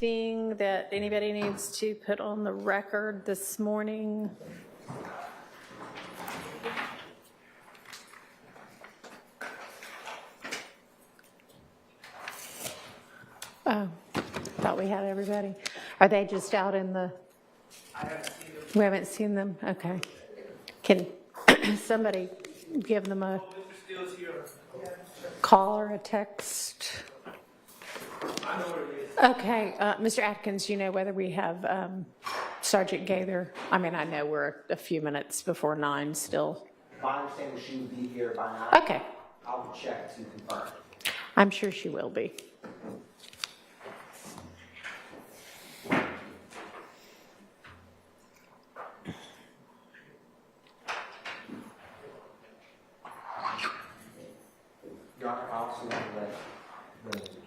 anything that anybody needs to put on the record this morning? Oh, thought we had everybody. Are they just out in the? I haven't seen them. We haven't seen them? Okay. Can somebody give them a call or a text? I know where it is. Okay. Mr. Atkins, you know whether we have Sergeant Gaither? I mean, I know we're a few minutes before 9 still. My understanding is she would be here by now. Okay. I'll check to confirm. I'm sure she will be.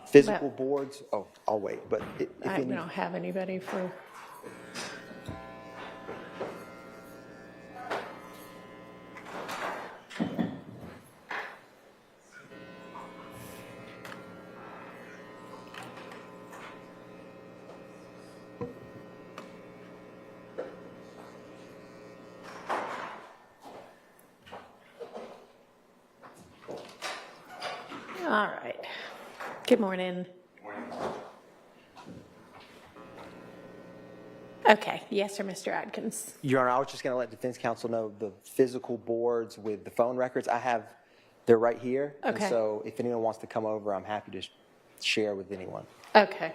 Physical boards? Oh, I'll wait. But if We don't have anybody for. All right. Good morning. Okay. Yes, sir, Mr. Atkins. Your Honor, I was just going to let defense counsel know the physical boards with the phone records. They're right here. Okay. And so if anyone wants to come over, I'm happy to share with anyone. Okay.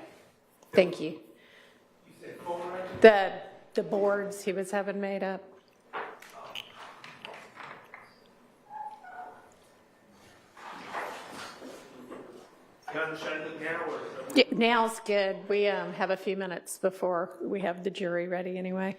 Thank you. You said phone records? The boards he was having made up. Yeah, now's good. We have a few minutes before we have the jury ready anyway.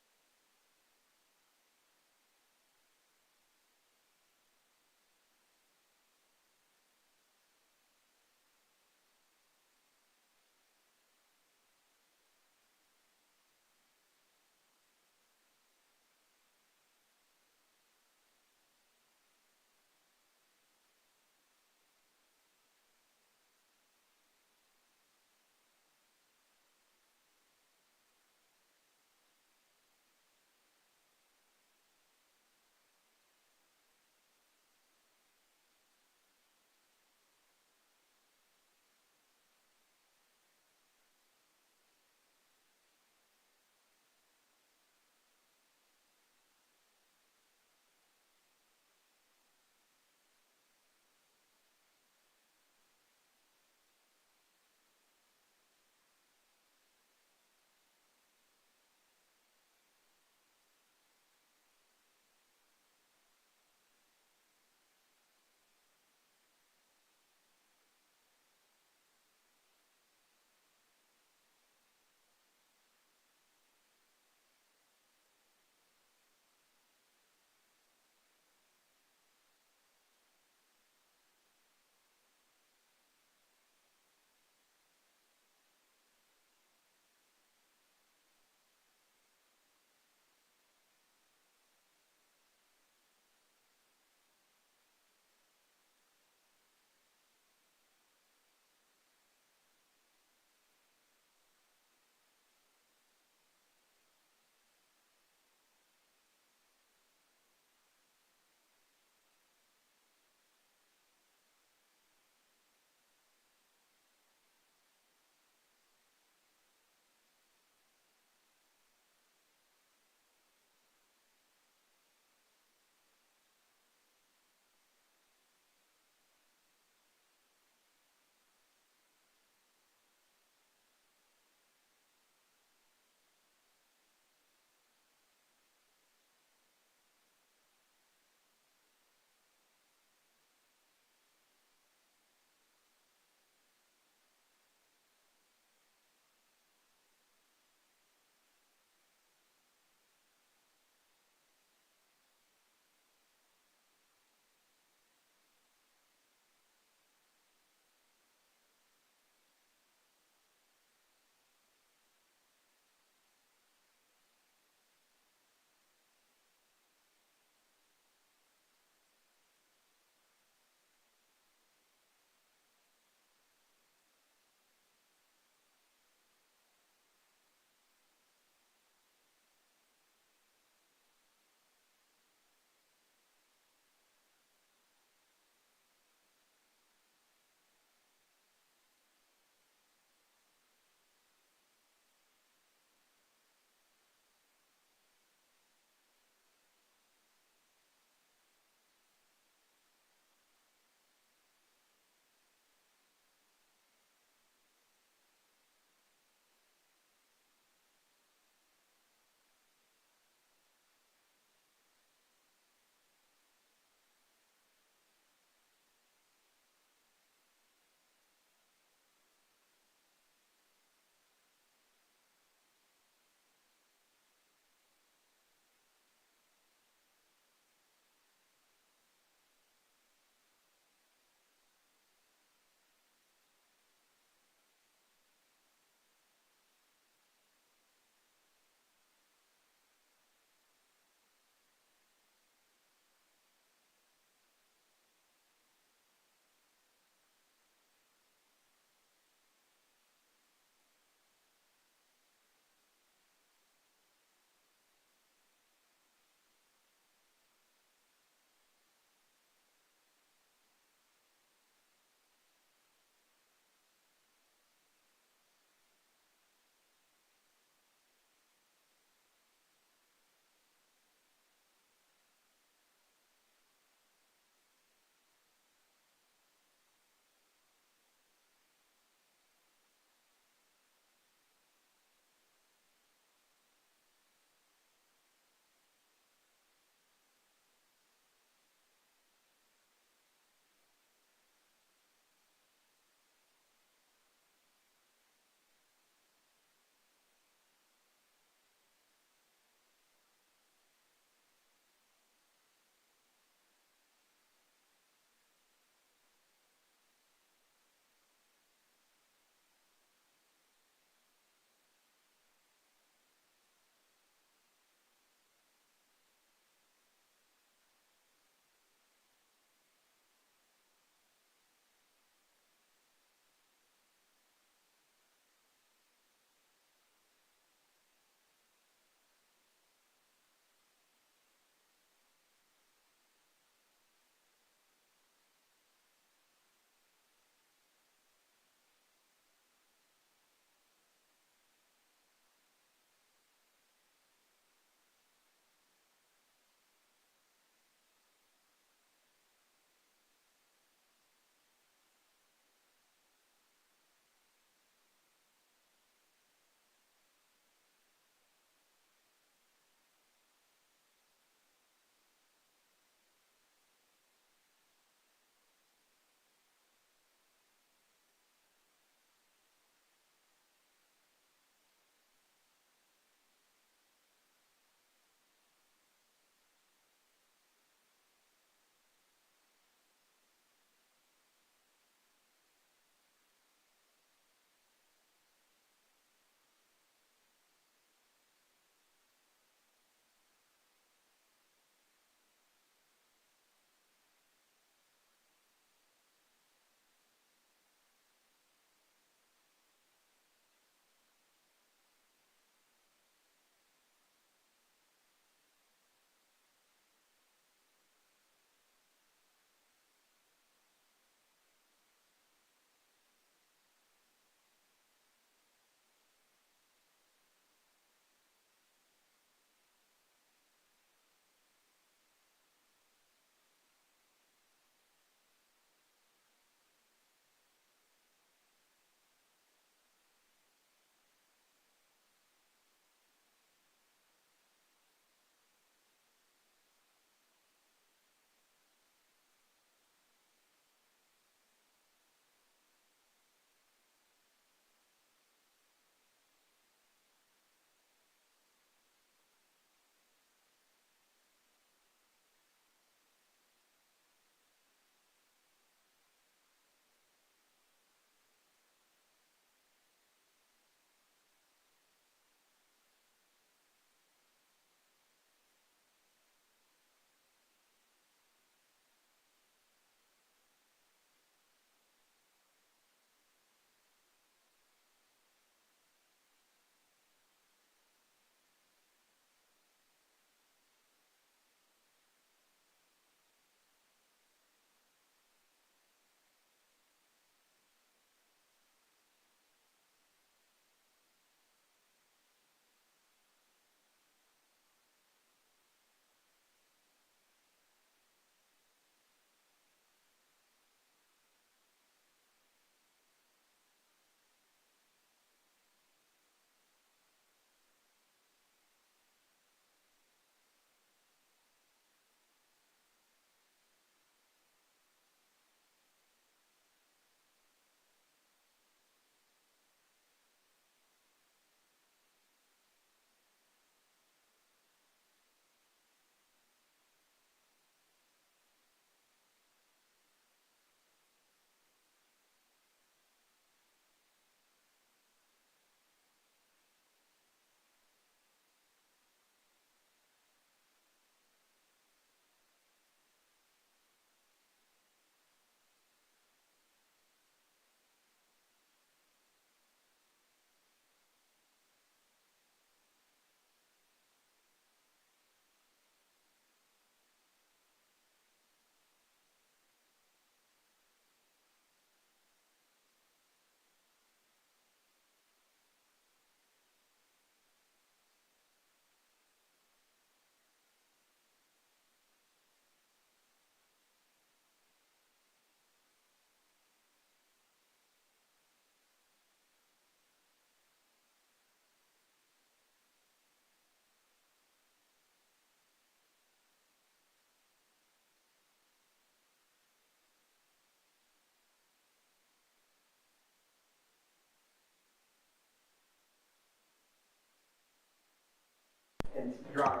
And Your Honor,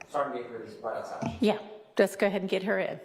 Sergeant Gaither is right outside. Yeah, let's go ahead and get her in.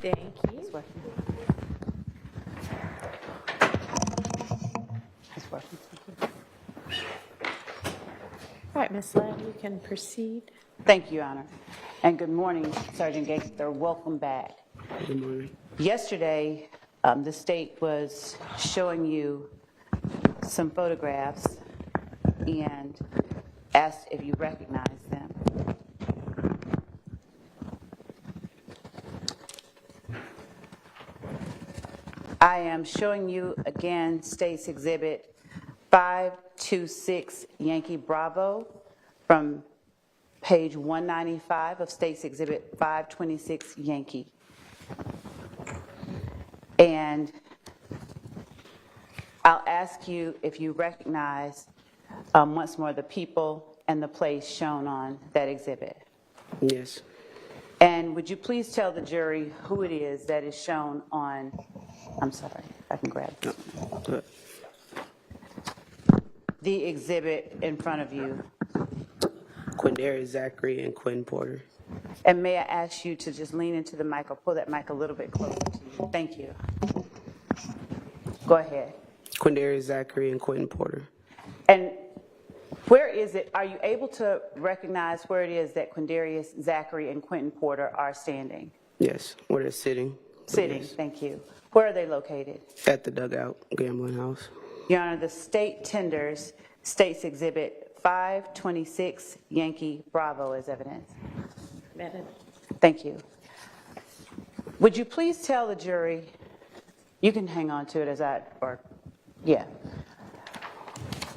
Thank you. All right, Ms. Ladd, you can proceed. Thank you, Your Honor. And good morning, Sergeant Gaither. Welcome back. Good morning. Yesterday, the state was showing you some photographs and asked if you recognize them. I am showing you again State's Exhibit 526 Yankee Bravo from page 195 of State's Exhibit 526 Yankee. And I'll ask you if you recognize once more the people and the place shown on that exhibit. Yes. And would you please tell the jury who it is that is shown on, I'm sorry, I can grab this. The exhibit in front of you. Quindarius Zachary and Quinn Porter. And may I ask you to just lean into the mic or pull that mic a little bit closer to you? Thank you. Go ahead. Quindarius Zachary and Quinn Porter. And where is it? Are you able to recognize where it is that Quindarius Zachary and Quentin Porter are standing? Yes, where they're sitting. Sitting, Yes. thank you. Where are they located? At the dugout gambling house. Your Honor, the state tenders State's Exhibit 526 Yankee Bravo as evidence. Thank you. Would you please tell the jury, you can hang on to it as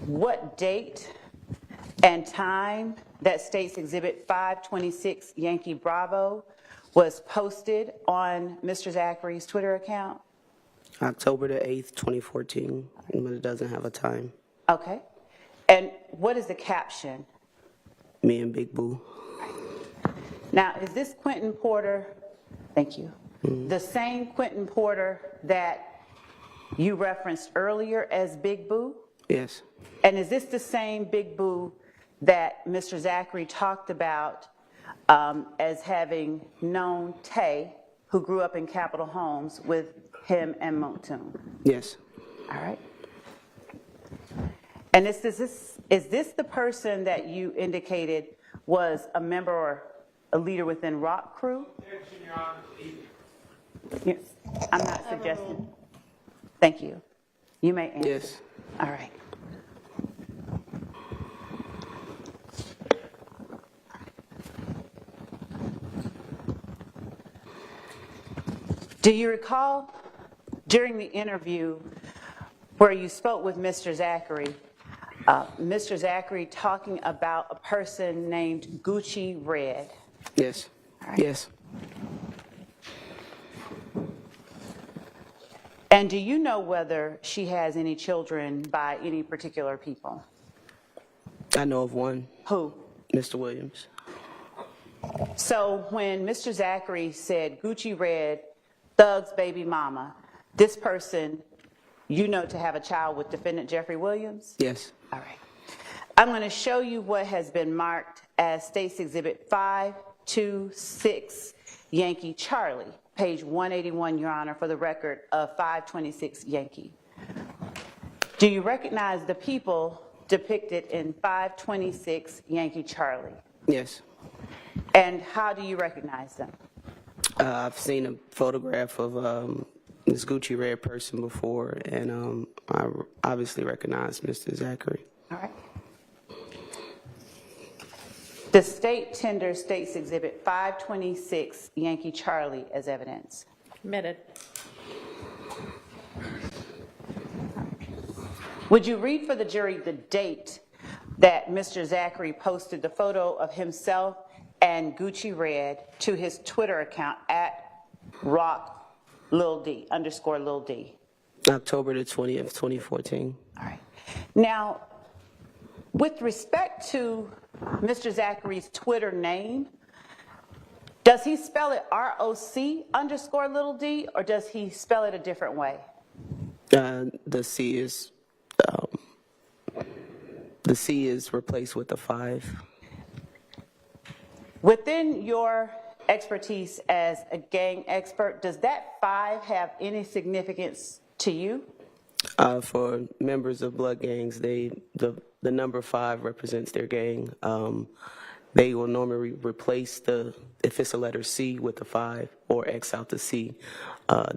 what date and time that State's Exhibit 526 Yankee Bravo was posted on Mr. Zachary's Twitter account? October the 8th, 2014, but it doesn't have a time. Okay. And what is the caption? Me and Big Boo. Now, is this Quentin Porter, thank you, the same Quentin Porter that you referenced earlier as Big Boo? Yes. And is this the same Big Boo that Mr. Zachary talked about as having known Tay, who grew up in Capitol homes with him and Montun? Yes. All right. And is this the person that you indicated was a member or a leader within Rock Crew? Yes. I'm not suggesting. Thank you. You may answer. Yes. All right. Do you recall during the interview where you spoke with Mr. Zachary talking about a person named Gucci Red? Yes. All right. Yes. And do you know whether she has any children by any particular people? I know of one. Who? Mr. Williams. So when Mr. Zachary said Gucci Red, Thug's baby mama, this person, you know to have a child with defendant Jeffery Williams? Yes. All right. I'm going to show you what has been marked as State's Exhibit 526 Yankee Charlie, page 181, Your Honor, for the record of 526 Yankee. Do you recognize the people depicted in 526 Yankee Charlie? Yes. And how do you recognize them? I've seen a photograph of this Gucci Red person before, and I obviously recognize Mr. Zachary. All right. The state tenders State's Exhibit 526 Yankee Charlie as evidence. Admitted. Would you read for the jury the date that Mr. Zachary posted the photo of himself and Gucci Red to his Twitter account at rock Lil D, underscore Lil D? October the 20th, 2014. All right. Now, with respect to Mr. Zachary's Twitter name, does he spell it ROC underscore Little D, or does he spell it a different way? The C is replaced with a 5. Within your expertise as a gang expert, does that 5 have any significance to you? For members of blood gangs, the number 5 represents their gang. They will normally replace if it's a letter C with a 5 or X out the C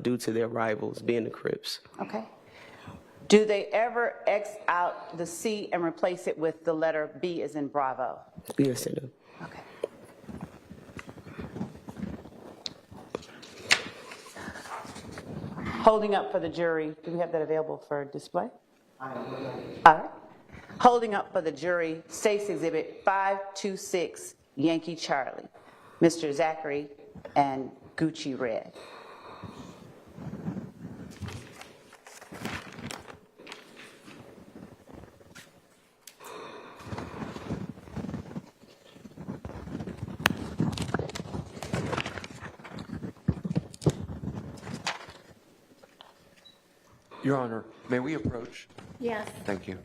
due to their rivals being the Crips. Okay. Do they ever X out the C and replace it with the letter B as in Bravo? Yes, they do. Okay. Holding up for the jury, do we have that available for display? All right. Holding up for the jury, State's Exhibit 526, Yankee Charlie, Mr. Zachary and Gucci Red. Your Honor, may we approach? Yes. Thank you.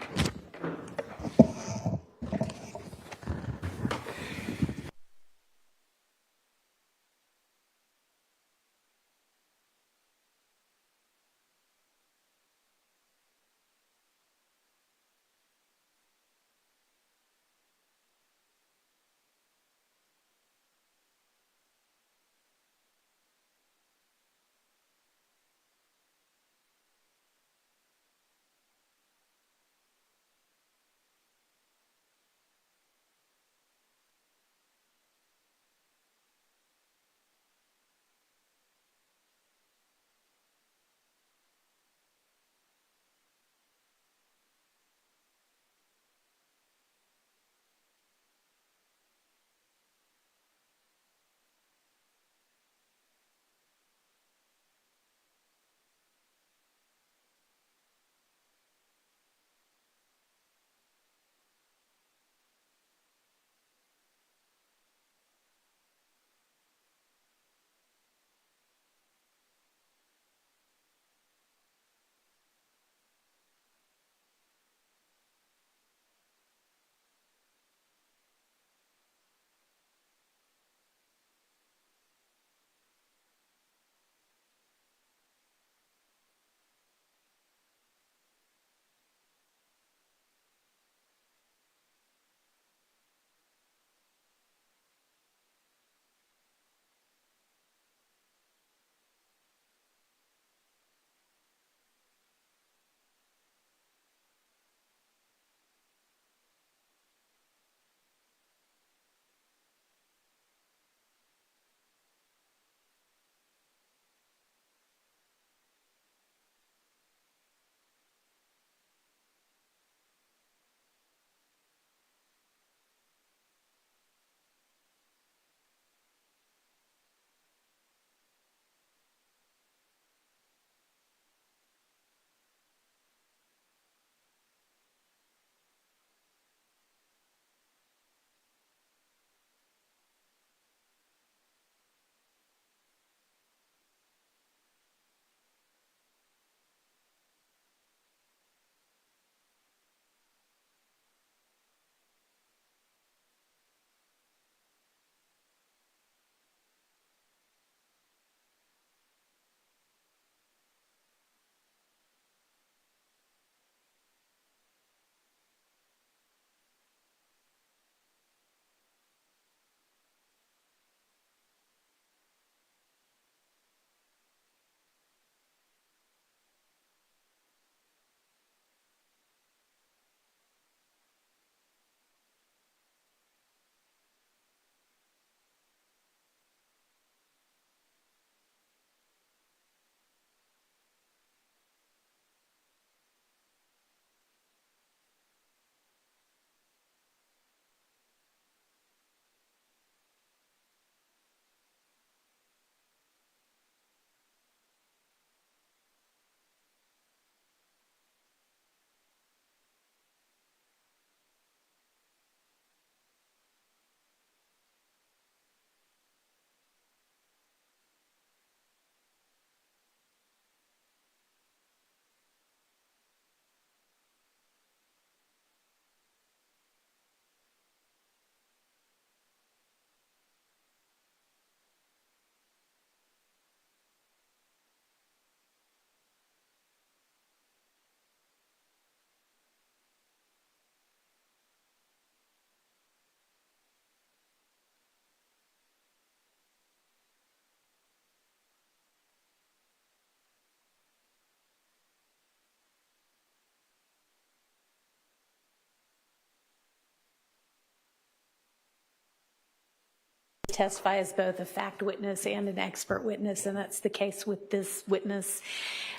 testify as both a fact witness and an expert witness, and that's the case with this witness.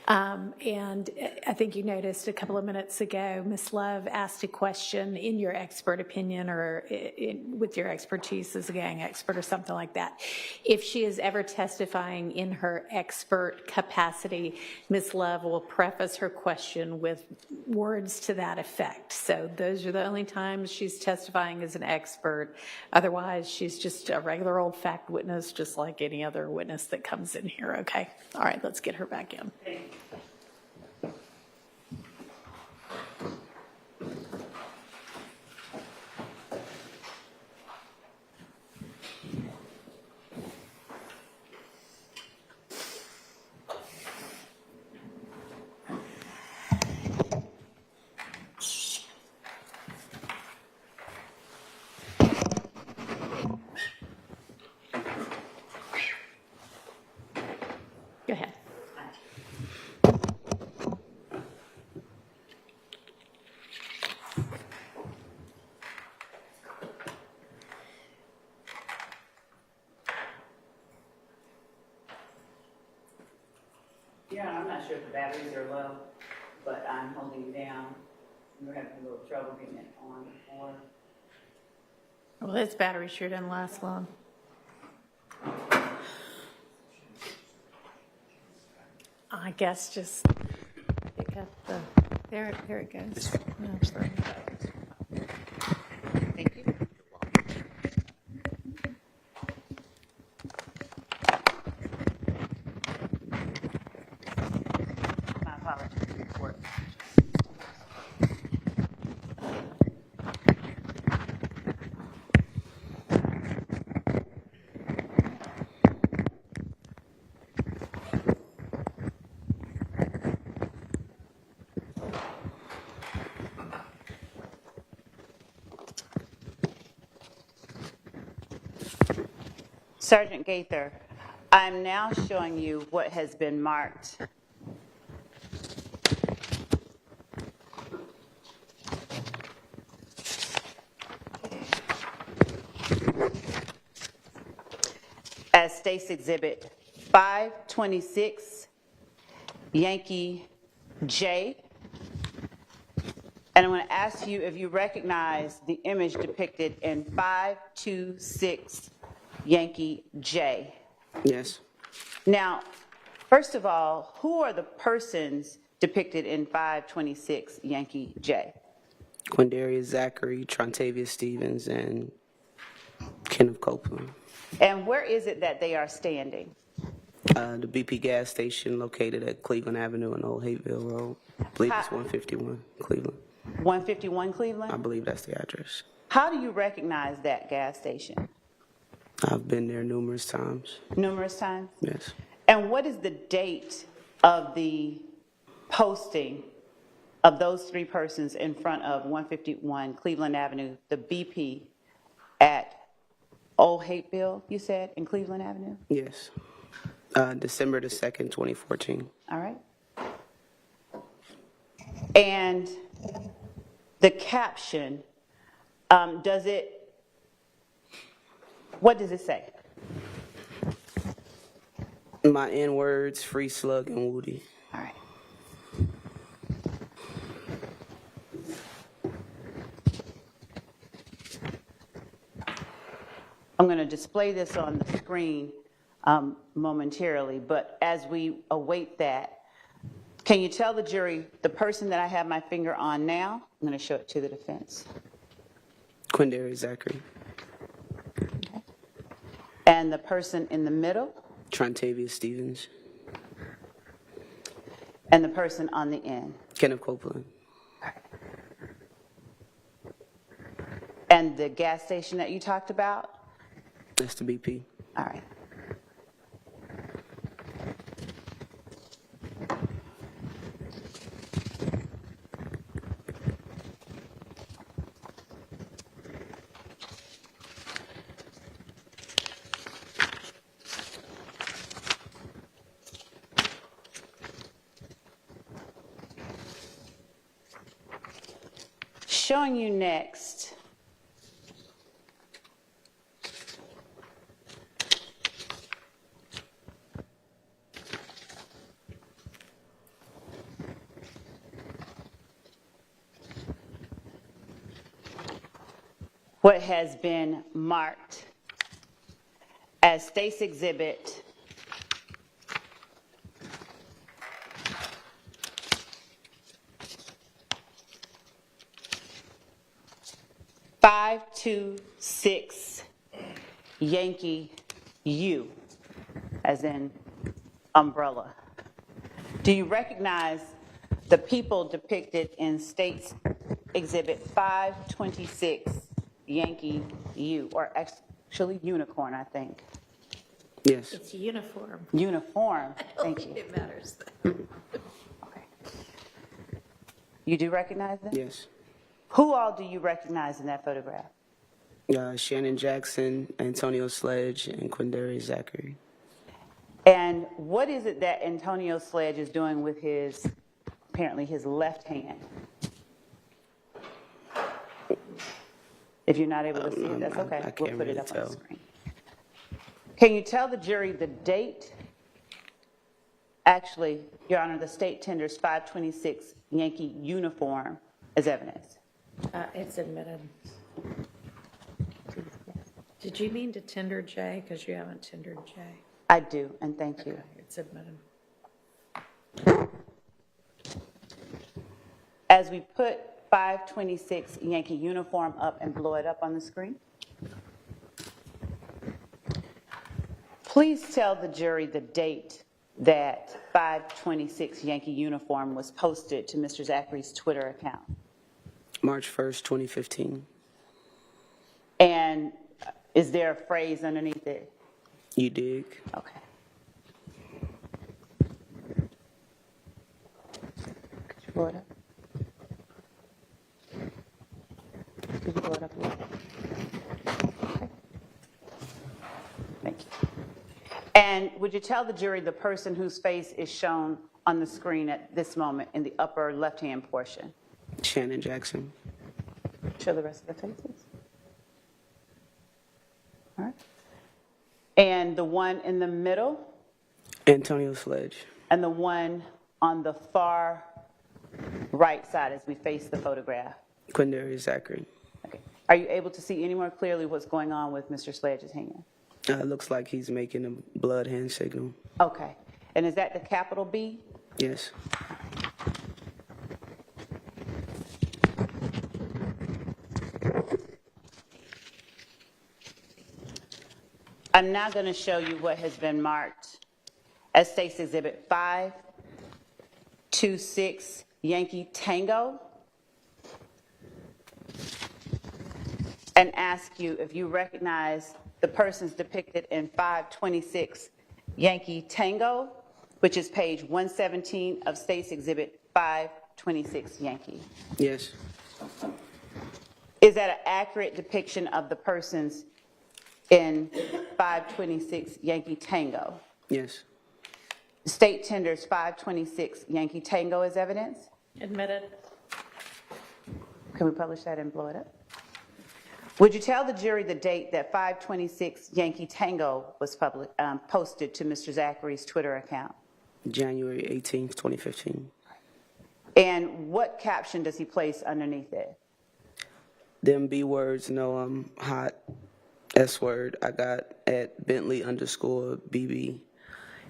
And I think you noticed a couple of minutes ago, Ms. Love asked a question in your expert opinion or with your expertise as a gang expert or something like that. If she is ever testifying in her expert capacity, Ms. Love will preface her question with words to that effect. So those are the only times she's testifying as an expert. Otherwise, she's just a regular old fact witness, just like any other witness that comes in here, okay? All right, let's get her back in. Go ahead. Yeah, I'm not sure if the batteries are low, but I'm holding it down. We're having a little trouble getting it on or. Well, this battery sure doesn't last long. I guess just pick up the, there it goes. No, sorry. Thank you. My apologies. Sergeant Gaither, I'm now showing you what has been marked as State's Exhibit 526, Yankee J. And I'm going to ask you if you recognize the image depicted in 526, Yankee J. Yes. Now, first of all, who are the persons depicted in 526 Yankee J? Quindarius Zachary, Trontavia Stevens, and Kenneth Copeland. And where is it that they are standing? The BP gas station located at Cleveland Avenue and Old Hateville Road. I believe it's 151 Cleveland. 151 Cleveland? I believe that's the address. How do you recognize that gas station? I've been there numerous times. Numerous times? Yes. And what is the date of the posting of those three persons in front of 151 Cleveland Avenue, the BP at Old Hateville, you said, in Cleveland Avenue? Yes. December the 2nd, 2014. All right. And the caption, what does it say? My N-words, Free Slug and Woody. All right. I'm going to display this on the screen momentarily, but as we await that, can you tell the jury the person that I have my finger on now? I'm going to show it to the defense. Quindarius Zachary. Okay. And the person in the middle? Trontavia Stevens. And the person on the end? Kenneth Copeland. And the gas station that you talked about? That's the BP. All right. Showing you next what has been marked as State's Exhibit 526 Yankee U, as in umbrella. Do you recognize the people depicted in State's Exhibit 526 Yankee U, or actually unicorn, I think? Yes. It's uniform. Uniform, thank you. It matters. Okay. You do recognize them? Yes. Who all do you recognize in that photograph? Shannon Jackson, Antonio Sledge, and Quindarius Zachary. And what is it that Antonio Sledge is doing with his, apparently his left hand? If you're not able to see it, that's okay. I can't We'll put it really up on tell. the screen. Can you tell the jury the date? Actually, Your Honor, the state tenders 526 Yankee uniform as evidence. It's admitted. Did you mean to tender J? Because you haven't tendered J. I do, and thank you. Okay, it's admitted. As we put 526 Yankee uniform up and blow it up on the screen, please tell the jury the date that 526 Yankee uniform was posted to Mr. Zachary's Twitter account. March 1st, 2015. And is there a phrase underneath it? You dig? Okay. Could you blow it up? Could you blow it up a little? Okay. Thank you. And would you tell the jury the person whose face is shown on the screen at this moment in the upper left-hand portion? Shannon Jackson. Show the rest of the faces. All right. And the one in the middle, Antonio Sledge. and the one on the far right side as we face the photograph. Quindarius Zachary. Okay. Are you able to see any more clearly what's going on with Mr. Sledge's hand? It looks like he's making a blood hand signal. Okay. And is that the capital B? Yes. I'm now going to show you what has been marked as State's Exhibit 526 Yankee Tango, and ask you if you recognize the persons depicted in 526 Yankee Tango, which is page 117 of State's Exhibit 526 Yankee. Yes. Is that an accurate depiction of the persons in 526 Yankee Tango? Yes. State tenders 526 Yankee Tango as evidence. Admitted. Can we publish that and blow it up? Would you tell the jury the date that 526 Yankee Tango was posted to Mr. Zachary's Twitter account? January 18th, 2015. And what caption does he place underneath it? Them B words, no, I'm hot. S word, I got at Bentley_BB.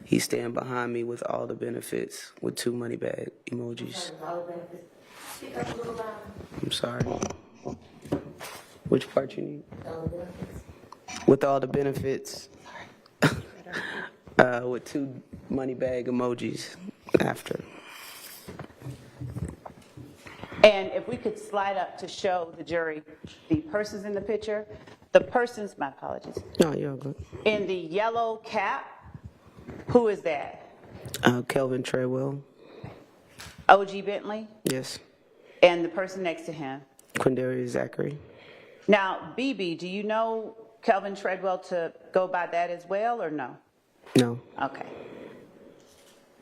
He's standing behind me with all the benefits with 2 money bag emojis. I'm sorry. Which part you need? With all the benefits. With 2 money bag emojis after. And if we could slide up to show the jury the persons in the picture, the persons, my apologies, No, you're good. in the yellow cap, who is that? Kelvin Treadwell. OG Bentley? Yes. And the person next to him? Quindarius Zachary. Now, BB, do you know Kelvin Treadwell to go by that as well, or no? No. Okay.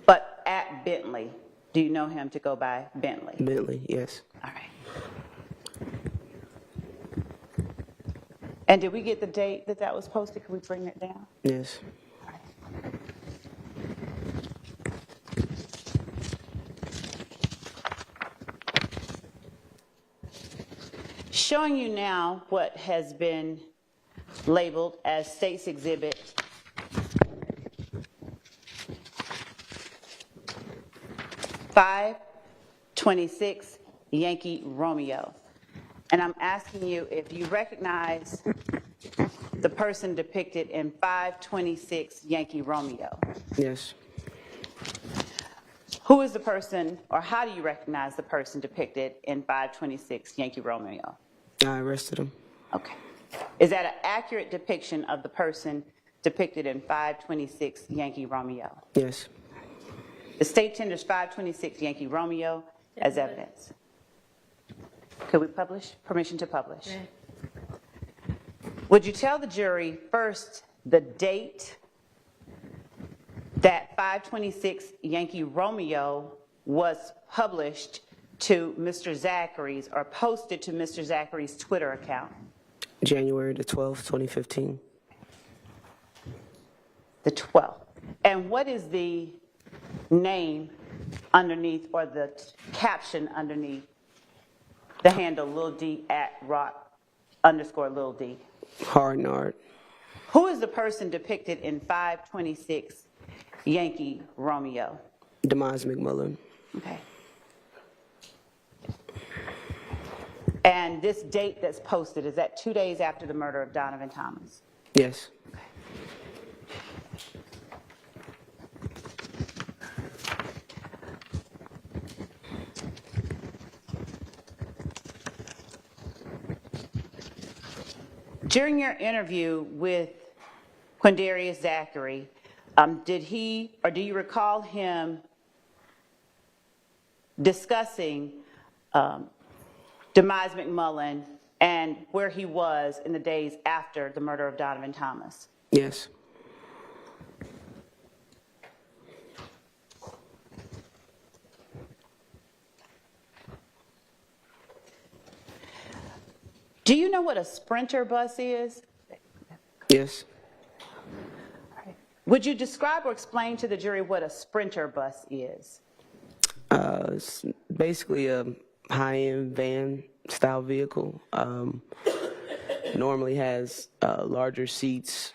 But at Bentley, do you know him to go by Bentley? Bentley, yes. All right. And did we get the date that that was posted? Can we bring that down? Yes. Showing you now what has been labeled as State's Exhibit 526 Yankee Romeo. And I'm asking you if you recognize the person depicted in 526 Yankee Romeo. Yes. Who is the person, or how do you recognize the person depicted in 526 Yankee Romeo? I arrested him. Okay. Is that an accurate depiction of the person depicted in 526 Yankee Romeo? Yes. The state tenders 526 Yankee Romeo as evidence. Could we publish? Permission to publish. Yeah. Would you tell the jury first the date that 526 Yankee Romeo was published to Mr. Zachary's or posted to Mr. Zachary's Twitter account? January the 12th, 2015. The 12th. And what is the name underneath, or the caption underneath the handle Lil D @rock_Lil D? Hard Nard. Who is the person depicted in 526 Yankee Romeo? Demise McMullen. Okay. And this date that's posted, is that 2 days after the murder of Donovan Thomas? Yes. During your interview with Quindarius Zachary, did he, or do you recall him discussing Demise McMullen and where he was in the days after the murder of Donovan Thomas? Yes. Do you know what a Sprinter bus is? Yes. Would you describe or explain to the jury what a Sprinter bus is? It's basically a high-end van style vehicle. Normally has larger seats,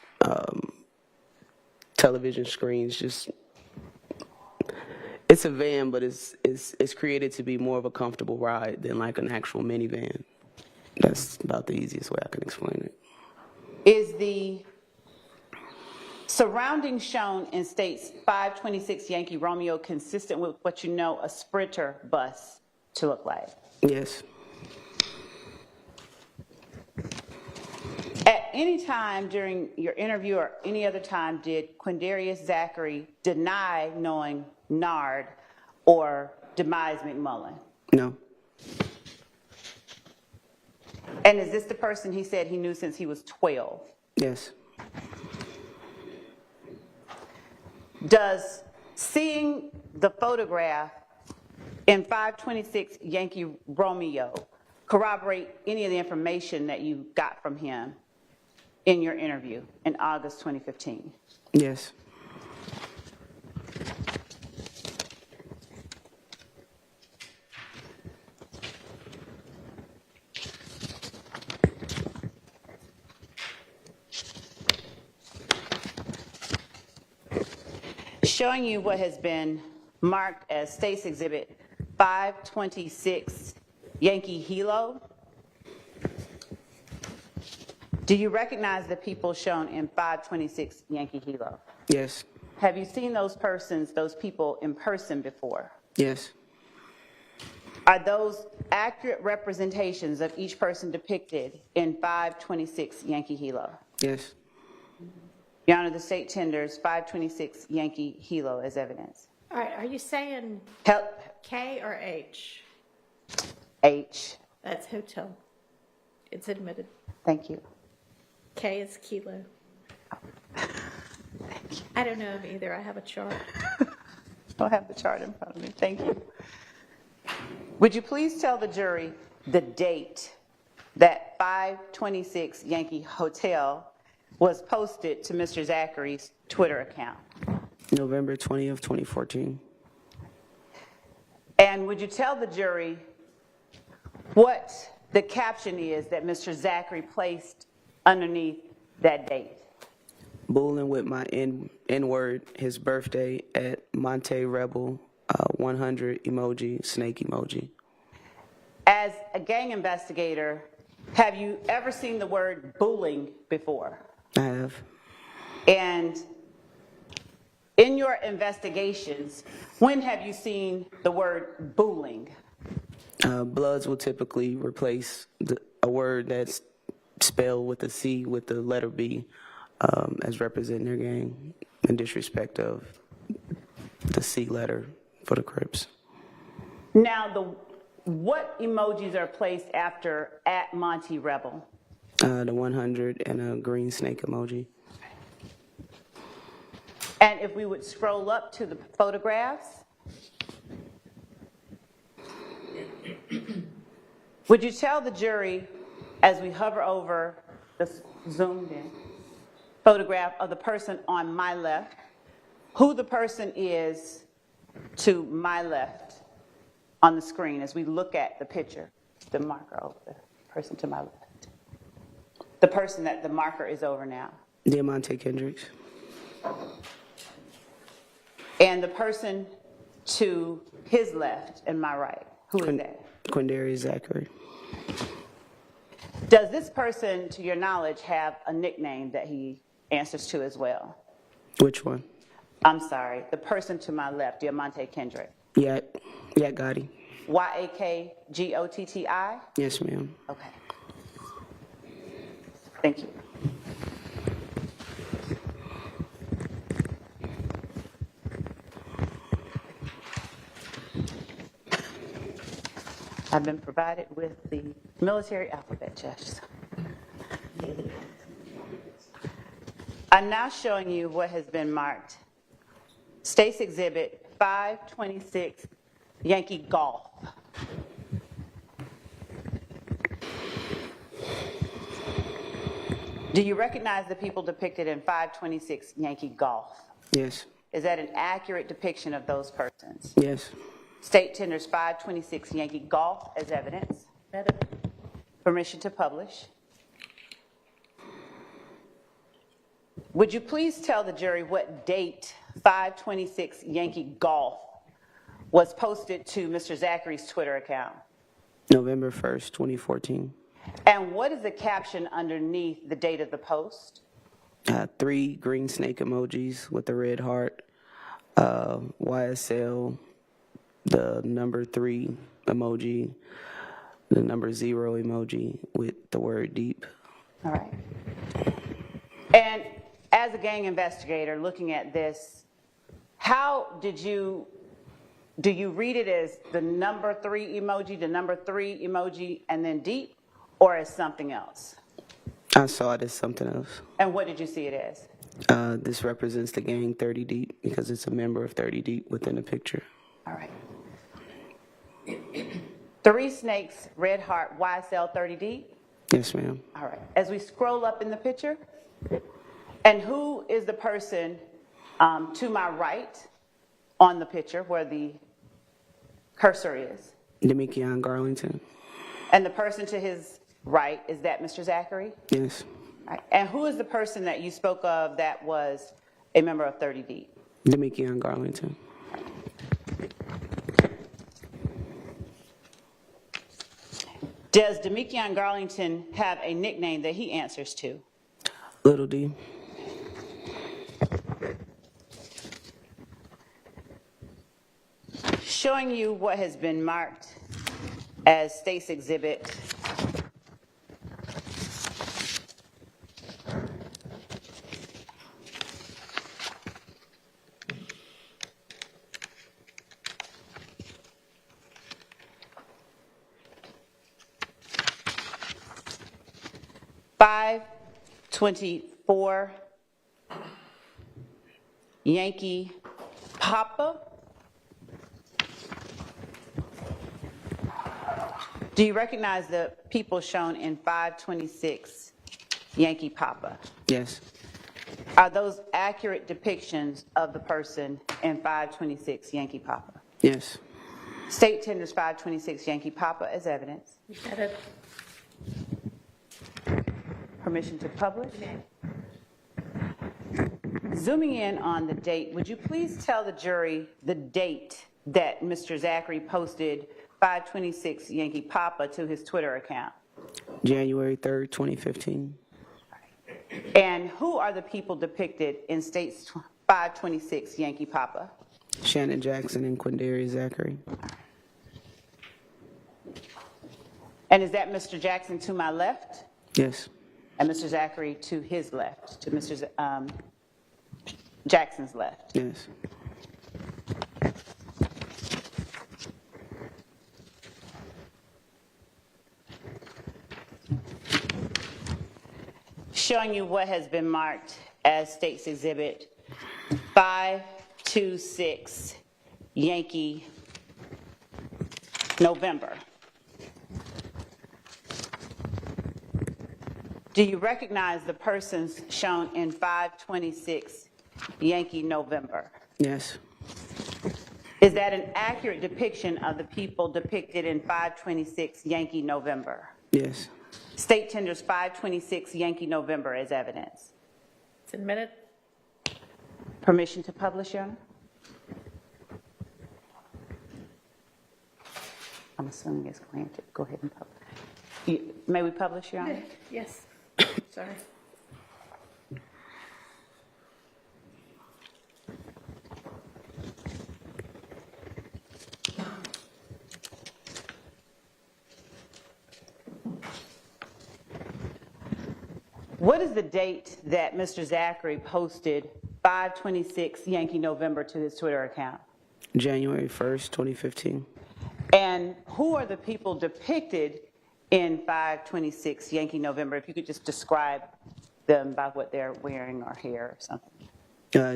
television screens. Just it's a van, but it's created to be more of a comfortable ride than like an actual minivan. That's about the easiest way I can explain it. Is the surroundings shown in State's 526 Yankee Romeo consistent with what you know a Sprinter bus to look like? Yes. At any time during your interview or any other time, did Quindarius Zachary deny knowing Nard or Demise McMullen? No. And is this the person he said he knew since he was 12? Yes. Does seeing the photograph in 526 Yankee Romeo corroborate any of the information that you got from him in your interview in August 2015? Yes. Showing you what has been marked as State's Exhibit 526 Yankee Hilo. Do you recognize the people shown in 526 Yankee Hilo? Yes. Have you seen those persons, those people in person before? Yes. Are those accurate representations of each person depicted in 526 Yankee Hilo? Yes. Your Honor, the state tenders 526 Yankee Hilo as evidence. All right, are you saying Help. K or H? H. That's hotel. It's admitted. Thank you. K is kilo. I don't know of either. I have a chart. I don't have the chart in front of me. Thank you. Would you please tell the jury the date that 526 Yankee Hotel was posted to Mr. Zachary's Twitter account? November 20th, 2014. And would you tell the jury what the caption is that Mr. Zachary placed underneath that date? Bullying with my N-word, his birthday at Monte Rebel, 100 emoji, snake emoji. As a gang investigator, have you ever seen the word bullying before? I have. And in your investigations, when have you seen the word bullying? Bloods will typically replace a word that's spelled with a C with the letter B as representing their gang in disrespect of the C letter for the Crips. Now, what emojis are placed after at Monty Rebel? The 100 and a green snake emoji. And if we would scroll up to the photographs, would you tell the jury, as we hover over the zoomed in photograph of the person on my left, who the person is to my left on the screen as we look at the picture, the marker over the person to my left, the person that the marker is over now? Diamante Kendricks. And the person to his left and my right, who is that? Quindarius Zachary. Does this person, to your knowledge, have a nickname that he answers to as well? Which one? I'm sorry, the person to my left, Diamante Kendrick. Yeah, Gotti. Y-A-K-G-O-T-T-I? Yes, ma'am. Okay. Thank you. I've been provided with the military alphabet, Judge. I'm now showing you what has been marked. State's Exhibit 526, Yankee Golf. Do you recognize the people depicted in 526 Yankee Golf? Yes. Is that an accurate depiction of those persons? Yes. State tenders 526 Yankee Golf as evidence. Permission to publish. Would you please tell the jury what date 526 Yankee Golf was posted to Mr. Zachary's Twitter account? November 1st, 2014. And what is the caption underneath the date of the post? 3 green snake emojis with the red heart. YSL, the number 3 emoji, the number 0 emoji with the word deep. All right. And as a gang investigator looking at this, how do you read it as the number 3 emoji, the number 3 emoji, and then deep, or as something else? I saw it as something else. And what did you see it as? This represents the gang 30 Deep because it's a member of 30 Deep within the picture. All right. 3 snakes, red heart, YSL 30 Deep? Yes, ma'am. All right. As we scroll up in the picture, and who is the person to my right on the picture where the cursor is? Demikion Garlington. And the person to his right, is that Mr. Zachary? Yes. All right. And who is the person that you spoke of that was a member of 30 Deep? Demikion Garlington. Does Demikion Garlington have a nickname that he answers to? Little D. Showing you what has been marked as State's Exhibit 524 Yankee Papa. Do you recognize the people shown in 526 Yankee Papa? Yes. Are those accurate depictions of the person in 526 Yankee Papa? Yes. State tenders 526 Yankee Papa as evidence. Permission to publish? Zooming in on the date, would you please tell the jury the date that Mr. Zachary posted 526 Yankee Papa to his Twitter account? January 3rd, 2015. And who are the people depicted in States 526 Yankee Papa? Shannon Jackson and Quindarius Zachary. And is that Mr. Jackson to my left Yes. and Mr. Zachary to his left, to Mr. Jackson's left? Yes. Showing you what has been marked as State's Exhibit 526 Yankee November. Do you recognize the persons shown in 526 Yankee November? Yes. Is that an accurate depiction of the people depicted in 526 Yankee November? Yes. State tenders 526 Yankee November as evidence. It's admitted. Permission to publish, Your Honor? I'm assuming it's granted. Go ahead and publish. May we publish, Your Honor? Yes. Sorry. What is the date that Mr. Zachary posted 526 Yankee November to his Twitter account? January 1st, 2015. And who are the people depicted in 526 Yankee November? If you could just describe them by what they're wearing or hair or something.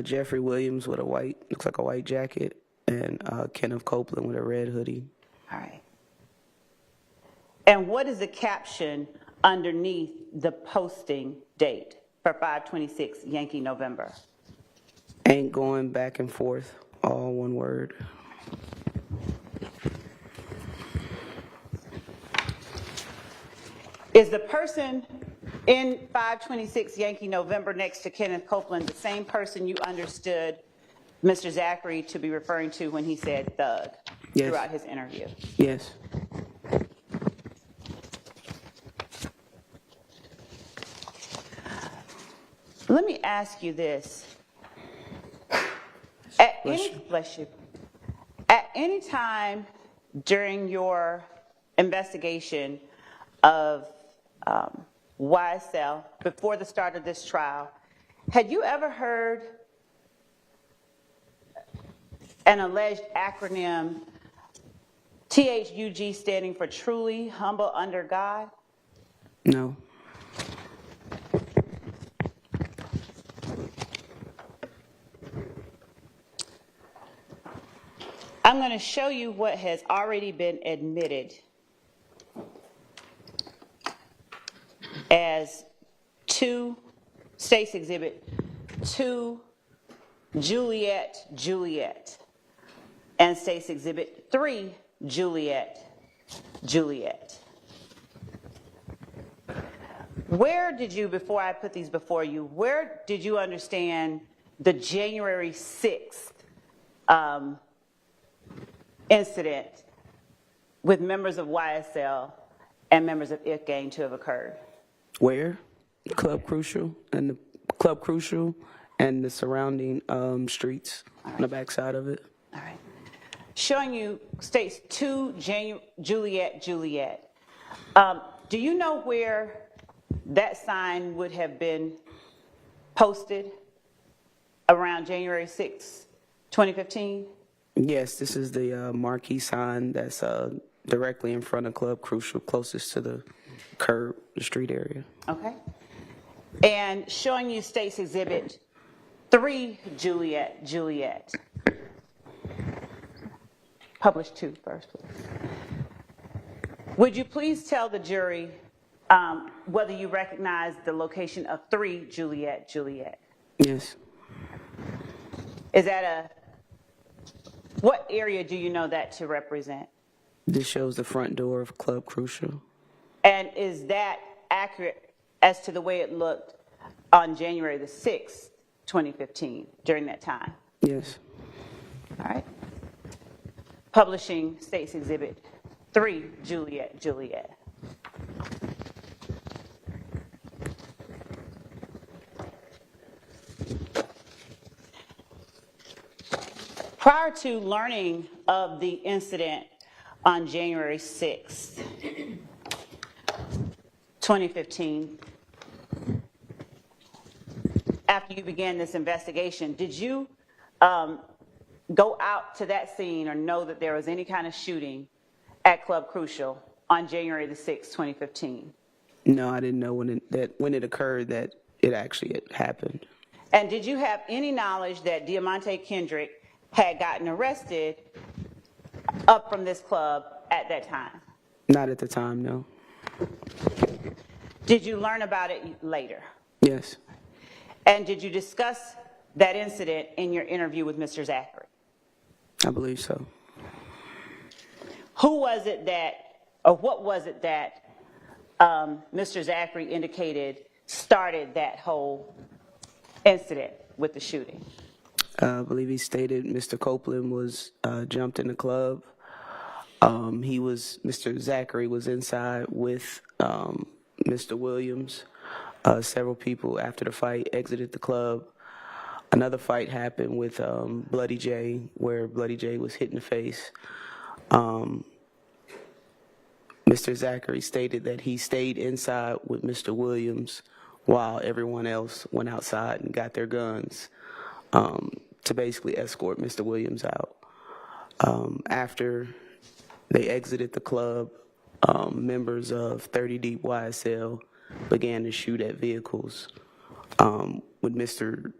Jeffery Williams with looks like a white jacket, and Kenneth Copeland with a red hoodie. All right. And what is the caption underneath the posting date for 526 Yankee November? Ain't going back and forth, all one word. Is the person in 526 Yankee November next to Kenneth Copeland the same person you understood Mr. Zachary to be referring to when he said thug Yes. throughout his interview? Yes. Let me ask you this. Bless you. At any time during your investigation of YSL, before the start of this trial, had you ever heard an alleged acronym, THUG, standing for truly humble under God? No. I'm going to show you what has already been admitted as State's Exhibit 2, Juliet, and State's Exhibit 3, Juliet. Where did you, before I put these before you, where did you understand the January 6th incident with members of YSL and members of IF gang to have occurred? Where? Club Crucial and the surrounding streets on the backside of it. All right. Showing you States 2, Juliet. Do you know where that sign would have been posted around January 6, 2015? Yes, this is the marquee sign that's directly in front of Club Crucial, closest to the curb, the street area. Okay. And showing you State's Exhibit 3, Juliet. Publish 2 first, please. Would you please tell the jury whether you recognize the location of 3, Juliet? Yes. Is that what area do you know that to represent? This shows the front door of Club Crucial. And is that accurate as to the way it looked on January the 6th, 2015, during that time? Yes. All right. Publishing State's Exhibit 3, Juliet, Juliet. Prior to learning of the incident on January 6th, 2015, after you began this investigation, did you go out to that scene or know that there was any kind of shooting at Club Crucial on January the 6th, 2015? No, I didn't know when it occurred that it actually had happened. And did you have any knowledge that Diamante Kendrick had gotten arrested up from this club at that time? Not at the time, no. Did you learn about it later? Yes. And did you discuss that incident in your interview with Mr. Zachary? I believe so. Who was it that, or what was it that Mr. Zachary indicated started that whole incident with the shooting? I believe he stated Mr. Copeland was jumped in the club. Mr. Zachary was inside with Mr. Williams. Several people after the fight exited the club. Another fight happened with Bloody J, where Bloody J was hit in the face. Mr. Zachary stated that he stayed inside with Mr. Williams while everyone else went outside and got their guns to basically escort Mr. Williams out. After they exited the club, members of 30 Deep YSL began to shoot at vehicles with Mr.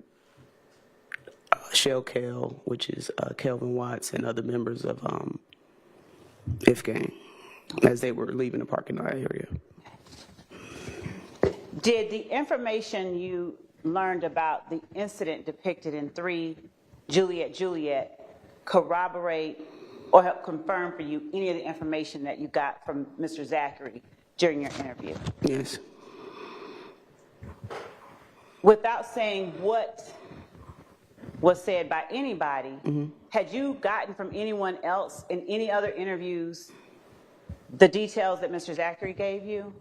Shell Kel, which is Kelvin Watts, and other members of If Gang as they were leaving the parking lot area. Did the information you learned about the incident depicted in 3 Juliet, Juliet corroborate or help confirm for you any of the information that you got from Mr. Zachary during your interview? Yes. Without saying what was said by anybody, had you gotten from anyone else in any other interviews the details that Mr. Zachary gave you?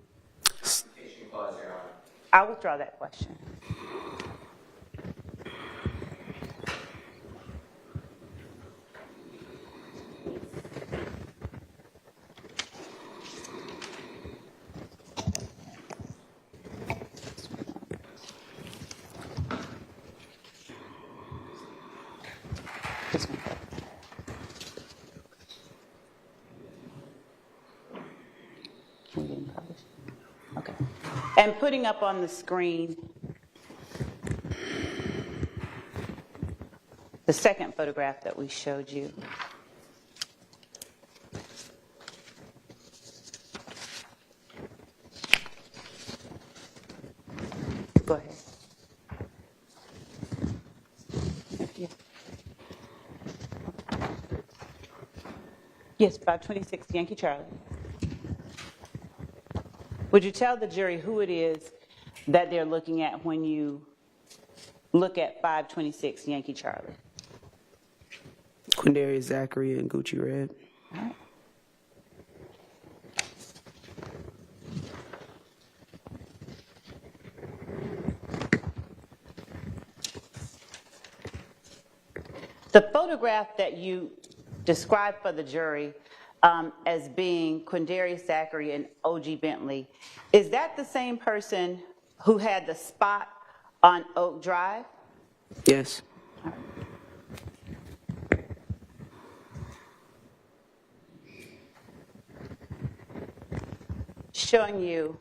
I'll withdraw that question. This one. We didn't publish. Okay. And putting up on the screen the second photograph that we showed you. Go ahead. Yeah. Yes, 526 Yankee Charlie. Would you tell the jury who it is that they're looking at when you look at 526 Yankee Charlie? Quindarius Zachary and Gucci Red. All right. The photograph that you described for the jury as being Quindarius Zachary and O.G. Bentley, is that the same person who had the spot on Oak Drive? Yes. Showing you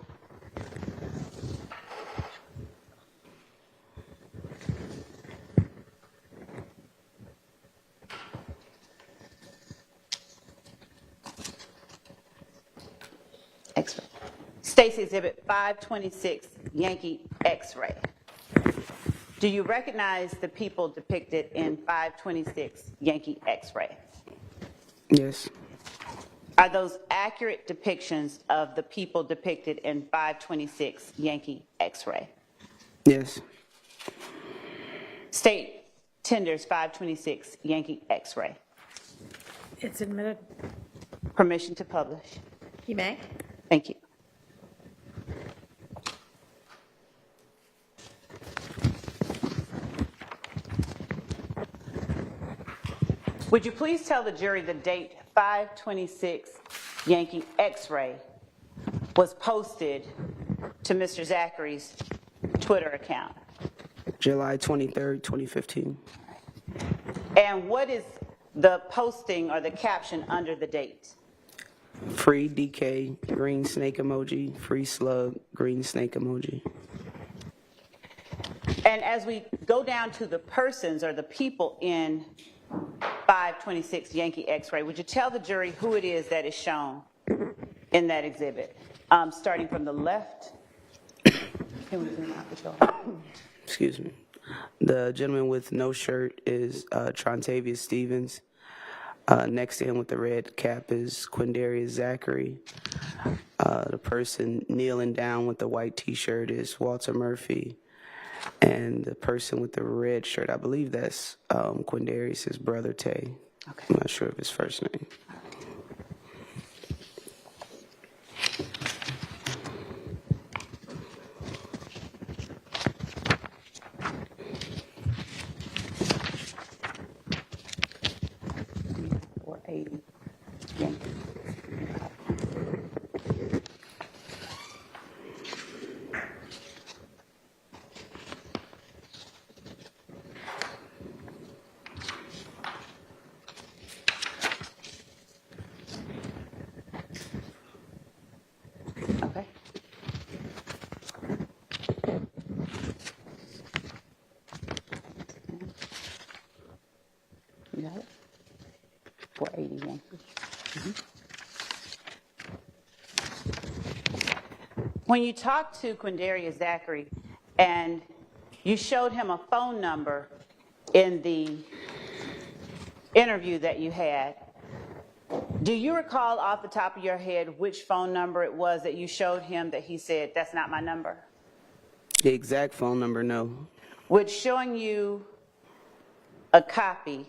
X-ray. State's Exhibit 526, Yankee X-ray. Do you recognize the people depicted in 526 Yankee X-ray? Yes. Are those accurate depictions of the people depicted in 526 Yankee X-ray? Yes. State tenders 526 Yankee X-ray. It's admitted. Permission to publish. You may. Thank you. Would you please tell the jury the date 526 Yankee X-ray was posted to Mr. Zachary's Twitter account? July 23rd, 2015. And what is the posting or the caption under the date? Free DK, green snake emoji. Free slug, green snake emoji. And as we go down to the persons or the people in 526 Yankee X-ray, would you tell the jury who it is that is shown in that exhibit? Starting from the left. Can we zoom out the shoulder? Excuse me. The gentleman with no shirt is Trontavious Stevens. Next to him with the red cap is Quindarius Zachary. The person kneeling down with the white t-shirt is Walter Murphy. And the person with the red shirt, I believe that's Quindarius' brother, Tay. Okay. I'm not sure of his first name. Okay. You got it? 480 Yankee. When you talked to Quindarius Zachary and you showed him a phone number in the interview that you had, do you recall off the top of your head which phone number it was that you showed him that he said, that's not my number? The exact phone number, no. Would showing you a copy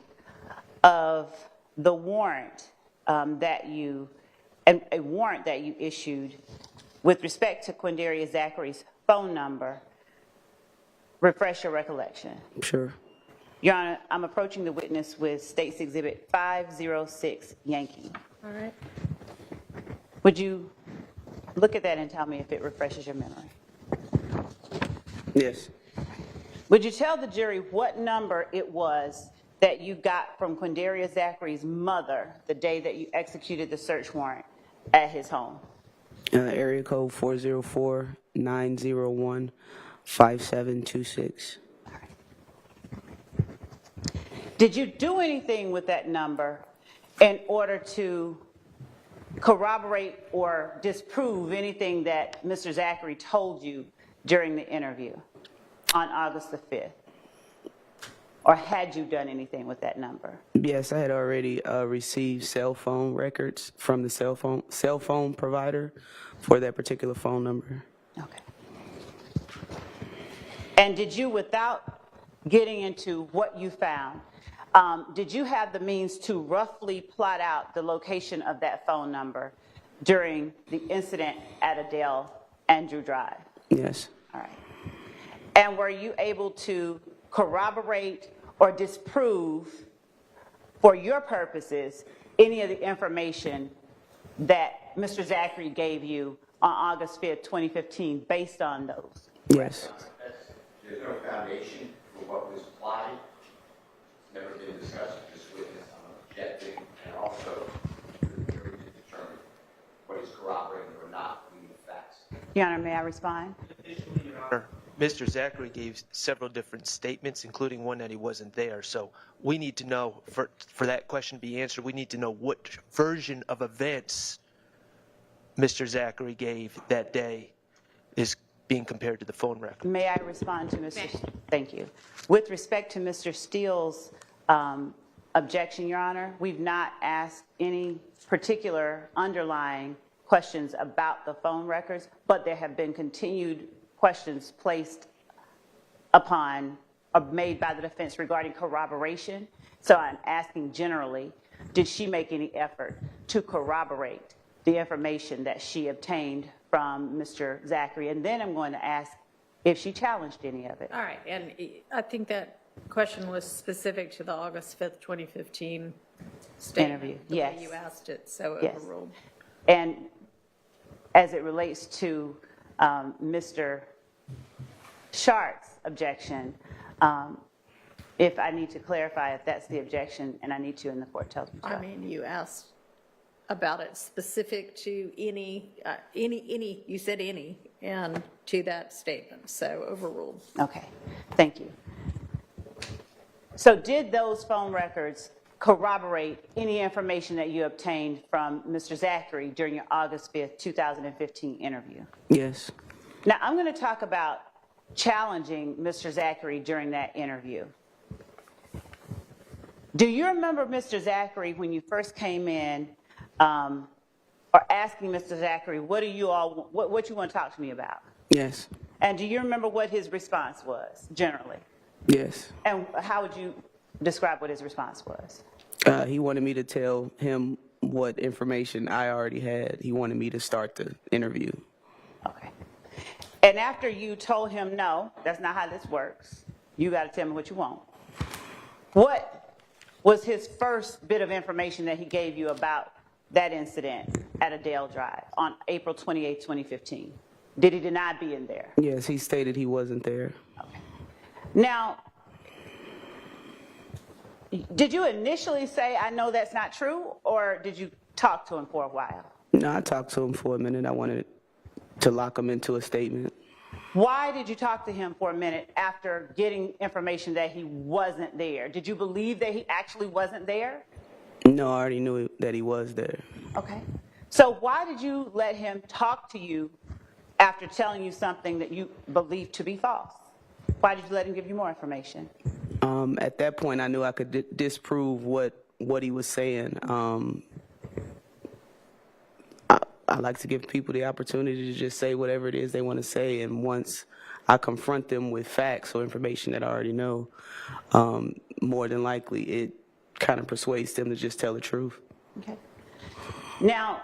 of the warrant a warrant that you issued with respect to Quindarius Zachary's phone number, refresh your recollection? Sure. Your Honor, I'm approaching the witness with State's Exhibit 506 Yankee. All right. Would you look at that and tell me if it refreshes your memory? Yes. Would you tell the jury what number it was that you got from Quindarius Zachary's mother the day that you executed the search warrant at his home? Area code 404-901-5726. Did you do anything with that number in order to corroborate or disprove anything that Mr. Zachary told you during the interview on August the 5th? Or had you done anything with that number? Yes, I had already received cell phone records from the cell phone provider for that particular phone number. Okay. And did you, without getting into what you found, did you have the means to roughly plot out the location of that phone number during the incident at Adele Andrew Drive? Yes. All right. And were you able to corroborate or disprove, for your purposes, any of the information that Mr. Zachary gave you on August 5th, 2015, based on those? Yes. There's no foundation for what was plotted. It's never been discussed with this witness. I'm objecting, and also the jury to determine what is corroborating or not the facts. Your Honor, may I respond? Mr. Zachary gave several different statements, including one that he wasn't there. So we need to know, for that question to be answered, we need to know what version of events Mr. Zachary gave that day is being compared to the phone record. May I respond to Mr. Thank you. With respect to Mr. Steele's Objection, Your Honor. We've not asked any particular underlying questions about the phone records, but there have been continued questions placed upon or made by the defense regarding corroboration. So I'm asking generally, did she make any effort to corroborate the information that she obtained from Mr. Zachary? And then I'm going to ask if she challenged any of it. All right, and I think that question was specific to the August 5th, 2015 statement. Interview, the yes. way you asked it, so Yes. overruled. And as it relates to Mr. Shart's objection, if I need to clarify if that's the objection, and I need to, and the court tells me to. I mean, you asked about it specific to any, you said any, and to that statement, so overruled. Okay, thank you. So did those phone records corroborate any information that you obtained from Mr. Zachary during your August 5th, 2015 interview? Yes. Now, I'm going to talk about challenging Mr. Zachary during that interview. Do you remember Mr. Zachary when you first came in, or asking Mr. Zachary, what you want to talk to me about? Yes. And do you remember what his response was, generally? Yes. And how would you describe what his response was? He wanted me to tell him what information I already had. He wanted me to start the interview. Okay. And after you told him, no, that's not how this works, you got to tell me what you want. What was his first bit of information that he gave you about that incident at Adele Drive on April 28, 2015? Did he deny being there? Yes, he stated he wasn't there. Okay. Now, did you initially say, I know that's not true, or did you talk to him for a while? No, I talked to him for a minute. I wanted to lock him into a statement. Why did you talk to him for a minute after getting information that he wasn't there? Did you believe that he actually wasn't there? No, I already knew that he was there. Okay. So why did you let him talk to you after telling you something that you believed to be false? Why did you let him give you more information? At that point, I knew I could disprove what he was saying. I like to give people the opportunity to just say whatever it is they want to say, and once I confront them with facts or information that I already know, more than likely it kind of persuades them to just tell the truth. Okay. Now,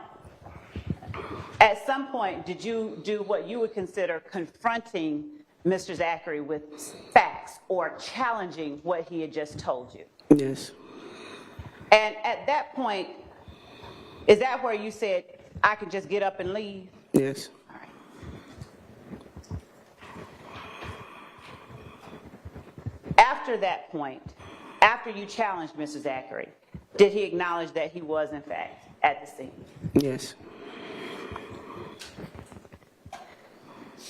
at some point, did you do what you would consider confronting Mr. Zachary with facts or challenging what he had just told you? Yes. And at that point, is that where you said, I can just get up and leave? Yes. All right. After that point, after you challenged Mr. Zachary, did he acknowledge that he was, in fact, at the scene? Yes.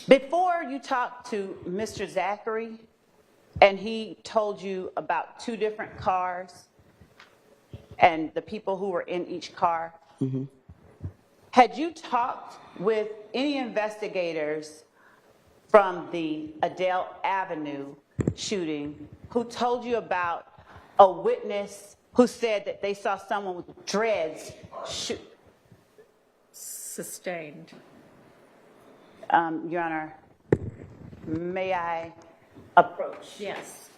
Before you talked to Mr. Zachary and he told you about two different cars and the people who were in each car, had you talked with any investigators from the Adele Avenue shooting who told you about a witness who said that they saw someone with dreads shoot? Sustained. Your Honor, may I approach? Yes.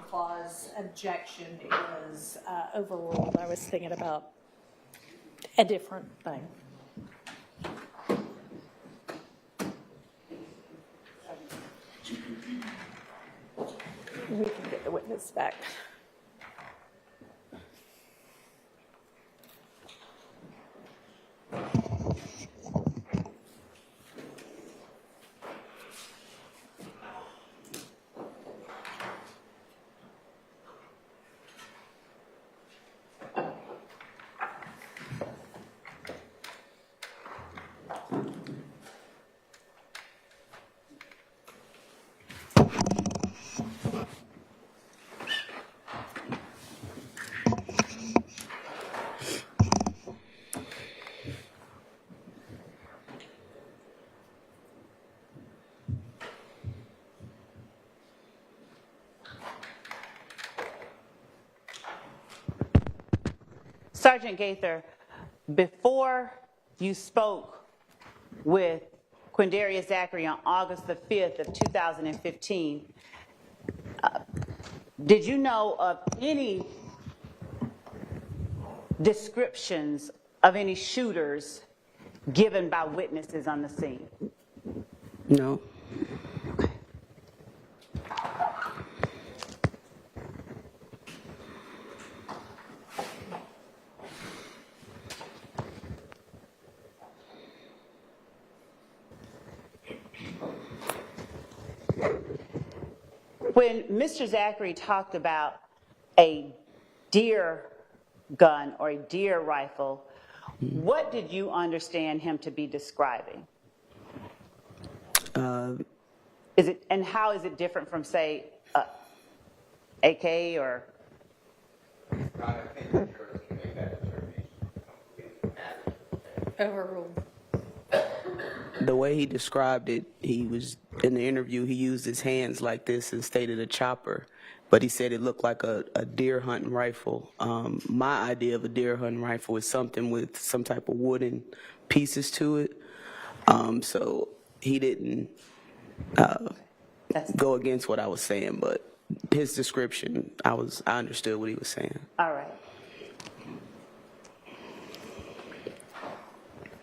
clause objection is overruled. I was thinking about a different thing. We can get the witness back. Sergeant Gaither, before you spoke with Quindarius Zachary on August the 5th of 2015, did you know of any descriptions of any shooters given by witnesses on the scene? No. When Mr. Zachary talked about a deer gun or a deer rifle, what did you understand him to be describing? And how is it different from, say, AK or? I think the jurors can make that determination. Overruled. The way he described it, he was, in the interview, he used his hands like this and stated a chopper, but he said it looked like a deer hunting rifle. My idea of a deer hunting rifle is something with some type of wooden pieces to it. So he didn't go against what I was saying, but his description, I understood what he was saying. All right.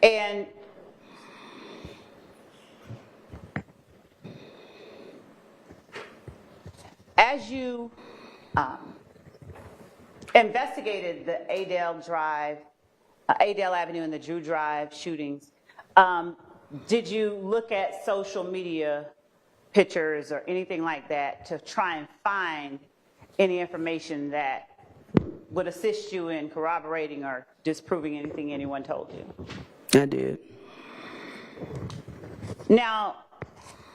And as you investigated the Adele Avenue and the Drew Drive shootings, did you look at social media pictures or anything like that to try and find any information that would assist you in corroborating or disproving anything anyone told you? I did. Now,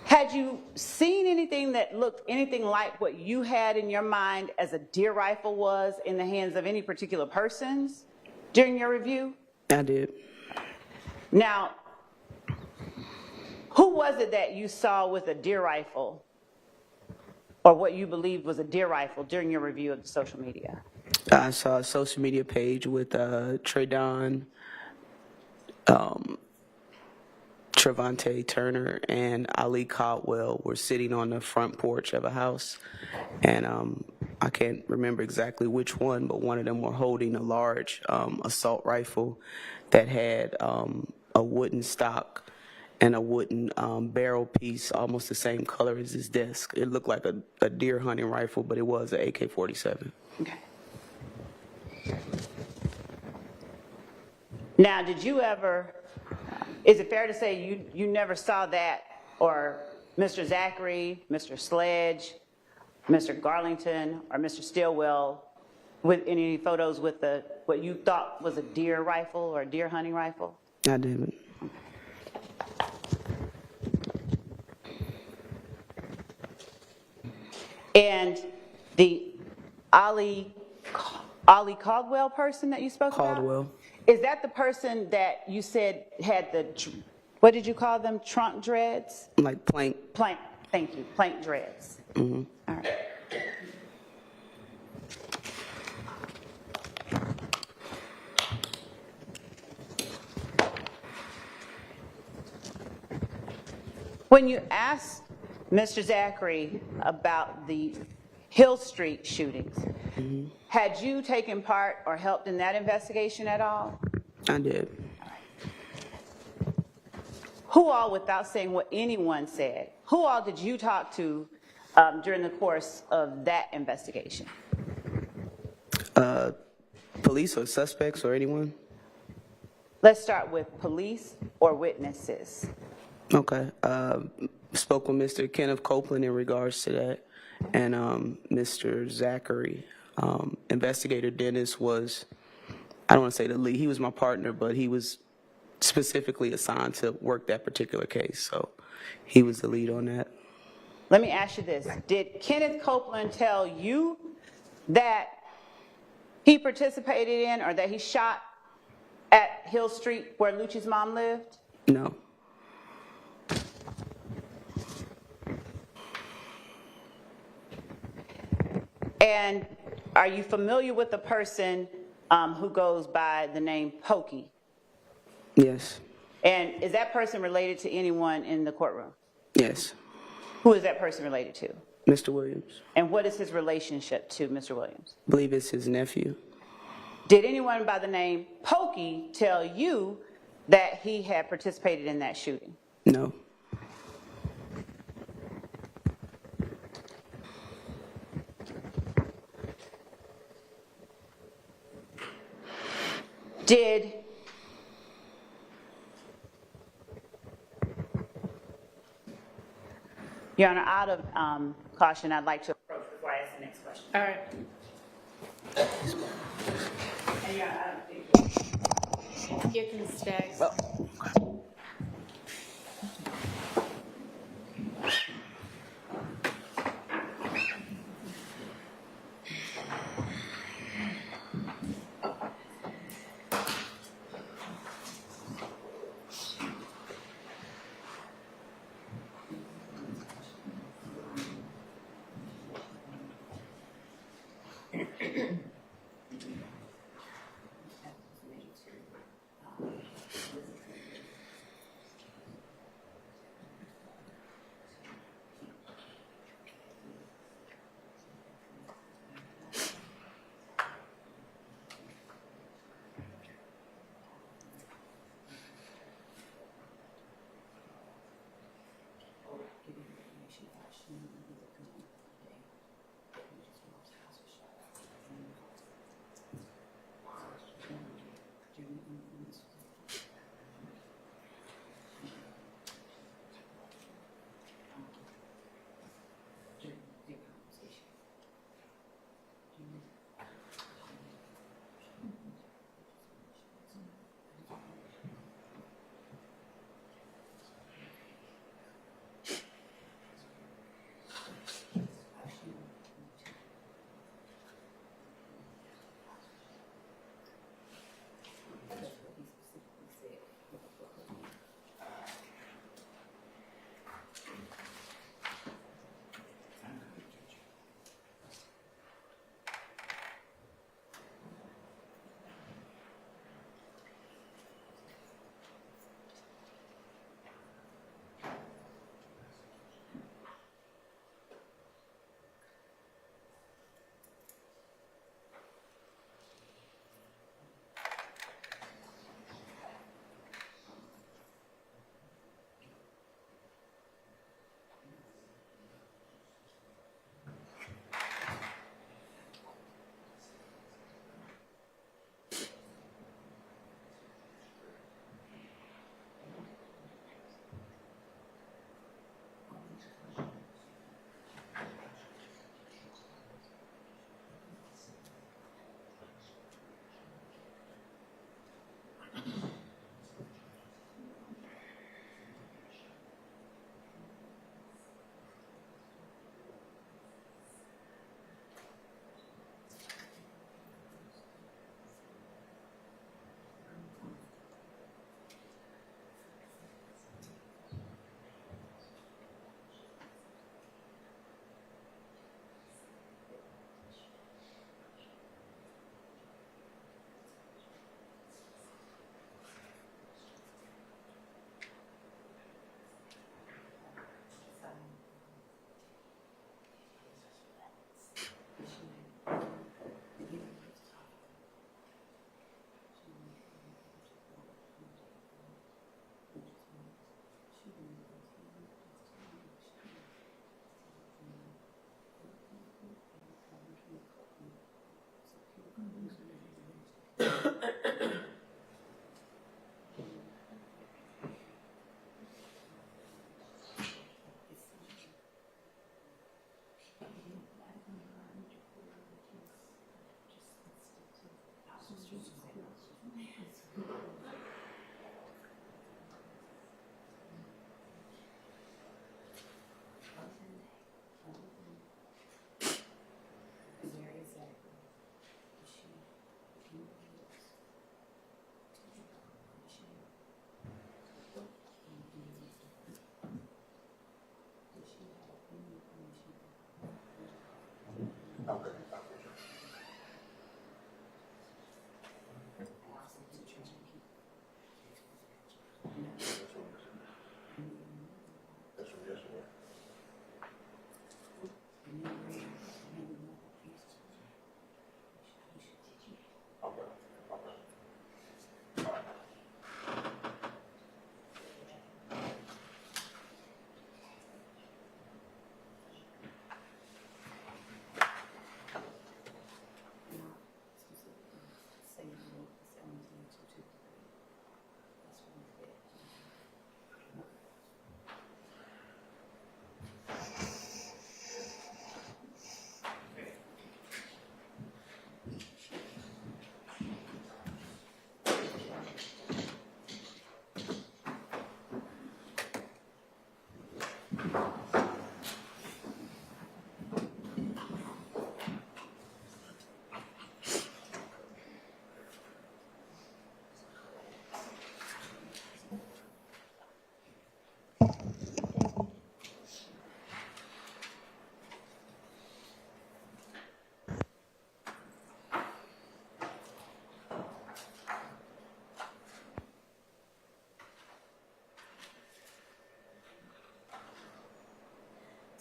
had you seen anything that looked anything like what you had in your mind as a deer rifle was in the hands of any particular persons during your review? I did. Now, who was it that you saw with a deer rifle, or what you believed was a deer rifle during your review of the social media? I saw a social media page with Tredon, Trevante Turner, and Ali Caldwell were sitting on the front porch of a house, and I can't remember exactly which one, but one of them were holding a large assault rifle that had a wooden stock and a wooden barrel piece, almost the same color as his desk. It looked like a deer hunting rifle, but it was an AK-47. Okay. Now, did you ever, is it fair to say you never saw that, or Mr. Zachary, Mr. Sledge, Mr. Garlington, or Mr. Stillwell with any photos with what you thought was a deer rifle or a deer hunting rifle? I didn't. And the Ali Caldwell person that you spoke about? Caldwell. Is that the person that you said had what did you call them, trunk dreads? Like plank. Plank, thank you, plank dreads. Mm-hmm. All right. When you asked Mr. Zachary about Hill Street shootings. Had you taken part or helped in that investigation at all? I did. Who all, without saying what anyone said, who all did you talk to during the course of that investigation? Police or suspects or anyone? Let's start with police or witnesses. Okay. Spoke with Mr. Kenneth Copeland in regards to that, and Mr. Zachary. Investigator Dennis was, I don't want to say the lead, he was my partner, but he was specifically assigned to work that particular case, so he was the lead on that. Let me ask you this. Did Kenneth Copeland tell you that he participated in or that he shot at Hill Street where Lucci's mom lived? No. And are you familiar with the person who goes by the name Pokey? Yes. And is that person related to anyone in the courtroom? Yes. Who is that person related to? Mr. Williams. And what is his relationship to Mr. Williams? I believe it's his nephew. Did anyone by the name Pokey tell you that he had participated in that shooting? No. Did Your Honor, out of caution, I'd like to approach before I ask the next question. All right. And Your Honor, I don't think You can stay.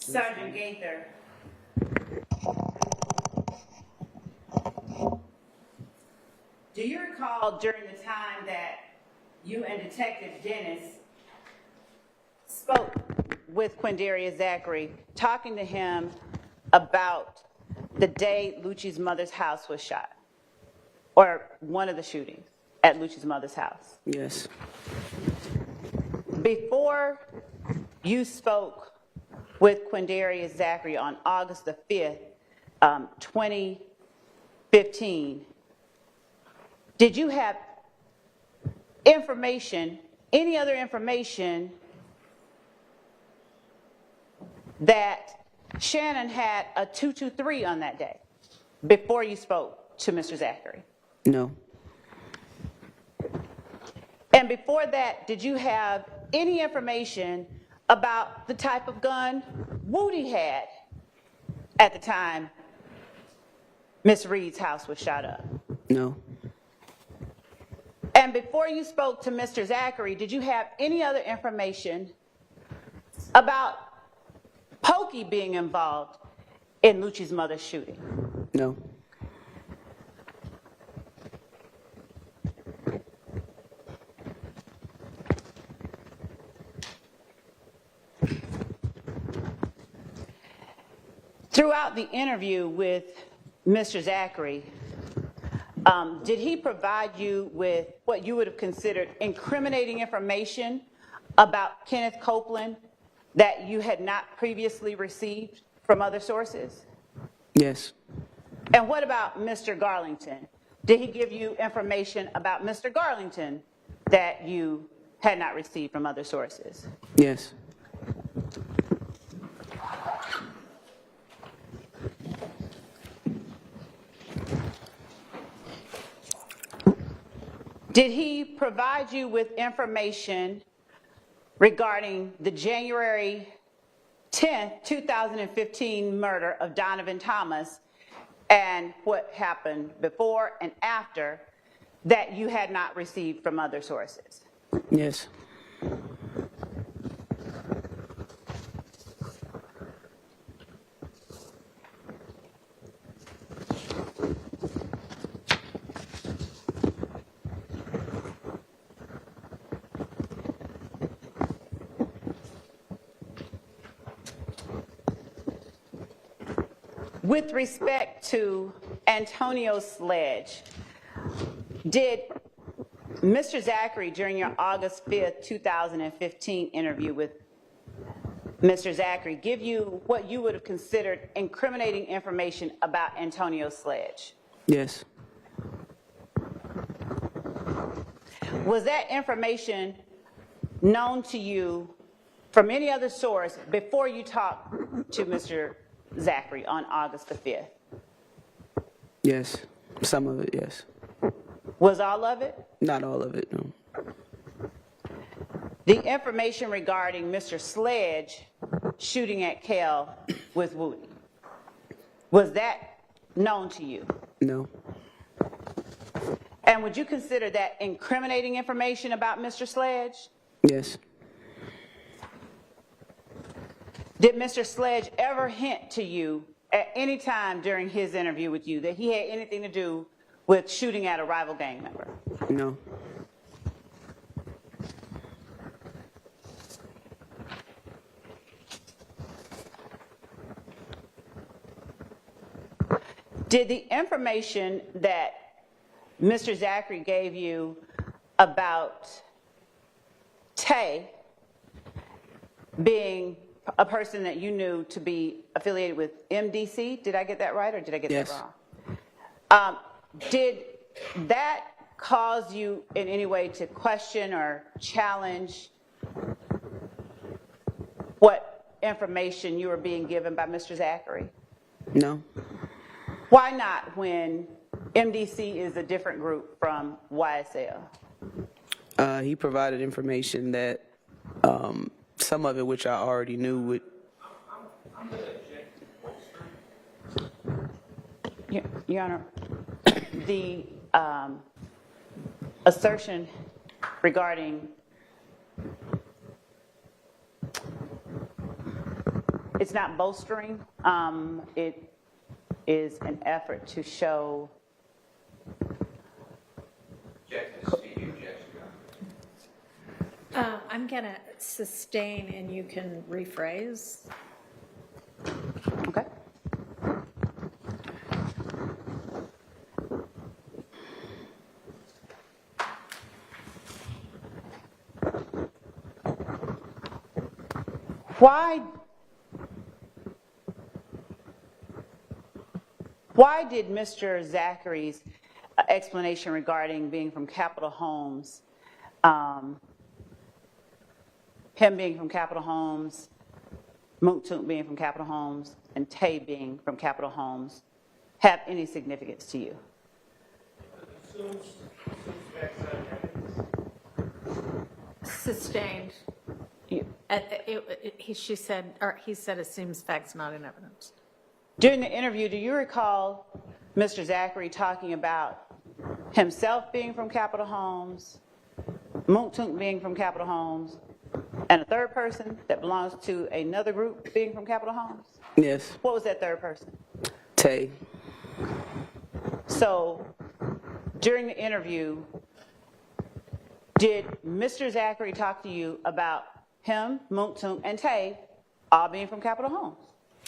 Sergeant Gaither. Do you recall during the time that you and Detective Dennis spoke with Quindarius Zachary, talking to him about the day Lucci's mother's house was shot, or one of the shootings at Lucci's mother's house? Yes. Before you spoke with Quindarius Zachary on August the 5th, 2015, did you have information, any other information, that Shannon had a 223 on that day before you spoke to Mr. Zachary? No. And before that, did you have any information about the type of gun Woody had at the time Miss Reed's house was shot up? No. And before you spoke to Mr. Zachary, did you have any other information about Pokey being involved in Lucci's mother's shooting? No. Throughout the interview with Mr. Zachary, did he provide you with what you would have considered incriminating information about Kenneth Copeland that you had not previously received from other sources? Yes. And what about Mr. Garlington? Did he give you information about Mr. Garlington that you had not received from other sources? Yes. Did he provide you with information regarding the January 10th, 2015 murder of Donovan Thomas and what happened before and after that you had not received from other sources? Yes. With respect to Antonio Sledge, did Mr. Zachary, during your August 5th, 2015 interview with Mr. Zachary, give you what you would have considered incriminating information about Antonio Sledge? Yes. Was that information known to you from any other source before you talked to Mr. Zachary on August the 5th? Yes. Some of it, yes. Was all of it? Not all of it, no. The information regarding Mr. Sledge shooting at Kel with Woody, was that known to you? No. And would you consider that incriminating information about Mr. Sledge? Yes. Did Mr. Sledge ever hint to you at any time during his interview with you that he had anything to do with shooting at a rival gang member? No. Did the information that Mr. Zachary gave you about Tay being a person that you knew to be affiliated with MDC, did I get that right or did I get Yes. that wrong? Did that cause you in any way to question or challenge what information you were being given by Mr. Zachary? No. Why not when MDC is a different group from YSL? He provided information that some of it, which I already knew, would. Your Honor, the assertion regarding it's not bolstering. It is an effort to show. I'm going to sustain and you can rephrase. Okay. Why did Mr. Zachary's explanation regarding being from Capital Homes, him being from Capital Homes, Mooktook being from Capital Homes, and Tay being from Capital Homes have any significance to you? Sustained. You- She said, or he said, assumes facts not in evidence. During the interview, do you recall Mr. Zachary talking about himself being from Capital Homes, Mooktook being from Capital Homes, and a third person that belongs to another group being from Capital Homes? Yes. What was that third person? Tay. So during the interview, did Mr. Zachary talk to you about him, Mooktook, and Tay all being from Capital Homes?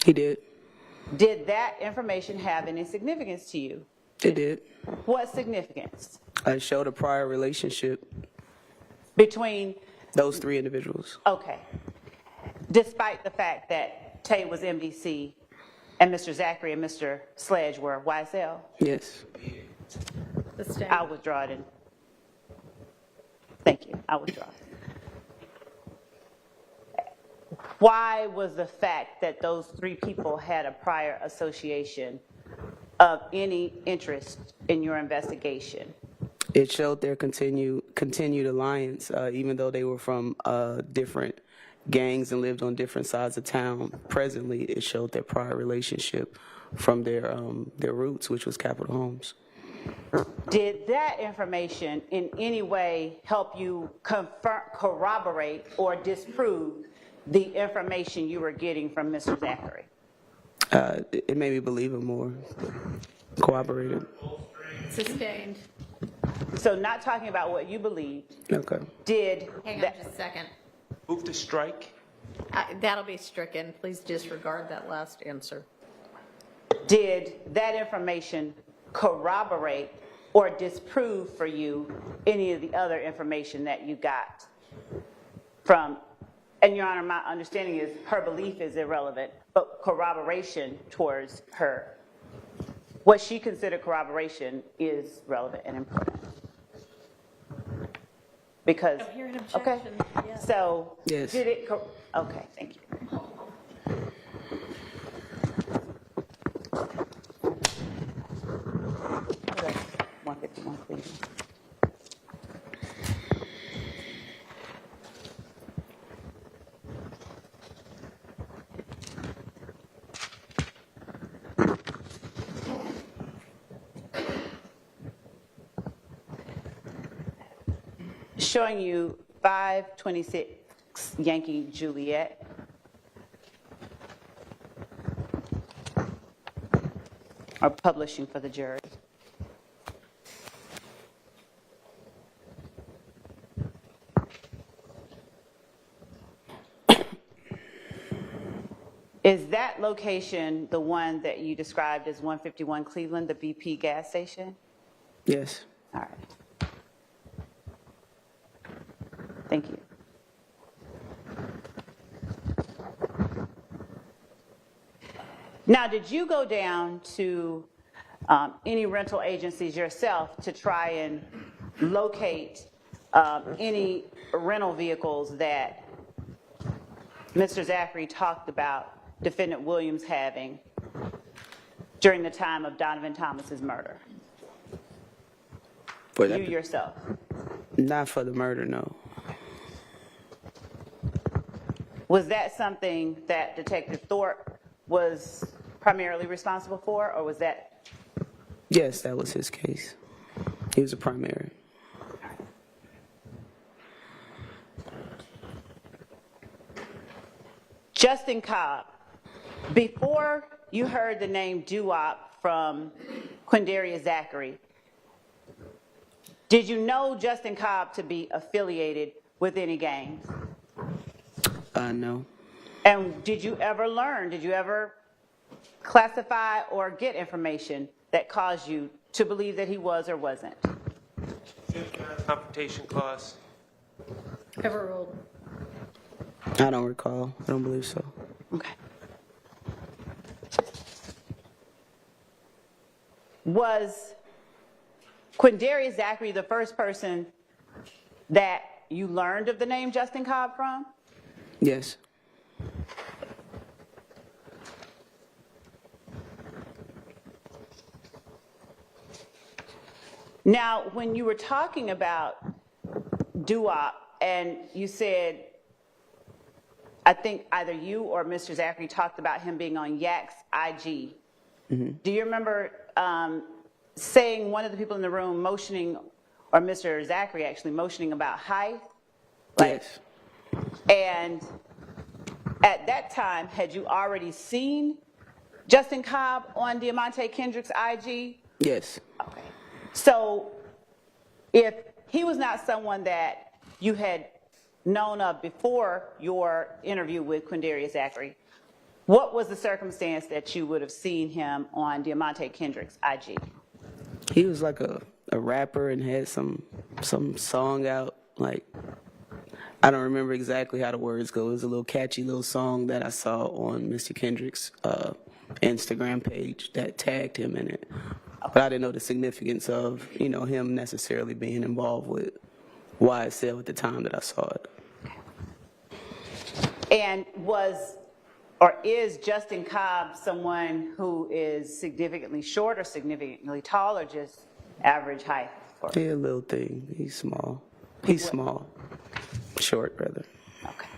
He did. Did that information have any significance to you? It did. What significance? I showed a prior relationship. Between, Those three individuals. okay, despite the fact that Tay was MDC and Mr. Zachary and Mr. Sledge were YSL? Yes. Sustained. I'll withdraw it. Thank you. I'll withdraw it. Why was the fact that those three people had a prior association of any interest in your investigation? It showed their continued alliance, even though they were from different gangs and lived on different sides of town. Presently, it showed their prior relationship from their roots, which was Capital Homes. Did that information in any way help you corroborate or disprove the information you were getting from Mr. Zachary? It made me believe him more. Corroborated. Sustained. So not talking about what you believed, Okay. did Hang on that, just a second. Move to strike. That'll be stricken. Please disregard that last answer. did that information corroborate or disprove for you any of the other information that you got from, and Your Honor, my understanding is her belief is irrelevant, but corroboration towards her, what she considered corroboration is relevant and important. Because, I hear an okay, objection. Yes. so Yes. did it, okay, thank you. Okay, 151, please. showing you 526 Yankee Juliet. Or publishing for the jury. Is that location the one that you described as 151 Cleveland, the BP gas station? Yes. All right. Thank you. Now, did you go down to any rental agencies yourself to try and locate any rental vehicles that Mr. Zachary talked about Defendant Williams having during the time of Donovan Thomas's murder? For You that, yourself? not for the murder, no. Was that something that Detective Thorpe was primarily responsible for, or was that? Yes, that was his case. He was a primary. Justin Cobb, before you heard the name Doo-Wop from Quindarius Zachary, did you know Justin Cobb to be affiliated with any gangs? No. And did you ever classify or get information that caused you to believe that he was or wasn't? Confrontation clause. Overruled. I don't recall. I don't believe so. Okay. Was Quindarius Zachary the first person that you learned of the name Justin Cobb from? Yes. Now, when you were talking about Doo-Wop and you said, I think either you or Mr. Zachary talked about him being on Yak's IG. Do you remember saying one of the people in the room motioning, or Mr. Zachary actually motioning about height? Yes. And at that time, had you already seen Justin Cobb on Diamante Kendrick's IG? Yes. Okay. So if he was not someone that you had known of before your interview with Quindarius Zachary, what was the circumstance that you would have seen him on Diamante Kendrick's IG? He was like a rapper and had some song out. Like, I don't remember exactly how the words go. It was a little catchy little song that I saw on Mr. Kendrick's Instagram page that tagged him in it. But I didn't know the significance of, him necessarily being involved with YSL at the time that I saw it. And was or is Justin Cobb someone who is significantly short or significantly tall or just average height? He's a little thing. He's small. He's small. Short, rather. Okay.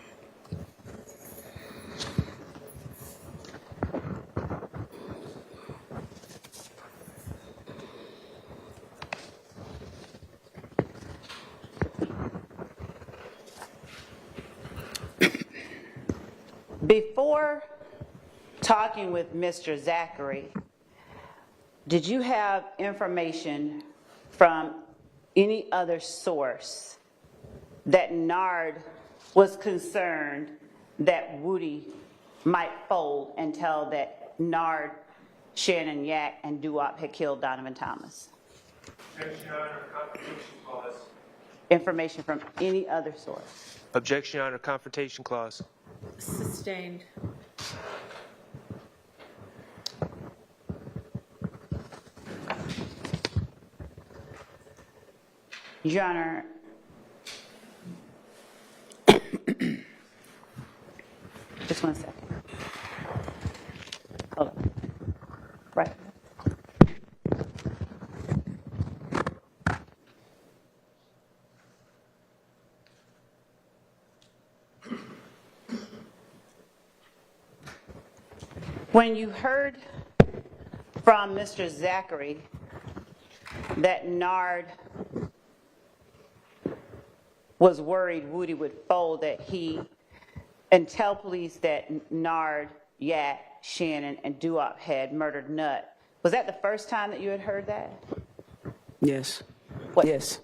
Before talking with Mr. Zachary, did you have information from any other source that Nard was concerned that Woody might fold and tell that Nard, Shannon Yak, and Doo-Wop had killed Donovan Thomas? Objection, Your Honor, confrontation clause. Information from any other source? Objection, Your Honor, confrontation clause. Sustained. Your Honor, just 1 second. Hold on. Right. When you heard from Mr. Zachary that Nard was worried Woody would fold and tell police that Nard, Yat, Shannon, and Duop had murdered Nut. Was that the first time that you had heard that? Yes. What? Yes.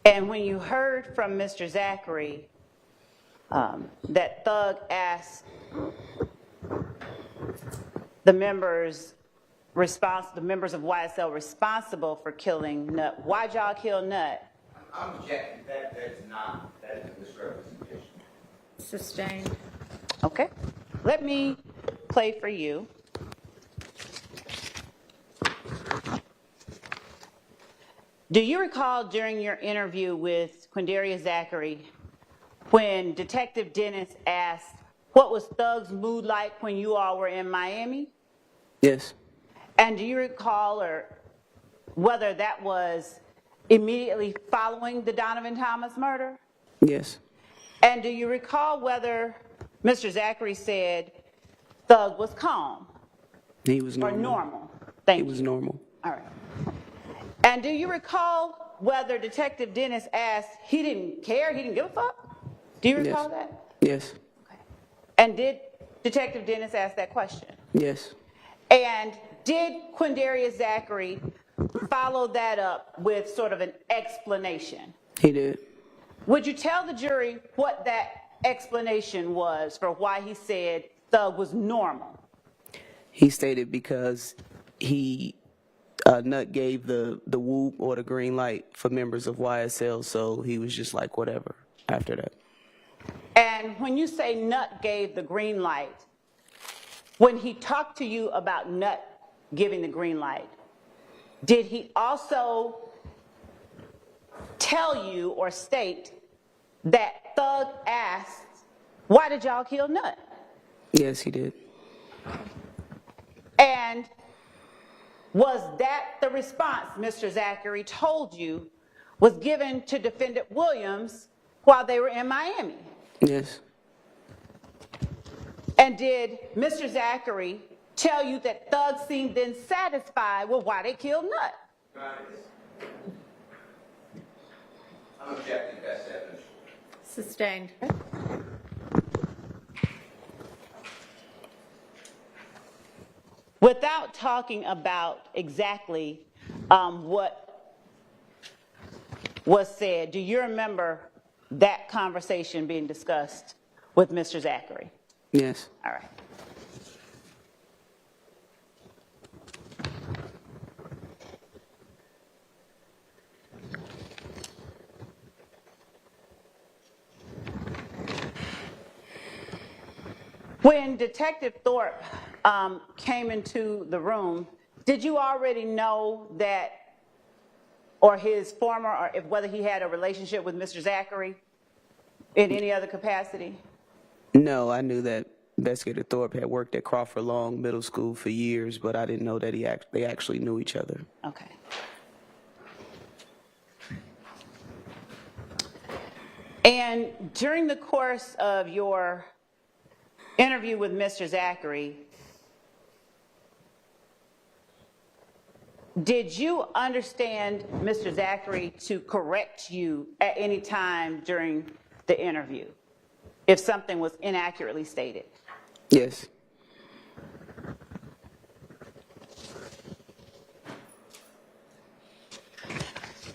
And when you heard from Mr. Zachary that Thug asked the members of YSL responsible for killing Nut, why'd y'all kill Nut? I'm objecting that is a misrepresentation. Sustained. Okay. Let me play for you. Do you recall during your interview with Quindaria Zachary when Detective Dennis asked, what was Thug's mood like when you all were in Miami? Yes. And do you recall whether that was immediately following the Donovan Thomas murder? Yes. And do you recall whether Mr. Zachary said Thug was calm? He was normal. Or normal? Thank you. He was normal. All right. And do you recall whether Detective Dennis asked, he didn't care, he didn't give a fuck? Do you recall that? Yes. Okay. And did Detective Dennis ask that question? Yes. And did Quindaria Zachary follow that up with sort of an explanation? He did. Would you tell the jury what that explanation was for why he said Thug was normal? He stated because Nut gave the whoop or the green light for members of YSL, so he was just like, whatever, after that. And when you say Nut gave the green light, when he talked to you about Nut giving the green light, did he also tell you or state that Thug asked, why did y'all kill Nut? Yes, he did. And was that the response Mr. Zachary told you was given to Defendant Williams while they were in Miami? Yes. And did Mr. Zachary tell you that Thug seemed then satisfied with why they killed Nut? I'm objecting best evidence. Sustained. Without talking about exactly what was said, do you remember that conversation being discussed with Mr. Zachary? Yes. All right. When Detective Thorpe came into the room, did you already know that, or his former, or whether he had a relationship with Mr. Zachary in any other capacity? No, I knew that Investigator Thorpe had worked at Crawford Long Middle School for years, but I didn't know that they actually knew each other. Okay. And during the course of your interview with Mr. Zachary, did you understand Mr. Zachary to correct you at any time during the interview if something was inaccurately stated? Yes.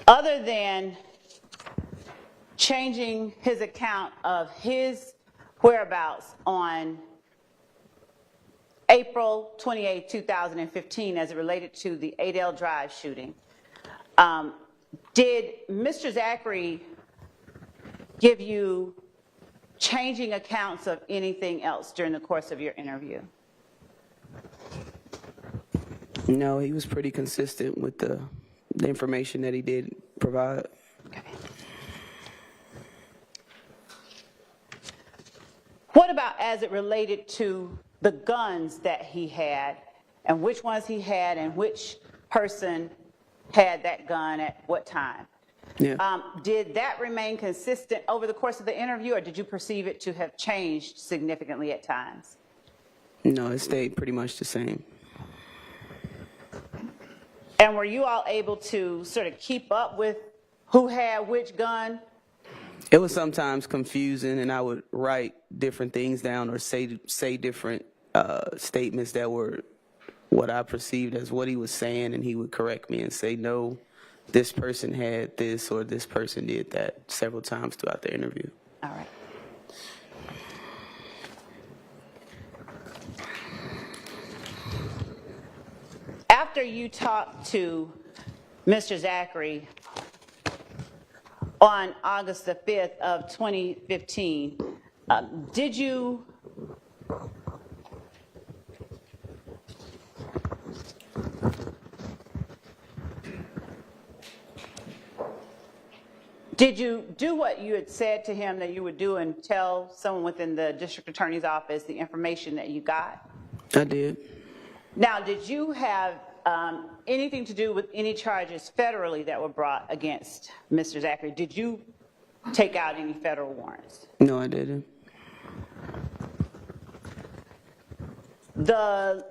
Other than changing his account of his whereabouts on April 28, 2015, as it related to the Adele Drive shooting, did Mr. Zachary give you changing accounts of anything else during the course of your interview? No, he was pretty consistent with the information that he did provide. Okay. What about as it related to the guns that he had, and which ones he had, and which person had that gun at what time? Yeah. Did that remain consistent over the course of the interview, or did you perceive it to have changed significantly at times? No, it stayed pretty much the same. And were you all able to sort of keep up with who had which gun? It was sometimes confusing, and I would write different things down or say different statements that were what I perceived as what he was saying, and he would correct me and say, no, this person had this or this person did that several times throughout the interview. All right. After you talked to Mr. Zachary on August the 5th of 2015, did you do what you had said to him that you would do and tell someone within the district attorney's office the information that you got? I did. Now, did you have anything to do with any charges federally that were brought against Mr. Zachary? Did you take out any federal warrants? No, I didn't. The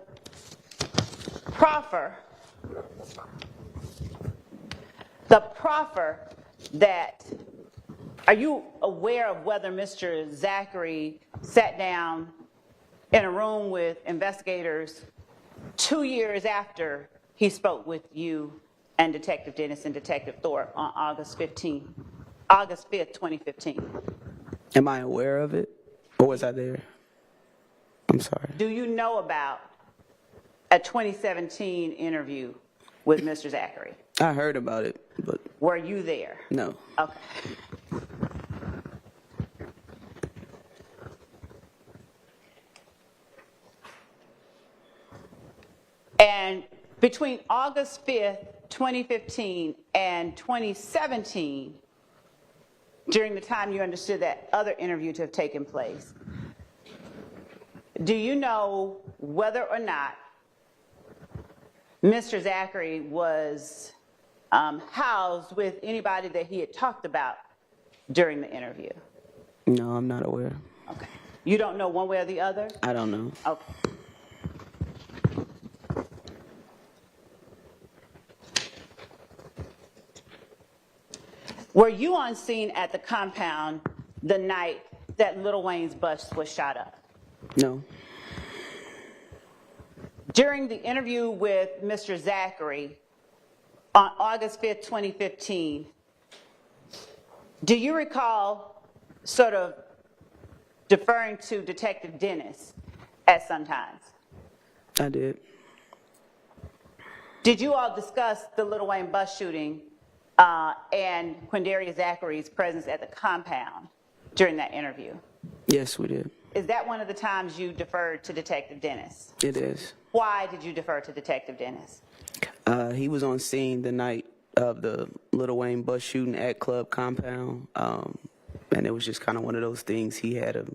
proffer that, are you aware of whether Mr. Zachary sat down in a room with investigators 2 years after he spoke with you and Detective Dennis and Detective Thorpe on August 5th, 2015? Am I aware of it, or was I there? I'm sorry. Do you know about a 2017 interview with Mr. Zachary? I heard about it, but Were you there? no. Okay. And between August 5th, 2015 and 2017, during the time you understood that other interview to have taken place, do you know whether or not Mr. Zachary was housed with anybody that he had talked about during the interview? No, I'm not aware. Okay. You don't know one way or the other? I don't know. Okay. Were you on scene at the compound the night that Lil Wayne's bus was shot up? No. During the interview with Mr. Zachary on August 5th, 2015, do you recall sort of deferring to Detective Dennis at some times? I did. Did you all discuss the Lil Wayne bus shooting and Quindarius Zachary's presence at the compound during that interview? Yes, we did. Is that one of the times you deferred to Detective Dennis? It is. Why did you defer to Detective Dennis? He was on scene the night of the Lil Wayne bus shooting at Club Compound, and it was just kind of one of those things. He had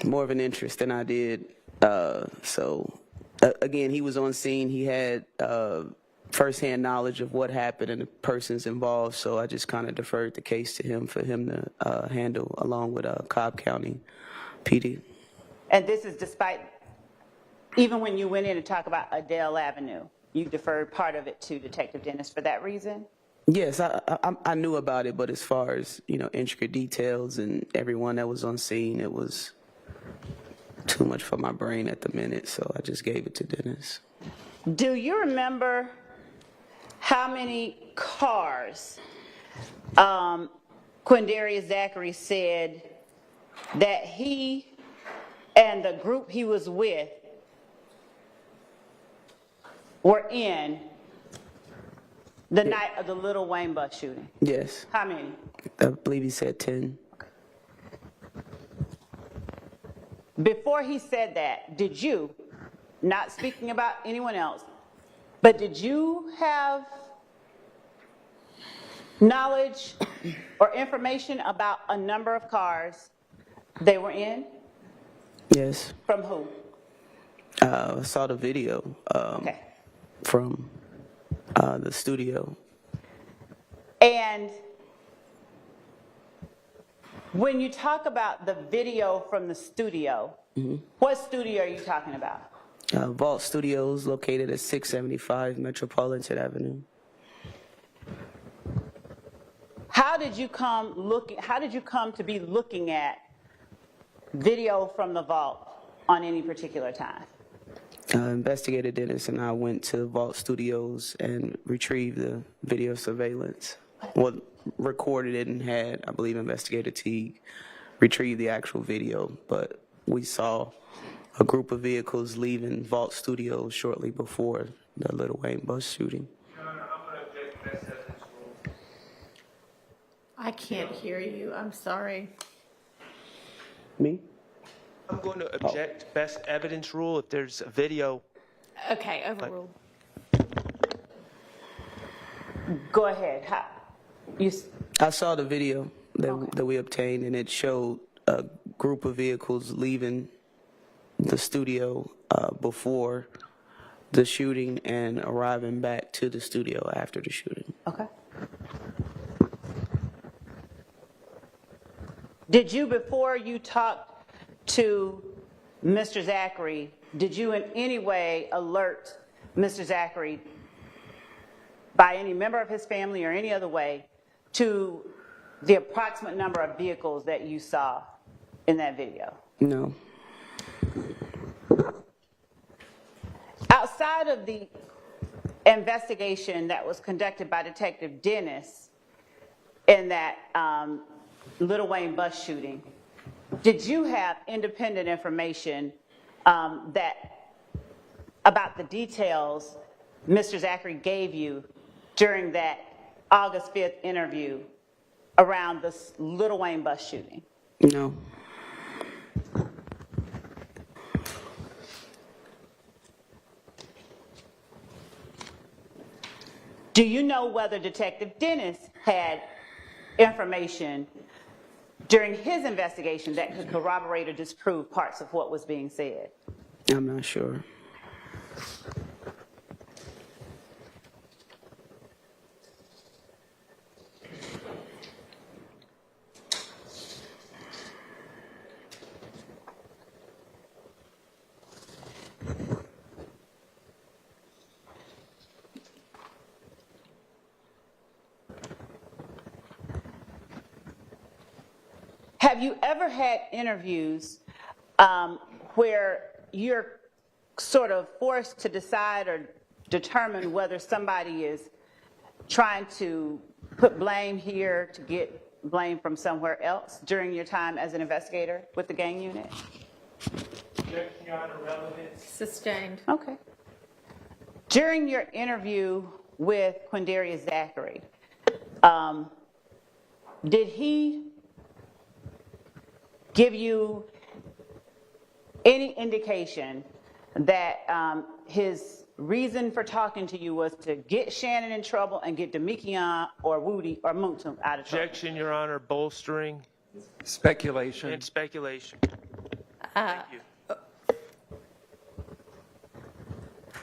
more of an interest than I did. Again, he was on scene. He had firsthand knowledge of what happened and the persons involved, so I just kind of deferred the case to him for him to handle along with Cobb County PD. And this is despite, even when you went in to talk about Adele Avenue, you deferred part of it to Detective Dennis for that reason? Yes, I knew about it, but as far as, intricate details and everyone that was on scene, it was too much for my brain at the minute, so I just gave it to Dennis. Do you remember how many cars Quindarius Zachary said that he and the group he was with were in the night of the Lil Wayne bus shooting? Yes. How many? I believe he said 10. Before he said that, did you, not speaking about anyone else, but did you have knowledge or information about a number of cars they were in? Yes. From who? I saw the video Okay. from the studio And when you talk about the video from the studio, what studio are you talking about? Vault Studios, located at 675 Metropolitan Avenue. How did you come to be looking at video from the vault on any particular time? Investigator Dennis and I went to Vault Studios and retrieved the video surveillance. Well, recorded it and had, I believe, Investigator Teague retrieve the actual video, but we saw a group of vehicles leaving Vault Studios shortly before the Little Wayne bus shooting. Your Honor, I'm going to object to best evidence rule. I can't hear you, I'm sorry. Me? I'm going to object best evidence rule if there's a video. Okay, overruled. Go ahead. I saw the video that we obtained, and it showed a group of vehicles leaving the studio before the shooting and arriving back to the studio after the shooting. Okay. Did you, before you talked to Mr. Zachary, did you in any way alert Mr. Zachary by any member of his family or any other way to the approximate number of vehicles that you saw in that video? No. Outside of the investigation that was conducted by Detective Dennis in that Little Wayne bus shooting, did you have independent information about the details Mr. Zachary gave you during that August 5th interview around this Little Wayne bus shooting? No. Do you know whether Detective Dennis had information during his investigation that could corroborate or disprove parts of what was being said? I'm not sure. Have you ever had interviews where you're sort of forced to decide or determine whether somebody is trying to put blame here to get blame from somewhere else during your time as an investigator with the gang unit? Objection, Your Honor, relevance. Sustained. Okay. During your interview with Quindarius Zachary, did he give you any indication that his reason for talking to you was to get Shannon in trouble and get Demikian or Woody or Muntu out of trouble? Objection, Your Honor, bolstering Speculation. and speculation. Uh, Thank you.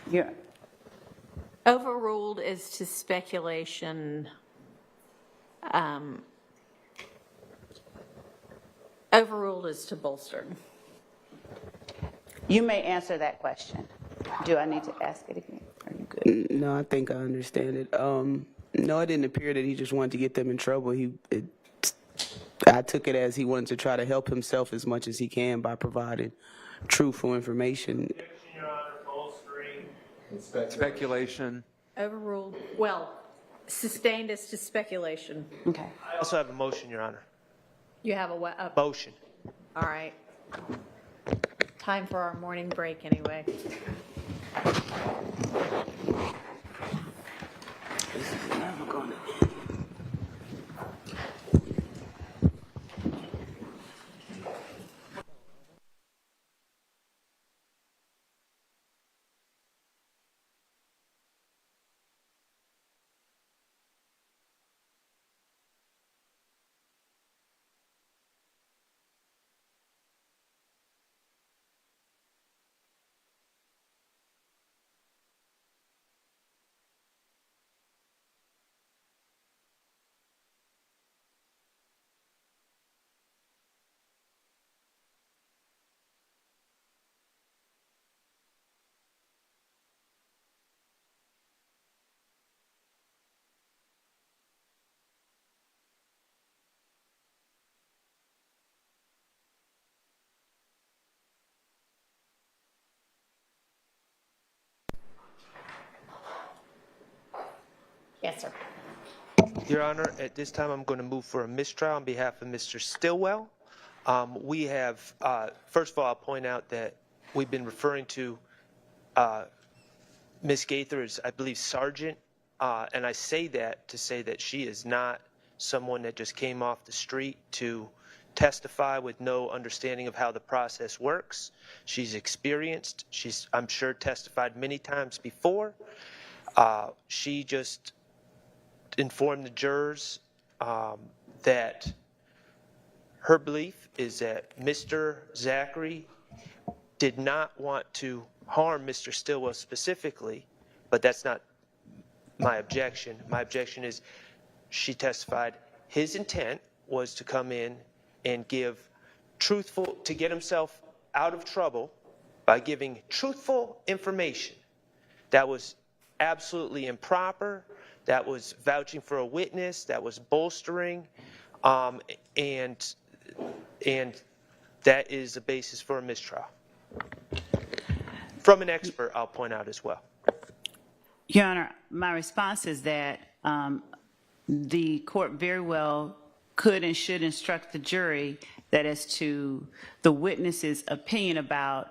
Yeah. Overruled is to speculation. Overruled is to bolster. You may answer that question. Do I need to ask it again? Are you good? No, I think I understand it. No, it didn't appear that he just wanted to get them in trouble. I took it as he wanted to try to help himself as much as he can by providing truthful information. Objection, Your Honor, bolstering. Speculation. Overruled, well, sustained is to speculation. Okay. I also have a motion, Your Honor. You have a Motion. all right. Time for our morning break anyway. Yes, sir. Your Honor, at this time, I'm going to move for a mistrial on behalf of Mr. Stillwell. We have, first of all, I'll point out that we've been referring to Ms. Gaither as, I believe, Sergeant, and I say that to say that she is not someone that just came off the street to testify with no understanding of how the process works. She's experienced. She's, I'm sure, testified many times before. She just informed the jurors that her belief is that Mr. Zachary did not want to harm Mr. Stillwell specifically, but that's not my objection. My objection is she testified his intent was to come in and give truthful, to get himself out of trouble by giving truthful information that was absolutely improper, that was vouching for a witness, that was bolstering, and that is a basis for a mistrial. From an expert, I'll point out as well. Your Honor, my response is that the court very well could and should instruct the jury that as to the witness's opinion about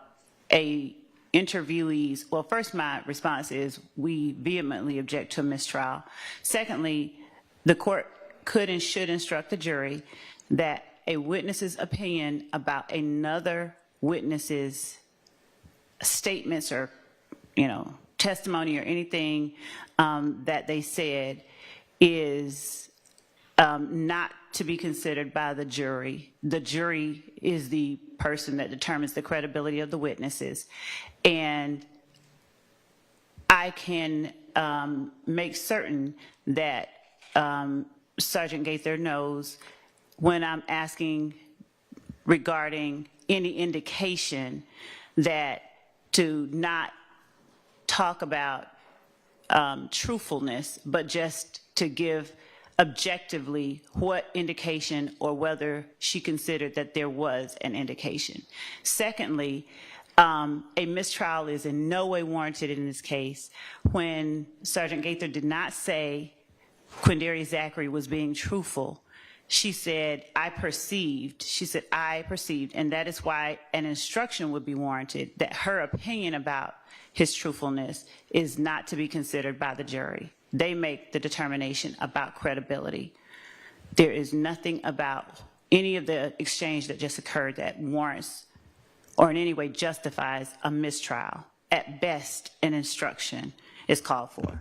a interviewee's, well, first my response is we vehemently object to a mistrial. Secondly, the court could and should instruct the jury that a witness's opinion about another witness's statements or, testimony or anything that they said is not to be considered by the jury. The jury is the person that determines the credibility of the witnesses. And I can make certain that Sergeant Gaither knows when I'm asking regarding any indication that to not talk about truthfulness, but just to give objectively what indication or whether she considered that there was an indication. Secondly, a mistrial is in no way warranted in this case when Sergeant Gaither did not say Quindarius Zachary was being truthful. She said, I perceived, and that is why an instruction would be warranted that her opinion about his truthfulness is not to be considered by the jury. They make the determination about credibility. There is nothing about any of the exchange that just occurred that warrants or in any way justifies a mistrial. At best, an instruction is called for.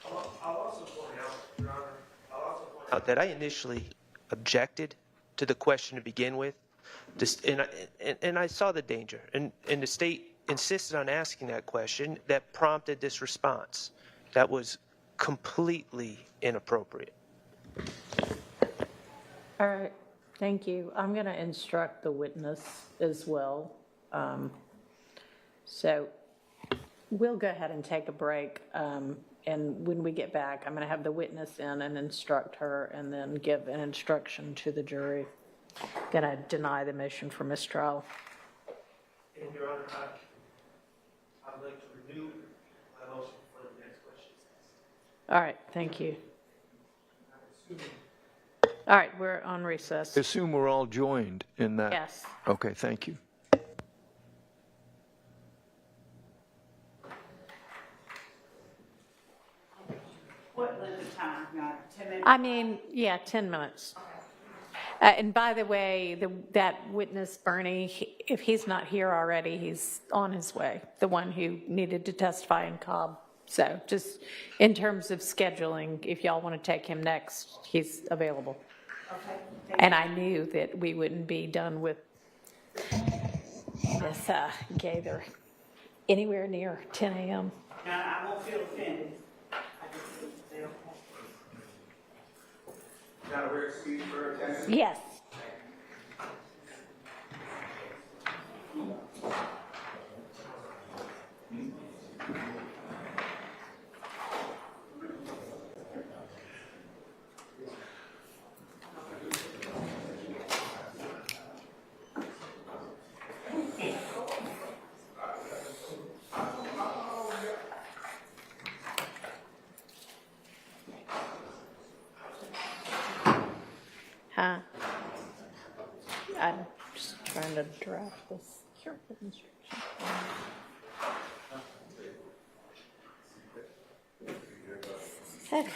I'll also point out, Your Honor, that I initially objected to the question to begin with, and I saw the danger, and the state insisted on asking that question that prompted this response. That was completely inappropriate. All right, thank you. I'm going to instruct the witness as well. So we'll go ahead and take a break. And when we get back, I'm going to have the witness in and instruct her and then give an instruction to the jury. Going to deny the motion for mistrial. And Your Honor, I'd like to renew my motion for the next question. All right, thank you. All right, we're on recess. Assume we're all joined in that. Yes. Okay, thank you. What length of time, Your Honor? 10 minutes? I mean, yeah, 10 minutes. And by the way, that witness, Bernie, if he's not here already, he's on his way, the one who needed to testify in Cobb. So just in terms of scheduling, if y'all want to take him next, he's available. Okay. And I knew that we wouldn't be done with this Gaither anywhere near 10 a.m. Now, I won't feel offended. Now, we're excused for attendance. Yes. trying to draft this instruction. Okay.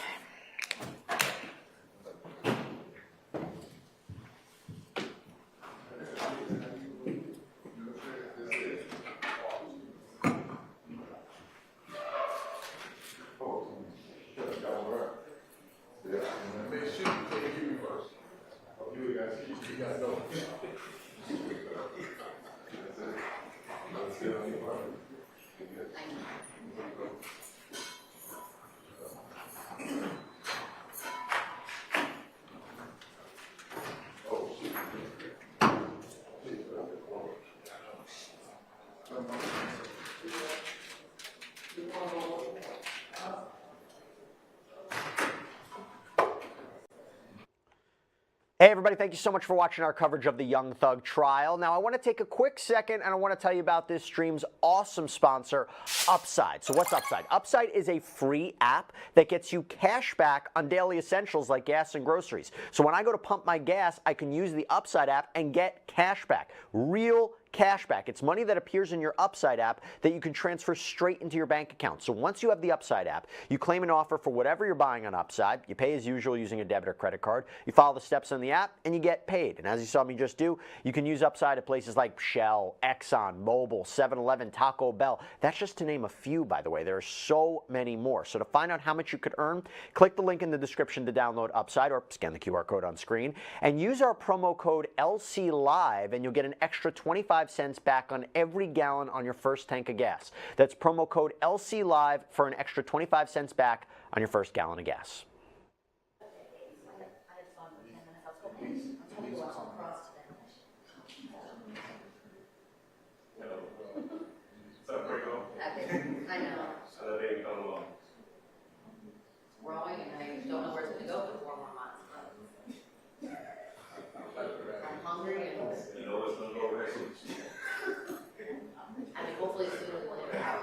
Hey everybody, thank you so much for watching our coverage of the Young Thug trial. Now I want to take a quick second and I want to tell you about this stream's awesome sponsor, Upside. So what's Upside? Upside is a free app that gets you cash back on daily essentials like gas and groceries. So when I go to pump my gas, I can use the Upside app and get cash back. Real cashback. It's money that appears in your Upside app that you can transfer straight into your bank account. So once you have the Upside app, you claim an offer for whatever you're buying on Upside. You pay as usual using a debit or credit card. You follow the steps on the app and you get paid. And as you saw me just do, you can use Upside at places like Shell, Exxon, Mobil, 7-Eleven, Taco Bell. That's just to name a few, by the way. There are so many more. So to find out how much you could earn, click the link in the description to download Upside or scan the QR code on screen and use our promo code LCLive and you'll get an extra 25 cents back on every gallon on your first tank of gas. That's promo code LCLive for an extra 25 cents back on your first gallon of gas. I know. So that baby come along. It's growing and I don't know where it's going to go for 4 more months. I'm hungry and you know it's going to go very soon. I mean, hopefully sooner than later.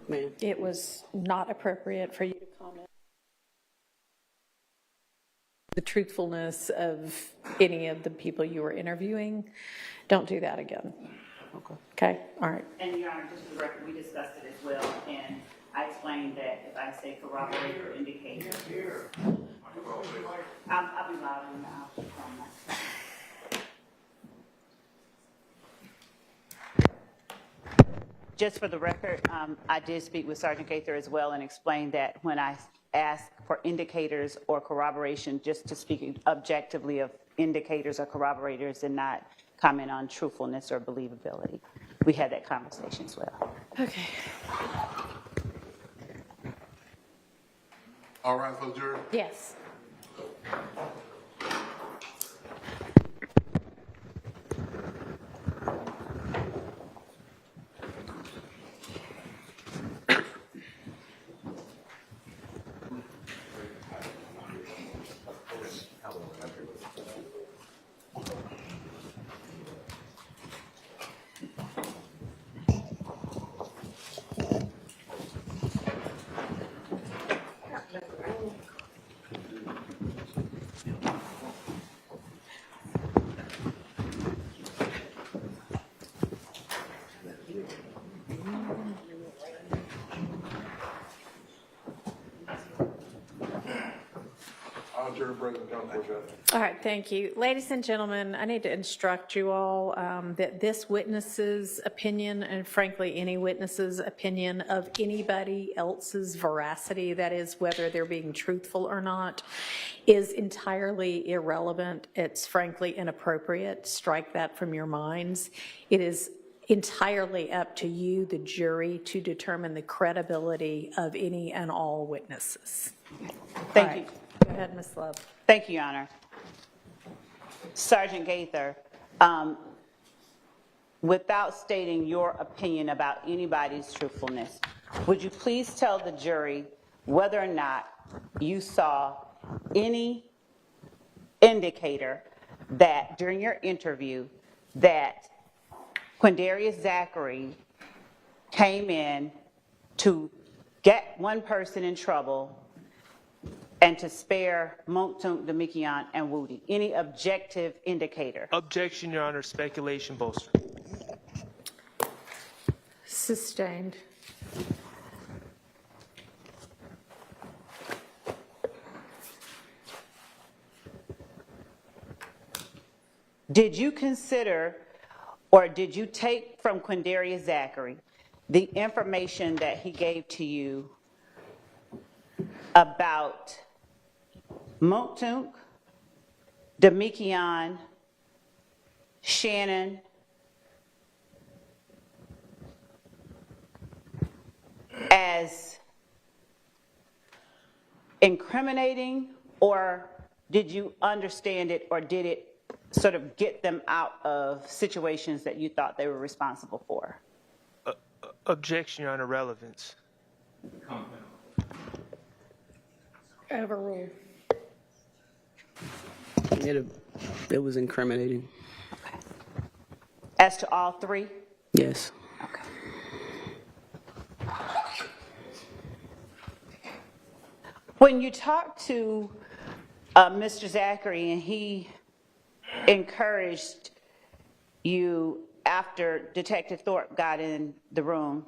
Ma'am. It was not appropriate for you to comment the truthfulness of any of the people you were interviewing. Don't do that again. Okay, all right. And Your Honor, just for the record, we discussed it as well, and I explained that if I say corroborate or indicate. I'll be louder now. Just for the record, I did speak with Sergeant Gaither as well and explained that when I ask for indicators or corroboration, just to speak objectively of indicators or corroborators and not comment on truthfulness or believability. We had that conversation as well. Okay. All right, for the jury? Yes. Jury President, Counsel Judge. All right, thank you. Ladies and gentlemen, I need to instruct you all that this witness's opinion, and frankly, any witness's opinion of anybody else's veracity, that is, whether they're being truthful or not, is entirely irrelevant. It's frankly inappropriate. Strike that from your minds. It is entirely up to you, the jury, to determine the credibility of any and all witnesses. Thank you. Go ahead, Ms. Love. Thank you, Your Honor. Sergeant Gaither, without stating your opinion about anybody's truthfulness, would you please tell the jury whether or not you saw any indicator that during your interview that Quindarius Zachary came in to get one person in trouble and to spare Montunk, Demikian, and Woody? Any objective indicator? Objection, Your Honor. Speculation, bolster. Sustained. Did you consider, or did you take from Quindarius Zachary the information that he gave to you about Montunk, Demikian, Shannon, as incriminating, or did you understand it, or did it sort of get them out of situations that you thought they were responsible for? Objection, Your Honor. Relevance. Overrule. It was incriminating. Okay. As to all three? Yes. Okay. When you talked to Mr. Zachary and he encouraged you after Detective Thorpe got in the room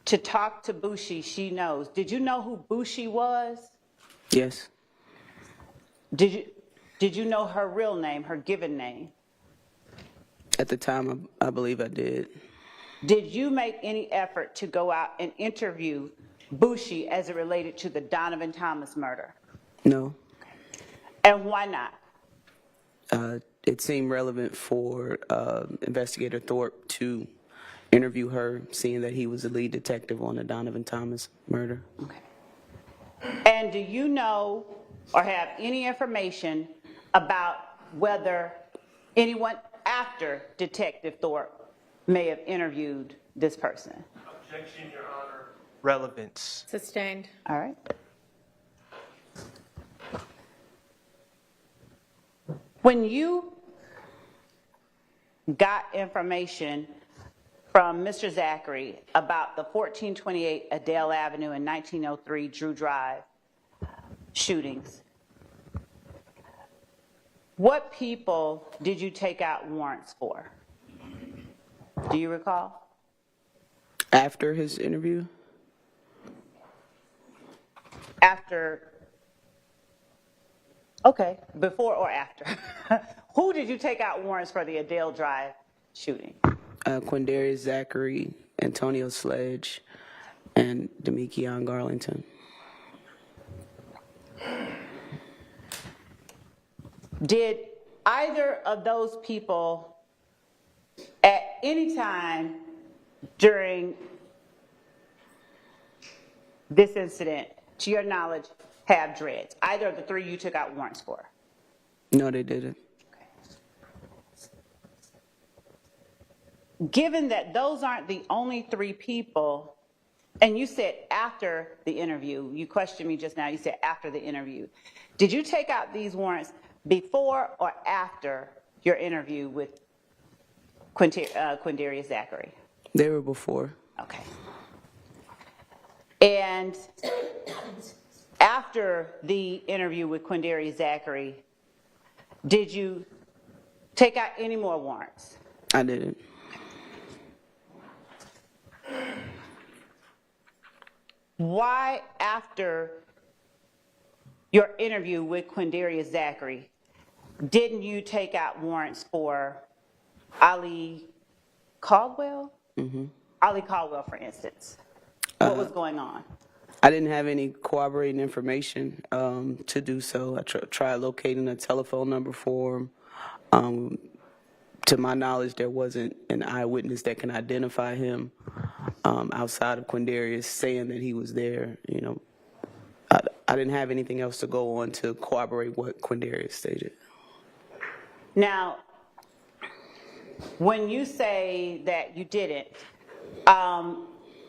to talk to Bushi, she knows. Did you know who Bushi was? Yes. Did you know her real name, her given name? At the time, I believe I did. Did you make any effort to go out and interview Bushi as it related to the Donovan Thomas murder? No. And why not? It seemed relevant for Investigator Thorpe to interview her, seeing that he was the lead detective on the Donovan Thomas murder. Okay. And do you know or have any information about whether anyone after Detective Thorpe may have interviewed this person? Objection, Your Honor. Relevance. Sustained. All right. When you got information from Mr. Zachary about the 1428 Adele Avenue and 1903 Drew Drive shootings, what people did you take out warrants for? Do you recall? After his interview? After, okay, before or after? Who did you take out warrants for the Adele Drive shooting? Quindarius Zachary, Antonio Sledge, and Demekion Garlington. Did either of those people at any time during this incident, to your knowledge, have dreads? Either of the three you took out warrants for? No, they didn't. Given that those aren't the only three people, and you said after the interview, you questioned me just now, you said after the interview. Did you take out these warrants before or after your interview with Quindarius Zachary? They were before. Okay. And after the interview with Quindarius Zachary, did you take out any more warrants? I didn't. Why, after your interview with Quindarius Zachary, didn't you take out warrants for Ali Caldwell? Mm-hmm. Ali Caldwell, for instance. What was going on? I didn't have any corroborating information to do so. I tried locating a telephone number for him. To my knowledge, there wasn't an eyewitness that can identify him outside of Quindarius saying that he was there. You know, I didn't have anything else to go on to corroborate what Quindarius stated. Now, when you say that you didn't,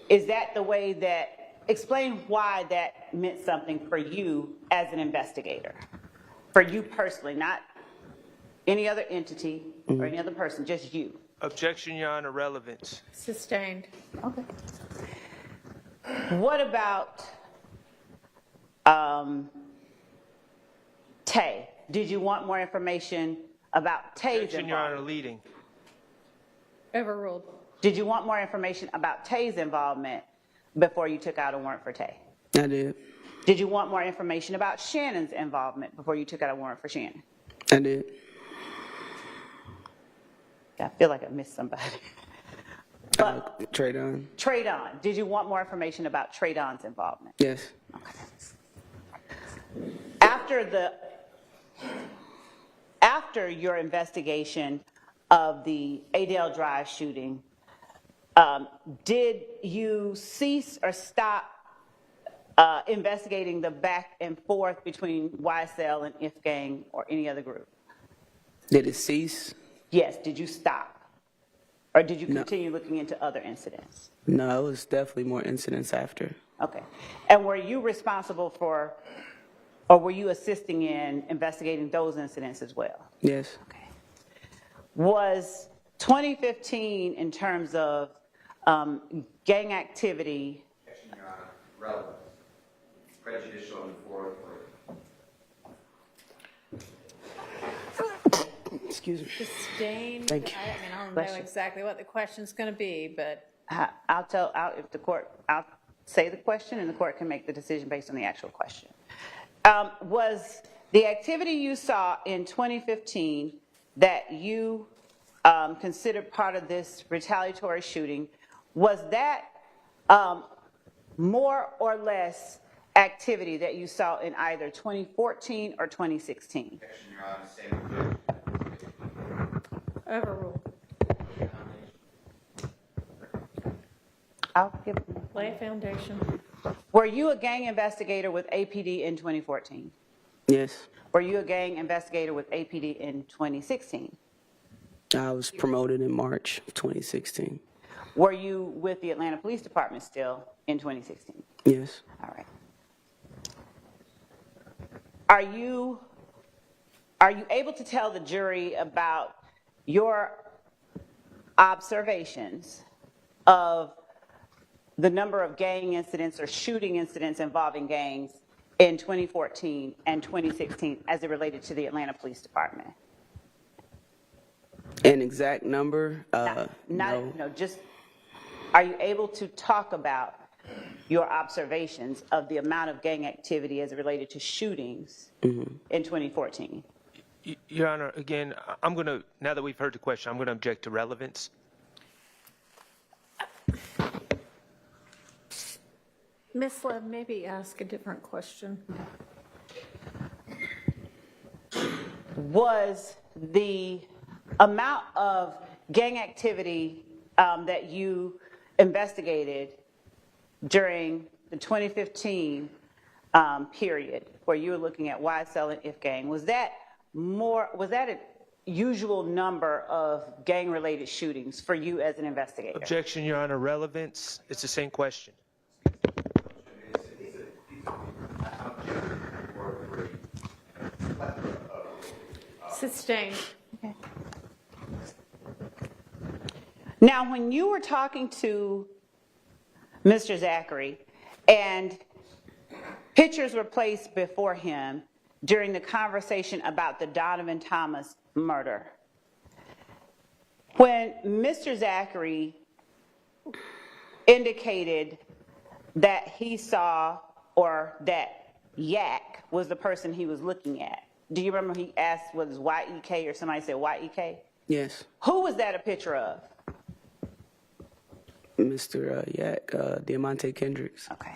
is that the way that, explain why that meant something for you as an investigator? For you personally, not any other entity or any other person, just you. Objection, Your Honor, relevance. Sustained. Okay. What about Tay? Did you want more information about Tay's Objection, Your Honor, involvement? leading. Overruled. Did you want more information about Tay's involvement before you took out a warrant for Tay? I did. Did you want more information about Shannon's involvement before you took out a warrant for Shannon? I did. I feel like I missed somebody. But Traydon. Traydon, did you want more information about Traydon's involvement? Yes. After your investigation of the Adele Drive shooting, did you cease or stop investigating the back and forth between YSL and If Gang or any other group? Did it cease? Yes, did you stop? Or did you continue looking into other incidents? No, it was definitely more incidents after. Okay. And were you responsible for, or were you assisting in investigating those incidents as well? Yes. Okay. Was 2015 in terms of gang activity? Objection, Your Honor, relevant, prejudicial and forward. Excuse me. Sustained. Thank you. I mean, I don't Bless know you. exactly what the question's going to be, but I'll say the question and the court can make the decision based on the actual question. Was the activity you saw in 2015 that you considered part of this retaliatory shooting, was that more or less activity that you saw in either 2014 or 2016? Objection, Your Honor, same objection. overruled. I'll give. Lay a foundation. Were you a gang investigator with APD in 2014? Yes. Were you a gang investigator with APD in 2016? I was promoted in March of 2016. Were you with the Atlanta Police Department still in 2016? Yes. All right. Are you able to tell the jury about your observations of the number of gang incidents or shooting incidents involving gangs in 2014 and 2016 as it related to the Atlanta Police Department? An exact number? No, just, are you able to talk about your observations of the amount of gang activity as it related to shootings in 2014? Your Honor, again, I'm going to, now that we've heard the question, I'm going to object to relevance. Ms. Love, maybe ask a different question. Was the amount of gang activity that you investigated during the 2015 period where you were looking at YSL and If Gang, was that a usual number of gang-related shootings for you as an investigator? Objection, Your Honor. Relevance, it's the same question. Sustained. Okay. Now, when you were talking to Mr. Zachary and pictures were placed before him during the conversation about the Donovan Thomas murder, when Mr. Zachary indicated that he saw or that Yak was the person he was looking at, do you remember he asked, was it Y-E-K or somebody said Y-E-K? Yes. Who was that a picture of? Mr. Yak, Diamante Kendricks. Okay.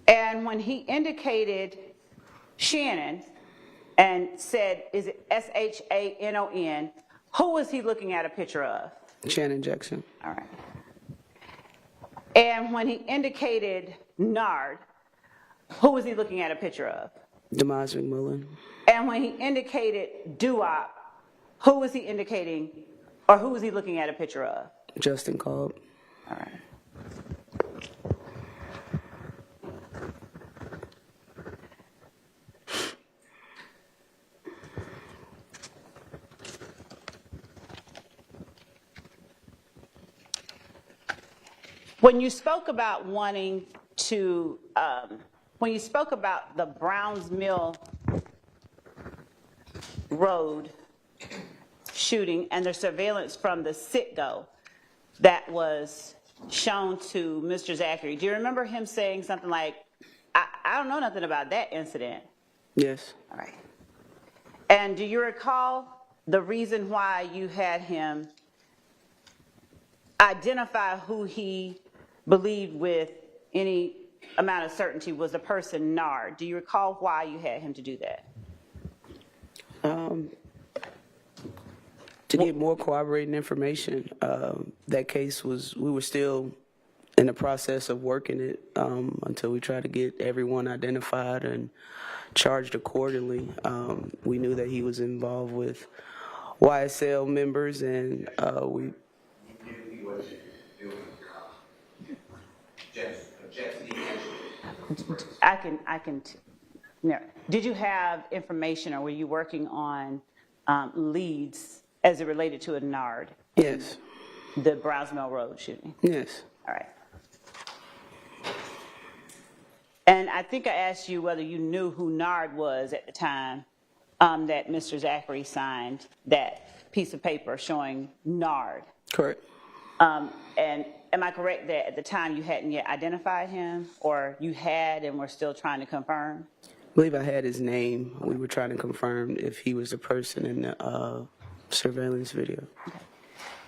And when he indicated Shannon and said, is it S-H-A-N-O-N, who was he looking at a picture of? Shannon Jackson. All right. And when he indicated Nard, who was he looking at a picture of? Demise McMullen. And when he indicated Doo-Wop, who was he indicating, or who was he looking at a picture of? Justin Cobb. All right. When you spoke about wanting to, when you spoke about the Browns Mill Road shooting and the surveillance from the Citgo that was shown to Mr. Zachary, do you remember him saying something like, I don't know nothing about that incident? Yes. All right. And do you recall the reason why you had him identify who he believed with any amount of certainty was the person Nard? Do you recall why you had him to do that? To get more corroborating information. That case was, we were still in the process of working it until we tried to get everyone identified and charged accordingly. We knew that he was involved with YSL members, and we. No. Did you have information, or were you working on leads as it related to a Nard? Yes. The Browns Mill Road shooting? Yes. All right. And I think I asked you whether you knew who Nard was at the time that Mr. Zachary signed that piece of paper showing Nard. Correct. And am I correct that at the time you hadn't yet identified him, or you had and were still trying to confirm? I believe I had his name. We were trying to confirm if he was the person in the surveillance video. Okay.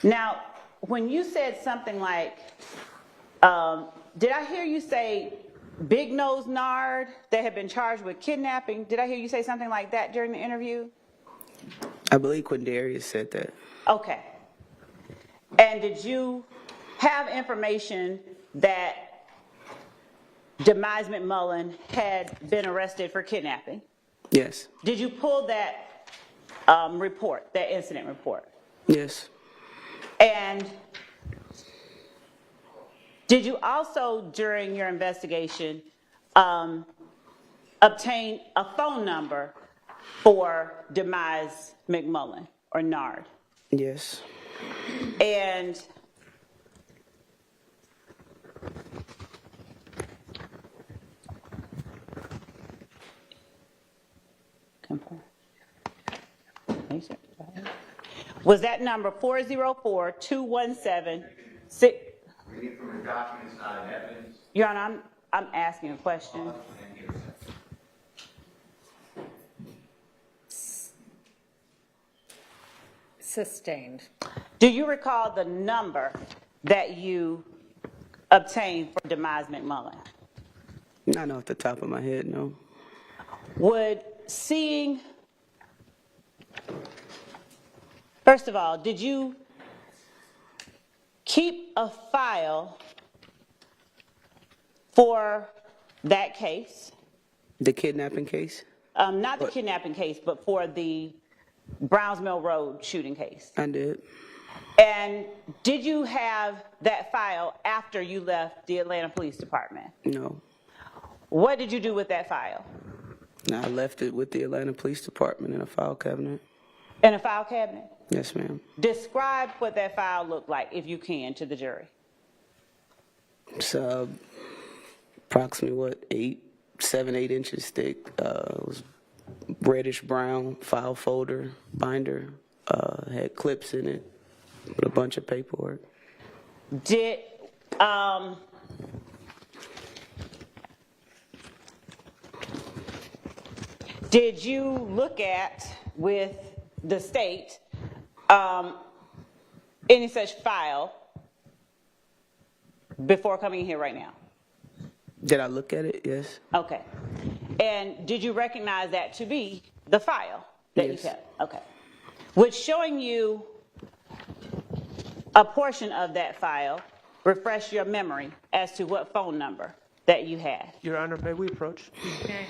Now, when you said something like, did I hear you say Big Nose Nard that had been charged with kidnapping? Did I hear you say something like that during the interview? I believe Quindarius said that. Okay. And did you have information that Demise McMullen had been arrested for kidnapping? Yes. Did you pull that report, that incident report? Yes. And did you also, during your investigation, obtain a phone number for Demise McMullen or Nard? Yes. And Confirm. Are you sure? Was that number 404-217-6? Reading from the documents, not in evidence. Your Honor, I'm asking a question. Sustained. Do you recall the number that you obtained for Demise McMullen? Not off the top of my head, no. Would seeing, first of all, did you keep a file for that case? The kidnapping case? Not the kidnapping case, but for the Browns Mill Road shooting case. I did. And did you have that file after you left the Atlanta Police Department? No. What did you do with that file? I left it with the Atlanta Police Department in a file cabinet. In a file cabinet? Yes, ma'am. Describe what that file looked like, if you can, to the jury. It's approximately, what, 7, 8 inches thick. It was reddish brown file folder, binder. Had clips in it with a bunch of paperwork. Did you look at, with the state, any such file before coming here right now? Did I look at it? Yes. Okay. And did you recognize that to be the file that you Yes. kept? Okay. Would showing you a portion of that file refresh your memory as to what phone number that you had? Your Honor, may we approach? Okay.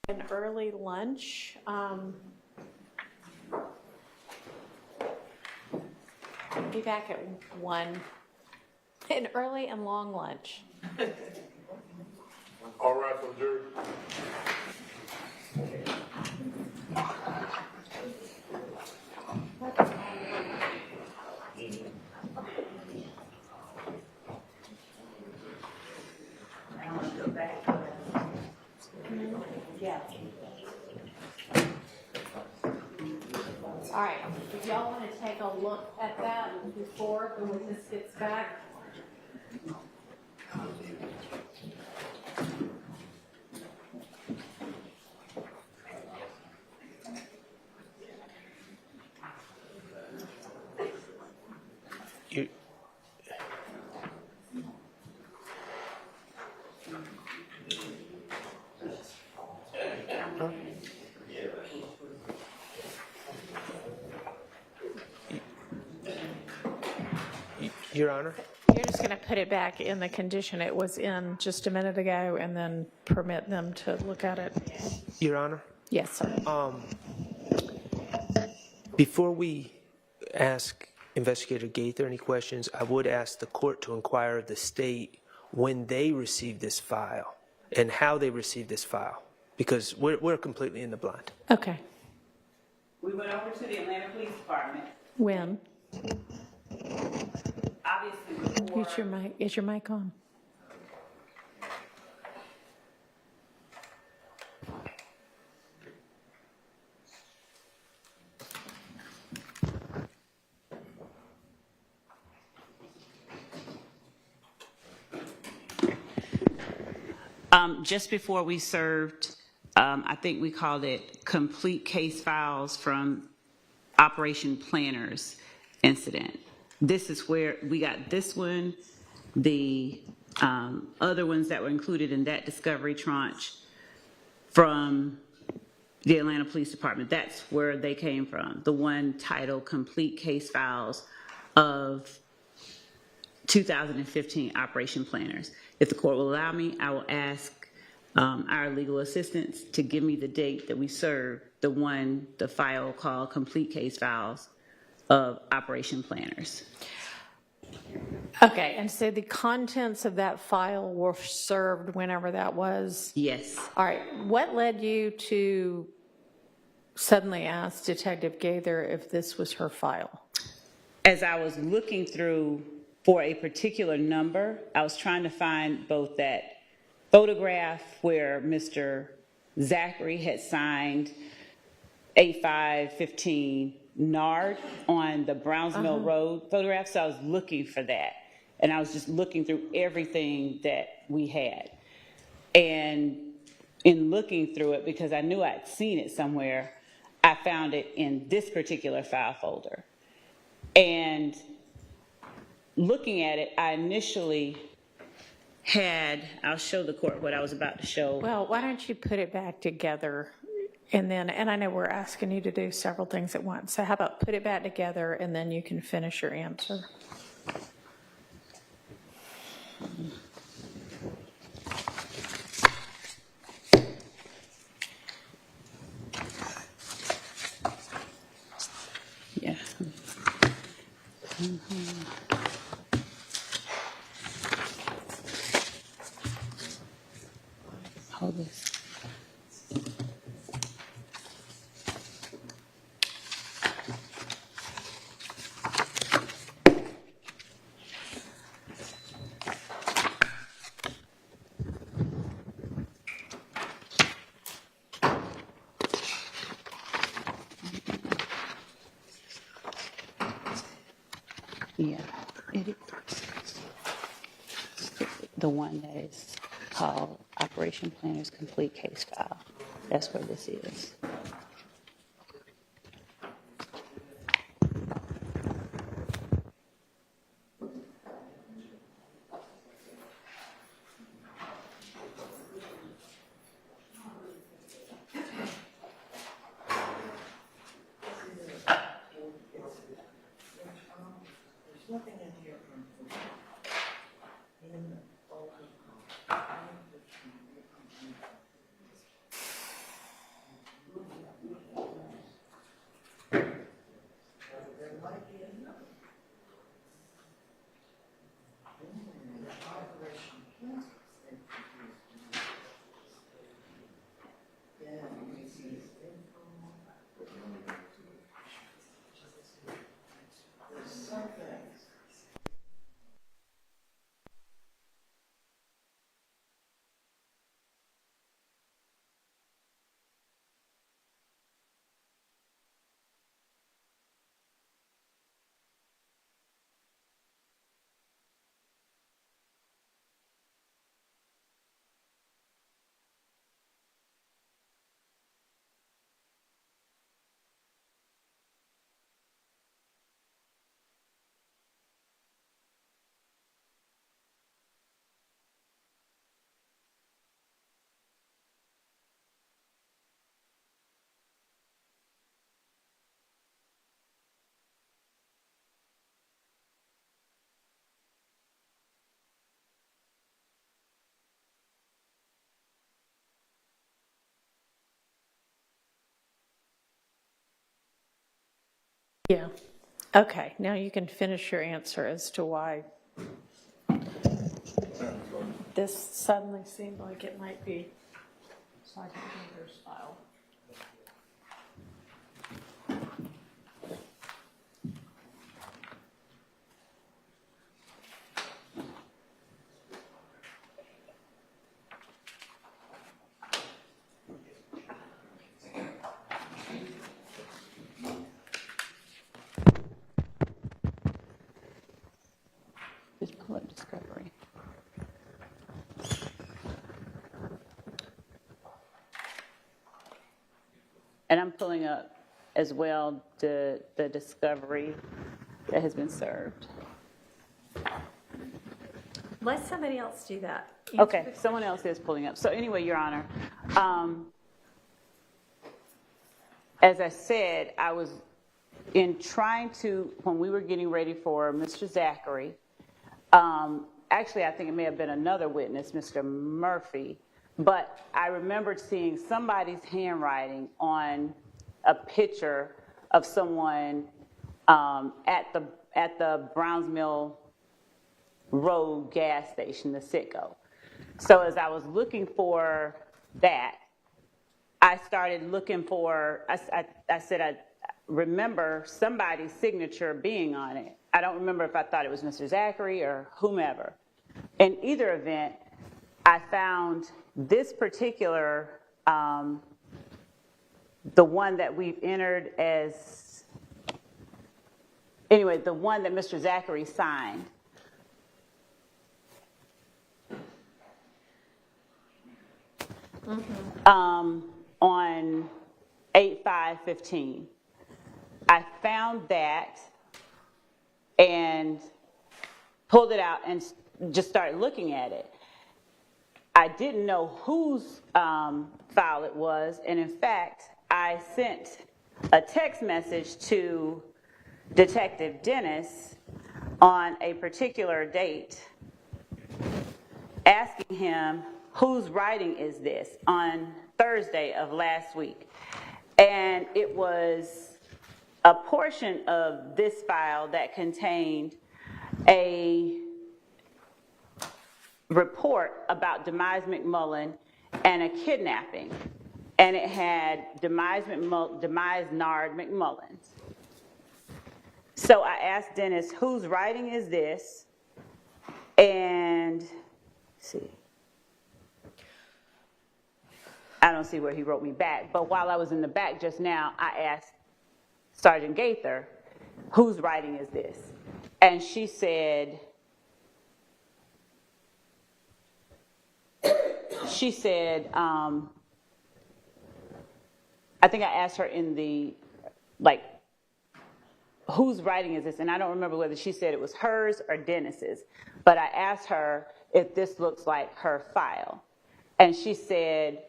an early lunch. Be back at 1. An early and long lunch. All right, so jury. All right, if y'all want to take a look at that before the witness gets back. You, Your Honor? You're just going to put it back in the condition it was in just a minute ago and then permit them to look at it? Your Honor? Yes, sir. Before we ask Investigator Gaither any questions, I would ask the court to inquire of the state when they received this file and how they received this file, because we're completely in the blind. Okay. We went over to the Atlanta Police Department. When? Obviously, before. Is your mic, is your mic on? Just before we served, I think we called it complete case files from Operation Planners incident. This is where we got this one, the other ones that were included in that discovery tranche from the Atlanta Police Department. That's where they came from. The one titled Complete Case Files of 2015 Operation Planners. If the court will allow me, I will ask our legal assistants to give me the date that we served the file called Complete Case Files of Operation Planners. Okay, and so the contents of that file were served whenever that was? Yes. All right, what led you to suddenly ask Detective Gaither if this was her file? As I was looking through for a particular number, I was trying to find both that photograph where Mr. Zachary had signed A515 NARD on the Browns Mill Road photograph, so I was looking for that. And I was just looking through everything that we had. And in looking through it, because I knew I'd seen it somewhere, I found it in this particular file folder. And looking at it, I initially had, I'll show the court what I was about to show. Well, why don't you put it back together and then, and I know we're asking you to do several things at once, so how about put it back together and then you can finish your answer. Yeah. Hold this. Yeah, the one that is called Operation Planners Complete Case File. That's where this is. Yeah. Okay, now you can finish your answer as to why this suddenly seemed like it might be Sergeant Gaither's file. Just pull up discovery. And I'm pulling up as well the discovery that has been served. Let somebody else do that. Okay, someone else is pulling up. So anyway, Your Honor, as I said, I was in trying to, when we were getting ready for Mr. Zachary, actually I think it may have been another witness, Mr. Murphy, but I remembered seeing somebody's handwriting on a picture of someone at the Browns Mill Road gas station, the Citgo. So as I was looking for that, I started looking for, I said I remember somebody's signature being on it. I don't remember if I thought it was Mr. Zachary or whomever. In either event, I found this particular, the one that we've entered as, anyway, the one that Mr. Zachary signed. On 8/5/15. I found that and pulled it out and just started looking at it. I didn't know whose file it was, and in fact, I sent a text message to Detective Dennis on a particular date asking him, whose writing is this, on Thursday of last week. And it was a portion of this file that contained a report about Demise McMullen and a kidnapping. And it had Demise Nard McMullins. So I asked Dennis, whose writing is this? And, let's see. I don't see where he wrote me back, but while I was in the back just now, I asked Sergeant Gaither, whose writing is this? And she said, I think I asked her in the, like, whose writing is this? And I don't remember whether she said it was hers or Dennis's, but I asked her if this looks like her file. And she said,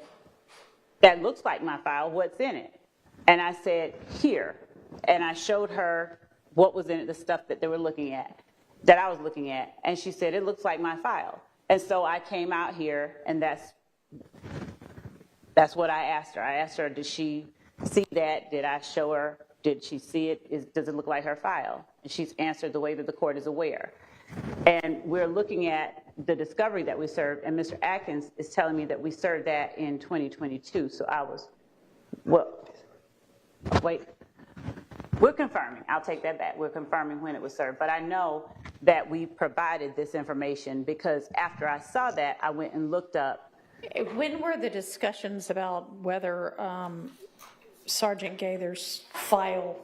that looks like my file, what's in it? And I said, here. And I showed her what was in it, the stuff that they were looking at, that I was looking at. And she said, it looks like my file. And so I came out here, and that's what I asked her. I asked her, did she see that? Did I show her? Did she see it? Does it look like her file? And she's answered the way that the court is aware. And we're looking at the discovery that we served, and Mr. Atkins is telling me that we served that in 2022. So I was, well, wait, we're confirming. I'll take that back. We're confirming when it was served. But I know that we provided this information because after I saw that, I went and looked up. When were the discussions about whether Sergeant Gaither's file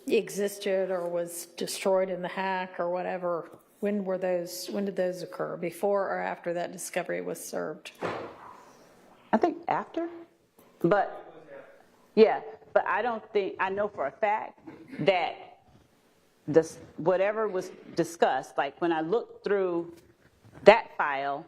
existed or was destroyed in the hack or whatever? When did those occur? Before or after that discovery was served? I think after, but yeah, but I don't think, I know for a fact that whatever was discussed, like when I looked through that file,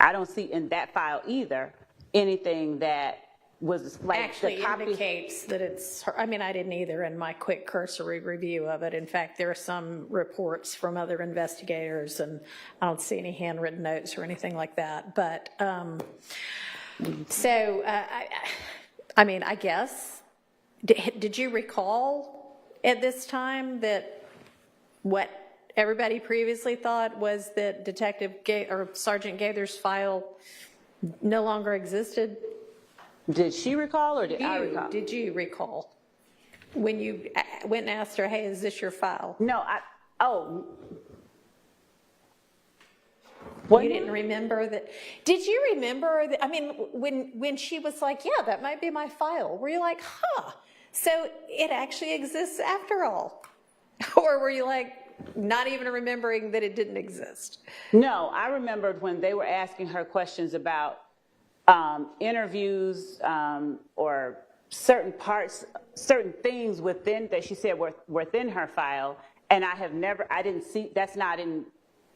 I don't see in that file either anything that was like actually the copy indicates that it's her. I mean, I didn't either in my quick cursory review of it. In fact, there are some reports from other investigators, and I don't see any handwritten notes or anything like that. But so, I mean, I guess Did you recall at this time that what everybody previously thought was that or Sergeant Gaither's file no longer existed? Did she recall or did I recall? Did you recall when you went and asked her, hey, is this your file? No, You didn't remember that? Did you remember that? I mean, when she was like, yeah, that might be my file, were you like, huh, so it actually exists after all? Or were you like, not even remembering that it didn't exist? No, I remembered when they were asking her questions about interviews or certain parts, certain things within that she said were within her file, and I didn't see, that's not in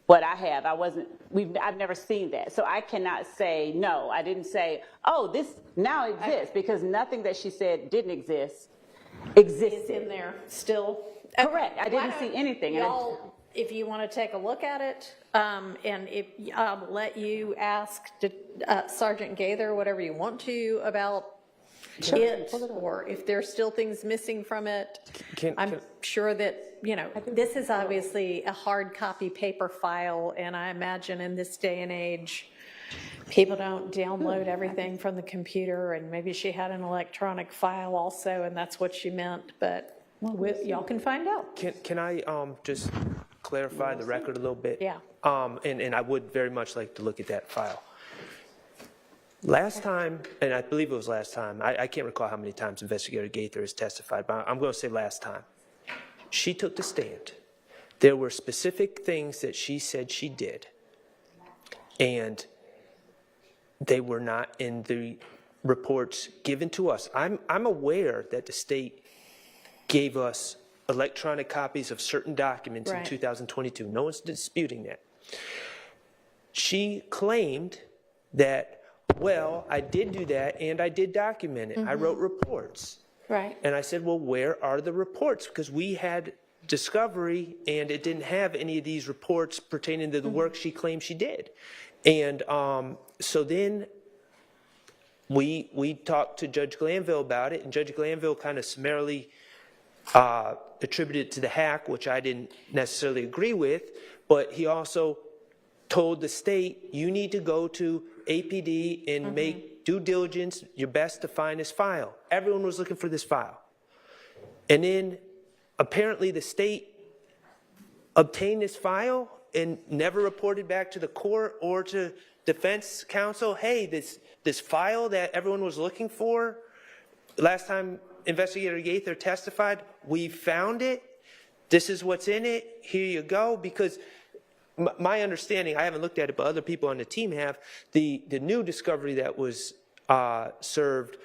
what I have. I've never seen that. So I cannot say, no, I didn't say, oh, this now exists, because nothing that she said didn't exist existed. It's in there still. Correct. I didn't see anything. Y'all, if you want to take a look at it, and if I'll let you ask Sergeant Gaither whatever you want to about it, or if there's still things missing from it. I'm sure that, this is obviously a hard copy paper file, and I imagine in this day and age, people don't download everything from the computer, and maybe she had an electronic file also, and that's what she meant, but y'all can find out. Can I just clarify the record a little bit? Yeah. And I would very much like to look at that file. Last time, and I believe it was last time, I can't recall how many times Investigator Gaither has testified, but I'm going to say last time. She took the stand. There were specific things that she said she did, and they were not in the reports given to us. I'm aware that the state gave us electronic copies of certain documents in 2022. No one's disputing that. She claimed that, well, I did do that and I did document it. I wrote reports. Right. And I said, well, where are the reports? Because we had discovery and it didn't have any of these reports pertaining to the work she claimed she did. And so then we talked to Judge Glanville about it, and Judge Glanville kind of summarily attributed it to the hack, which I didn't necessarily agree with, but he also told the state, you need to go to APD and make due diligence, your best to find this file. Everyone was looking for this file. And then apparently the state obtained this file and never reported back to the court or to defense counsel, hey, this file that everyone was looking for, last time Investigator Gaither testified, we found it, this is what's in it, here you go, because my understanding, I haven't looked at it, but other people on the team have, the new discovery that was served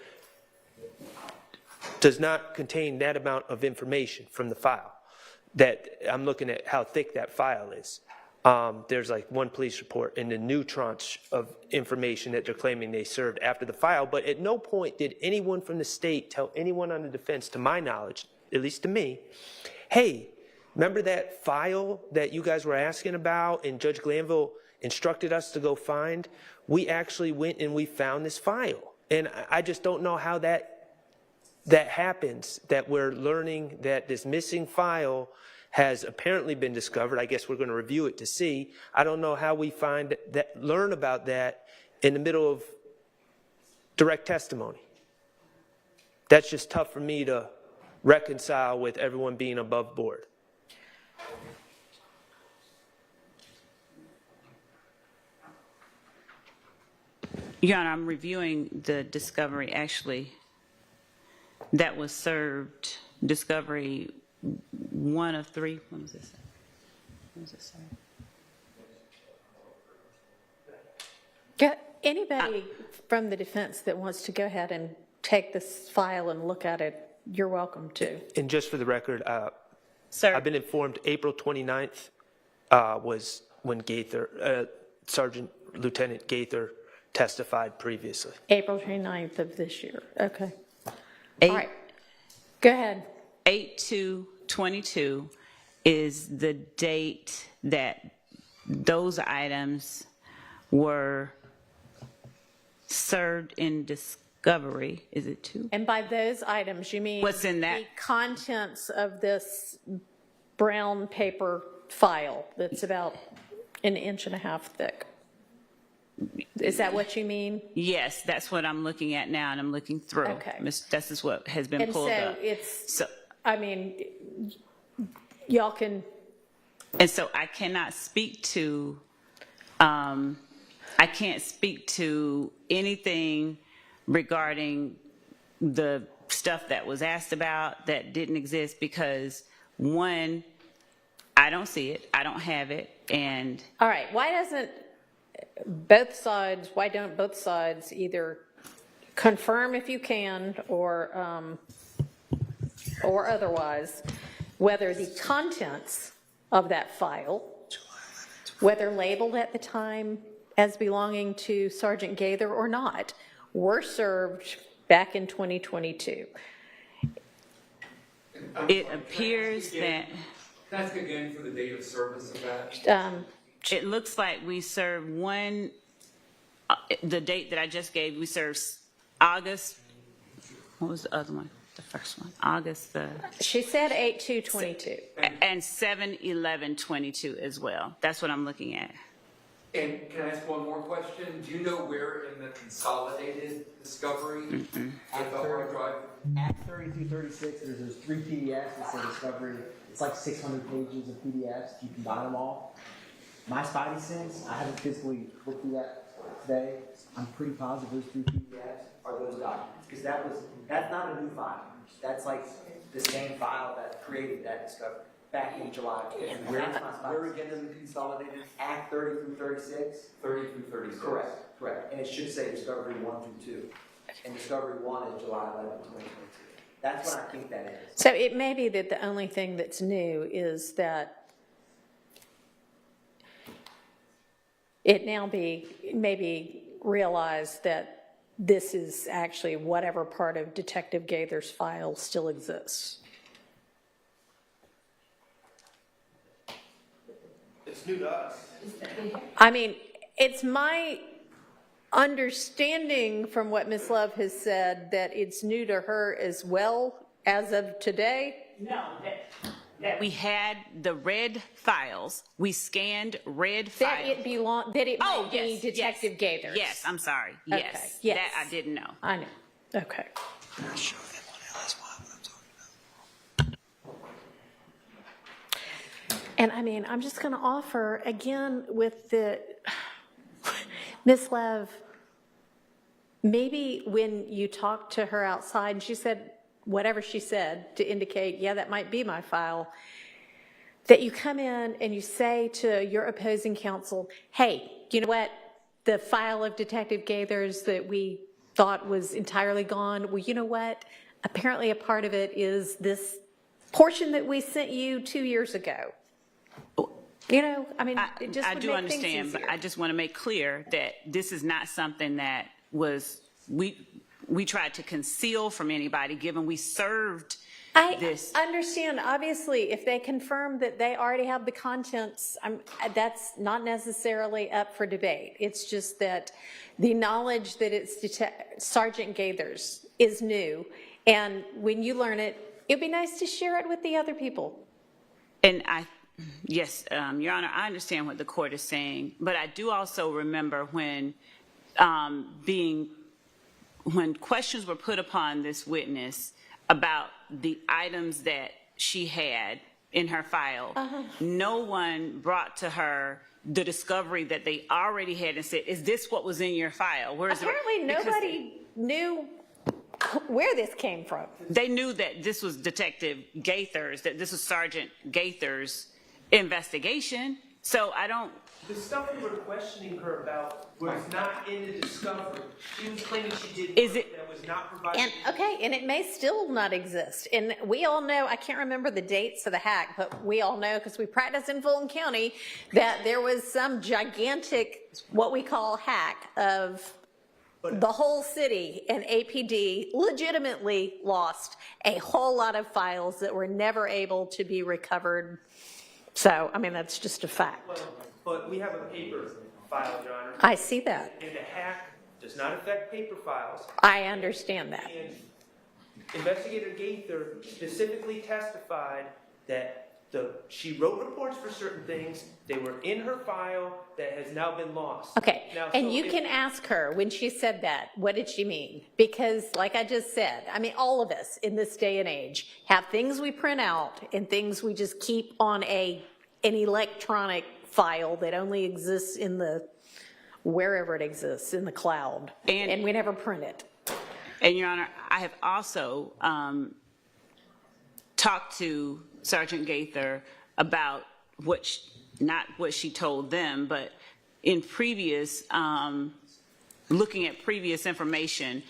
does not contain that amount of information from the file. That I'm looking at how thick that file is. There's like one police report and the new tranche of information that they're claiming they served after the file, but at no point did anyone from the state tell anyone on the defense, to my knowledge, at least to me, hey, remember that file that you guys were asking about and Judge Glanville instructed us to go find? We actually went and we found this file. And I just don't know how that happens, that we're learning that this missing file has apparently been discovered. I guess we're going to review it to see. I don't know how we learn about that in the middle of direct testimony. That's just tough for me to reconcile with everyone being above board. Your Honor, I'm reviewing the discovery actually that was served, discovery 1 of 3. When was this? When was this served? Got anybody from the defense that wants to go ahead and take this file and look at it, you're welcome to. And just for the record, Sir. I've been informed April 29th was when Gaither, Sergeant Lieutenant Gaither testified previously. April 29th of this year. Okay. All right. Go ahead. 8/2/22 is the date that those items were served in discovery. Is it 2? And by those items, you mean What's in that? the contents of this brown paper file that's about an inch and a half thick? Is that what you mean? Yes, that's what I'm looking at now, and I'm looking through. Okay. This is what has been And pulled so up. it's, So, I mean, y'all can, and so I cannot speak to, I can't speak to anything regarding the stuff that was asked about that didn't exist because, one, I don't see it, I don't have it, and all right, why don't both sides either confirm if you can or otherwise whether the contents of that file, whether labeled at the time as belonging to Sergeant Gaither or not, were served back in 2022? it appears that Can I ask again for the date of service of that? it looks like we served one, the date that I just gave, we served August, what was the other one? The first one, August the, She said 8/2/22. and 7/11/22 as well. That's what I'm looking at. And can I ask one more question? Do you know where in the consolidated discovery with the hard drive? Act 30 through 36, there's 3 PDFs. It's a discovery. It's like 600 pages of PDFs. You combine them all. My spidey sense, I haven't physically looked through that today. I'm pretty positive those 3 PDFs are those documents. Because that's not a new file. That's like the same file that created that discovery back in July. Where again in the consolidated? Act 30 through 36? 30 through 36. Correct. And it should say discovery 1 through 2. And discovery 1 is July 11, 2022. That's what I think that is. So it may be that the only thing that's new is that it now maybe realized that this is actually whatever part of Detective Gaither's file still exists. It's new to us. I mean, it's my understanding from what Ms. Love has said that it's new to her as well as of today. No, that we had the red files. We scanned red files. That it might be Detective Gaither's. Yes, I'm sorry. Okay, Yes, yes. that I didn't know. I know. Okay. And I mean, I'm just going to offer again with the Ms. Lev, maybe when you talked to her outside and she said whatever she said to indicate, yeah, that might be my file, that you come in and you say to your opposing counsel, hey, you know what? The file of Detective Gaither's that we thought was entirely gone, well, you know what? Apparently a part of it is this portion that we sent you 2 years ago. You know, I mean, it just would I do make understand, things but easier. I just want to make clear that this is not something that was, we tried to conceal from anybody, given we served this. I understand, obviously, if they confirm that they already have the contents, that's not necessarily up for debate. It's just that the knowledge that it's Sergeant Gaither's is new, and when you learn it, it'd be nice to share it with the other people. And yes, Your Honor, I understand what the court is saying, but I do also remember when when questions were put upon this witness about the items that she had in her file, no one brought to her the discovery that they already had and said, is this what was in your file? Where is Apparently nobody knew where this came from. They knew that this was Detective Gaither's, that this was Sergeant Gaither's investigation. So I don't. The stuff we were questioning her about was not in the discovery. She was claiming she did work that was not provided. And okay, and it may still not exist. And we all know, I can't remember the dates of the hack, but we all know because we practice in Fulton County that there was some gigantic, what we call hack of the whole city, and APD legitimately lost a whole lot of files that were never able to be recovered. So, I mean, that's just a fact. But we have a paper file, Your Honor. I see that. And the hack does not affect paper files. I understand that. And Investigator Gaither specifically testified that she wrote reports for certain things, they were in her file, that has now been lost. Okay, Now, and so you if- can ask her when she said that, what did she mean? Because like I just said, I mean, all of us in this day and age have things we print out and things we just keep on an electronic file that only exists in the, wherever it exists, in the cloud, and we never print it. And Your Honor, I have also talked to Sergeant Gaither about not what she told them, but in previous, looking at previous information,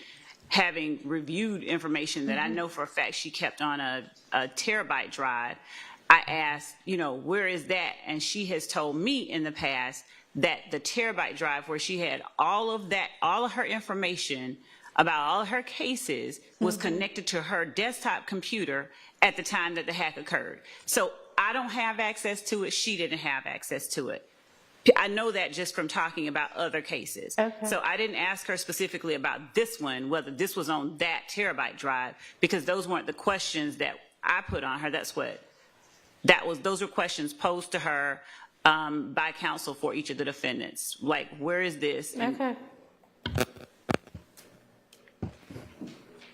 having reviewed information that I know for a fact she kept on a terabyte drive, I asked, where is that? And she has told me in the past that the terabyte drive where she had all of her information about all of her cases was connected to her desktop computer at the time that the hack occurred. So I don't have access to it. She didn't have access to it. I know that just from talking about other cases. Okay. So I didn't ask her specifically about this one, whether this was on that terabyte drive, because those weren't the questions that I put on her. Those were questions posed to her by counsel for each of the defendants. Like, where is this? Okay.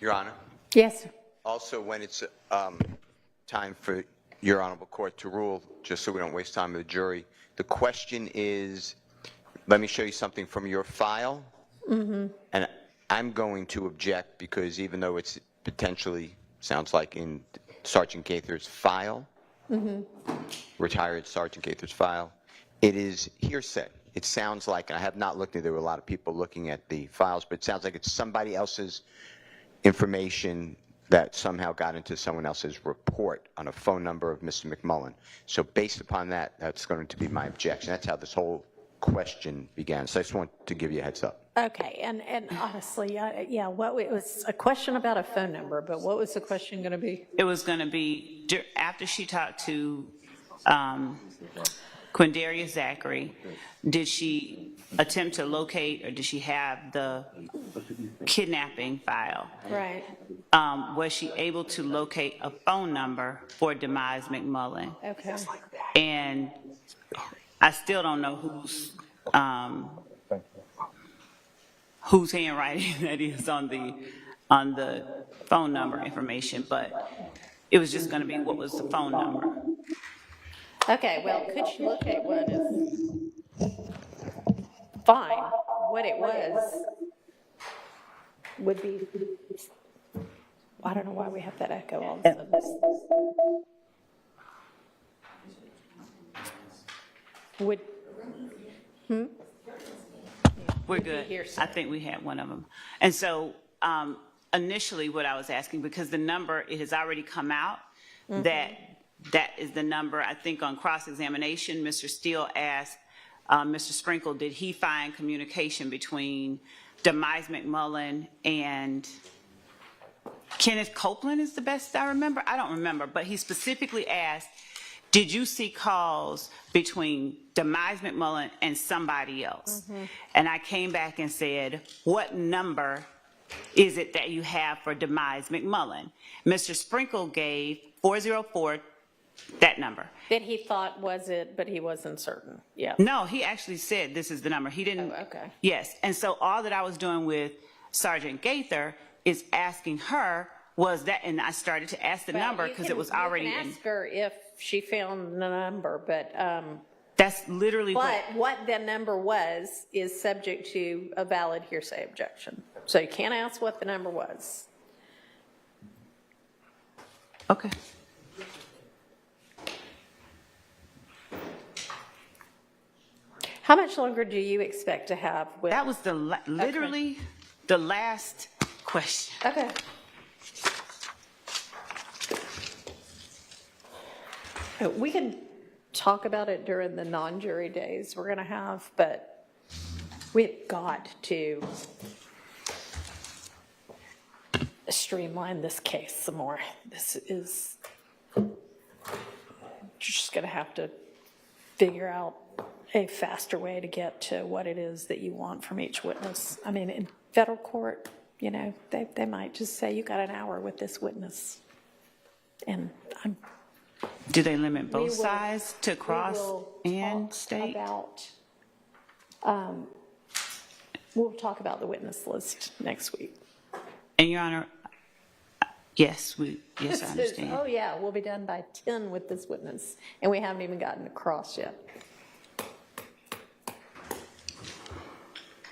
Your Honor, Yes, sir. also when it's time for your honorable court to rule, just so we don't waste time with the jury, the question is, let me show you something from your file, and I'm going to object because even though it's potentially, sounds like in Sergeant Gaither's file, retired Sergeant Gaither's file, it is hearsay. It sounds like, and I have not looked at it, there were a lot of people looking at the files, but it sounds like it's somebody else's information that somehow got into someone else's report on a phone number of Mr. McMullen. So based upon that, that's going to be my objection. That's how this whole question began. So I just want to give you a heads up. Okay, and honestly, it was a question about a phone number, but what was the question going to be? It was going to be after she talked to Quindarius Zachary, did she attempt to locate, or did she have the kidnapping file? Right. Was she able to locate a phone number for Demise McMullen? Okay. And I still don't know whose handwriting that is on the phone number information, but it was just going to be what was the phone number. Okay, well, could you locate what is fine? What it was would be, I don't know why we have that echo all of a sudden. We're good. I think we had one of them. And so initially what I was asking, because the number, it has already come out, that is the number. I think on cross-examination, Mr. Steele asked Mr. Sprinkle, did he find communication between Demise McMullen and Kenneth Copeland is the best I remember? I don't remember, but he specifically asked, did you see calls between Demise McMullen and somebody else? And I came back and said, what number is it that you have for Demise McMullen? Mr. Sprinkle gave 404, that number. That he thought was it, but he wasn't certain. Yeah. No, he actually said this is the number. He didn't. Oh, okay. Yes. And so all that I was doing with Sergeant Gaither is asking her, was that, and I started to ask the number because it was already You can ask her if she found the number, but that's literally what that number was is subject to a valid hearsay objection. So you can't ask what the number was. Okay. How much longer do you expect to have with? That was literally the last question. Okay. We can talk about it during the non-jury days we're going to have, but we've got to streamline this case some more. This is just going to have to figure out a faster way to get to what it is that you want from each witness. I mean, in federal court, you know, they might just say, you got an hour with this witness. And Do they limit we both will- sides to cross we will and talk state? We'll talk about the witness list next week. And Your Honor, yes, I Says, understand. oh yeah, we'll be done by 10 with this witness, and we haven't even gotten across yet.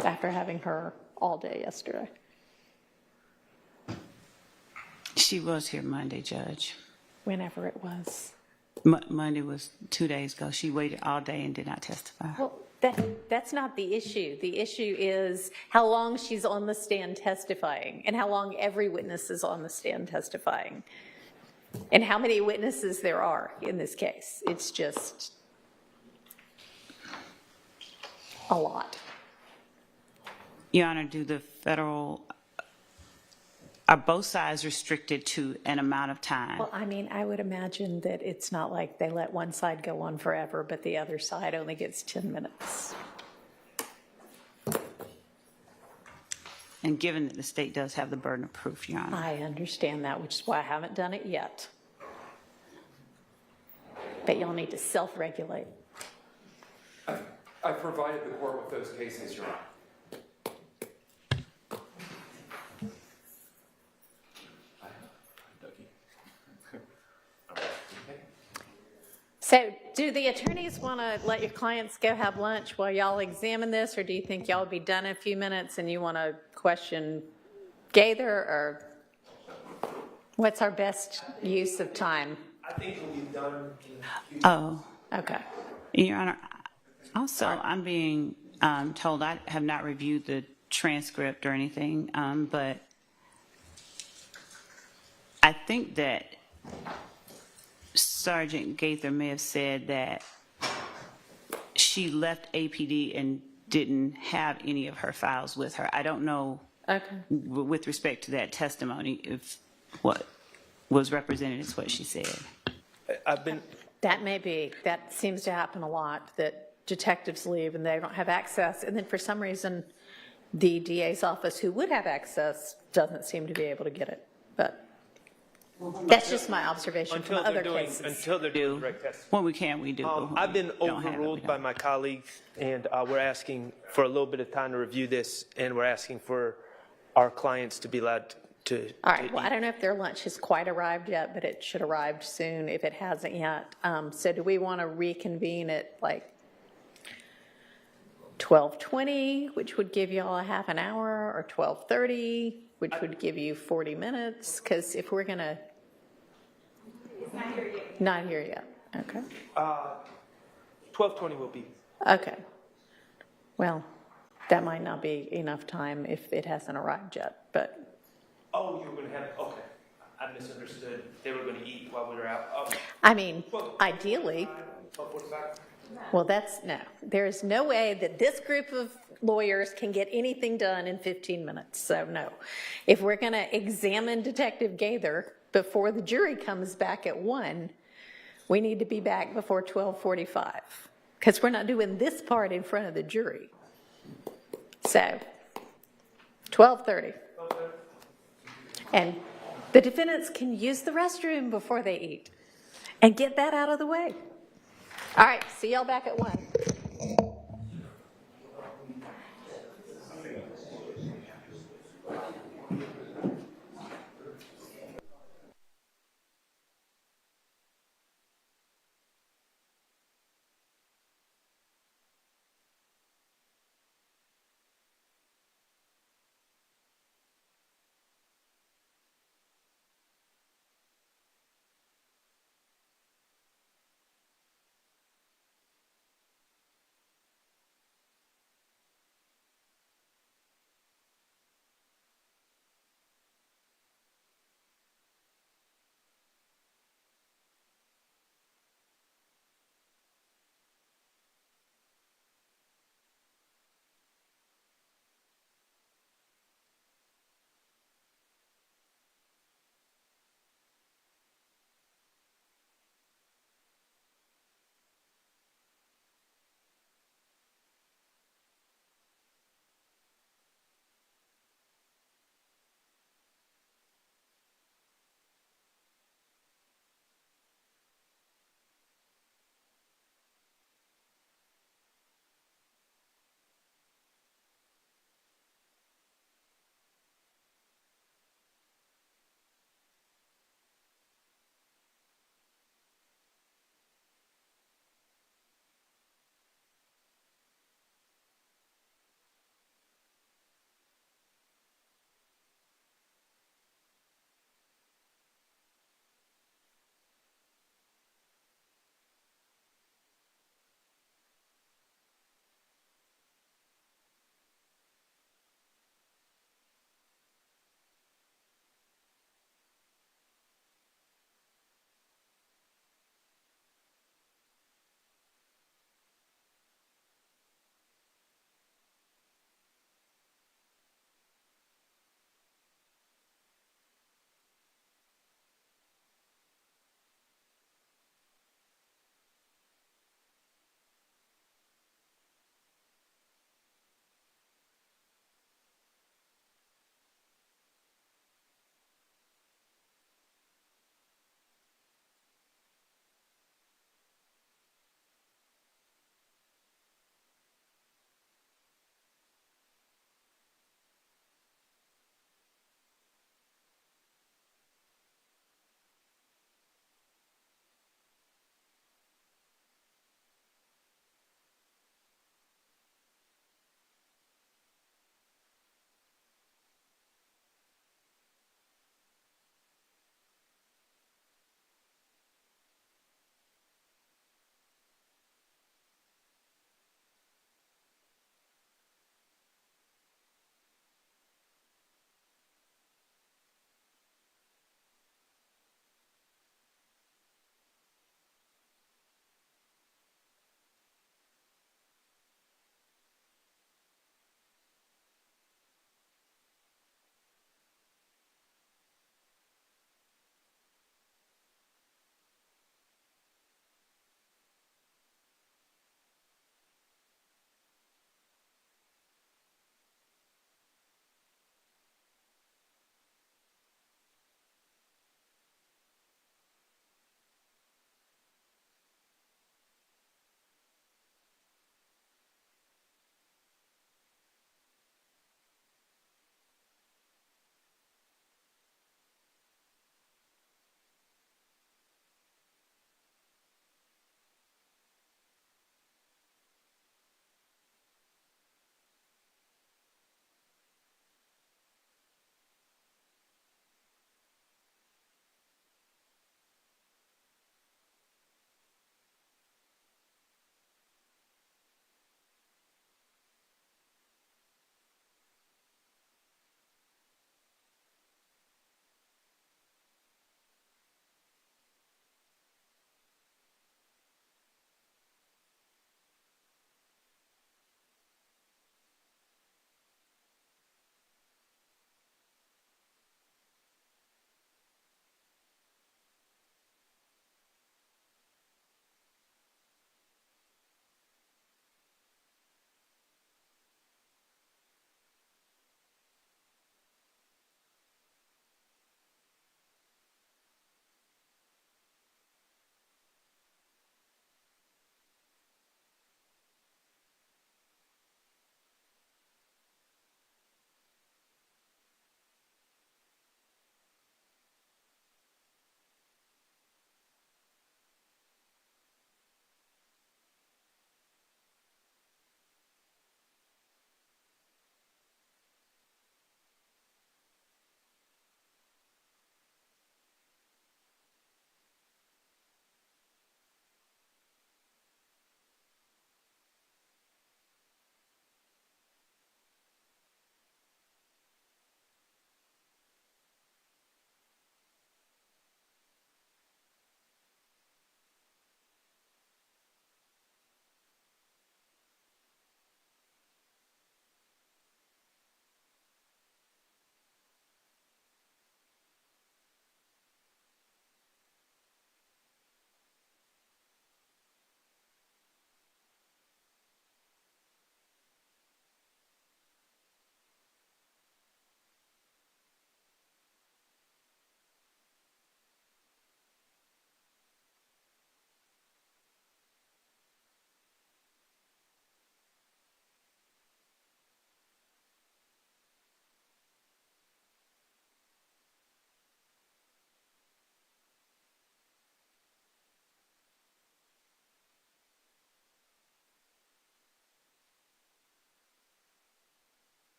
After having her all day yesterday. She was here Monday, Judge. Whenever it was. Monday was 2 days ago. She waited all day and did not testify. Well, that's not the issue. The issue is how long she's on the stand testifying, and how long every witness is on the stand testifying, and how many witnesses there are in this case. It's just a lot. Your Honor, do the federal, are both sides restricted to an amount of time? Well, I mean, I would imagine that it's not like they let one side go on forever, but the other side only gets 10 minutes. And given that the state does have the burden of proof, Your Honor. I understand that, which is why I haven't done it yet. But y'all need to self-regulate. I provided the court with those cases, Your Honor. So do the attorneys want to let your clients go have lunch while y'all examine this, or do you think y'all will be done in a few minutes and you want to question Gaither, or what's our best use of time? I think we'll be done. Oh, Okay. Your Honor, also, I'm being told, I have not reviewed the transcript or anything, but I think that Sergeant Gaither may have said that she left APD and didn't have any of her files with her. I don't know, Okay. with respect to that testimony, if what was represented is what she said. That may be. That seems to happen a lot, that detectives leave and they don't have access. And then for some reason, the DA's office, who would have access, doesn't seem to be able to get it. But that's just my observation from other cases. Until they're doing direct testimony. When we can, we do. I've been We don't have it, we overruled by don't. my colleagues, and we're asking for a little bit of time to review this, and we're asking for our clients to be allowed to. All right, well, I don't know if their lunch has quite arrived yet, but it should arrive soon if it hasn't yet. So do we want to reconvene at like 12:20, which would give you all a half an hour, or 12:30, which would give you 40 minutes? Because if we're going to... It's not here yet. Not here yet, okay. 12:20 will be. Okay. Well, that might not be enough time if it hasn't arrived yet, but... Oh, you were going to have, okay. I misunderstood. They were going to eat while we were out. Okay. I mean, ideally, 12:45. well, no. There is no way that this group of lawyers can get anything done in 15 minutes, so no. If we're going to examine Detective Gaither before the jury comes back at 1, we need to be back before 12:45, because we're not doing this part in front of the jury. So, 12:30. And the defendants can use the restroom before they eat and get that out of the way. All right, see y'all back at 1.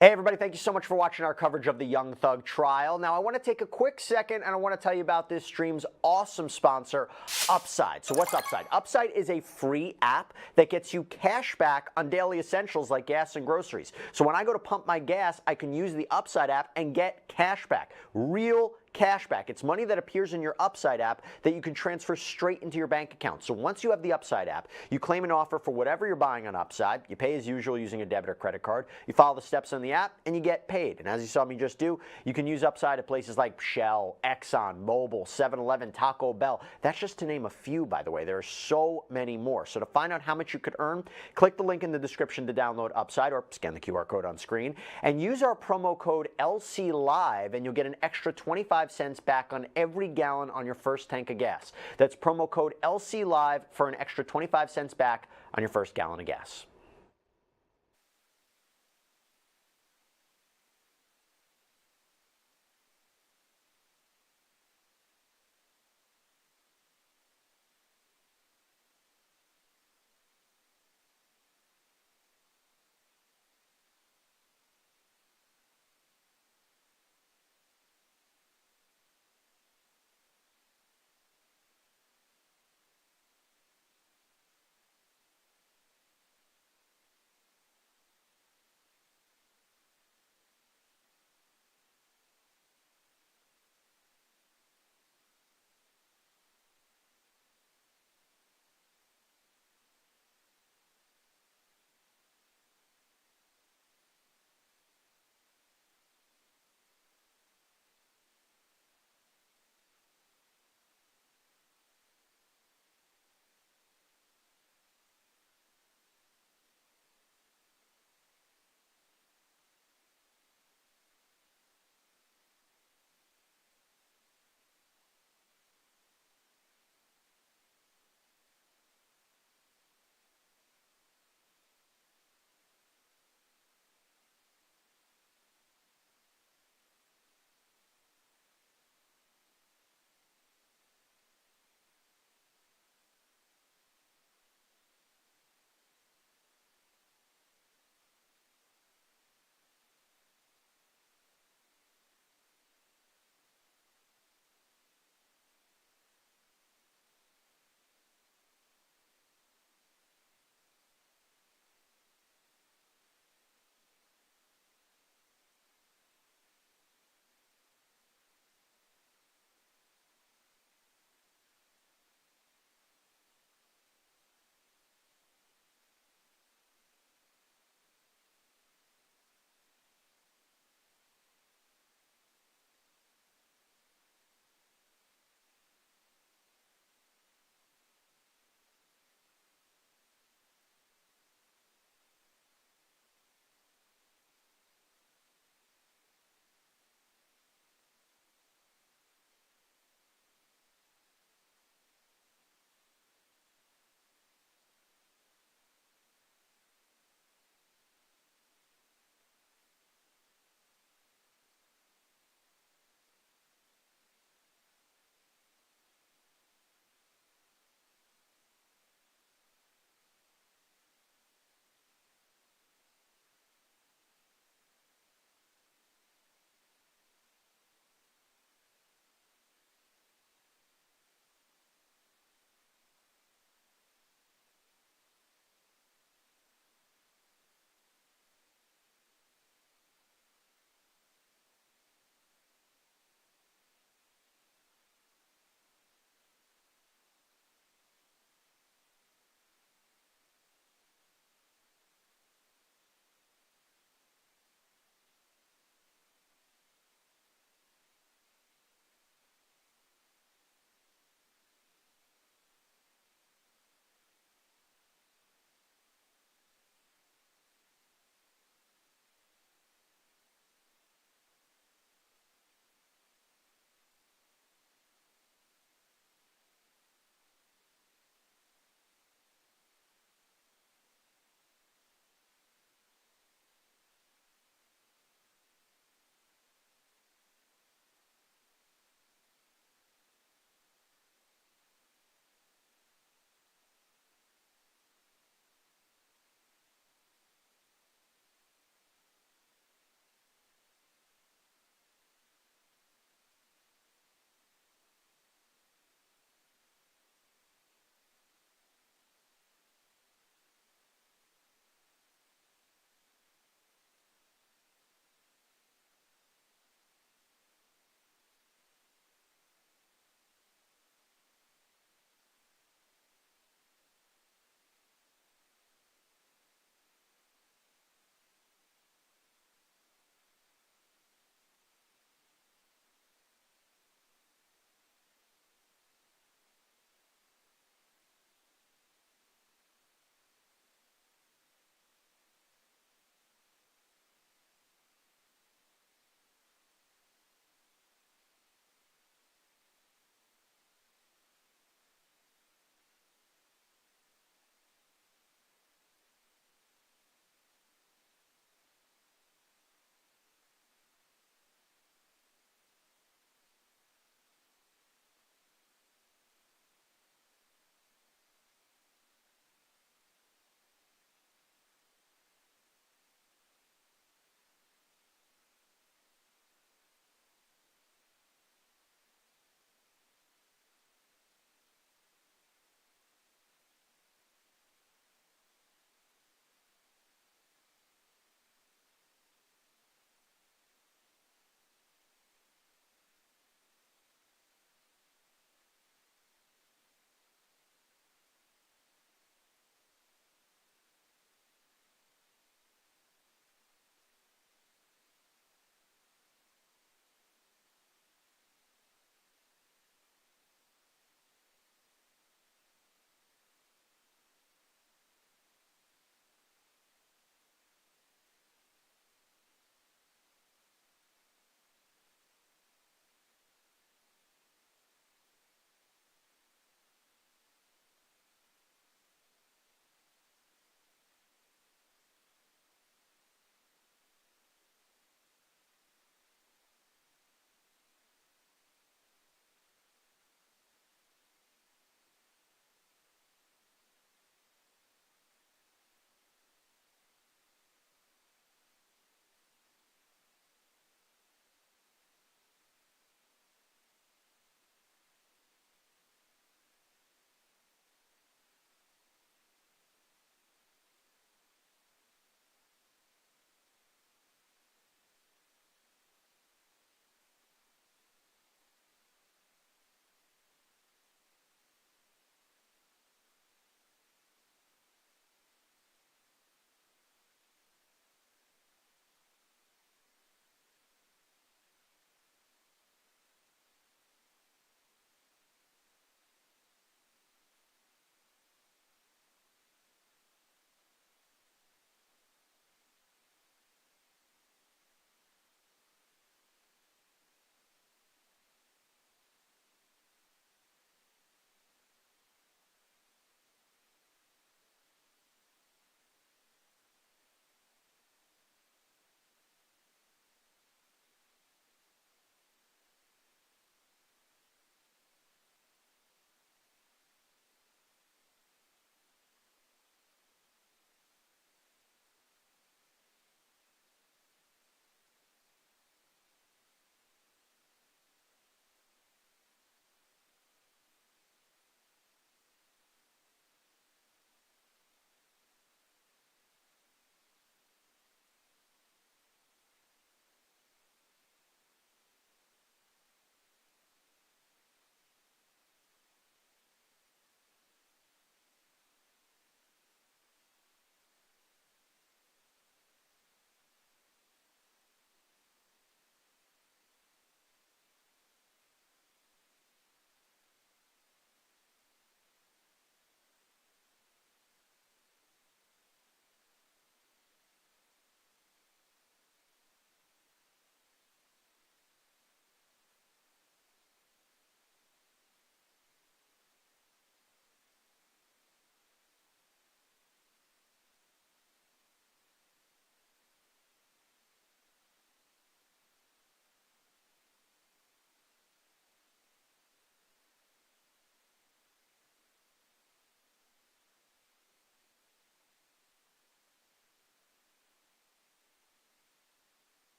Hey everybody, thank you so much for watching our coverage of the Young Thug trial. Now I want to take a quick second and I want to tell you about this stream's awesome sponsor, Upside. So what's Upside? Upside is a free app that gets you cash back on daily essentials like gas and groceries. So when I go to pump my gas, I can use the Upside app and get cash back. Real cashback. It's money that appears in your Upside app that you can transfer straight into your bank account. So once you have the Upside app, you claim an offer for whatever you're buying on Upside. You pay as usual using a debit or credit card. You follow the steps on the app and you get paid. And as you saw me just do, you can use Upside at places like Shell, Exxon, Mobil, 7-Eleven, Taco Bell. That's just to name a few, by the way. There are so many more. So to find out how much you could earn, click the link in the description to download Upside or scan the QR code on screen and use our promo code LCLive and you'll get an extra 25 cents back on every gallon on your first tank of gas. That's promo code LCLive for an extra 25 cents back on your first gallon of gas.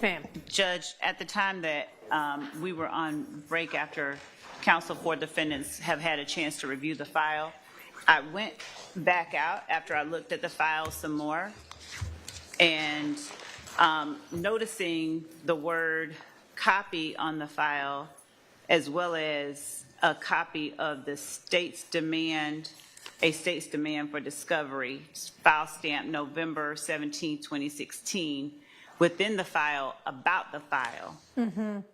Yes, ma'am. Judge, at the time that we were on break after counsel for defendants have had a chance to review the file, I went back out after I looked at the file some more, and noticing the word copy on the file, as well as a copy of the state's demand, a state's demand for discovery, file stamp November 17, 2016, within the file about the file.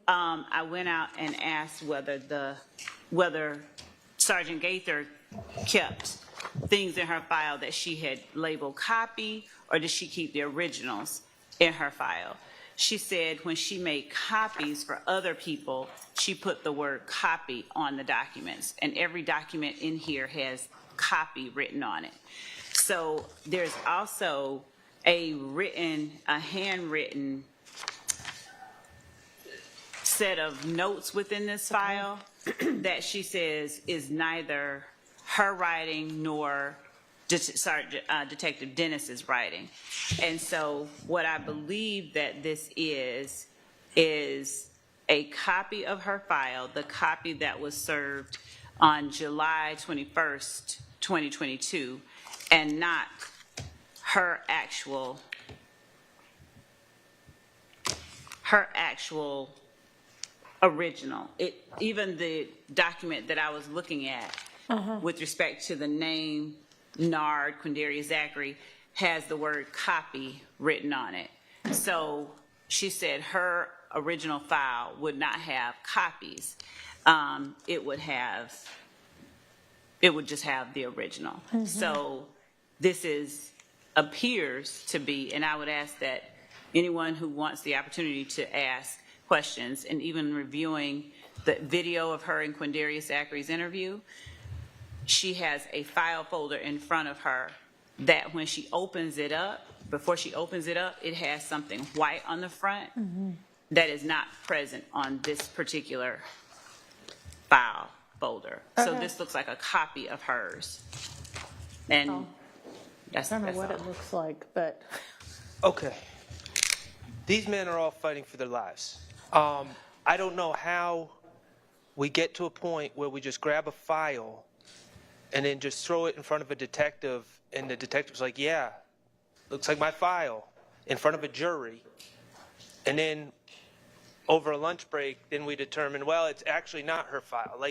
I went out and asked whether Sergeant Gaither kept things in her file that she had labeled copy, or did she keep the originals in her file? She said when she made copies for other people, she put the word copy on the documents, and every document in here has copy written on it. So there's also a handwritten set of notes within this file that she says is neither her writing nor Detective Dennis's writing. And so what I believe that this is a copy of her file, the copy that was served on July 21st, 2022, and not her actual original. Even the document that I was looking at with respect to the name Nard Quindaria Zachary has the word copy written on it. So she said her original file would not have copies. It would just have the original. So this appears to be, and I would ask that anyone who wants the opportunity to ask questions, and even reviewing the video of her and Quindaria Zachary's interview, she has a file folder in front of her that when she opens it up, before she opens it up, it has something white on the front that is not present on this particular file folder. So this looks like a copy of hers. And that's I don't know what all. it looks like, but Okay. These men are all fighting for their lives. I don't know how we get to a point where we just grab a file and then just throw it in front of a detective, and the detective's like, yeah, looks like my file, in front of a jury. And then over a lunch break, then we determine, well, it's actually not her file.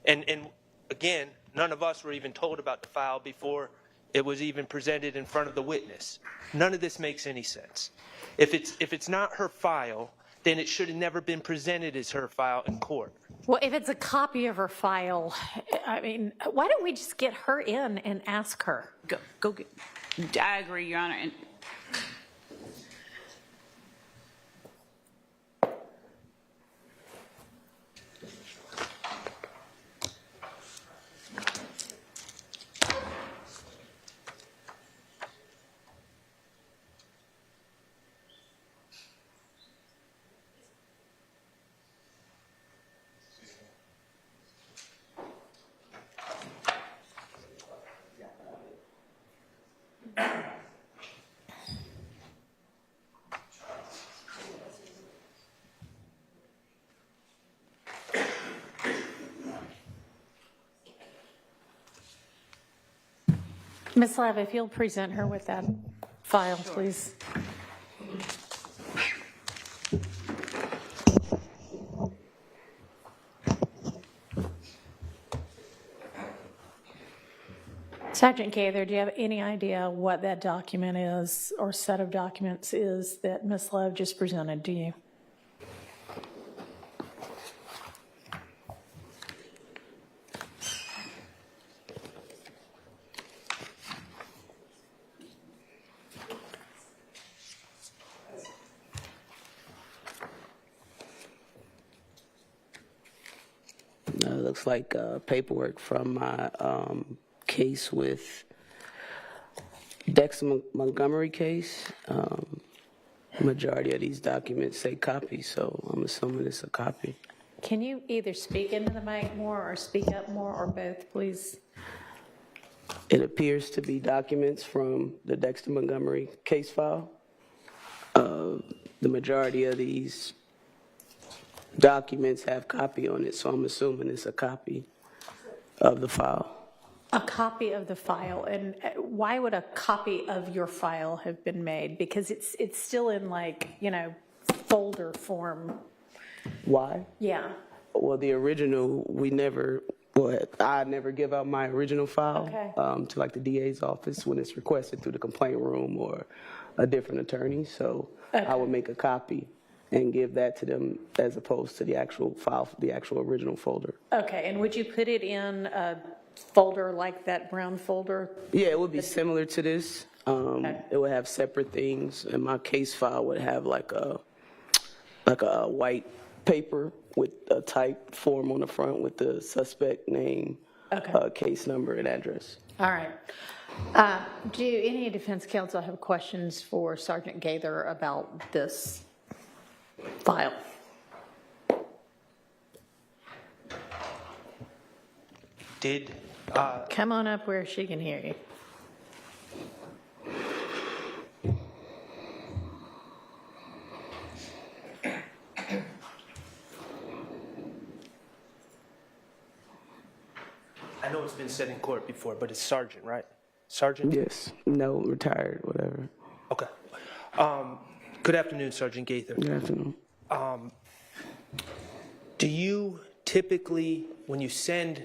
And again, none of us were even told about the file before it was even presented in front of the witness. None of this makes any sense. If it's not her file, then it should have never been presented as her file in court. well, if it's a copy of her file, I mean, why don't we just get her in and ask her? Go get. I agree, Your Honor. And Ms. Lev, if you'll present her with that file, please. Sergeant Gaither, do you have any idea what that document is or set of documents is that Ms. Lev just presented to you? It looks like paperwork from my case with Dexter Montgomery case. Majority of these documents say copy, so I'm assuming it's a copy. Can you either speak into the mic more or speak up more, or both, please? It appears to be documents from the Dexter Montgomery case file. the majority of these documents have copy on it, so I'm assuming it's a copy of the file. A copy of the file, and why would a copy of your file have been made? Because it's still in like, folder form. Why? Yeah. Well, the original, I never give out my original file to like the DA's office when it's requested through the complaint room or a different attorney. So I would make a copy and give that to them as opposed to the actual file, the actual original folder. Okay, and would you put it in a folder like that brown folder? Yeah, it would be similar to this. It would have separate things, and my case file would have like a white paper with a typed form on the front with the suspect name, case number, and address. All right. Do any defense counsel have questions for Sergeant Gaither about this file? Come on up where she can hear you. I know it's been said in court before, but it's Sergeant, right? Sergeant? Yes. No, retired, whatever. Okay. Good afternoon, Sergeant Gaither. Good afternoon. Do you typically, when you send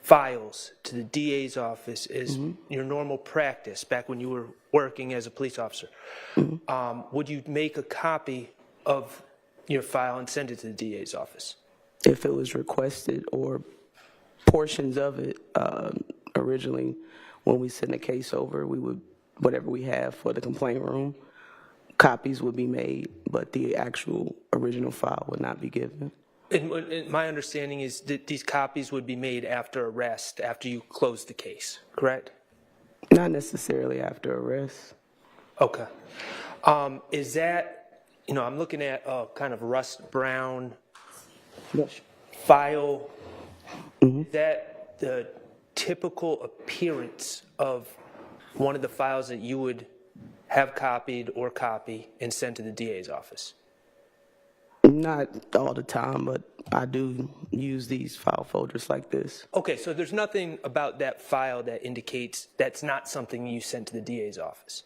files to the DA's office, is your normal practice back when you were working as a police officer, would you make a copy of your file and send it to the DA's office? If it was requested or portions of it, originally, when we send a case over, we would, whatever we have for the complaint room, copies would be made, but the actual original file would not be given. And my understanding is that these copies would be made after arrest, after you close the case, correct? Not necessarily after arrest. Okay. Is that, I'm looking at a kind of rust brown file. Is that the typical appearance of one of the files that you would have copied or copy and send to the DA's office? Not all the time, but I do use these file folders like this. Okay, so there's nothing about that file that indicates that's not something you sent to the DA's office?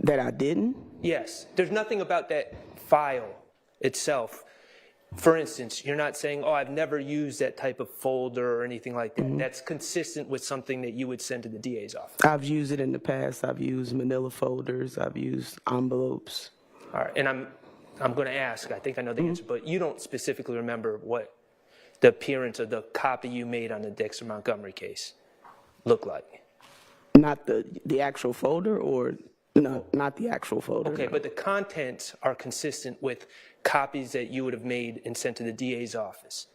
That I didn't? Yes. There's nothing about that file itself. For instance, you're not saying, I've never used that type of folder or anything like that. That's consistent with something that you would send to the DA's office. I've used it in the past. I've used manila folders. I've used envelopes. All right, and I'm going to ask, I think I know the answer, but you don't specifically remember what the appearance of the copy you made on the Dexter Montgomery case looked like? Not the actual folder, or no, not the actual folder. Okay, no. but the contents are consistent with copies that you would have made and sent to the DA's office,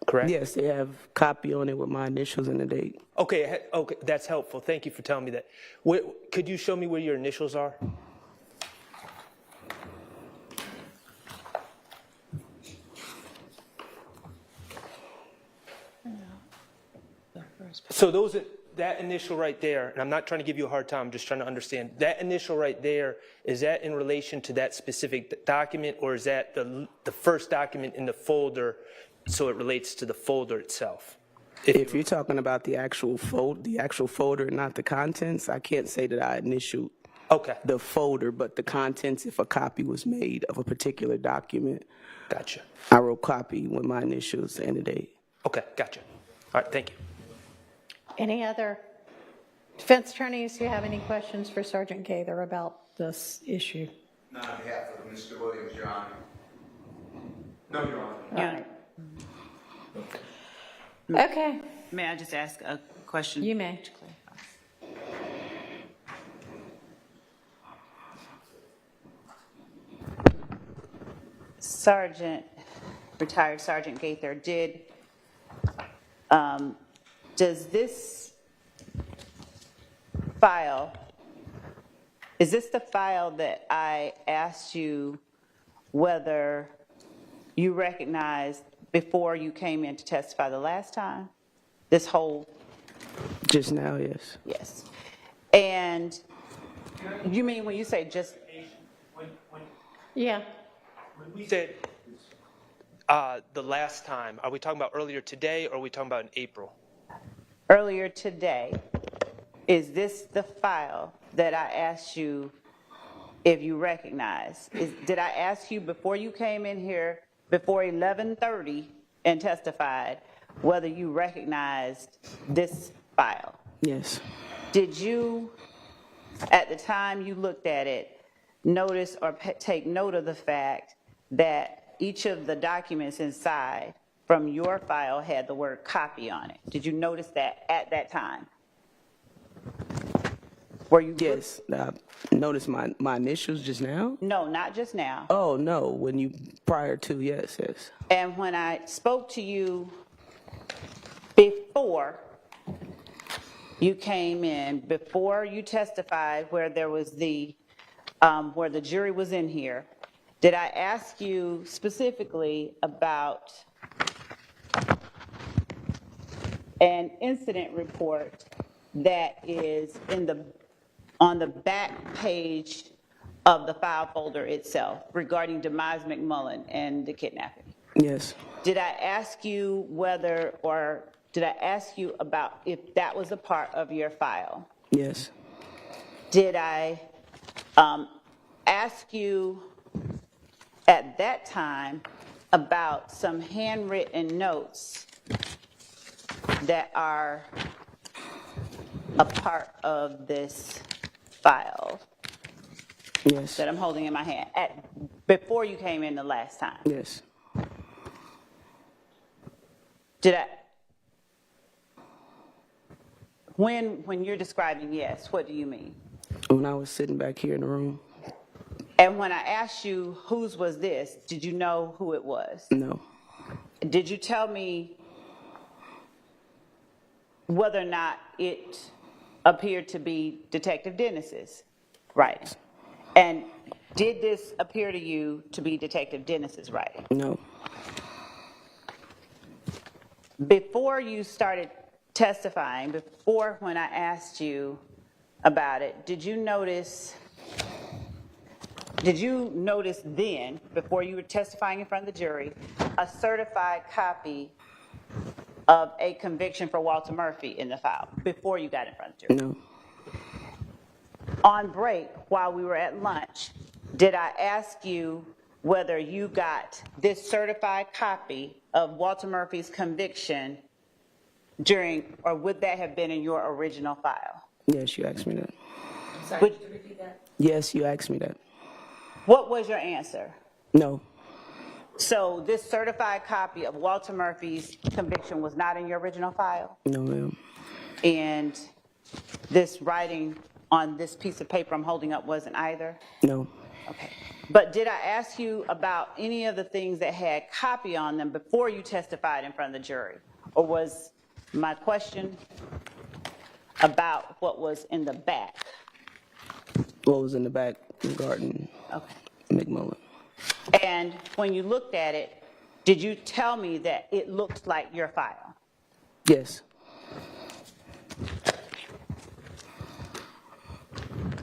correct? Yes, they have copy on it with my initials and the date. Okay, that's helpful. Thank you for telling me that. Could you show me where your initials are? So that initial right there, and I'm not trying to give you a hard time, I'm just trying to understand, that initial right there, is that in relation to that specific document, or is that the first document in the folder, so it relates to the folder itself? If you're talking about the actual folder, not the contents, I can't say that I initialed the folder, but the contents, if a copy was made of a particular document, Gotcha. I wrote copy with my initials and the date. Okay, gotcha. All right, thank you. Any other defense attorneys who have any questions for Sergeant Gaither about this issue? Not on behalf of Mr. Williams, Your Honor. No, Your Honor. All right. Okay. May I just ask a question? You may. to clarify? Retired Sergeant Gaither, does this file, is this the file that I asked you whether you recognized before you came in to testify the last time? This whole? Just now, yes. Yes. And you mean when you say just? When Yeah. We said the last time, are we talking about earlier today or are we talking about in April? Earlier today, is this the file that I asked you if you recognize? Did I ask you before you came in here, before 11:30 and testified, whether you recognized this file? Yes. Did you, at the time you looked at it, notice or take note of the fact that each of the documents inside from your file had the word copy on it? Did you notice that at that time? Were you? Yes. Notice my initials just now? No, not just now. Oh, no. When you, prior to, yes. And when I spoke to you before you came in, before you testified where there was where the jury was in here, did I ask you specifically about an incident report that is on the back page of the file folder itself regarding Demise McMullen and the kidnapping? Yes. Did I ask you did I ask you about if that was a part of your file? Yes. Did I ask you at that time about some handwritten notes that are a part of this file Yes. that I'm holding in my hand before you came in the last time? Yes. Did I? When you're describing yes, what do you mean? When I was sitting back here in the room? And when I asked you whose was this, did you know who it was? No. Did you tell me whether or not it appeared to be Detective Dennis's writing? And did this appear to you to be Detective Dennis's writing? No. Before you started testifying, before when I asked you about it, did you notice then, before you were testifying in front of the jury, a certified copy of a conviction for Walter Murphy in the file before you got in front of the jury? No. On break, while we were at lunch, did I ask you whether you got this certified copy of Walter Murphy's conviction or would that have been in your original file? Yes, you asked me that. Sorry, Would- could you repeat that? Yes, you asked me that. What was your answer? No. So this certified copy of Walter Murphy's conviction was not in your original file? No, ma'am. And this writing on this piece of paper I'm holding up wasn't either? No. Okay. But did I ask you about any of the things that had copy on them before you testified in front of the jury? Or was my question about what was in the back? What was in the back regarding Okay. McMullen? And when you looked at it, did you tell me that it looked like your file? Yes.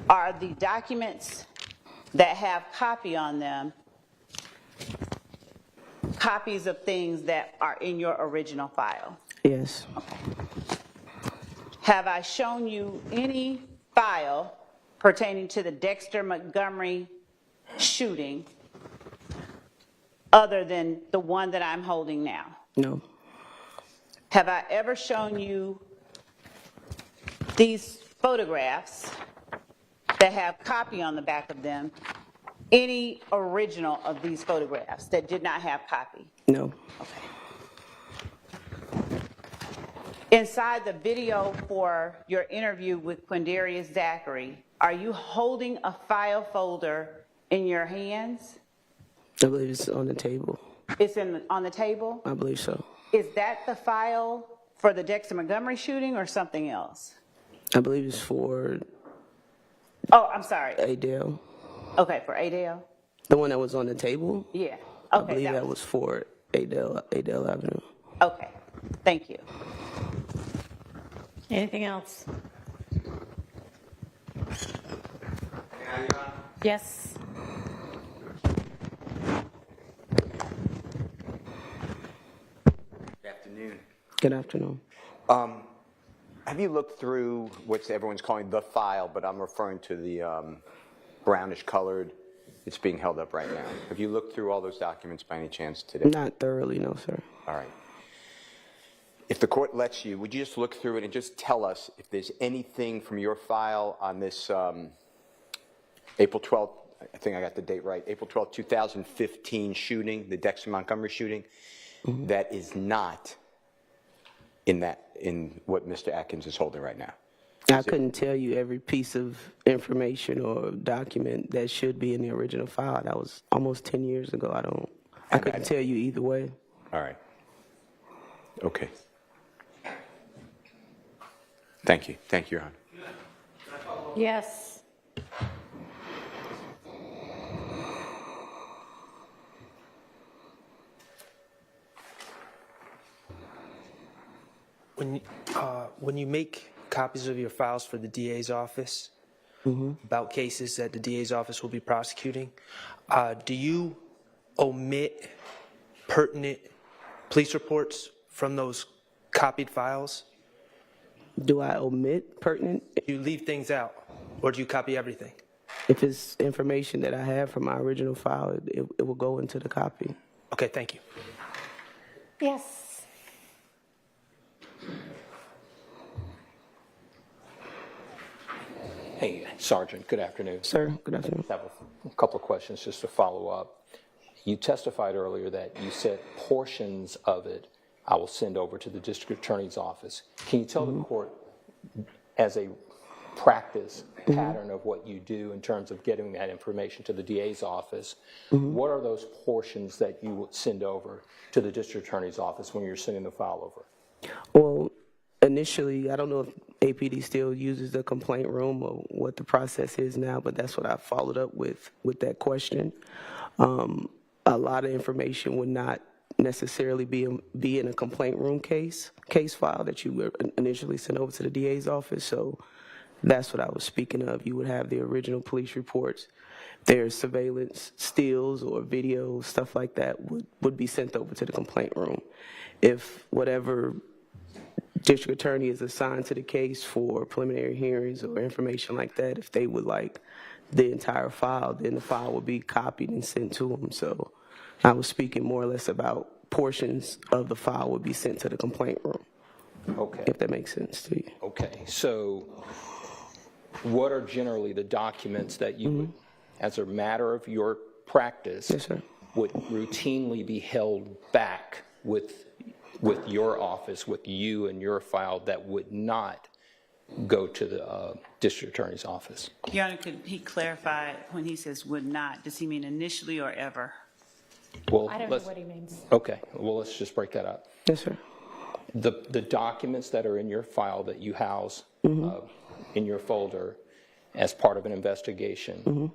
Are the documents that have copy on them copies of things that are in your original file? Yes. Have I shown you any file pertaining to the Dexter Montgomery shooting other than the one that I'm holding now? No. Have I ever shown you these photographs that have copy on the back of them, any original of these photographs that did not have copy? No. Inside the video for your interview with Quindarius Zachary, are you holding a file folder in your hands? I believe it's on the table. It's on the table? I believe so. Is that the file for the Dexter Montgomery shooting or something else? I believe it's for Oh, I'm sorry. Adele. Okay, for Adele? The one that was on the table? Yeah. I Okay, believe that was for Adele Avenue. Okay, thank you. Anything else? Yes. afternoon. Good afternoon. Have you looked through what everyone's calling the file, but I'm referring to the brownish colored? It's being held up right now. Have you looked through all those documents by any chance today? Not thoroughly, no, sir. All right. If the court lets you, would you just look through it and just tell us if there's anything from your file on this April 12th, I think I got the date right, April 12th, 2015 shooting, the Dexter Montgomery shooting, that is not in what Mr. Atkins is holding right now? I couldn't tell you every piece of information or document that should be in the original file. That was almost 10 years ago. I couldn't tell you either way. All right. Okay. Thank you. Thank you, Your Honor. Yes. When you make copies of your files for the DA's office about cases that the DA's office will be prosecuting, do you omit pertinent police reports from those copied files? Do I omit pertinent? Do you leave things out, or do you copy everything? If it's information that I have from my original file, it will go into the copy. Okay, thank you. Yes. Hey, Sergeant, good afternoon. Sir, good afternoon. I have a couple of questions just to follow up. You testified earlier that you said portions of it I will send over to the district attorney's office. Can you tell the court, as a practice pattern of what you do in terms of getting that information to the DA's office, what are those portions that you would send over to the district attorney's office when you're sending the file over? Well, initially, I don't know if APD still uses the complaint room or what the process is now, but that's what I followed up with that question. A lot of information would not necessarily be in a complaint room case file that you would initially send over to the DA's office. So that's what I was speaking of. You would have the original police reports. There's surveillance stills or videos, stuff like that would be sent over to the complaint room. If whatever district attorney is assigned to the case for preliminary hearings or information like that, if they would like the entire file, then the file would be copied and sent to them. So I was speaking more or less about portions of the file would be sent to the complaint room. Okay. If that makes sense to you. Okay, so what are generally the documents that you would, as a matter of your practice, Yes, sir. would routinely be held back with your office, with you and your file, that would not go to the district attorney's office? Your Honor, could he clarify when he says would not? Does he mean initially or ever? Well, I don't know what he means. Okay, well, let's just break that up. Yes, sir. The documents that are in your file that you house in your folder as part of an investigation,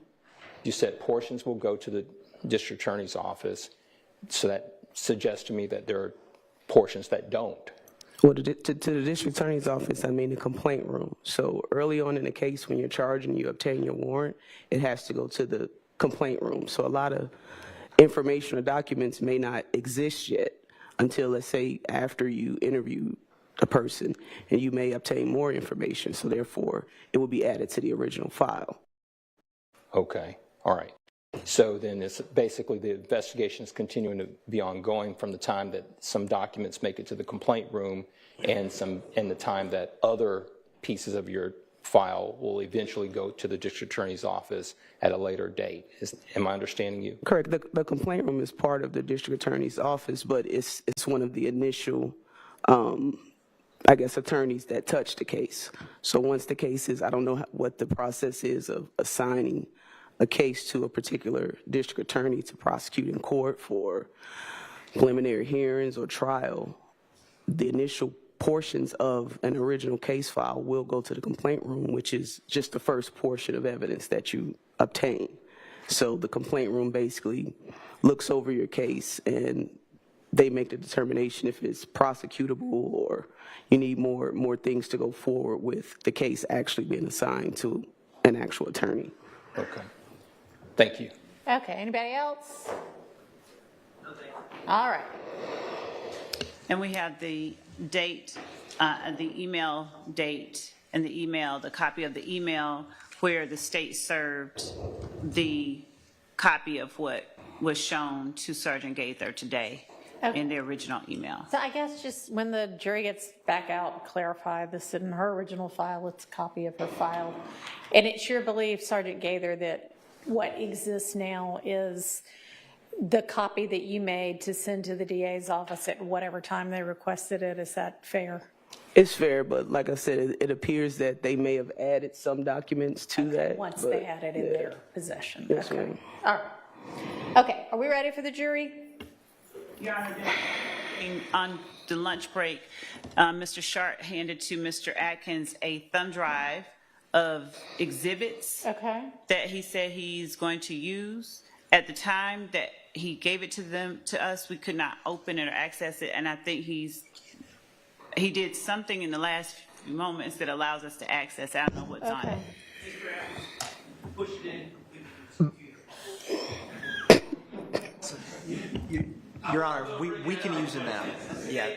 you said portions will go to the district attorney's office, so that suggests to me that there are portions that don't. Well, to the district attorney's office, I mean the complaint room. So early on in the case, when you're charged and you obtain your warrant, it has to go to the complaint room. So a lot of information or documents may not exist yet until, let's say, after you interview a person, and you may obtain more information. So therefore, it will be added to the original file. Okay, all right. So then it's basically the investigation is continuing to be ongoing from the time that some documents make it to the complaint room and the time that other pieces of your file will eventually go to the district attorney's office at a later date. Am I understanding you? Correct. The complaint room is part of the district attorney's office, but it's one of the initial, I guess, attorneys that touch the case. So once the case is, I don't know what the process is of assigning a case to a particular district attorney to prosecute in court for preliminary hearings or trial. The initial portions of an original case file will go to the complaint room, which is just the first portion of evidence that you obtain. So the complaint room basically looks over your case and they make the determination if it's prosecutable or you need more things to go forward with the case actually being assigned to an actual attorney. Okay. Thank you. Okay, anybody else? No, thank you. All right. And we have the date, the email date, and the copy of the email where the state served the copy of what was shown to Sergeant Gaither today in the original email. So I guess just when the jury gets back out, clarify this in her original file, it's a copy of her file. And it's your belief, Sergeant Gaither, that what exists now is the copy that you made to send to the DA's office at whatever time they requested it. Is that fair? It's fair, but like I said, it appears that they may have added some documents to that. Once but, they had it in their possession. Yes, Okay. ma'am. All right. Okay, are we ready for the jury? Your Honor, on the lunch break, Mr. Sharp handed to Mr. Atkins a thumb drive of exhibits that he said he's going to use. At the time that he gave it to us, we could not open it or access it, and I think he did something in the last few moments that allows us to access it. I don't know what's on it. Push it in. Your Honor, we can use it now. Yeah.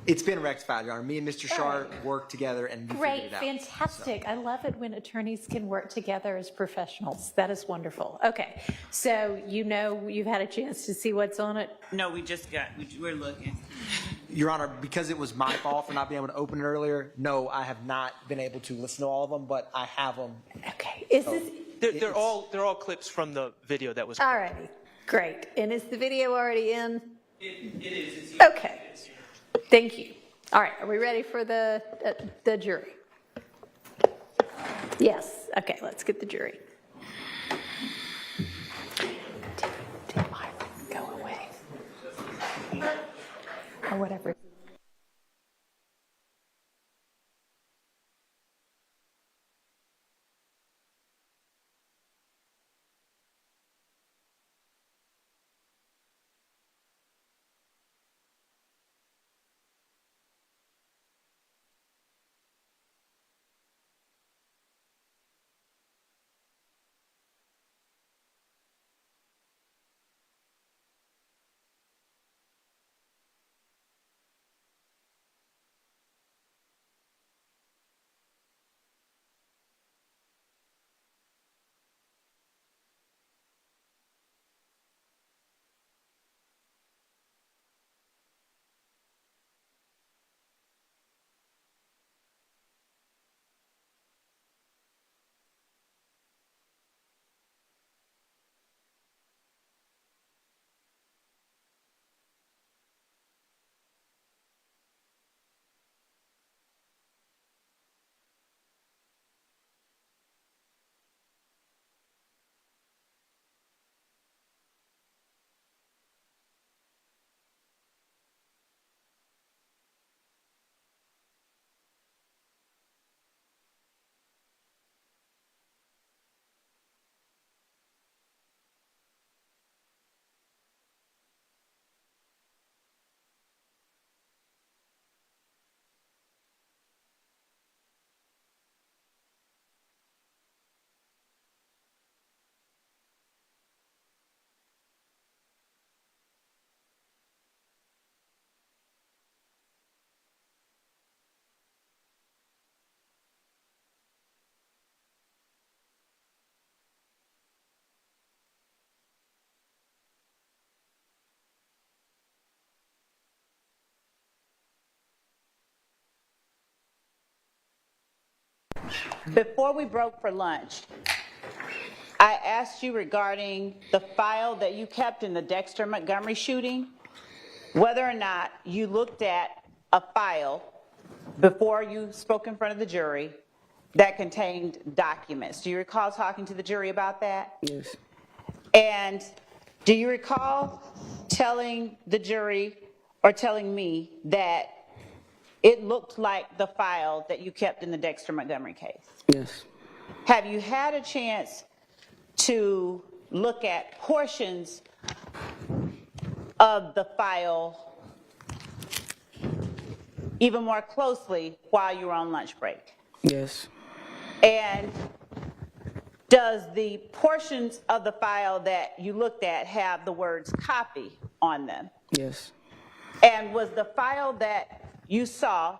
It's been rectified, Your Honor. Me and Mr. Sharp worked together and we figured Great, it out. fantastic. I love it when attorneys can work together as professionals. That is wonderful. Okay, so you know you've had a chance to see what's on it? No, we're looking. Your Honor, because it was my fault for not being able to open it earlier, no, I have not been able to listen to all of them, but I have them. Okay, is this, They're all clips from the video that was. all righty, great. And is the video already in? It is. Okay, thank you. All right, are we ready for the jury? Yes, okay, let's get the jury. Did Myron go away? Or whatever. Before we broke for lunch, I asked you regarding the file that you kept in the Dexter Montgomery shooting, whether or not you looked at a file before you spoke in front of the jury that contained documents. Do you recall talking to the jury about that? Yes. And do you recall telling the jury or telling me that it looked like the file that you kept in the Dexter Montgomery case? Yes. Have you had a chance to look at portions of the file even more closely while you were on lunch break? Yes. And does the portions of the file that you looked at have the words copy on them? Yes. And was the file that you saw,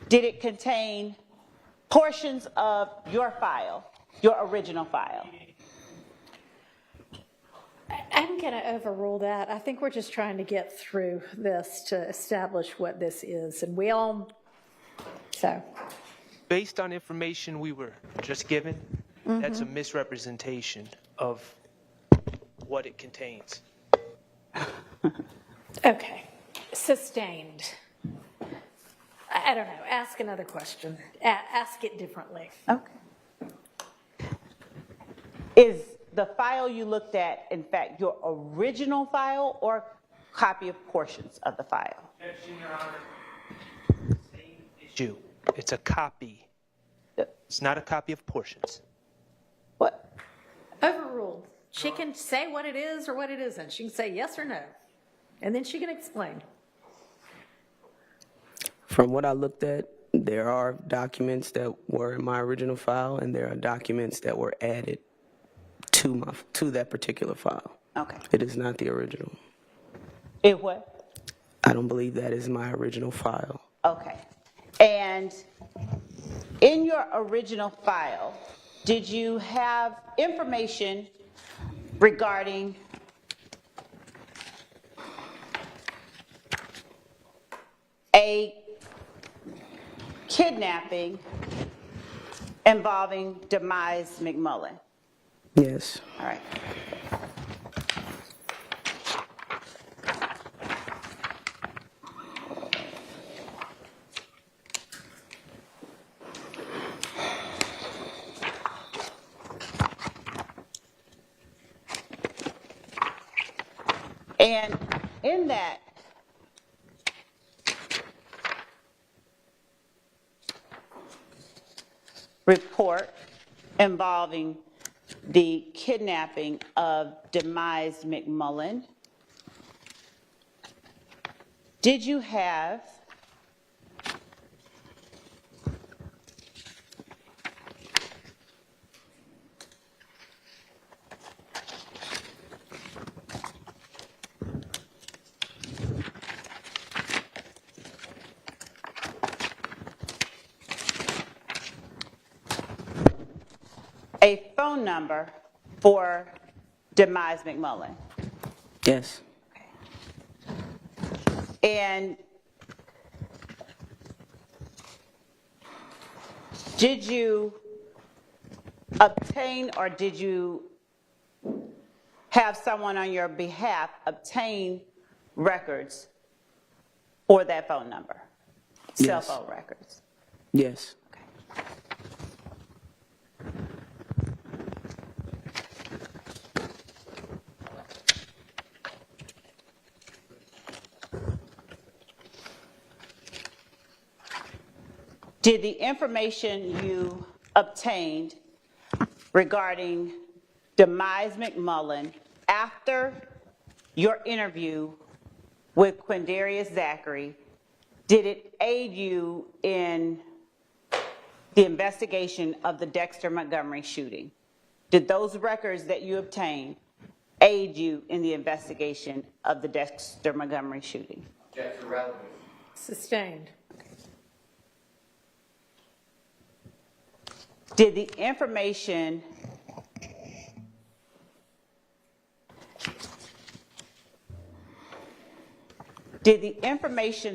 did it contain portions of your file, your original file? I'm going to overrule that. I think we're just trying to get through this to establish what this is, and we all, so. Based on information we were just given, that's a misrepresentation of what it contains. Okay, sustained. I don't know, ask another question. Ask it differently. Okay. Is the file you looked at, in fact, your original file or copy of portions of the file? Objection, Your Honor. Same issue. It's a copy. It's not a copy of portions. What? Overruled. She can say what it is or what it isn't. She can say yes or no, and then she can explain. From what I looked at, there are documents that were in my original file, and there are documents that were added to that particular file. Okay. It is not the original. It what? I don't believe that is my original file. Okay. And in your original file, did you have information regarding a kidnapping involving Demise McMullen? Yes. All right. And in that, report involving the kidnapping of Demise McMullen, did you have a phone number for Demise McMullen? Yes. And did you obtain, or did you have someone on your behalf obtain records for that phone number? Cell Yes. phone records? Yes. Okay. Did the information you obtained regarding Demise McMullen after your interview with Quindarius Zachary, did it aid you in the investigation of the Dexter Montgomery shooting? Did those records that you obtained aid you in the investigation of the Dexter Montgomery shooting? Objection relevant. Sustained. Did the information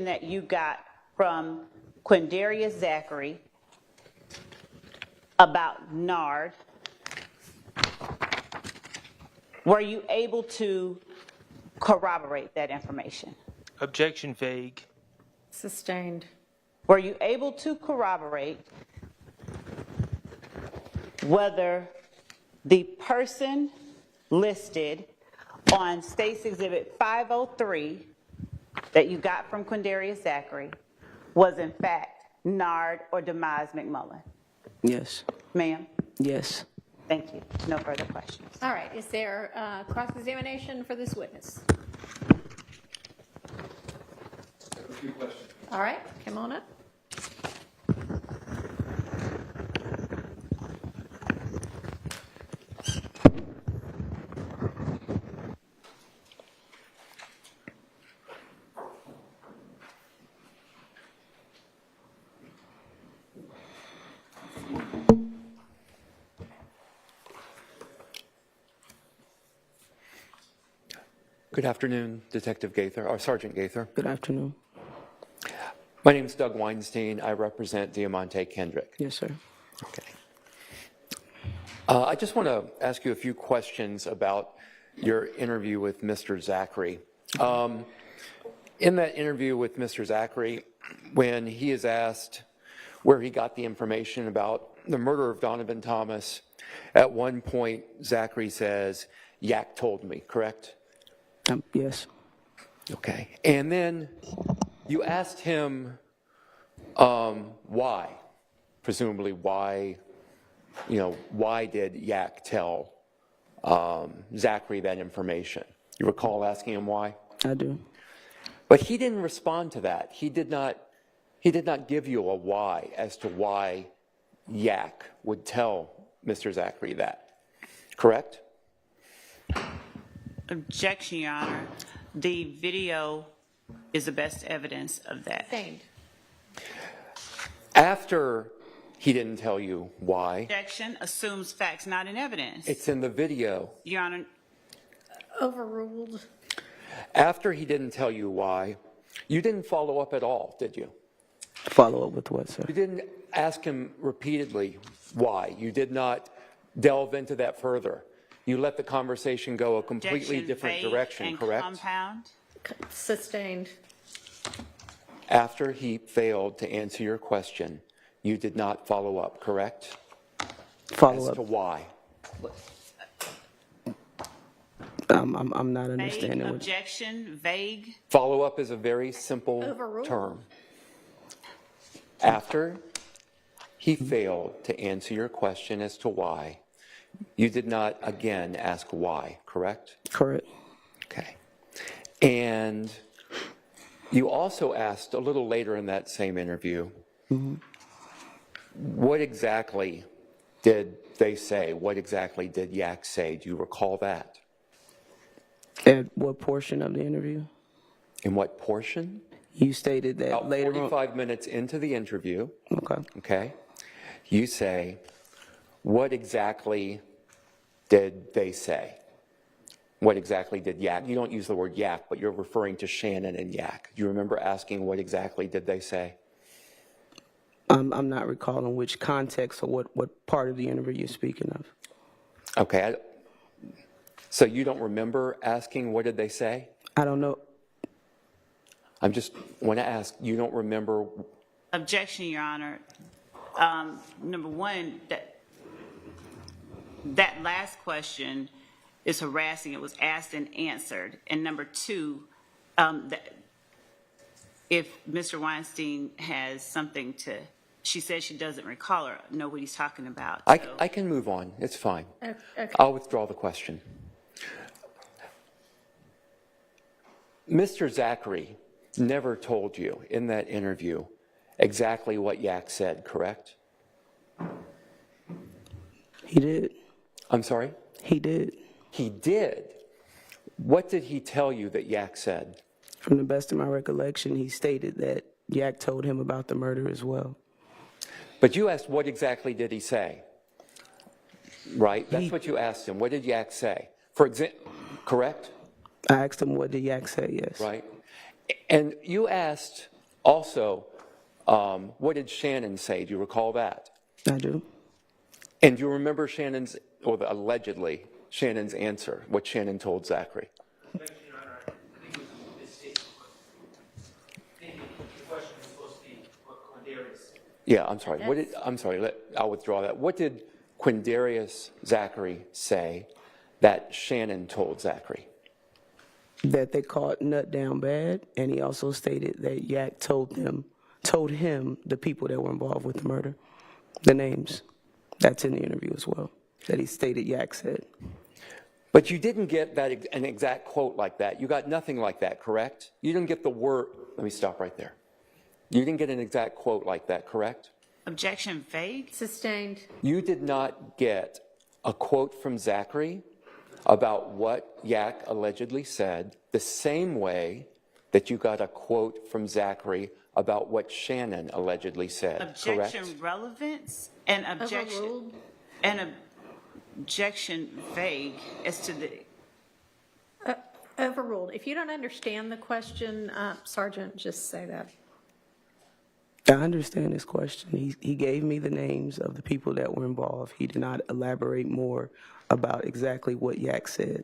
that you got from Quindarius Zachary about Nard, were you able to corroborate that information? Objection vague. Sustained. Were you able to corroborate whether the person listed on State's Exhibit 503 that you got from Quindarius Zachary was in fact Nard or Demise McMullen? Yes. Ma'am? Yes. Thank you. No further questions. All right, is there cross-examination for this witness? A few questions. All right, come on up. Good afternoon, Detective Gaither, or Sergeant Gaither. Good afternoon. My name is Doug Weinstein. I represent Diamante Kendrick. Yes, sir. Okay. I just want to ask you a few questions about your interview with Mr. Zachary. In that interview with Mr. Zachary, when he is asked where he got the information about the murder of Donovan Thomas, at one point Zachary says, "Yak told me," correct? Yes. Okay. And then you asked him why, presumably why, why did Yak tell Zachary that information? You recall asking him why? I do. But he didn't respond to that. He did not give you a why as to why Yak would tell Mr. Zachary that, correct? Objection, Your Honor. The video is the best evidence of that. Sustained. After he didn't tell you why, Objection assumes facts, not in evidence. it's in the video. Your Honor, Overruled. After he didn't tell you why, you didn't follow up at all, did you? Follow up with what, sir? You didn't ask him repeatedly why. You did not delve into that further. You let the conversation go a completely objection, different vague direction, and correct? compound. Sustained. After he failed to answer your question, you did not follow up, correct? Follow As to up. why. I'm not Vague, understanding what. objection, vague. Follow up is a very simple Overruled. term. After he failed to answer your question as to why, you did not again ask why, correct? Correct. Okay. And you also asked a little later in that same interview, what exactly did they say? What exactly did Yak say? Do you recall that? At what portion of the interview? In what portion? You stated that About later 45 minutes into the interview, on. okay, you say, what exactly did they say? What exactly did Yak? You don't use the word Yak, but you're referring to Shannon and Yak. Do you remember asking what exactly did they say? I'm not recalling which context or what part of the interview you're speaking of. Okay. So you don't remember asking what did they say? I don't know. I'm just want to ask, you don't remember? Objection, Your Honor. Number one, that last question is harassing. It was asked and answered. And number two, if Mr. Weinstein has something to, she says she doesn't recall or know what he's talking about. I can move on. It's fine. Okay. I'll withdraw the question. Mr. Zachary never told you in that interview exactly what Yak said, correct? He did. I'm sorry? He did. He did. What did he tell you that Yak said? From the best of my recollection, he stated that Yak told him about the murder as well. But you asked what exactly did he say? Right? That's what you asked him. What did Yak say? For example, correct? I asked him, what did Yak say? Yes. Right. And you asked also, what did Shannon say? Do you recall that? I do. And do you remember Shannon's, or allegedly, Shannon's answer, what Shannon told Zachary? Yeah, I'm sorry. I'll withdraw that. What did Quindarius Zachary say that Shannon told Zachary? That they caught Nut down bad, and he also stated that Yak told him the people that were involved with the murder, the names. That's in the interview as well, that he stated Yak said. But you didn't get an exact quote like that. You got nothing like that, correct? You didn't get the word. Let me stop right there. You didn't get an exact quote like that, correct? Objection, vague. Sustained. You did not get a quote from Zachary about what Yak allegedly said the same way that you got a quote from Zachary about what Shannon allegedly said, Objection, correct? relevance, and objection. Overruled. And objection, vague as to the. Overruled. If you don't understand the question, Sergeant, just say that. I understand his question. He gave me the names of the people that were involved. He did not elaborate more about exactly what Yak said.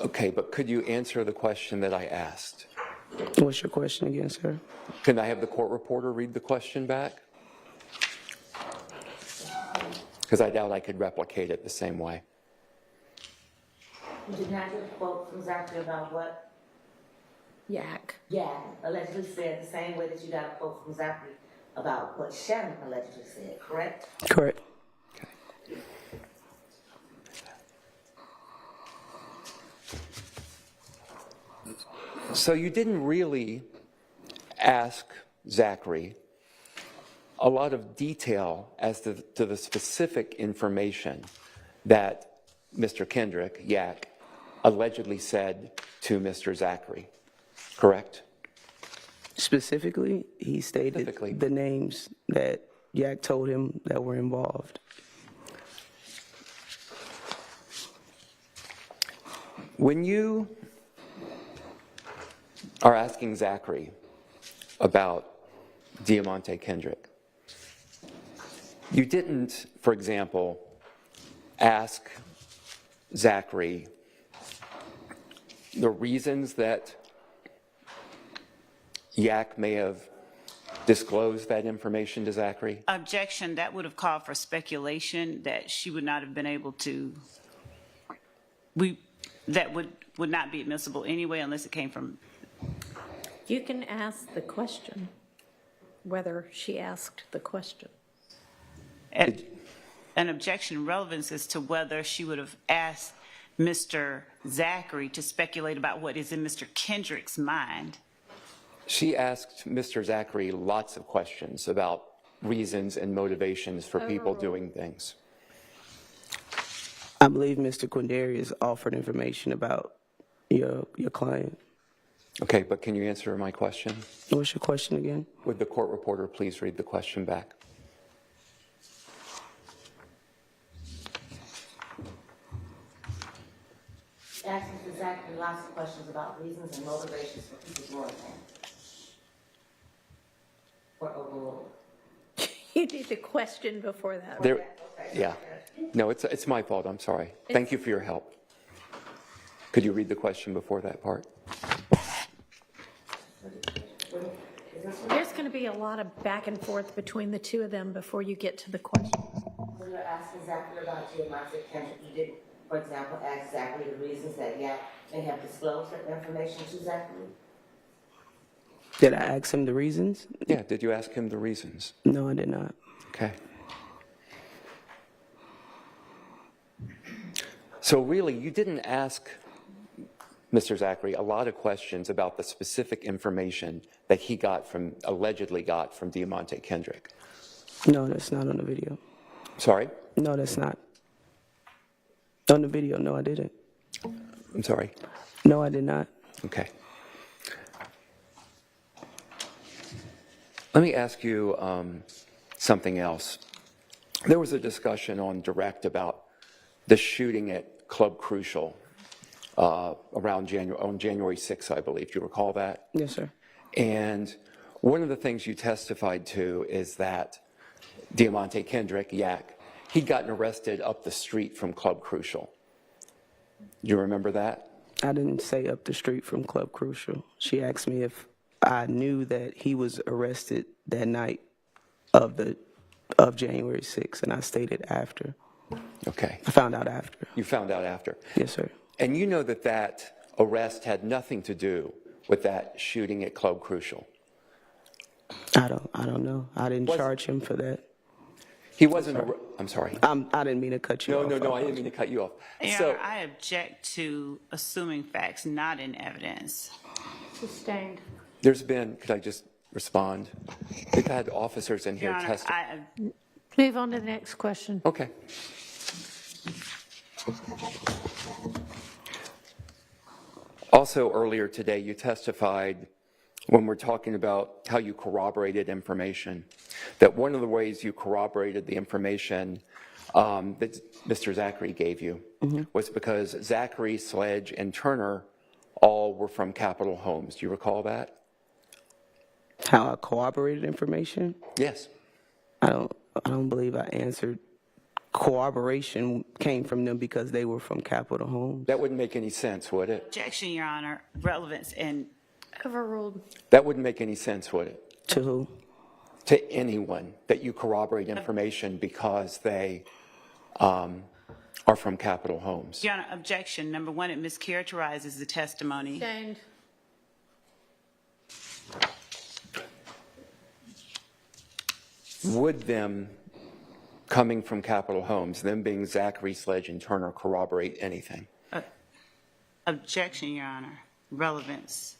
Okay, but could you answer the question that I asked? What's your question again, sir? Can I have the court reporter read the question back? Because I doubt I could replicate it the same way. You didn't have a quote from Zachary about what Yak. allegedly said, the same way that you got a quote from Zachary about what Shannon allegedly said, correct? Correct. So you didn't really ask Zachary a lot of detail as to the specific information that Mr. Kendrick, Yak, allegedly said to Mr. Zachary, correct? Specifically, he stated the names that Yak told him that were involved. When you are asking Zachary about Diamante Kendrick, you didn't, for example, ask Zachary the reasons that Yak may have disclosed that information to Zachary? Objection, that would have called for speculation that she would not have been able to, that would not be admissible anyway unless it came from. You can ask the question, whether she asked the question. An objection relevance as to whether she would have asked Mr. Zachary to speculate about what is in Mr. Kendrick's mind. She asked Mr. Zachary lots of questions about reasons and motivations for people doing things. I believe Mr. Quindarius offered information about your client. Okay, but can you answer my question? What's your question again? Would the court reporter please read the question back? Asked Mr. Zachary lots of questions about reasons and motivations for people doing things. Or overruled. You need the question before that. There, yeah. No, it's my fault. I'm sorry. Thank you for your help. Could you read the question before that part? There's going to be a lot of back and forth between the two of them before you get to the question. When you're asking Zachary about Diamante Kendrick, you did, for example, ask Zachary the reasons that Yak may have disclosed that information to Zachary? Did I ask him the reasons? Yeah, did you ask him the reasons? No, I did not. Okay. So really, you didn't ask Mr. Zachary a lot of questions about the specific information that he allegedly got from Diamante Kendrick. No, that's not on the video. Sorry? No, that's not. On the video, no, I didn't. I'm sorry? No, I did not. Okay. Let me ask you something else. There was a discussion on direct about the shooting at Club Crucial on January 6th, I believe. Do you recall that? Yes, sir. And one of the things you testified to is that Diamante Kendrick, Yak, he'd gotten arrested up the street from Club Crucial. Do you remember that? I didn't say up the street from Club Crucial. She asked me if I knew that he was arrested that night of January 6th, and I stated after. Okay. I found out after. You found out after? Yes, sir. And you know that that arrest had nothing to do with that shooting at Club Crucial? I don't know. I didn't charge him for that. He wasn't. I'm sorry. I didn't mean to cut you off. No. I didn't mean to cut you off. So I object to assuming facts not in evidence. Sustained. There's been. Could I just respond? We've had officers in here Your Honor, testify. Move on to the next question. Okay. Also, earlier today, you testified when we're talking about how you corroborated information, that one of the ways you corroborated the information that Mr. Zachary gave you was because Zachary, Sledge, and Turner all were from Capitol Homes. Do you recall that? How I corroborated information? Yes. I don't believe I answered. Corroboration came from them because they were from Capitol Homes. That wouldn't make any sense, would it? Objection, Your Honor. Relevance and Overruled. That wouldn't make any sense, would it? To who? To anyone that you corroborate information because they are from Capitol Homes. Your Honor, objection. Number one, it mischaracterizes the testimony. Sustained. Would them coming from Capitol Homes, them being Zachary, Sledge, and Turner, corroborate anything? Objection, Your Honor. Relevance.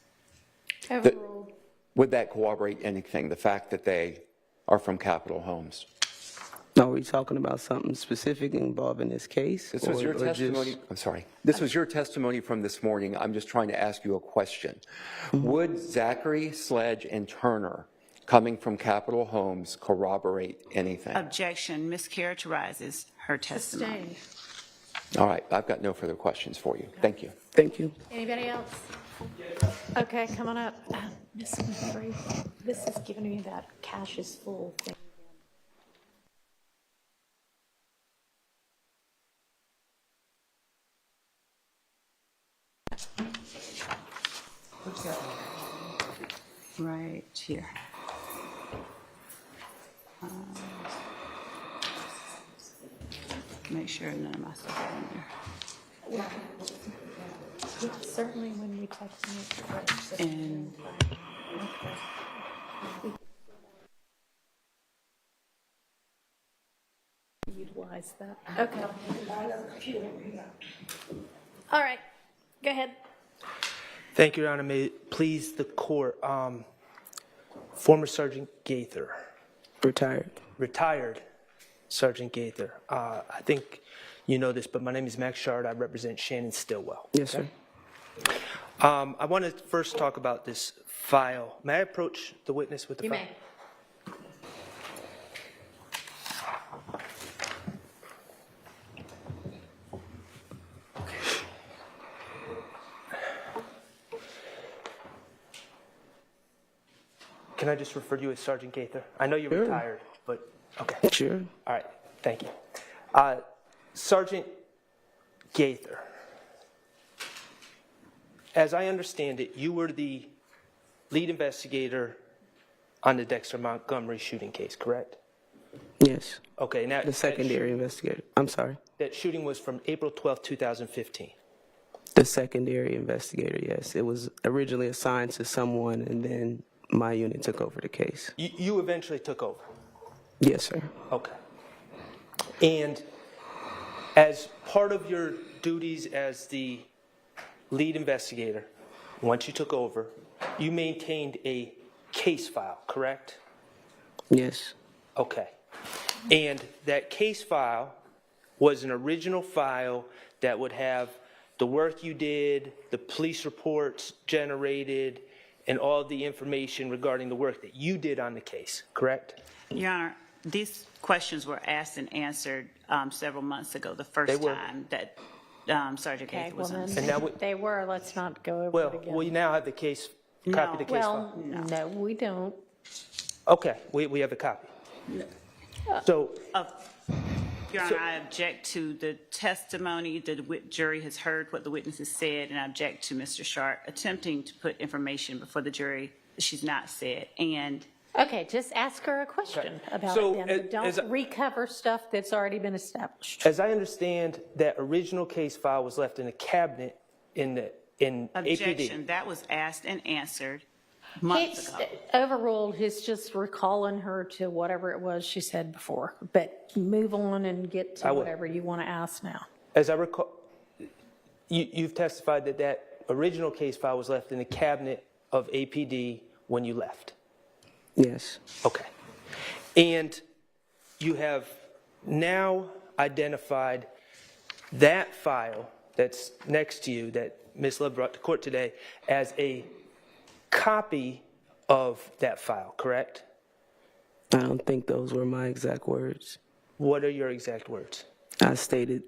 Overruled. Would that corroborate anything, the fact that they are from Capitol Homes? Are we talking about something specific involving this case? This was your or just- testimony. I'm sorry. This was your testimony from this morning. I'm just trying to ask you a question. Would Zachary, Sledge, and Turner coming from Capitol Homes corroborate anything? Objection. Mischaracterizes her testimony. Sustained. All right. I've got no further questions for you. Thank you. Thank you. Anybody else? Okay, coming up. Miss Winfrey, this is giving me that cash is full thing. Right here. Make sure none of my stuff is in there. Certainly when we text me. And Utilize that. Okay. All right, go ahead. Thank you, Your Honor. May it please the court. Former Sergeant Gaither. Retired Sergeant Gaither. I think you know this, but my name is Max Shard. I represent Shannon Stillwell. Yes, sir. I want to first talk about this file. May I approach the witness with the file? You may. Can I just refer to you as Sergeant Gaither? I know you're Sure. retired, but okay. Sure. All right, thank you. Sergeant Gaither, as I understand it, you were the lead investigator on the Dexter Montgomery shooting case, correct? Yes. Okay, now The secondary investigator. I'm sorry. that shooting was from April 12, 2015. The secondary investigator, yes. It was originally assigned to someone, and then my unit took over the case. You eventually took over. Yes, sir. Okay. And as part of your duties as the lead investigator, once you took over, you maintained a case file, correct? Yes. Okay. And that case file was an original file that would have the work you did, the police reports generated, and all the information regarding the work that you did on the case, correct? Your Honor, these questions were asked and answered several months ago, the first time that Sergeant Okay, Gaither well was on. then, And now they were, let's not go over it Well, again. we now have the case, copy of the case Well, file. no, we don't. Okay, we have a copy. So, Your Honor, I object to the testimony. The jury has heard what the witnesses said, and I object to Mr. Sharp attempting to put information before the jury that she's not said. And Okay, just ask her a question about So, it then, but as- don't recover stuff that's already been established. as I understand, that original case file was left in a cabinet in objection, APD. that was asked and answered months He's ago. overruled, he's just recalling her to whatever it was she said before. But move on and get I to will. whatever you want to ask now. As I recall, you've testified that that original case file was left in the cabinet of APD when you left. Yes. Okay. And you have now identified that file that's next to you that Ms. Love brought to court today as a copy of that file, correct? I don't think those were my exact words. What are your exact words? I stated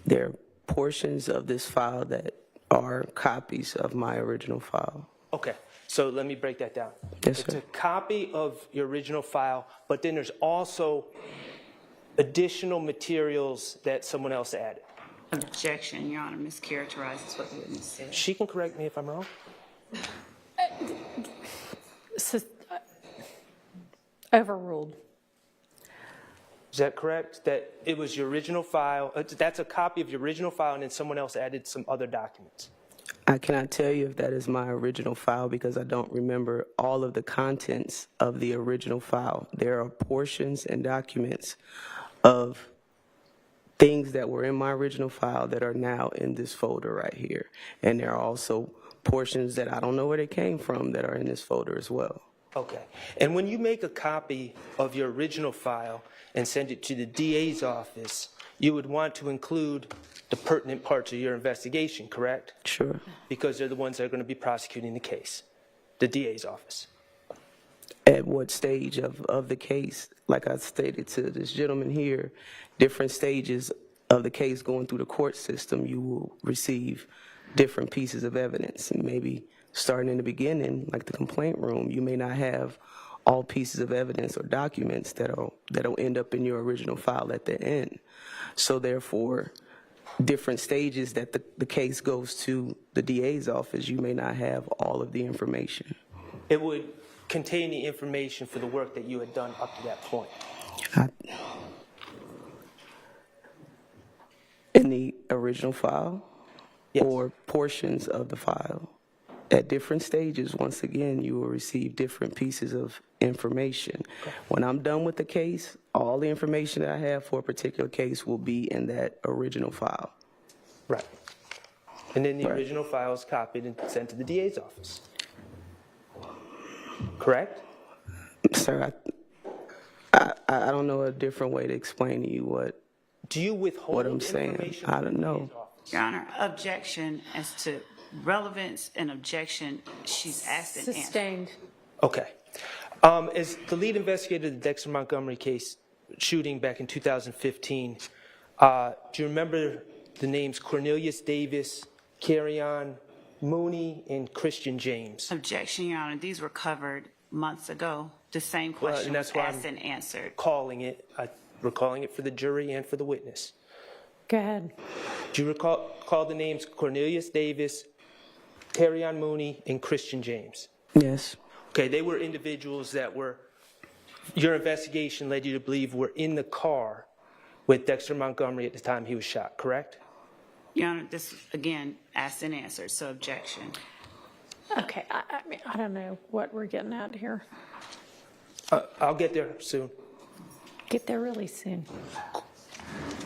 there are portions of this file that are copies of my original file. Okay, so let me break that down. Yes, It's sir. a copy of your original file, but then there's also additional materials that someone else added. Objection, Your Honor, mischaracterizes what the witness said. She can correct me if I'm wrong. Overruled. Is that correct? That it was your original file, that's a copy of your original file, and then someone else added some other documents? I cannot tell you if that is my original file because I don't remember all of the contents of the original file. There are portions and documents of things that were in my original file that are now in this folder right here. And there are also portions that I don't know where they came from that are in this folder as well. Okay. And when you make a copy of your original file and send it to the DA's office, you would want to include the pertinent parts of your investigation, correct? Sure. Because they're the ones that are going to be prosecuting the case, the DA's office. At what stage of the case? Like I stated to this gentleman here, different stages of the case going through the court system, you will receive different pieces of evidence. And maybe starting in the beginning, like the complaint room, you may not have all pieces of evidence or documents that'll end up in your original file at the end. So therefore, different stages that the case goes to the DA's office, you may not have all of the information. It would contain the information for the work that you had done up to that point. In the original file? Yes. Or portions of the file? At different stages, once again, you will receive different pieces of information. Okay. When I'm done with the case, all the information that I have for a particular case will be in that original file. Right. And then the original file is copied and sent to the DA's office. Correct? Sir, I don't know a different way to explain to you what Do you withhold what I'm saying. information I from don't the know. DA's office? Your Honor, objection as to relevance and objection, she's asked and answered. Sustained. Okay. As the lead investigator of the Dexter Montgomery case shooting back in 2015, do you remember the names Cornelius Davis, Carrion Mooney, and Christian James? Objection, Your Honor, these were covered months ago. The same question and was that's why asked I'm and answered. Recalling it for the jury and for the witness. Go ahead. Do you recall the names Cornelius Davis, Carrion Mooney, and Christian James? Yes. Okay, they were individuals that your investigation led you to believe were in the car with Dexter Montgomery at the time he was shot, correct? Your Honor, this, again, asked and answered, so objection. Okay, I mean, I don't know what we're getting at here. I'll get there soon. Get there really soon.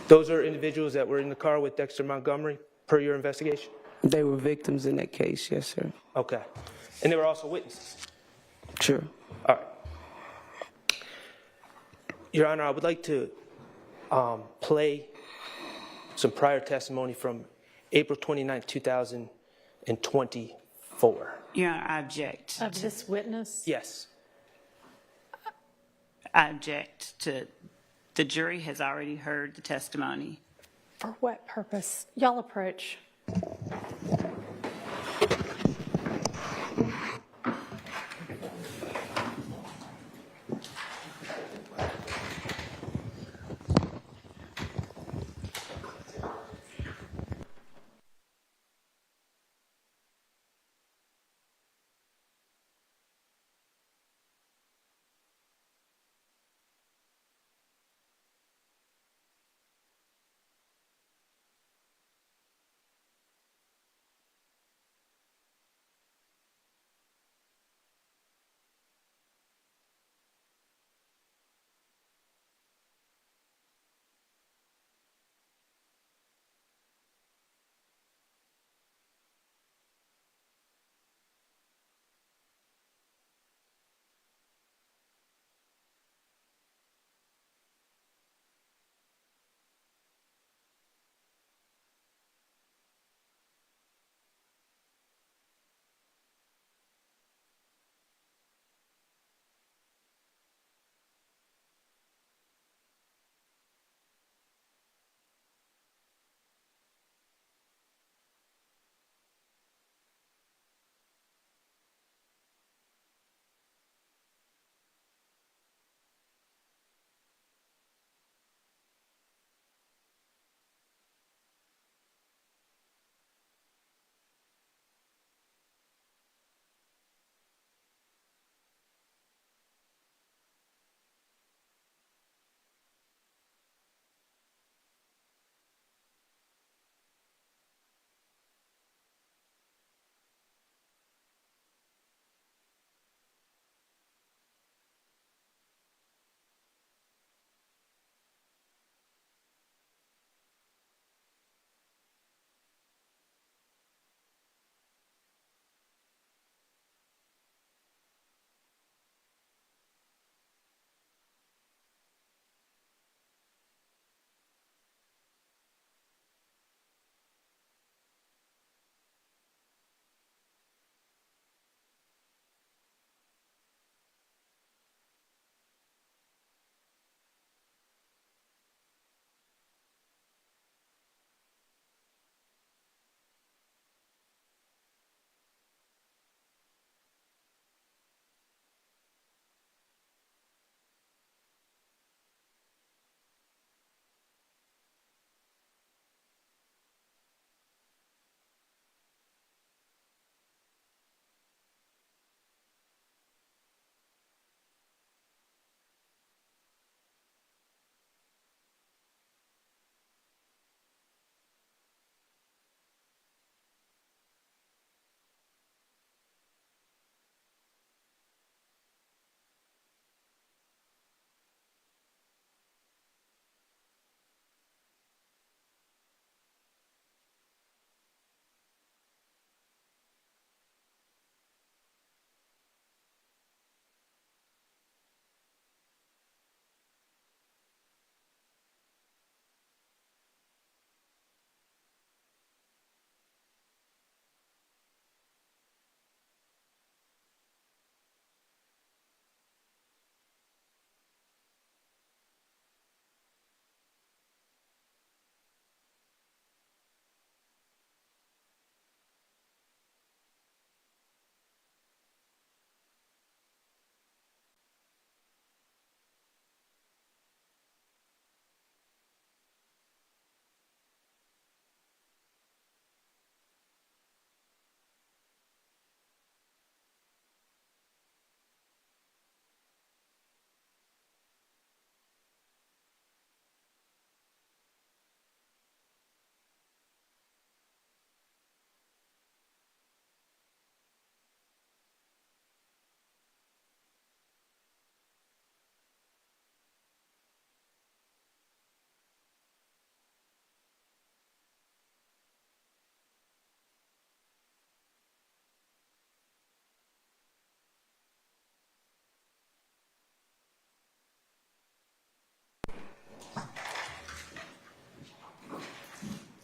Those are individuals that were in the car with Dexter Montgomery, per your investigation? They were victims in that case, yes, sir. Okay. And they were also witnesses? Sure. All right. Your Honor, I would like to play some prior testimony from April 29, 2024. Your Honor, I object. Of this witness? Yes. I object to, the jury has already heard the testimony. For what purpose? Y'all approach.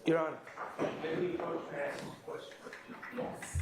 Your Honor, maybe we approach and ask a question. Yes.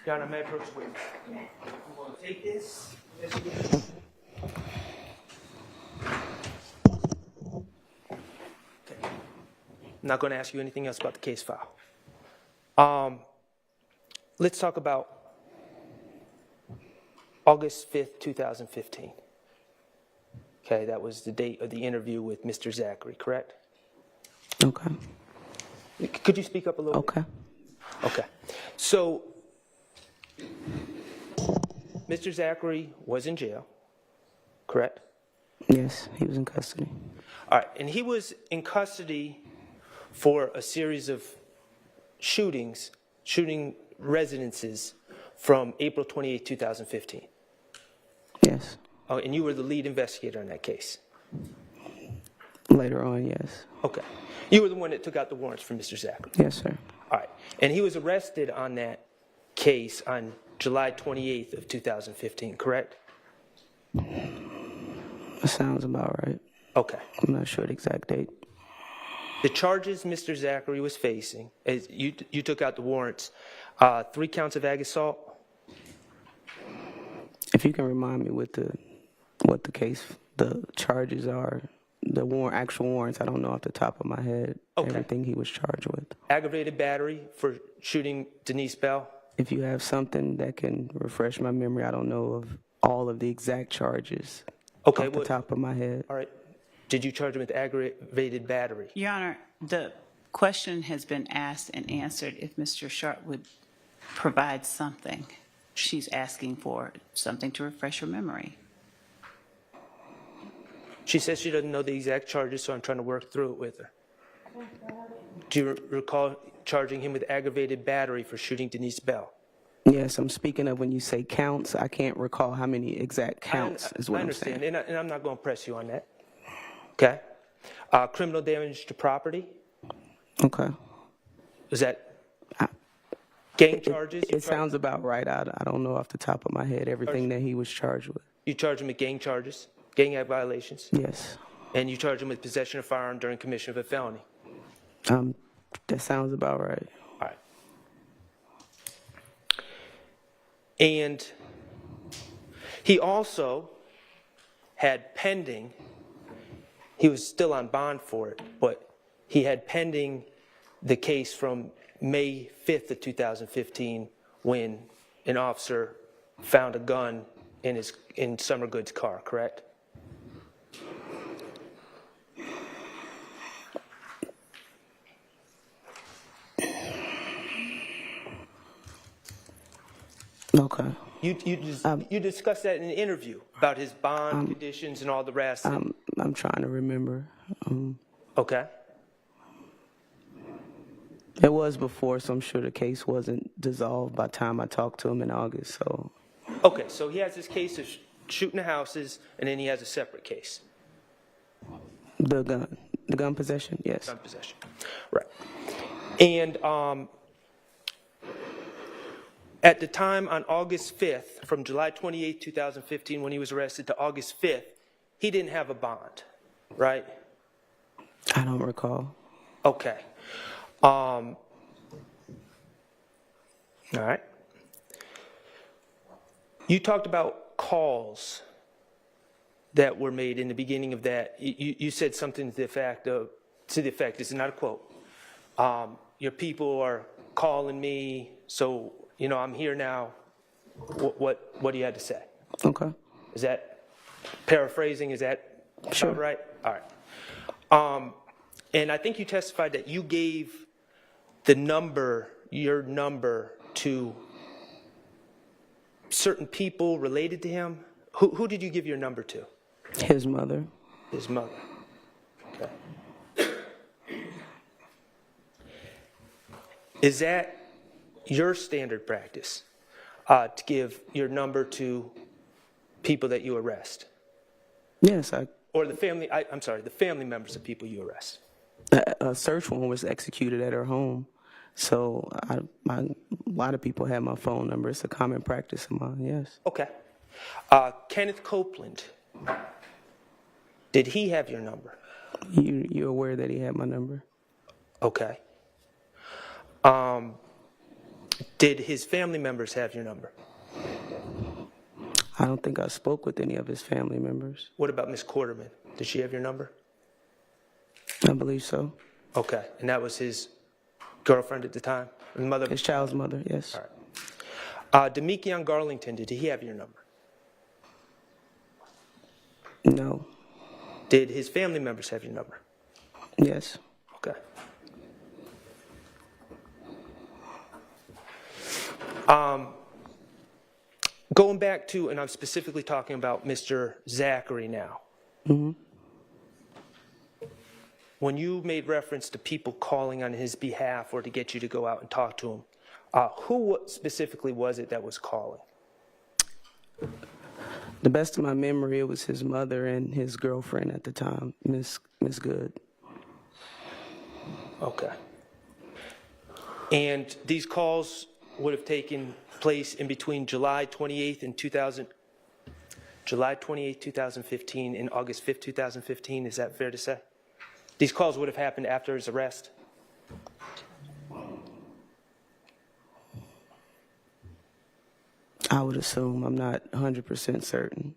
Your Honor, may I approach the witness? I'm going to take this. Okay. I'm not going to ask you anything else about the case file. Let's talk about August 5th, 2015. Okay, that was the date of the interview with Mr. Zachary, correct? Okay. Could you speak up a little bit? Okay. So, Mr. Zachary was in jail, correct? Yes, he was in custody. All right, and he was in custody for a series of shooting residences from April 28, 2015. Yes. Oh, and you were the lead investigator in that case? Later on, yes. Okay. You were the one that took out the warrants for Mr. Zachary? Yes, sir. All right. And he was arrested on that case on July 28th of 2015, correct? That sounds about right. Okay. I'm not sure the exact date. The charges Mr. Zachary was facing, as you took out the warrants, 3 counts of ag assault? If you can remind me what the case, the charges are, the actual warrants, I don't know off the top of my head everything he was charged with. Aggravated battery for shooting Denise Bell? If you have something that can refresh my memory, I don't know of all of the exact charges off the top of my head. All right. Did you charge him with aggravated battery? Your Honor, the question has been asked and answered if Mr. Sharp would provide something. She's asking for something to refresh her memory. She says she doesn't know the exact charges, so I'm trying to work through it with her. Do you recall charging him with aggravated battery for shooting Denise Bell? Yes, I'm speaking of when you say counts, I can't recall how many exact counts is what I I'm understand, saying. and I'm not going to press you on that. Okay. Criminal damage to property? Okay. Is that gang charges? It sounds about right. I don't know off the top of my head everything that he was charged with. You charge him with gang charges, gang act violations? Yes. And you charge him with possession of firearm during commission of a felony? That sounds about right. All right. And he also had pending, he was still on bond for it, but he had pending the case from May 5th of 2015 when an officer found a gun in Summer Good's car, correct? Okay. You discussed that in an interview about his bond conditions and all the rest. I'm trying to remember. Okay. It was before, so I'm sure the case wasn't dissolved by the time I talked to him in August. So. Okay, so he has this case of shooting the houses, and then he has a separate case. The gun possession, yes. Gun possession, right. And at the time on August 5th, from July 28, 2015, when he was arrested, to August 5th, he didn't have a bond, right? I don't recall. Okay. All right. You talked about calls that were made in the beginning of that. You said something to the effect, this is not a quote, your people are calling me, so, I'm here now. What do you have to say? Okay. Is that paraphrasing? Is that Sure. about right? All right. And I think you testified that you gave your number to certain people related to him. Who did you give your number to? His mother. His mother. Okay. Is that your standard practice, to give your number to people that you arrest? Yes, Or the family, I'm sorry, the family members of people you arrest? a search warrant was executed at her home. So a lot of people have my phone number. It's a common practice of mine, yes. Okay. Kenneth Copeland, did he have your number? You're aware that he had my number? Okay. Did his family members have your number? I don't think I spoke with any of his family members. What about Miss Quarterman? Did she have your number? I believe so. Okay. And that was his girlfriend at the time? Mother? His child's mother, yes. All right. Demekion Garlington, did he have your number? No. Did his family members have your number? Yes. Okay. Going back to, and I'm specifically talking about Mr. Zachary now. Mm-hmm. When you made reference to people calling on his behalf or to get you to go out and talk to him, who specifically was it that was calling? The best of my memory, it was his mother and his girlfriend at the time, Miss Good. Okay. And these calls would have taken place in between July 28th, 2015 and August 5th, 2015. Is that fair to say? These calls would have happened after his arrest? I would assume. I'm not 100% certain.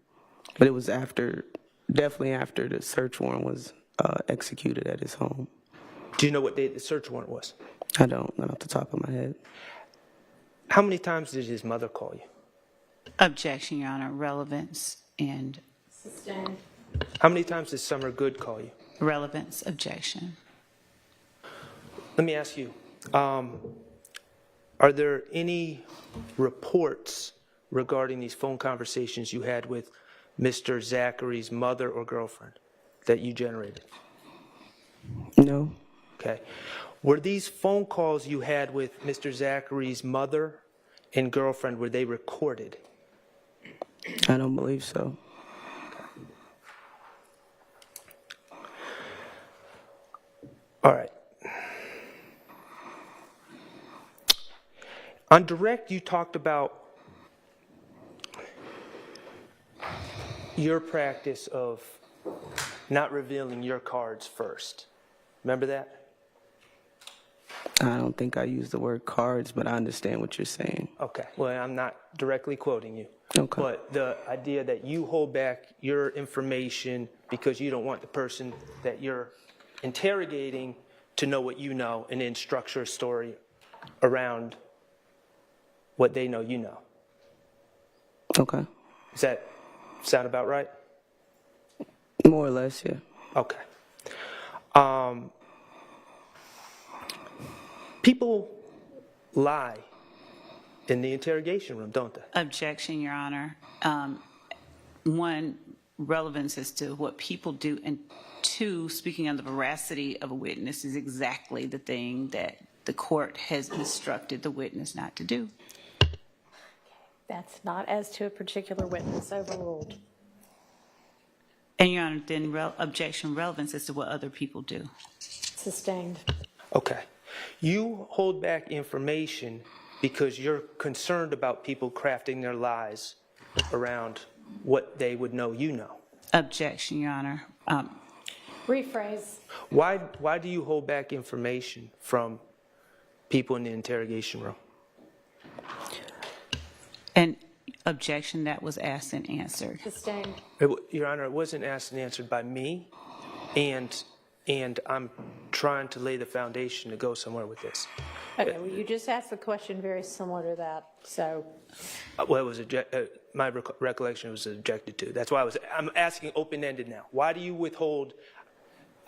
But it was definitely after the search warrant was executed at his home. Do you know what date the search warrant was? I don't, not off the top of my head. How many times did his mother call you? Objection, Your Honor. Relevance and Sustained. How many times did Summer Good call you? relevance. Objection. Let me ask you, are there any reports regarding these phone conversations you had with Mr. Zachary's mother or girlfriend that you generated? No. Okay. Were these phone calls you had with Mr. Zachary's mother and girlfriend, were they recorded? I don't believe so. All right. On direct, you talked about your practice of not revealing your cards first. Remember that? I don't think I used the word cards, but I understand what you're saying. Okay. Well, I'm not directly quoting you. Okay. But the idea that you hold back your information because you don't want the person that you're interrogating to know what you know and then structure a story around what they know you know. Okay. Does that sound about right? More or less, yeah. Okay. People lie in the interrogation room, don't they? Objection, Your Honor. One, relevance as to what people do, and two, speaking on the veracity of a witness is exactly the thing that the court has instructed the witness not to do. That's not as to a particular witness, overruled. And, Your Honor, then objection, relevance as to what other people do. Sustained. Okay. You hold back information because you're concerned about people crafting their lies around what they would know you know. Objection, Your Honor. Rephrase. Why do you hold back information from people in the interrogation room? An objection that was asked and answered. Sustained. Your Honor, it wasn't asked and answered by me, and I'm trying to lay the foundation to go somewhere with this. Okay, well, you just asked the question very similar to that, so. Well, it was my recollection was objected to. That's why I'm asking open-ended now. Why do you withhold?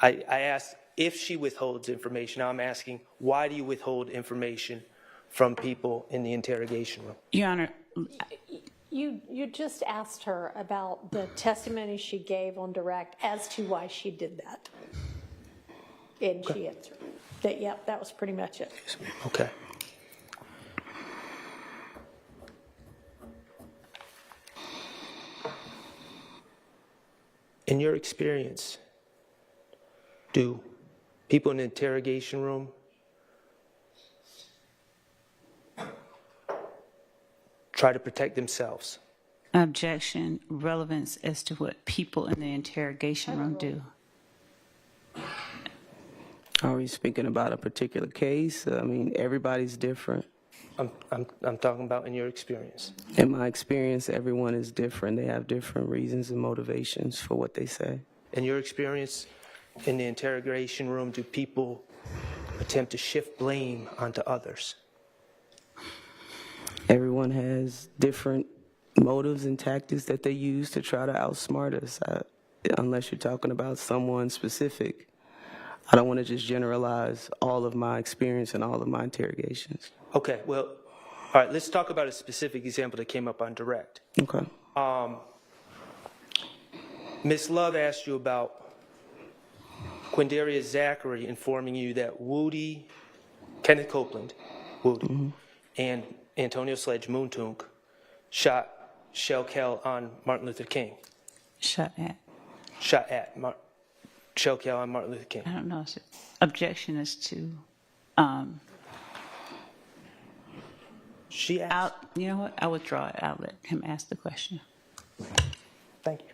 I asked if she withholds information. Now I'm asking, why do you withhold information from people in the interrogation room? Your Honor, You just asked her about the testimony she gave on direct as to why she did that. And she answered that, yep, that was pretty much it. Okay. In your experience, do people in the interrogation room try to protect themselves? objection, relevance as to what people in the interrogation room do. Are we speaking about a particular case? I mean, everybody's different. I'm talking about in your experience. In my experience, everyone is different. They have different reasons and motivations for what they say. In your experience in the interrogation room, do people attempt to shift blame onto others? Everyone has different motives and tactics that they use to try to outsmart us, unless you're talking about someone specific. I don't want to just generalize all of my experience and all of my interrogations. Okay, well, all right, let's talk about a specific example that came up on direct. Okay. Ms. Love asked you about Quindaria Zachary informing you that Kenneth Copeland, and Antonio Sledge Moontunk shot shell kill on Martin Luther King. Shot at shell kill on Martin Luther King. I don't know. Objection is to, She asked. you know what? I withdraw it. I'll let him ask the question. Thank you.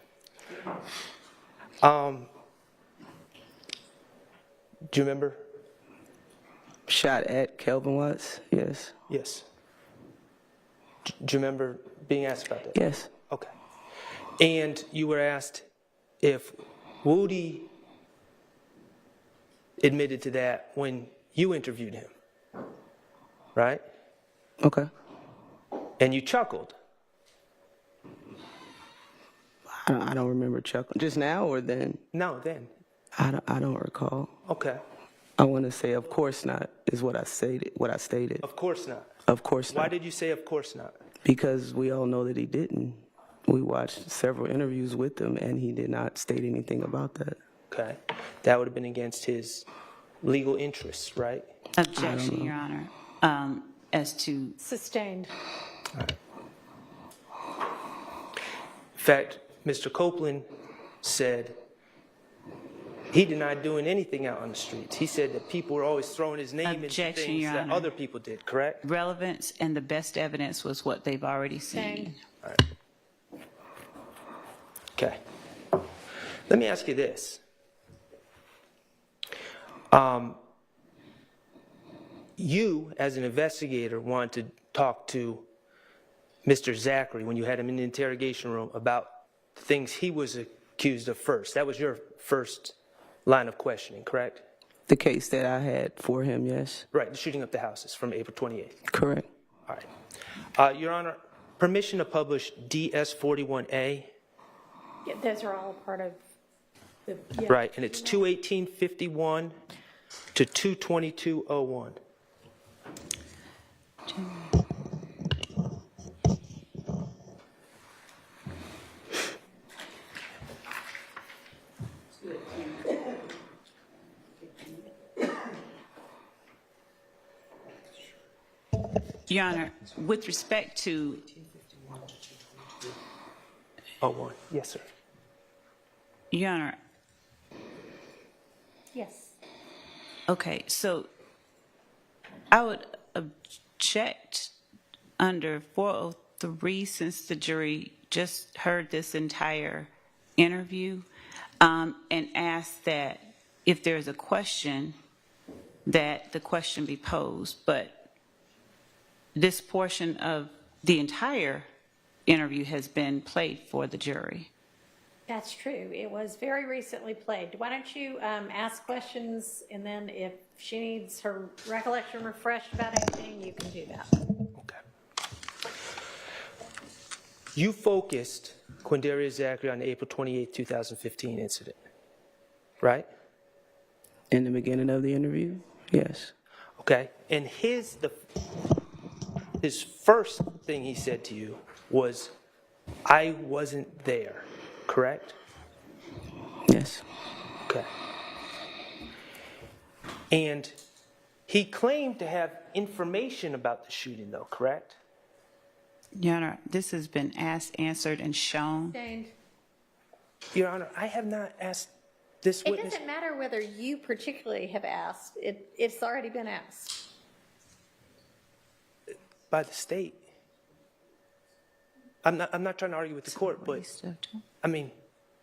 Do you remember? Shot at Kelvin Watts? Yes. Yes. Do you remember being asked about that? Yes. Okay. And you were asked if Woody admitted to that when you interviewed him, right? Okay. And you chuckled. I don't remember chuckling. Just now or then? No, then. I don't recall. Okay. I want to say, of course not, is what I stated. Of course not. Of course not. Why did you say of course not? Because we all know that he didn't. We watched several interviews with him, and he did not state anything about that. Okay. That would have been against his legal interests, right? Objection, Your Honor. As to Sustained. All right. In fact, Mr. Copeland said he denied doing anything out on the streets. He said that people were always throwing his name into Objection, things Your that Honor. other people did, correct? relevance and the best evidence was what they've already seen. All right. Okay. Let me ask you this. You, as an investigator, wanted to talk to Mr. Zachary when you had him in the interrogation room about things he was accused of first. That was your first line of questioning, correct? The case that I had for him, yes. Right, the shooting up the houses from April 28th. Correct. All right. Your Honor, permission to publish DS-41A. Yeah, those are all part of the. Yeah. Right, and it's 21851 to 22201. Your Honor, with respect to 01. Yes, sir. Your Honor, Yes. okay, so I would object under 403 since the jury just heard this entire interview. and asked that if there's a question, that the question be posed. But this portion of the entire interview has been played for the jury. That's true. It was very recently played. Why don't you ask questions, and then if she needs her recollection refreshed about anything, you can do that. Okay. You focused Quindarius Zachary on the April 28, 2015 incident, right? In the beginning of the interview, yes. Okay. And his first thing he said to you was, I wasn't there, correct? Yes. Okay. And he claimed to have information about the shooting, though, correct? Your Honor, this has been asked, answered, and shown. Jane, Your Honor, I have not asked this it witness. doesn't matter whether you particularly have asked. It's already been asked. By the state. I'm not trying to argue with the court, but I mean,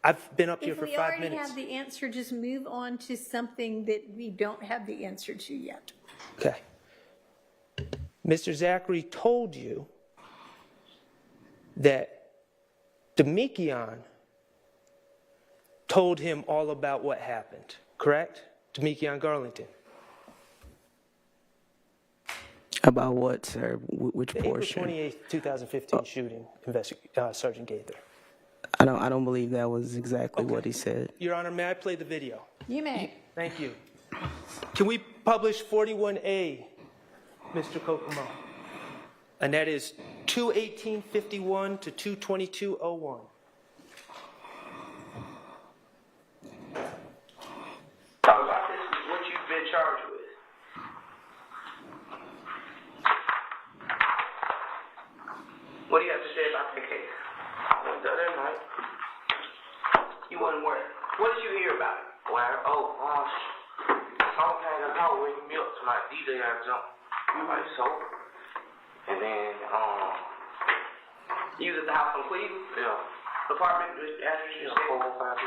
I've been up here for 5 minutes. If we already have the answer, just move on to something that we don't have the answer to yet. Okay. Mr. Zachary told you that Demekion told him all about what happened, correct? Demekion Garlington. About what, sir? Which The April portion? 28, 2015 shooting, Sergeant Gaither. I don't believe that was exactly what he said. Your Honor, may I play the video? You may. Thank you. Can we publish 41A, Mr. Kokomo? And that is 21851 to 22201. Talk about this, what you've been charged with. What do you have to say about the case? I went there that night. You wasn't where? What did you hear about it? Where? Some came to the house waking me up to my DJ got jumped. I'm like, so? And then, you was at the house in Cleveland? Yeah. Apartment, address you said? 405.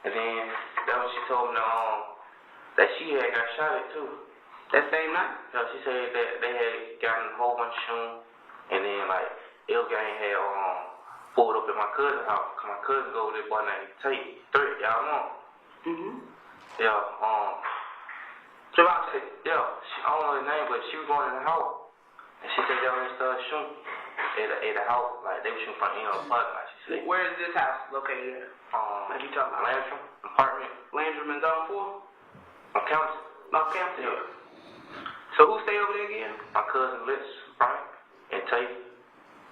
And then, that was she told me that she had got shot at too. That same night? Yeah, she said that they had gotten a whole bunch of shooting. And then, like, Ill Gang had pulled up at my cousin's house. Cause my cousin go with this boy named Tate. Y'all know him? Yeah, Javante. Yeah, I don't know his name, but she was going in the house. And she said they were started shooting at the house. Like, they were shooting from the apartment, like she said. Where is this house located at? Like you talking about? Landrum apartment. Landrum and Zone 4? On campus. Off campus? Yeah. So who stayed over there again? My cousin Liz, Frank. And Tate.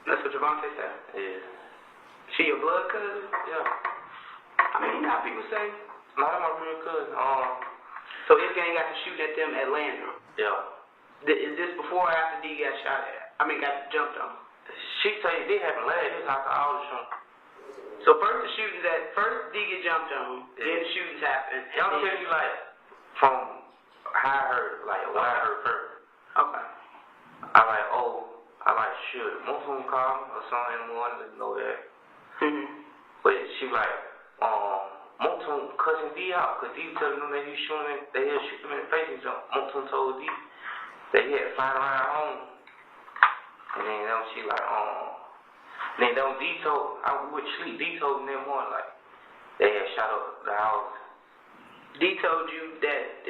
That's what Javante said? Yeah. She your blood cousin? Yeah. I mean, you know how people say? No, that's my real cousin. So this gang got to shoot at them at Landrum? Yeah. Is this before or after D got shot at? I mean, got jumped on? She said it did happen last. It was after all the shooting. So first D get jumped on, then the shootings happen. I'll tell you, like, from how I heard, like, what I heard first. Okay. I like, shoot, most of them call me or something in the morning, let me know that. But she like, most of them cussing D out, because D was telling them that he shooting, they had shoot them in the face and jump. Most of them told D that he had to find around home. And then she like, then D told, I would sleep, D told me in the morning, like, they had shot up the house. D told you that,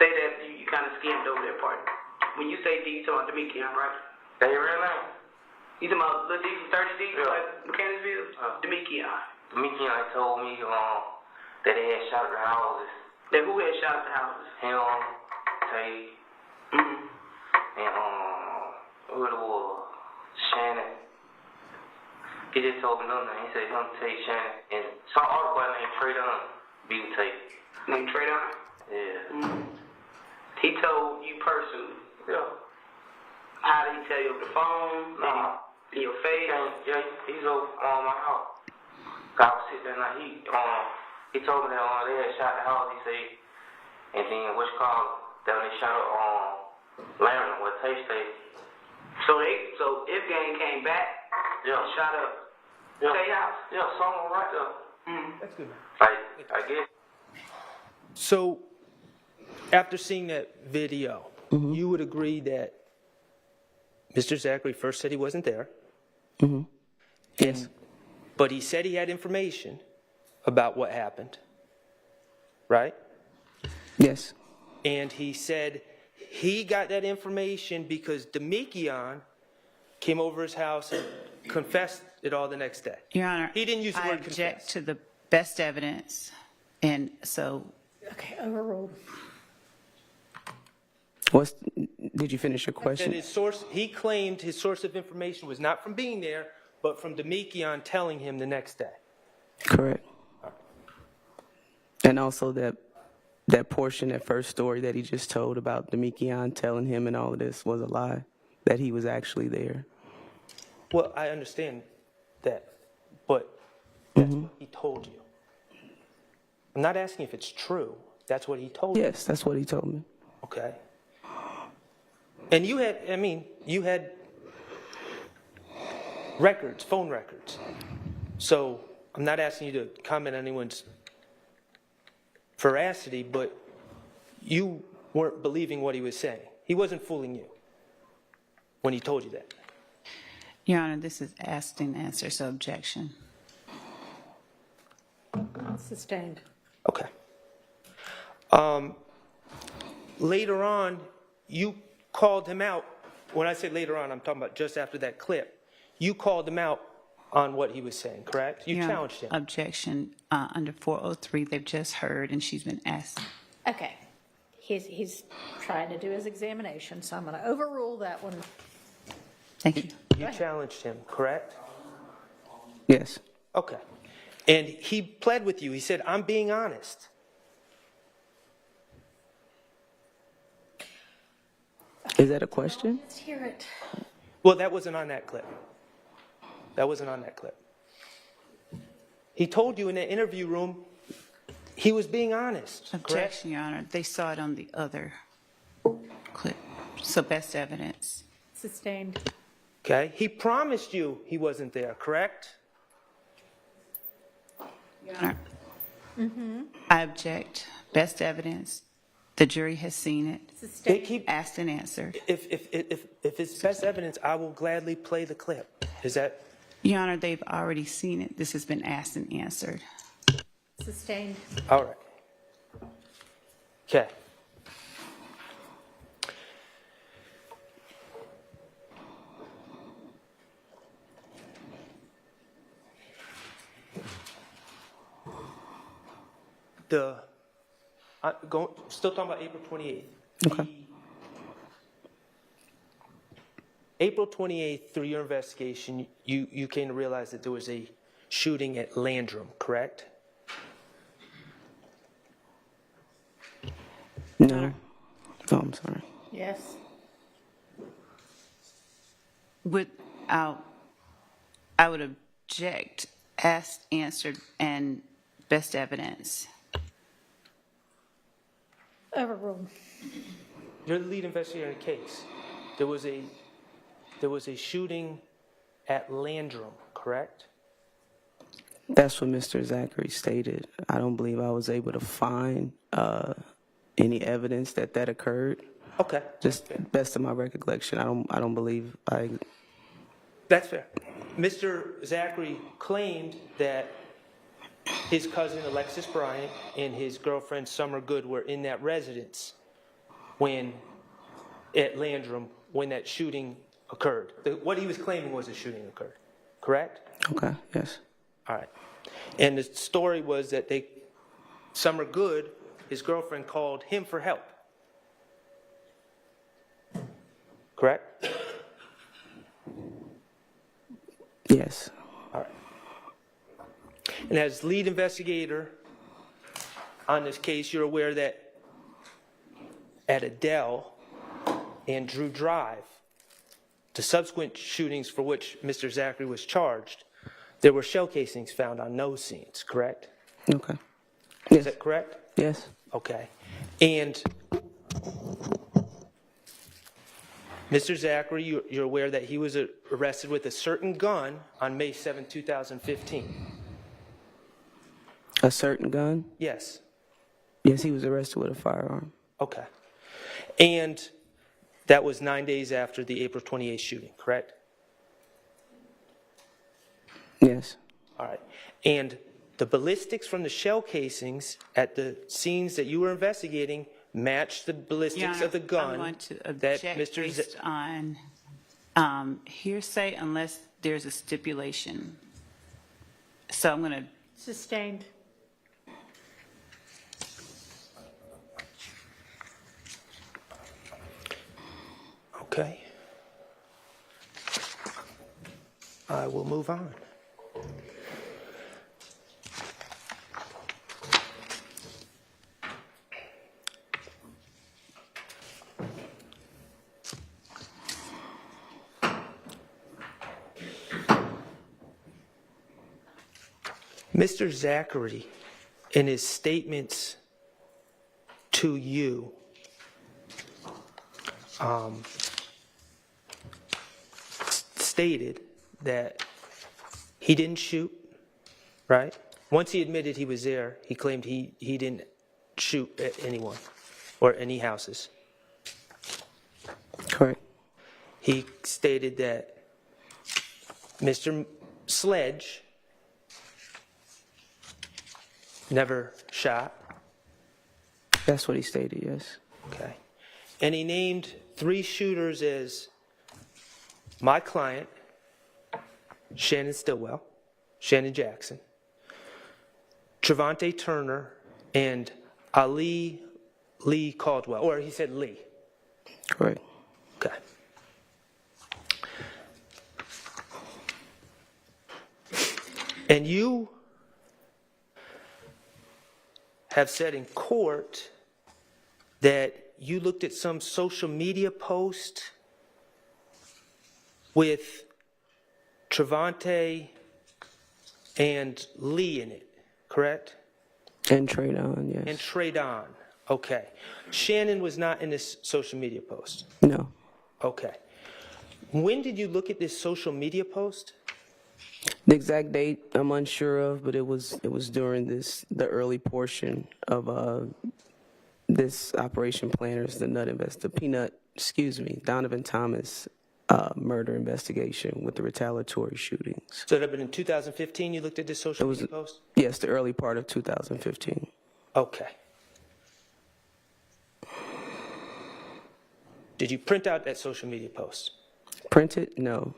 say that you kind of skimmed over that part. When you say D, you talking about Demekion, right? That your real name? You talking about Lil D from 30D, like Mechanicsville? Demekion. Demekion told me that they had shot at the houses. That who had shot at the houses? Him, Tay, and who it was? Shannon. He just told me nothing. He said him, Tay, Shannon, and some other boy named Traydon be with Tay. Named Traydon? Yeah. He told you personally? Yeah. How did he tell you over the phone? In your face? Yeah, he's over my house. I was sitting there and he told me that they had shot the house, he said, and then that when they shot up Larry, where Tay stayed. So if gang came back, shot up Tay house? Yeah, someone right there. That's good. I guess. So, after seeing that video, you would agree that Mr. Zachary first said he wasn't there, Yes. but he said he had information about what happened, right? Yes. And he said he got that information because Demikian came over his house and confessed it all the next day. Your Honor, He didn't use the I word object confess. to the best evidence, and so Okay, overruled. Did you finish your That question? his source, he claimed his source of information was not from being there, but from Demikian telling him the next day. Correct. And also that portion, that first story that he just told about Demikian telling him and all of this was a lie, that he was actually there. Well, I understand that, but that's what he told you. I'm not asking if it's true. That's what he told you. Yes, that's what he told me. Okay. And you had records, phone records. So I'm not asking you to comment on anyone's veracity, but you weren't believing what he was saying. He wasn't fooling you when he told you that. Your Honor, this is asked and answered, so objection. Sustained. Okay. Later on, you called him out. When I say later on, I'm talking about just after that clip. You called him out on what he was saying, correct? You Your Honor, challenged him. Objection under 403, they've just heard, and she's been asked. Okay. He's trying to do his examination, so I'm going to overrule that one. Thank you. You challenged him, correct? Yes. Okay. And he pled with you. He said, I'm being honest. Is that a question? Let's hear it. Well, that wasn't on that clip. That wasn't on that clip. He told you in the interview room he was being honest, correct? Objection, Your Honor. They saw it on the other clip, so best evidence. Sustained. Okay. He promised you he wasn't there, correct? Your Honor, I object. Best evidence. The jury has seen it. They keep Asked and answered. if it's best evidence, I will gladly play the clip. Is that Your Honor, they've already seen it. This has been asked and answered. Sustained. all right? Okay. Still talking about April 28th. Okay. April 28th, through your investigation, you came to realize that there was a shooting at Landrum, correct? No. Oh, I'm sorry. Yes. I would object. Asked, answered, and best evidence. Overruled. You're the lead investigator in the case. There was a shooting at Landrum, correct? That's what Mr. Zachary stated. I don't believe I was able to find any evidence that occurred. Okay. Just best of my recollection, I don't believe I. That's fair. Mr. Zachary claimed that his cousin Alexis Bryant and his girlfriend Summer Good were in that residence at Landrum when that shooting occurred. What he was claiming was a shooting occurred, correct? Okay. Yes. All right. And the story was that Summer Good, his girlfriend, called him for help. Correct? Yes. All right. And as lead investigator on this case, you're aware that at Adele and Drew Drive, the subsequent shootings for which Mr. Zachary was charged, there were shell casings found on those scenes, correct? Okay. Is that correct? Yes. Okay. And Mr. Zachary, you're aware that he was arrested with a certain gun on May 7, 2015. A certain gun? Yes. Yes, he was arrested with a firearm. Okay. And that was 9 days after the April 28th shooting, correct? Yes. All right. And the ballistics from the shell casings at the scenes that you were investigating matched the ballistics Your Honor, of the gun I'm going to that object Mr. based on hearsay unless there's a stipulation. So I'm going to Sustained. Okay. I will move on. Mr. Zachary, in his statements to you, stated that he didn't shoot, right? Once he admitted he was there, he claimed he didn't shoot at anyone or any houses. Correct. He stated that Mr. Sledge never shot. That's what he stated, yes. Okay. And he named 3 shooters as my client, Shannon Stillwell, Shannon Jackson, Trevante Turner, and Ali Lee Caldwell. Or he said Lee. Correct. Okay. And you have said in court that you looked at some social media post with Trevante and Lee in it, correct? And Traydon, yes. And Traydon, okay. Shannon was not in this social media post? No. Okay. When did you look at this social media post? The exact date I'm unsure of, but it was during the early portion of this Operation Planners, Donovan Thomas murder investigation with the retaliatory shootings. So that had been in 2015 you looked at this social media post? Yes, the early part of 2015. Okay. Did you print out that social media post? Printed? No.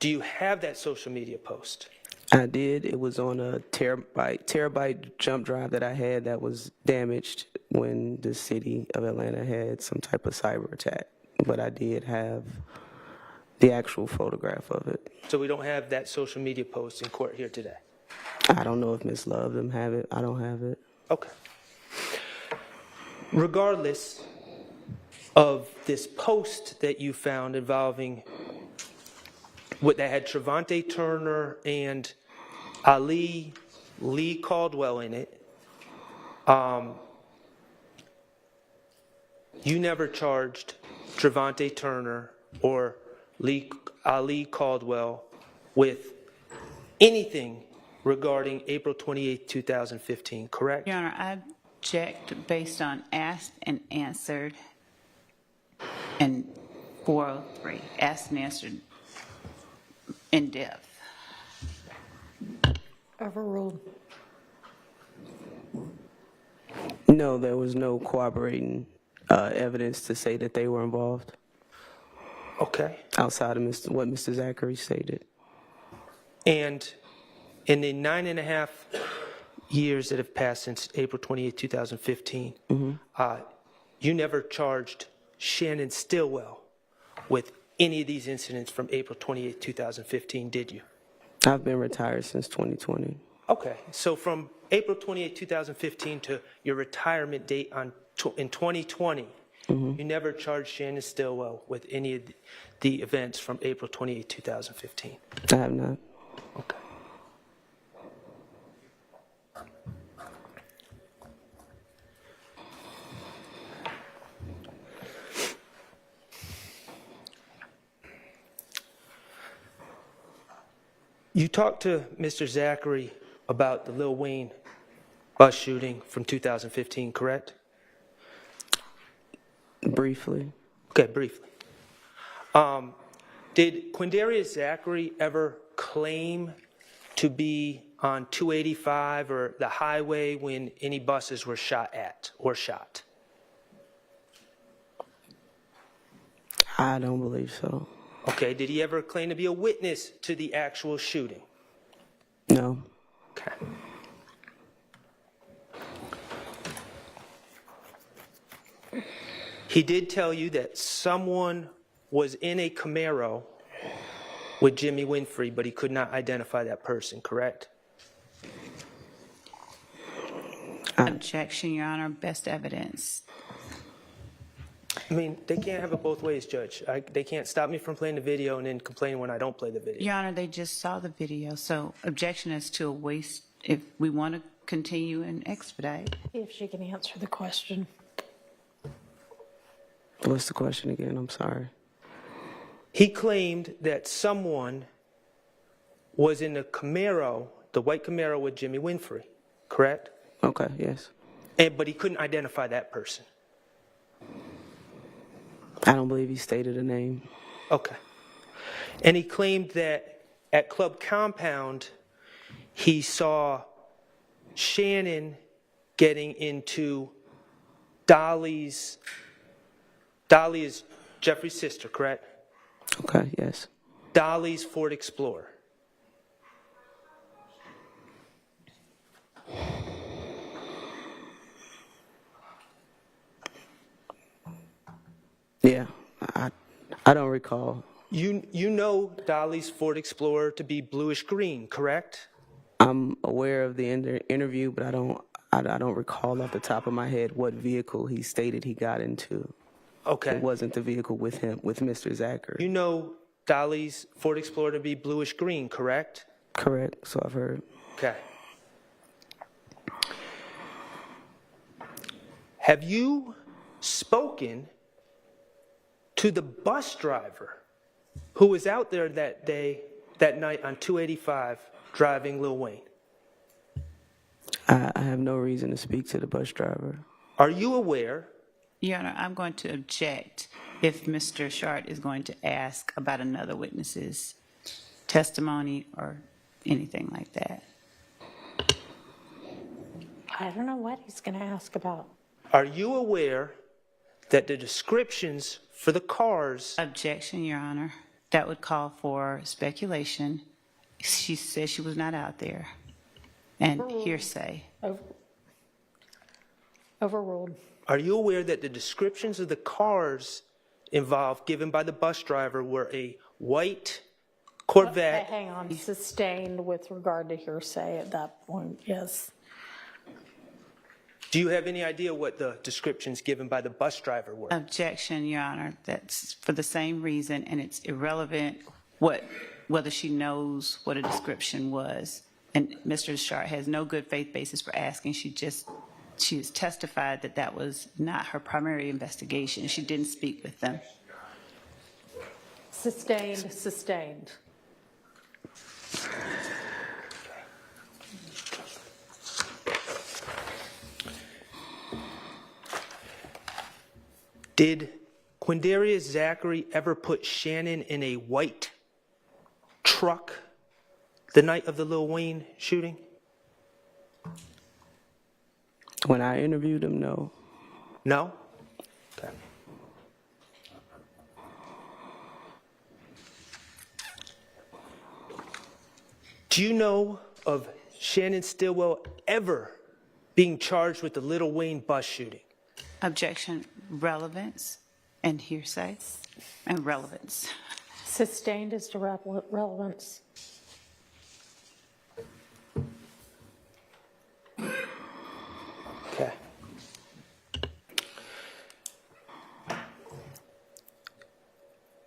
Do you have that social media post? I did. It was on a terabyte jump drive that I had that was damaged when the city of Atlanta had some type of cyber attack. But I did have the actual photograph of it. So we don't have that social media post in court here today? I don't know if Ms. Love them have it. I don't have it. Okay. Regardless of this post that you found involving that had Trevante Turner and Ali Lee Caldwell in it, you never charged Trevante Turner or Ali Caldwell with anything regarding April 28, 2015, correct? Your Honor, I object based on asked and answered and 403, asked and answered in depth. Overruled. No, there was no corroborating evidence to say that they were involved. Okay. Outside of what Mr. Zachary stated. And in the 9.5 years that have passed since April 28, 2015, you never charged Shannon Stillwell with any of these incidents from April 28, 2015, did you? I've been retired since 2020. Okay, so from April 28, 2015 to your retirement date in 2020, you never charged Shannon Stillwell with any of the events from April 28, 2015? I have not. Okay. You talked to Mr. Zachary about the Lil Wayne bus shooting from 2015, correct? Briefly. Okay, briefly. Did Quindarius Zachary ever claim to be on 285 or the highway when any buses were shot at or shot? I don't believe so. Okay, did he ever claim to be a witness to the actual shooting? No. Okay. He did tell you that someone was in a Camaro with Jimmy Winfrey, but he could not identify that person, correct? Objection, Your Honor. Best evidence. I mean, they can't have it both ways, Judge. They can't stop me from playing the video and then complain when I don't play the video. Your Honor, they just saw the video, so objection is to a waste if we want to continue and expedite. If she can answer the question. What's the question again? I'm sorry. He claimed that someone was in the Camaro, the white Camaro with Jimmy Winfrey, correct? Okay, yes. But he couldn't identify that person. I don't believe he stated a name. Okay. And he claimed that at Club Compound, he saw Shannon getting into Dolly is Jeffrey's sister, correct? Okay, yes. Dolly's Ford Explorer. Yeah, I don't recall. You know Dolly's Ford Explorer to be bluish green, correct? I'm aware of the interview, but I don't recall off the top of my head what vehicle he stated he got into. Okay. It wasn't the vehicle with him, with Mr. Zachary. You know Dolly's Ford Explorer to be bluish green, correct? Correct, so I've heard. Okay. Have you spoken to the bus driver who was out there that night on 285 driving Lil Wayne? I have no reason to speak to the bus driver. Are you aware? Your Honor, I'm going to object if Mr. Shart is going to ask about another witness's testimony or anything like that. I don't know what he's going to ask about. Are you aware that the descriptions for the cars... Objection, Your Honor. That would call for speculation. She said she was not out there. And hearsay. Overruled. Are you aware that the descriptions of the cars involved given by the bus driver were a white Corvette? Okay, hang on. Sustained with regard to hearsay at that point, yes. Do you have any idea what the descriptions given by the bus driver were? Objection, Your Honor. That's for the same reason, and it's irrelevant whether she knows what a description was. And Mr. Shart has no good faith basis for asking. She has testified that that was not her primary investigation. She didn't speak with them. Sustained, sustained. Did Quindarius Zachary ever put Shannon in a white truck the night of the Lil Wayne shooting? When I interviewed him, no. No? Okay. Do you know of Shannon Stillwell ever being charged with the Lil Wayne bus shooting? Objection, relevance and hearsay and relevance. Sustained as to relevance. Okay.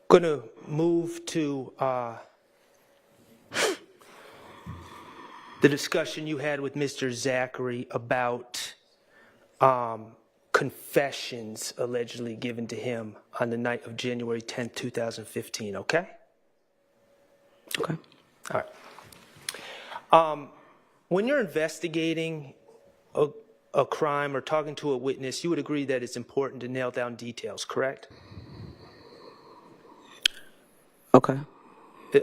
Going to move to the discussion you had with Mr. Zachary about confessions allegedly given to him on the night of January 10, 2015, okay? Okay. All right. When you're investigating a crime or talking to a witness, you would agree that it's important to nail down details, correct? Okay.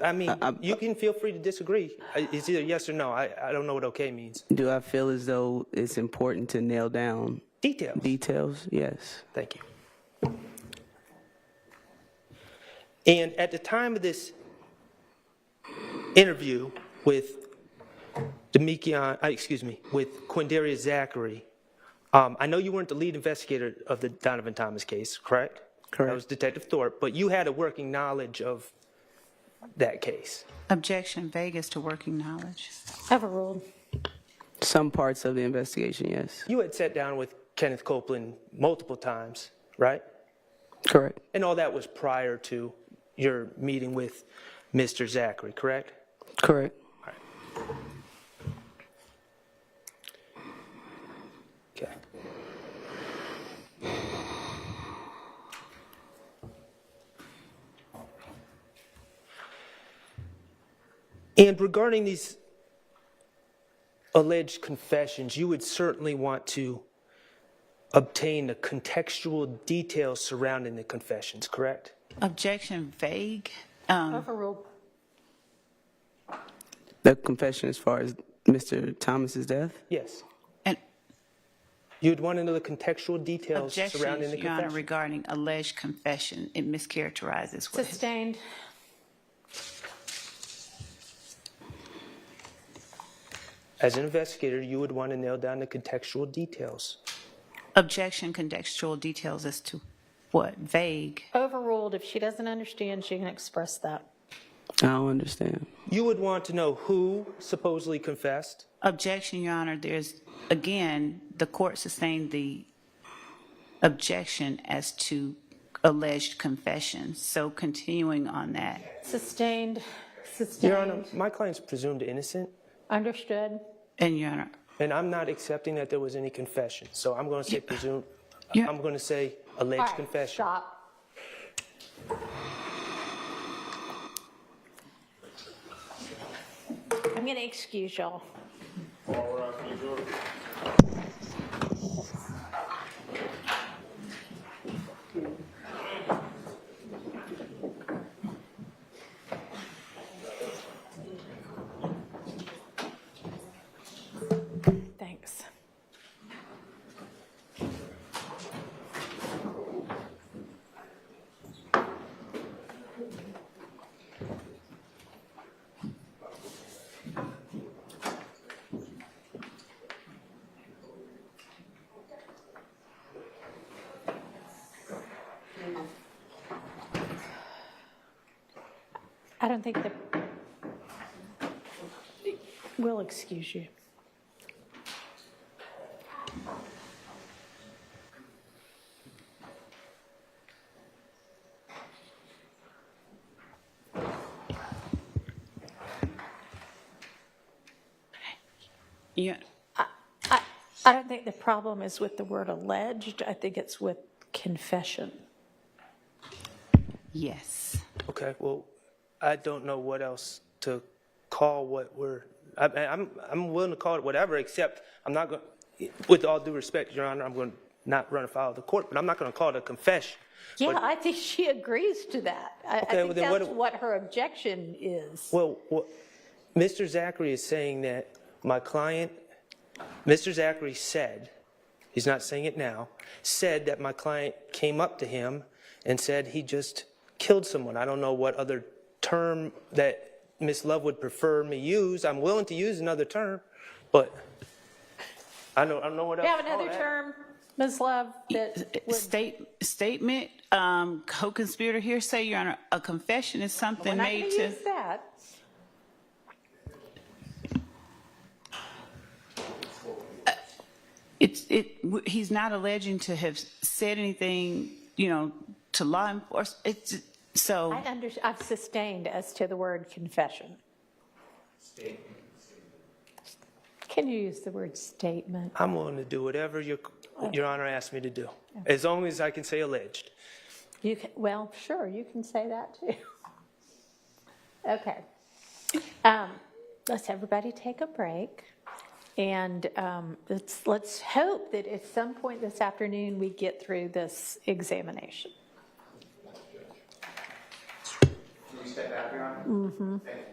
I mean, you can feel free to disagree. It's either yes or no. I don't know what okay means. Do I feel as though it's important to nail down Details. details? Yes. Thank you. And at the time of this interview with with Quindaria Zachary, I know you weren't the lead investigator of the Donovan Thomas case, correct? Correct. That was Detective Thorpe, but you had a working knowledge of that case. Objection, vague as to working knowledge. Overruled. Some parts of the investigation, yes. You had sat down with Kenneth Copeland multiple times, right? Correct. And all that was prior to your meeting with Mr. Zachary, correct? Correct. All right. Okay. And regarding these alleged confessions, you would certainly want to obtain the contextual details surrounding the confessions, correct? Objection, vague. Overruled. The confession as far as Mr. Thomas's death? Yes. And You'd want to know the contextual details objections, surrounding the Your Honor, confession. regarding alleged confession. It mischaracterizes what. Sustained. As an investigator, you would want to nail down the contextual details. Objection, contextual details as to what? Vague. Overruled. If she doesn't understand, she can express that. I don't understand. You would want to know who supposedly confessed. Objection, Your Honor. There's, again, the court sustained the objection as to alleged confessions. So continuing on that. Sustained. Sustained. Your Honor, my client's presumed innocent, Understood. And Your Honor. and I'm not accepting that there was any confession. So I'm going to say presumed. Yeah. I'm going to say alleged All right, confession. stop. I'm going to excuse y'all. Thanks. I don't think that we'll excuse you. Yeah. I don't think the problem is with the word alleged. I think it's with confession. Yes. Okay, well, I don't know what else to call what we're. I'm willing to call it whatever, except I'm not going. With all due respect, Your Honor, I'm going to not run afoul of the court, but I'm not going to call it a confession. Yeah, But- I think she agrees to that. I Okay, think well, then that's what her objection is. Well, Mr. Zachary is saying that my client, Mr. Zachary said, he's not saying it now, said that my client came up to him and said he just killed someone. I don't know what other term that Ms. Love would prefer me use. I'm willing to use another term, but I don't know what else. You have to call another that. term, Ms. Love, that would, Statement, co-conspirator hearsay, Your Honor. A confession is something we're not going made to to. use that. He's not alleging to have said anything, to law enforcement. So. I've sustained as to the word confession. Can you use the word statement? I'm willing to do whatever Your Honor asked me to do, as long as I can say alleged. You can, well, sure, you can say that too. Okay. Let's everybody take a break. And let's hope that at some point this afternoon we get through this examination. Can you step back, Your Honor? Mm-hmm. Thank you.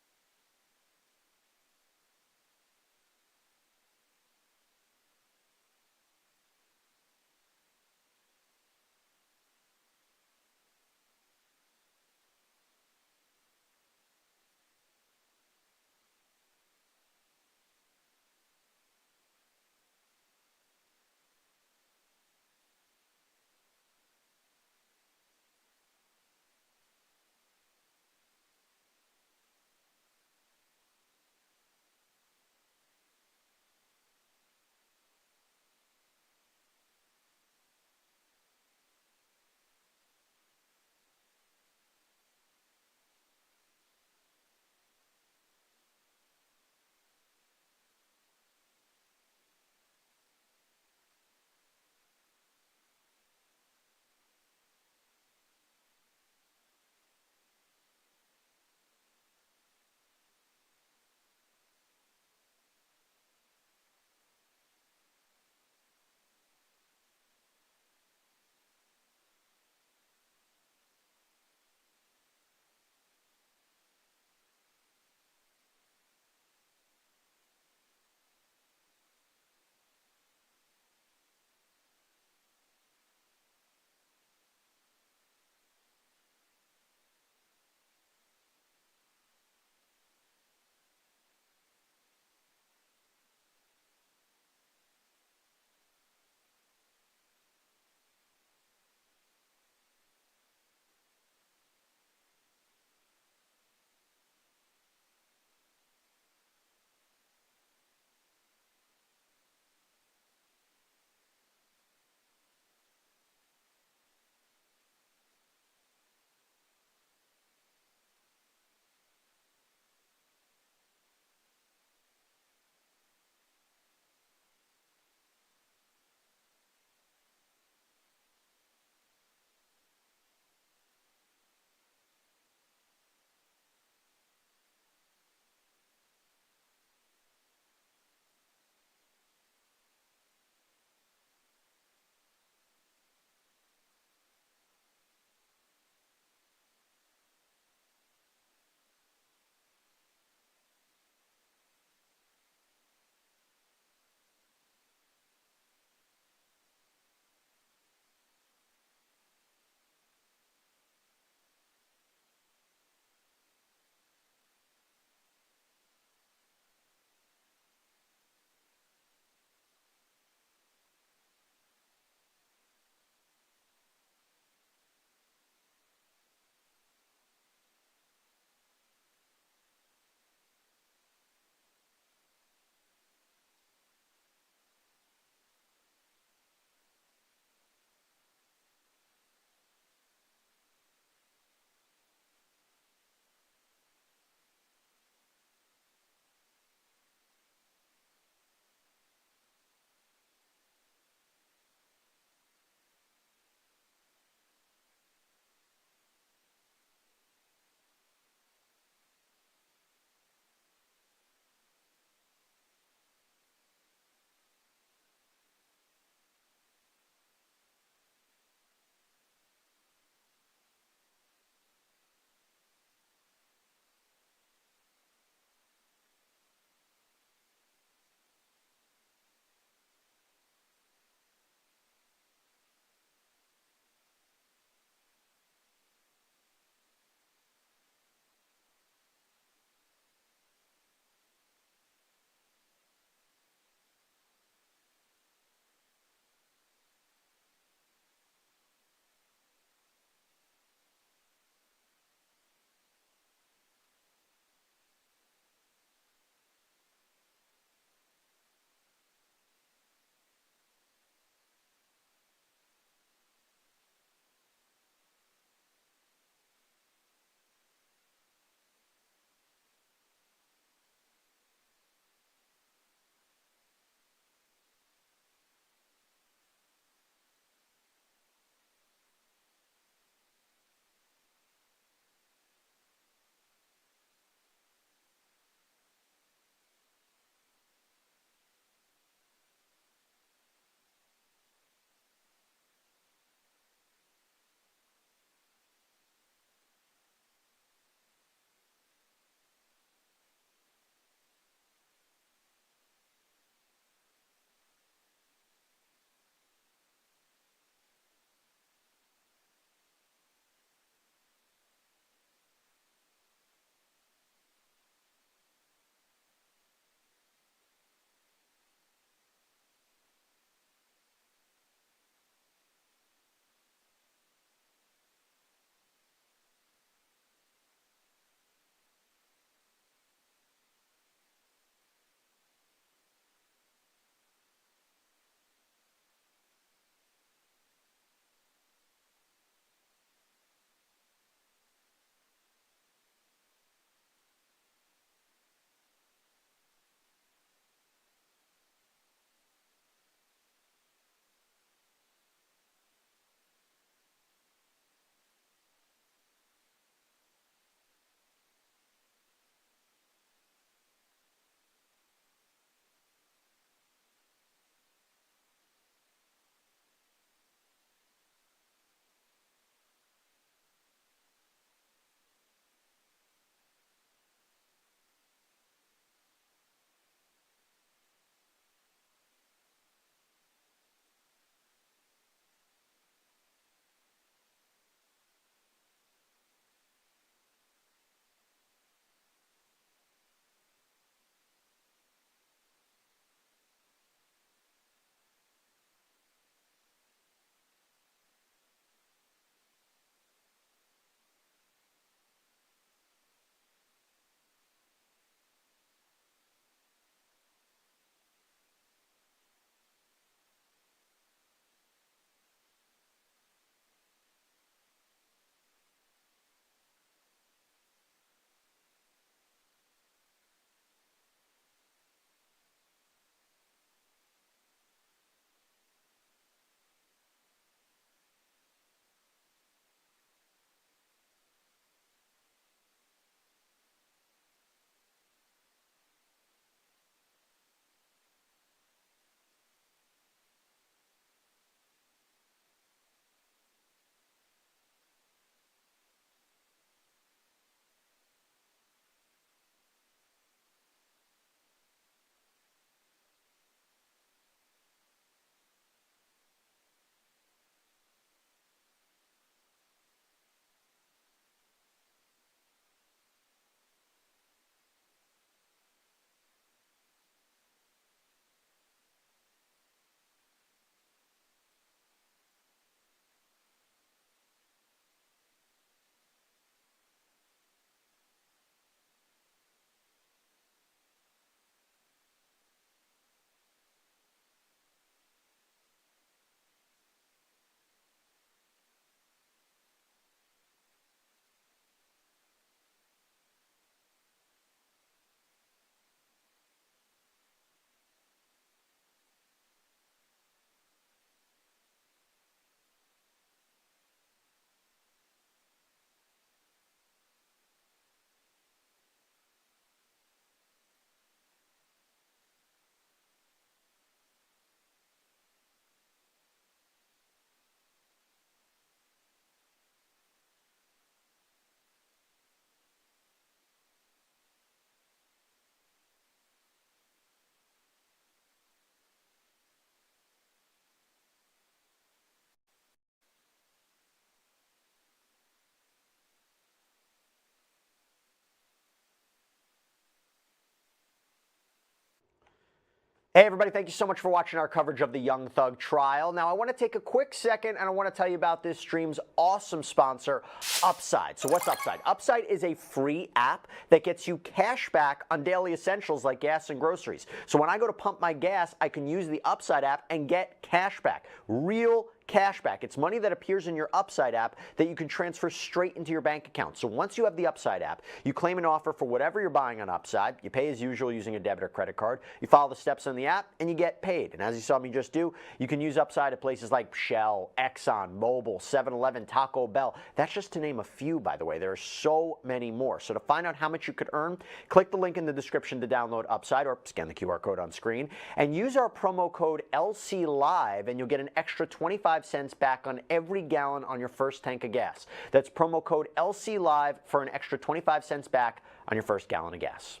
Hey everybody, thank you so much for watching our coverage of the Young Thug trial. Now I want to take a quick second and I want to tell you about this stream's awesome sponsor, Upside. So what's Upside? Upside is a free app that gets you cash back on daily essentials like gas and groceries. So when I go to pump my gas, I can use the Upside app and get cash back. Real cash back. It's money that appears in your Upside app that you can transfer straight into your bank account. So once you have the Upside app, you claim an offer for whatever you're buying on Upside. You pay as usual using a debit or credit card. You follow the steps on the app and you get paid. And as you saw me just do, you can use Upside at places like Shell, Exxon, Mobil, 7-Eleven, Taco Bell. That's just to name a few, by the way. There are so many more. So to find out how much you could earn, click the link in the description to download Upside or scan the QR code on screen and use our promo code LCLive and you'll get an extra 25 cents back on every gallon on your first tank of gas. That's promo code LCLive for an extra 25 cents back on your first gallon of gas.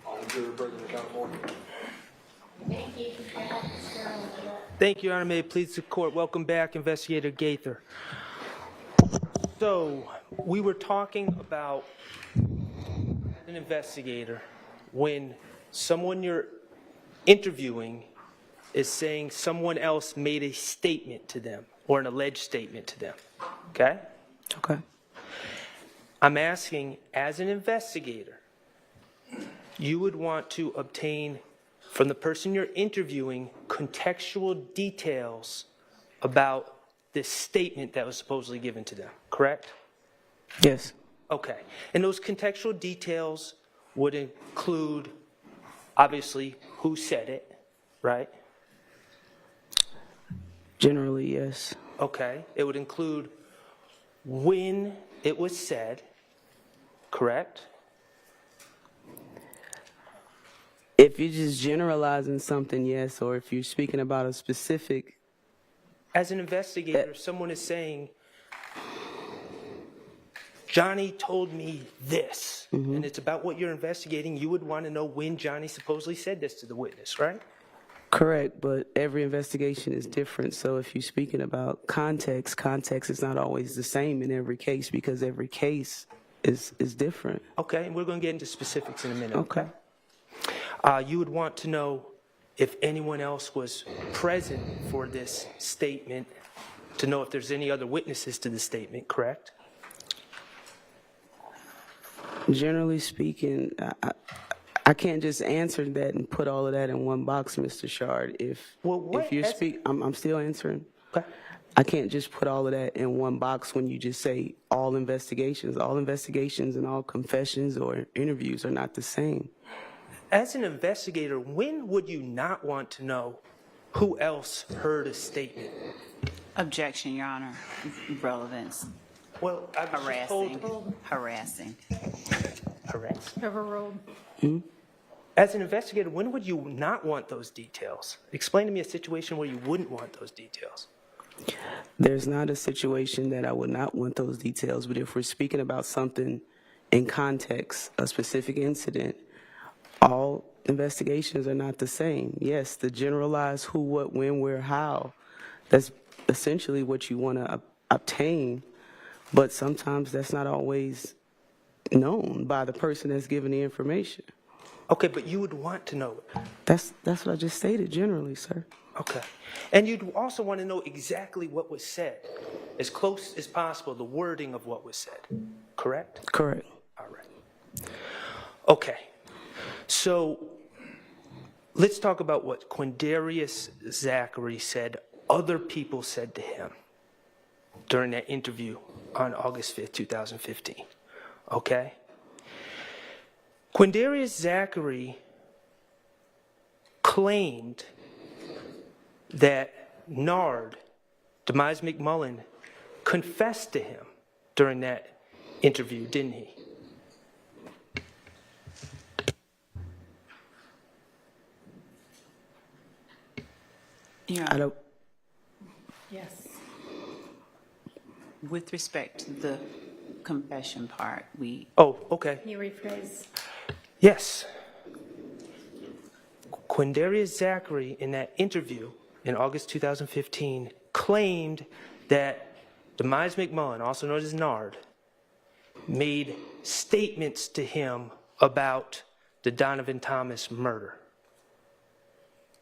All juror present account for. Thank you, Your Honor. May it please the court. Welcome back, Investigator Gaither. So, we were talking about an investigator when someone you're interviewing is saying someone else made a statement to them or an alleged statement to them. Okay? Okay. I'm asking, as an investigator, you would want to obtain from the person you're interviewing contextual details about this statement that was supposedly given to them, correct? Yes. Okay. And those contextual details would include, obviously, who said it, right? Generally, yes. Okay. It would include when it was said, correct? If you're just generalizing something, yes, or if you're speaking about a specific... As an investigator, if someone is saying, Johnny told me this, and it's about what you're investigating, you would want to know when Johnny supposedly said this to the witness, right? Correct, but every investigation is different. So if you're speaking about context, context is not always the same in every case because every case is different. Okay, and we're going to get into specifics in a minute. Okay. You would want to know if anyone else was present for this statement to know if there's any other witnesses to the statement, correct? Generally speaking, I can't just answer that and put all of that in one box, Mr. Shard. If you speak, I'm still answering. Okay. I can't just put all of that in one box when you just say all investigations. All investigations and all confessions or interviews are not the same. As an investigator, when would you not want to know who else heard a statement? Objection, Your Honor. Relevance. Well, I was just told... Harassing. Harassing. Overruled. As an investigator, when would you not want those details? Explain to me a situation where you wouldn't want those details. There's not a situation that I would not want those details, but if we're speaking about something in context, a specific incident, all investigations are not the same. Yes, the generalized who, what, when, where, how, that's essentially what you want to obtain, but sometimes that's not always known by the person that's giving the information. Okay, but you would want to know it. That's what I just stated generally, sir. Okay. And you'd also want to know exactly what was said, as close as possible, the wording of what was said, correct? Correct. All right. Okay. So let's talk about what Quindarius Zachary said other people said to him during that interview on August 5th, 2015. Okay? Quindarius Zachary claimed that Nard, Demise McMullen, confessed to him during that interview, didn't he? Yeah. Yes. With respect to the confession part, Oh, okay. Can you rephrase? Yes. Quindarius Zachary, in that interview in August 2015, claimed that Demise McMullen, also known as Nard, made statements to him about the Donovan Thomas murder.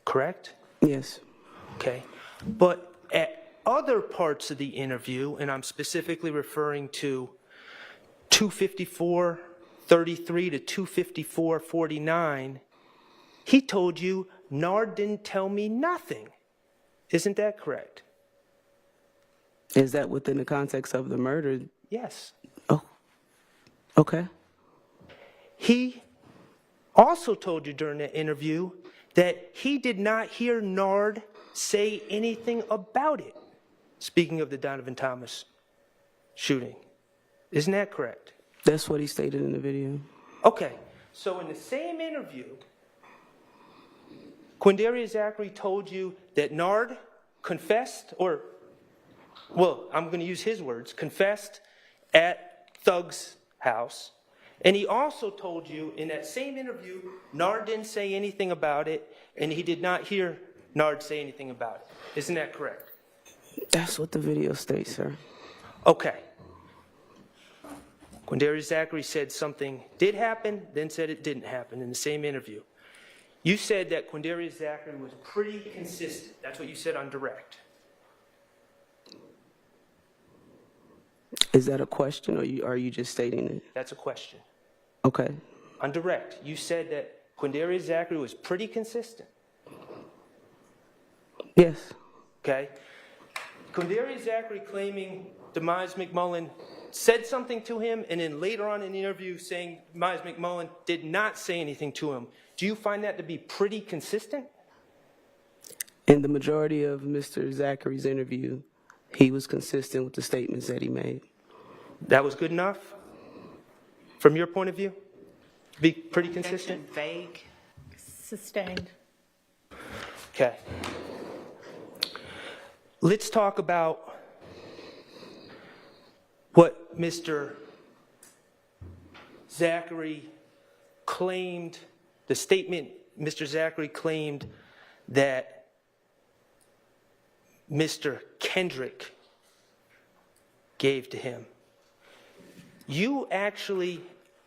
Correct? Yes. Okay. But at other parts of the interview, and I'm specifically referring to 254:33 to 254:49, he told you, Nard didn't tell me nothing. Isn't that correct? Is that within the context of the murder? Yes. Oh, okay. He also told you during that interview that he did not hear Nard say anything about it. Speaking of the Donovan Thomas shooting. Isn't that correct? That's what he stated in the video. Okay. So in the same interview, Quindarius Zachary told you that Nard confessed, or, well, I'm going to use his words, confessed at Thug's house. And he also told you in that same interview, Nard didn't say anything about it, and he did not hear Nard say anything about it. Isn't that correct? That's what the video states, sir. Okay. Quindarius Zachary said something did happen, then said it didn't happen in the same interview. You said that Quindarius Zachary was pretty consistent. That's what you said on direct. Is that a question, or are you just stating it? That's a question. Okay. On direct, you said that Quindarius Zachary was pretty consistent. Yes. Okay. Quindarius Zachary claiming Demise McMullen said something to him, and then later on in the interview saying Demise McMullen did not say anything to him. Do you find that to be pretty consistent? In the majority of Mr. Zachary's interview, he was consistent with the statements that he made. That was good enough? From your point of view? Be pretty consistent? Vague. Sustained. Okay. Let's talk about what Mr. Zachary claimed, the statement Mr. Zachary claimed that Mr. Kendrick gave to him. You actually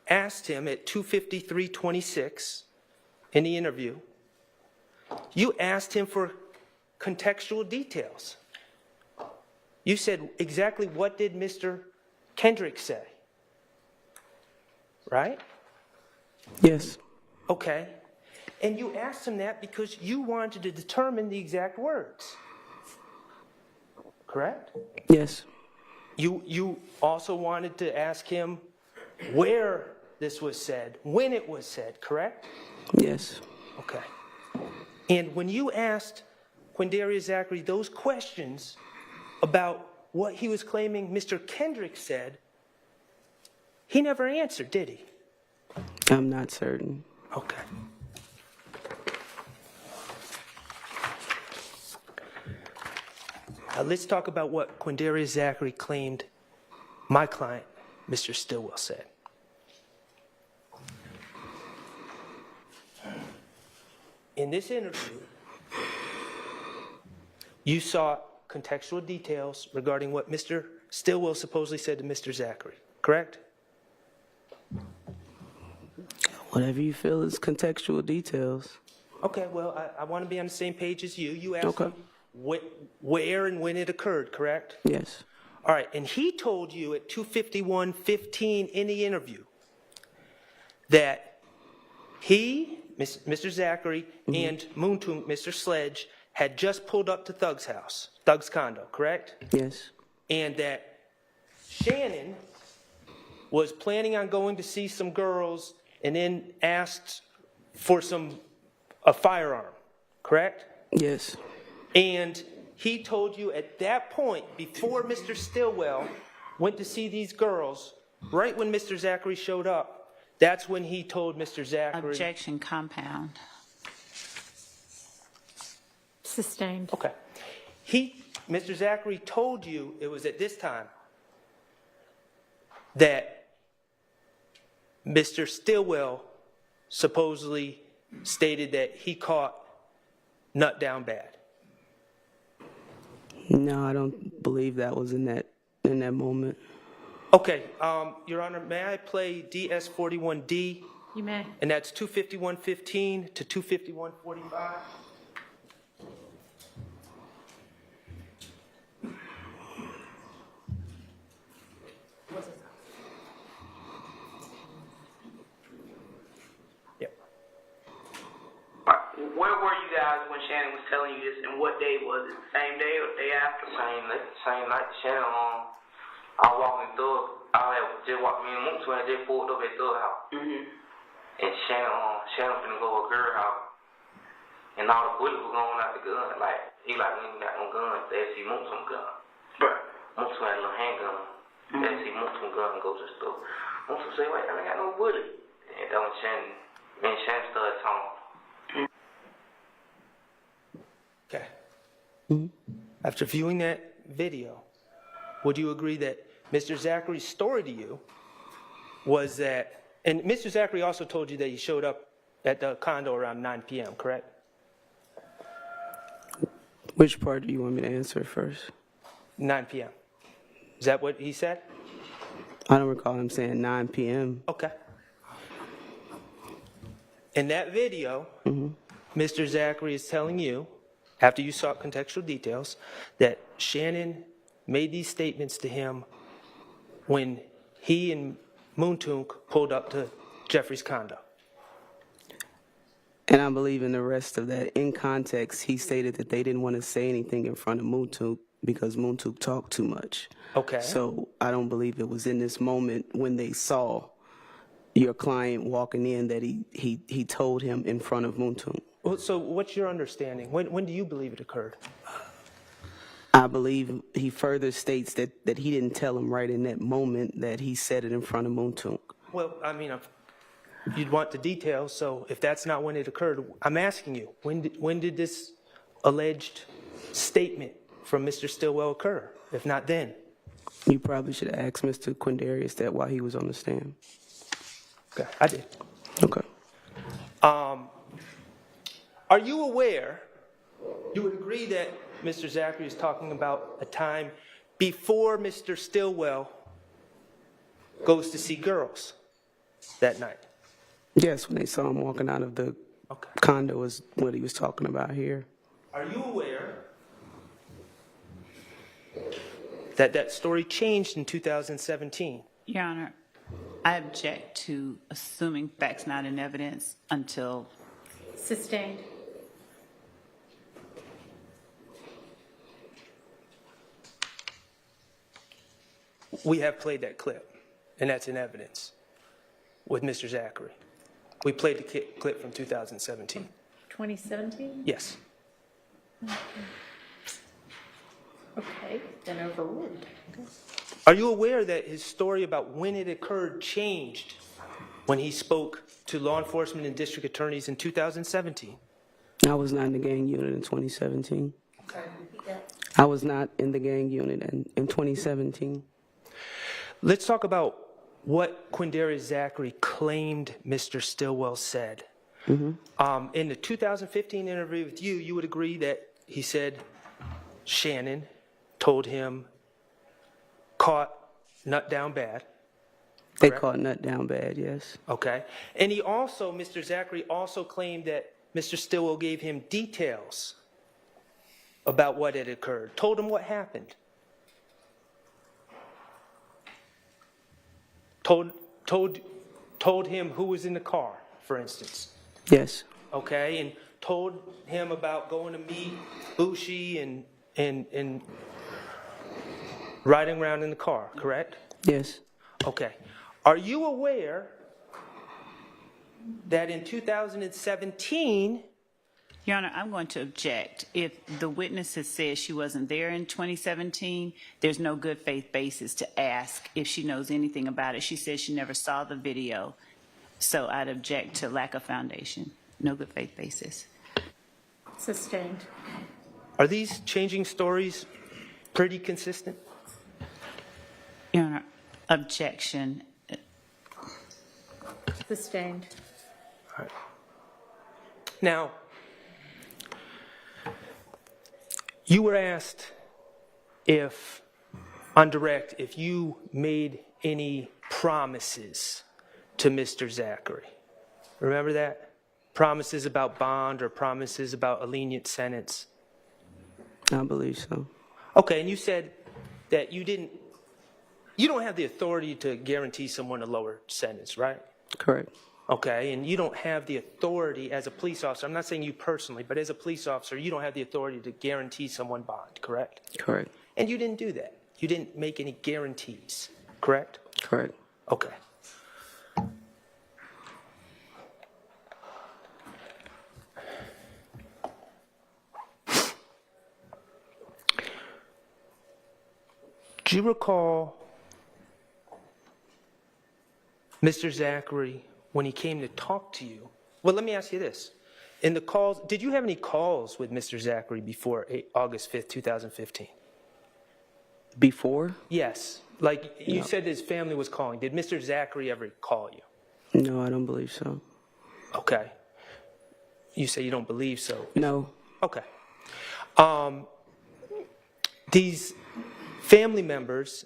asked him at 2:53:26 in the interview, you asked him for contextual details. You said, exactly what did Mr. Kendrick say? Right? Yes. Okay. And you asked him that because you wanted to determine the exact words. Correct? Yes. You also wanted to ask him where this was said, when it was said, correct? Yes. Okay. And when you asked Quindarius Zachary those questions about what he was claiming Mr. Kendrick said, he never answered, did he? I'm not certain. Okay. Now let's talk about what Quindarius Zachary claimed my client, Mr. Stillwell, said. In this interview, you sought contextual details regarding what Mr. Stillwell supposedly said to Mr. Zachary, correct? Whatever you feel is contextual details. Okay, well, I want to be on the same page as you. You asked him where and when it occurred, correct? Yes. All right, and he told you at 2:51:15 in the interview that he, Mr. Zachary, and Moontoon, Mr. Sledge, had just pulled up to Thug's house, Thug's condo, correct? Yes. And that Shannon was planning on going to see some girls and then asked for a firearm, correct? Yes. And he told you at that point, before Mr. Stillwell went to see these girls, right when Mr. Zachary showed up, that's when he told Mr. Zachary. Objection compound. Sustained. Okay. Mr. Zachary told you it was at this time that Mr. Stillwell supposedly stated that he caught Nut down bad. No, I don't believe that was in that moment. Okay, Your Honor, may I play DS41D? You may. And that's 251:15 to 251:45. Where were you guys when Shannon was telling you this, and what day was it? Same day or day after? Same night. Shannon, I was walking through. I had just walked me and Mooks when I just pulled up at Thug house. And Shannon finna go to a girl house, and all the bullets were going out the gun. Like he like, we ain't got no gun. They see Mooks on gun. Right. Mooks had a little handgun. They see Mooks on gun and go to the store. Mooks say, wait, I ain't got no bullet. And that when me and Shannon started talking. After viewing that video, would you agree that Mr. Zachary's story to you was that, and Mr. Zachary also told you that he showed up at the condo around 9 p.m., correct? Which part do you want me to answer first? 9 p.m. Is that what he said? I don't recall him saying 9 p.m. Okay. In that video, Mr. Zachary is telling you, after you saw contextual details, that Shannon made these statements to him when he and Moontunk pulled up to Jeffrey's condo. And I believe in the rest of that. In context, he stated that they didn't want to say anything in front of Moontunk because Moontunk talked too much. Okay. So I don't believe it was in this moment when they saw your client walking in that he told him in front of Moontunk. Well, so what's your understanding? When do you believe it occurred? I believe he further states that he didn't tell him right in that moment that he said it in front of Moontunk. Well, I mean, you'd want the details, so if that's not when it occurred, I'm asking you, when did this alleged statement from Mr. Stillwell occur? If not then? You probably should have asked Mr. Quindarius that while he was on the stand. Okay, I did. Okay. Are you aware, you would agree that Mr. Zachary is talking about a time before Mr. Stillwell goes to see girls that night? Yes, when they saw him walking out of the condo is what he was talking about here. Are you aware that that story changed in 2017? Your Honor, I object to assuming facts not in evidence until... Sustained. We have played that clip, and that's in evidence with Mr. Zachary. We played the clip from 2017. 2017? Yes. Okay, then overruled. Okay. Are you aware that his story about when it occurred changed when he spoke to law enforcement and district attorneys in 2017? I was not in the gang unit in 2017. Sorry, repeat that. I was not in the gang unit in 2017. Let's talk about what Quindarius Zachary claimed Mr. Stillwell said. In the 2015 interview with you, you would agree that he said Shannon told him caught nut down bad. They correct? caught nut down bad, yes. Okay. And he also, Mr. Zachary also claimed that Mr. Stillwell gave him details about what had occurred, told him what happened. Told him who was in the car, for instance. Yes. Okay, and told him about going to meet Bushi and riding around in the car, correct? Yes. Okay. Are you aware that in 2017... Your Honor, I'm going to object. If the witness has said she wasn't there in 2017, there's no good faith basis to ask if she knows anything about it. She says she never saw the video, so I'd object to lack of foundation. No good faith basis. Sustained. Are these changing stories pretty consistent? Your Honor, objection. Sustained. All right. Now, you were asked if, on direct, if you made any promises to Mr. Zachary. Remember that? Promises about bond or promises about a lenient sentence. I believe so. Okay, and you said that you don't have the authority to guarantee someone a lower sentence, right? Correct. Okay, and you don't have the authority as a police officer, I'm not saying you personally, but as a police officer, you don't have the authority to guarantee someone bond, correct? Correct. And you didn't do that. You didn't make any guarantees, correct? Correct. Okay. Do you recall Mr. Zachary, when he came to talk to you? Well, let me ask you this. In the calls, did you have any calls with Mr. Zachary before August 5th, 2015? Before? Yes. Like you No. said his family was calling. Did Mr. Zachary ever call you? No, I don't believe so. Okay. You say you don't believe so. No. Okay. These family members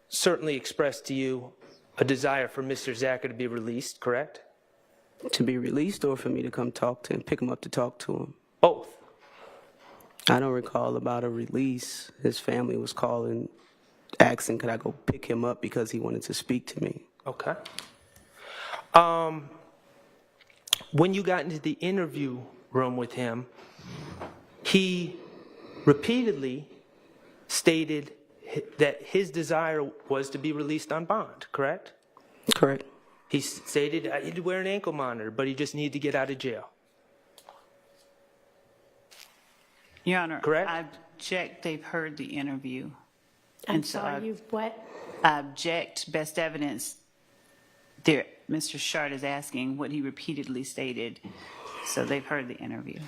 certainly expressed to you a desire for Mr. Zachary to be released, correct? To be released or for me to come talk to him, pick him up to talk to him? Both. I don't recall about a release. His family was calling, asking could I go pick him up because he wanted to speak to me. Okay. When you got into the interview room with him, he repeatedly stated that his desire was to be released on bond, correct? Correct. He stated he'd wear an ankle monitor, but he just needed to get out of jail. Your Honor, Correct? I object they've heard the interview. I'm And so sorry, you what? I object best evidence. There, Mr. Shard is asking what he repeatedly stated, so they've heard the interview.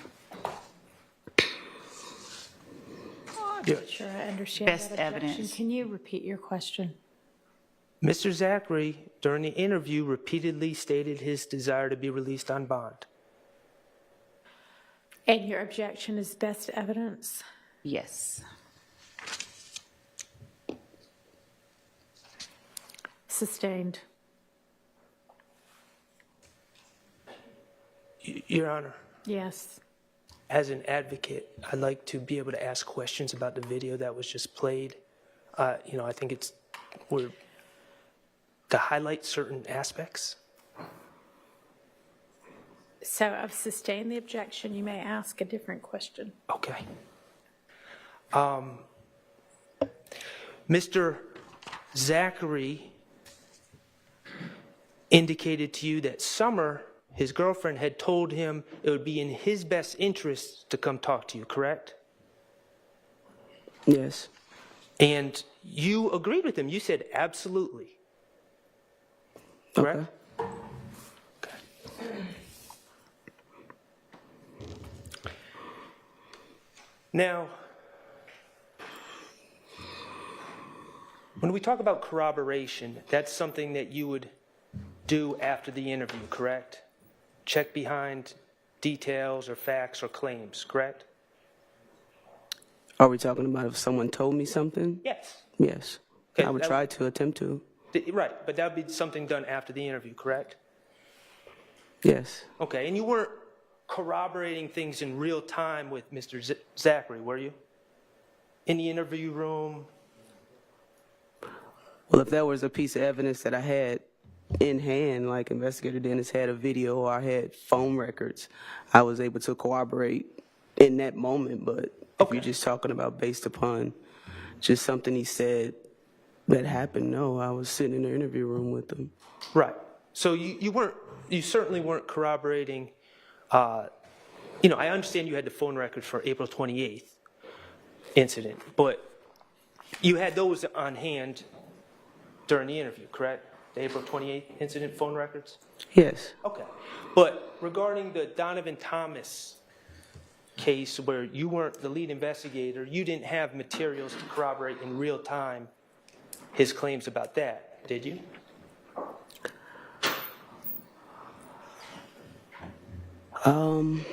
I'm not sure I understand Best that objection. evidence. Can you repeat your question? Mr. Zachary, during the interview, repeatedly stated his desire to be released on bond. And your objection is best evidence? Yes. Sustained. Your Honor, Yes. as an advocate, I'd like to be able to ask questions about the video that was just played. I think we're to highlight certain aspects. So I've sustained the objection. You may ask a different question. Okay. Mr. Zachary indicated to you that Summer, his girlfriend, had told him it would be in his best interest to come talk to you, correct? Yes. And you agreed with him. You said absolutely. Correct? Okay. Now, when we talk about corroboration, that's something that you would do after the interview, correct? Check behind details or facts or claims, correct? Are we talking about if someone told me something? Yes. Yes. Okay, I would that- try to attempt to. Right, but that would be something done after the interview, correct? Yes. Okay, and you weren't corroborating things in real time with Mr. Zachary, were you? In the interview room? Well, if there was a piece of evidence that I had in hand, like Investigator Dennis had a video or I had phone records, I was able to corroborate in that moment. But if you're just talking about based upon just something he said that happened, no, I was sitting in the interview room with him. Right. So you certainly weren't corroborating. I understand you had the phone records for April 28th incident, but you had those on hand during the interview, correct? The April 28th incident phone records? Yes. Okay. But regarding the Donovan Thomas case where you weren't the lead investigator, you didn't have materials to corroborate in real time his claims about that, did you? I'm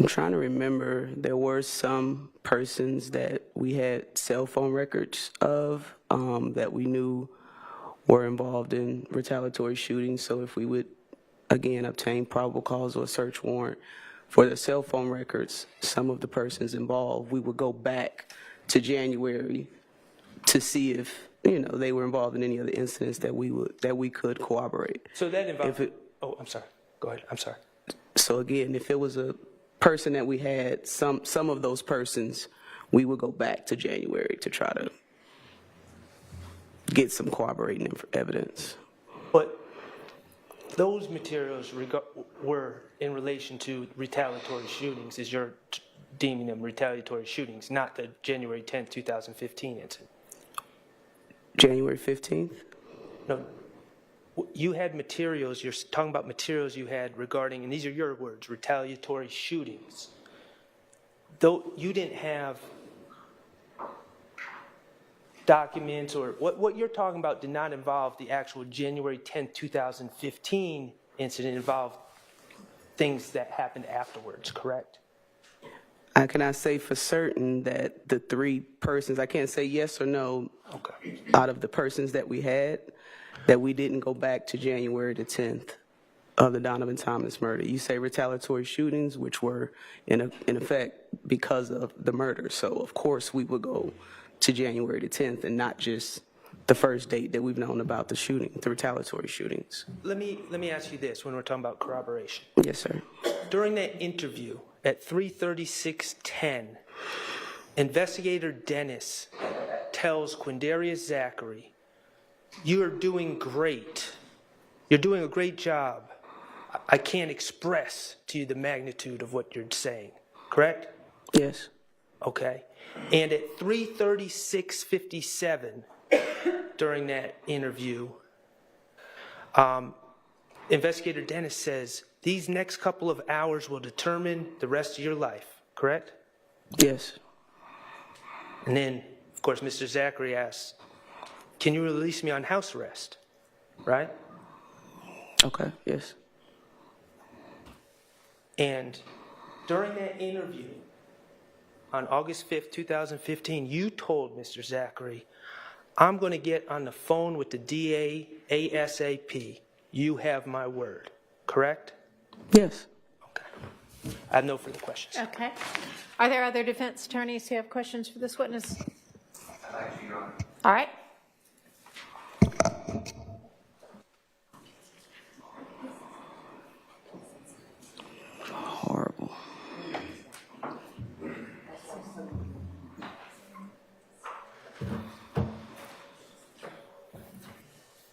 trying to remember. There were some persons that we had cell phone records of that we knew were involved in retaliatory shootings. So if we would, again, obtain probable cause or a search warrant for the cell phone records, some of the persons involved, we would go back to January to see if they were involved in any other incidents that we could corroborate. So that involved. I'm sorry. Go ahead. I'm sorry. So again, if it was a person that we had, some of those persons, we would go back to January to try to get some corroborating evidence. But those materials were in relation to retaliatory shootings, as you're deeming them retaliatory shootings, not the January 10th, 2015 incident. January 15th? No. you had materials, you're talking about materials you had regarding, and these are your words, retaliatory shootings. Though you didn't have documents, or what you're talking about did not involve the actual January 10, 2015 incident. It involved things that happened afterwards, correct? I cannot say for certain that the 3 persons, I can't say yes or no, out of the persons that we had, that we didn't go back to January the 10th of the Donovan Thomas murder. You say retaliatory shootings, which were in effect because of the murder. So of course we would go to January the 10th and not just the first date that we've known about the shooting, the retaliatory shootings. Let me ask you this when we're talking about corroboration. Yes, sir. During that interview at 3:36:10, investigator Dennis tells Quindarius Zachary, "You are doing great. You're doing a great job. I can't express to you the magnitude of what you're saying." Correct? Yes. Okay. And at 3:36:57, during that interview, investigator Dennis says, "These next couple of hours will determine the rest of your life." Correct? Yes. And then, of course, Mr. Zachary asks, "Can you release me on house arrest?" Right? Okay, yes. And during that interview, on August 5th, 2015, you told Mr. Zachary, "I'm going to get on the phone with the DA ASAP. You have my word." Correct? Yes. Okay. I have no further questions. Okay. Are there other defense attorneys who have questions for this witness? All right. Horrible.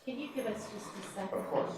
Can you give us just a second? Of course.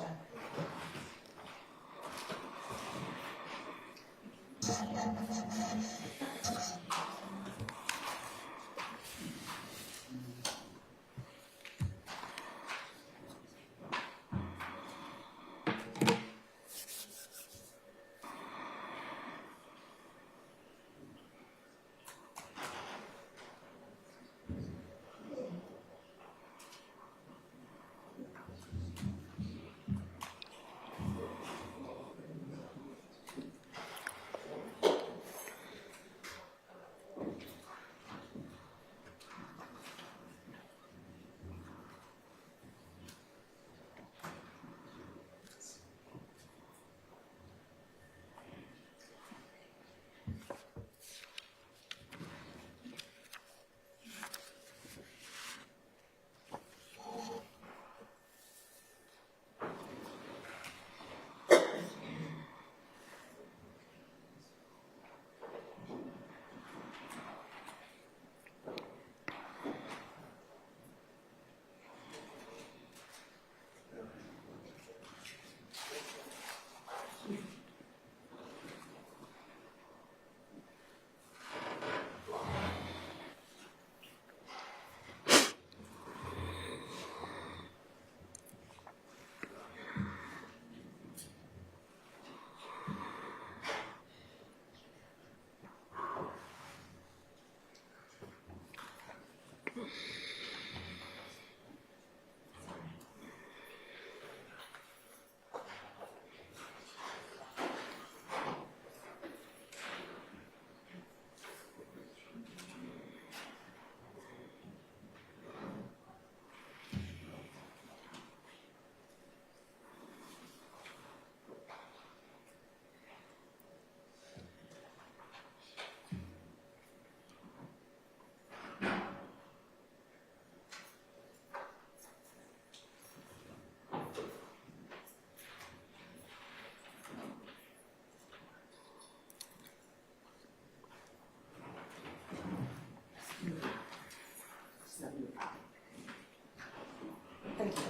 Thank you.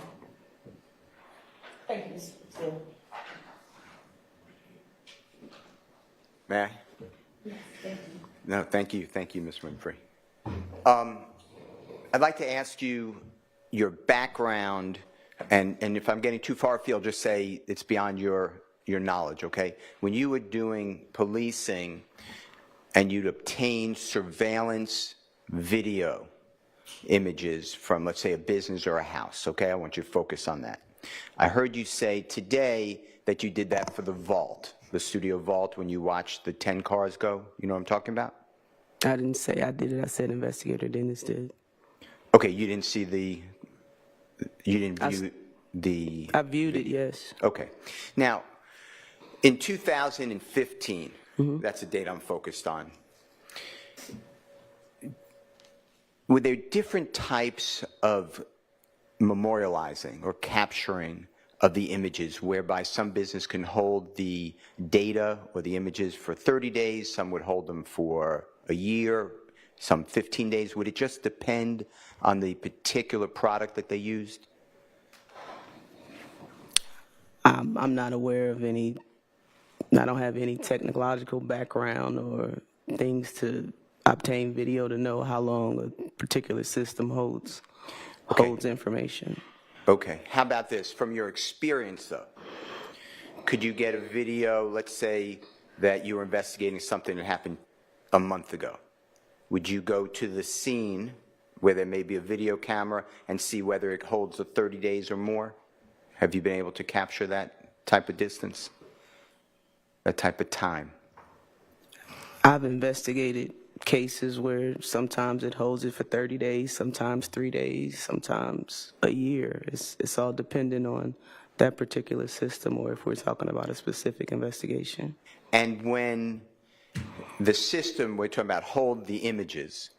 Thank you, Mr. Steele. May I? Yes, thank you. No, thank you. Thank you, Ms. Winfrey. I'd like to ask you your background And if I'm getting too far afield, just say it's beyond your knowledge, okay? When you were doing policing and you'd obtain surveillance video images from, let's say, a business or a house, okay? I want you to focus on that. I heard you say today that you did that for the vault, the studio vault, when you watched the 10 cars go. You know what I'm talking about? I didn't say I did it. I said investigator Dennis did. Okay, you didn't see you didn't view the... I viewed it, yes. Okay. Now, in 2015, that's the date I'm focused on, were there different types of memorializing or capturing of the images whereby some business can hold the data or the images for 30 days, some would hold them for a year, some 15 days? Would it just depend on the particular product that they used? I'm not aware of any, I don't have any technological background or things to obtain video to know how long a particular system holds information. Okay. How about this? From your experience, though, could you get a video, let's say that you were investigating something that happened a month ago? Would you go to the scene where there may be a video camera and see whether it holds the 30 days or more? Have you been able to capture that type of distance, that type of time? I've investigated cases where sometimes it holds it for 30 days, sometimes 3 days, sometimes a year. It's all dependent on that particular system or if we're talking about a specific investigation. And when the system, we're talking about hold the images,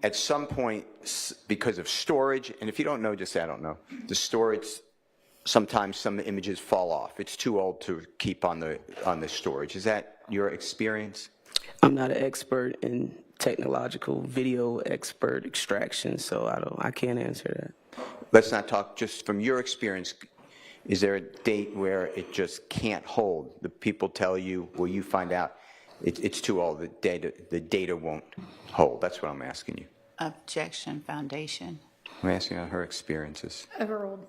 at some point, because of storage, and if you don't know, just say I don't know, the storage, sometimes some images fall off. It's too old to keep on the storage. Is that your experience? I'm not an expert in technological video expert extraction, so I can't answer that. Let's not talk, just from your experience, is there a date where it just can't hold? The people tell you, well, you find out it's too old, the data won't hold. That's what I'm asking you. Objection, foundation. I'm asking her experiences. Overruled.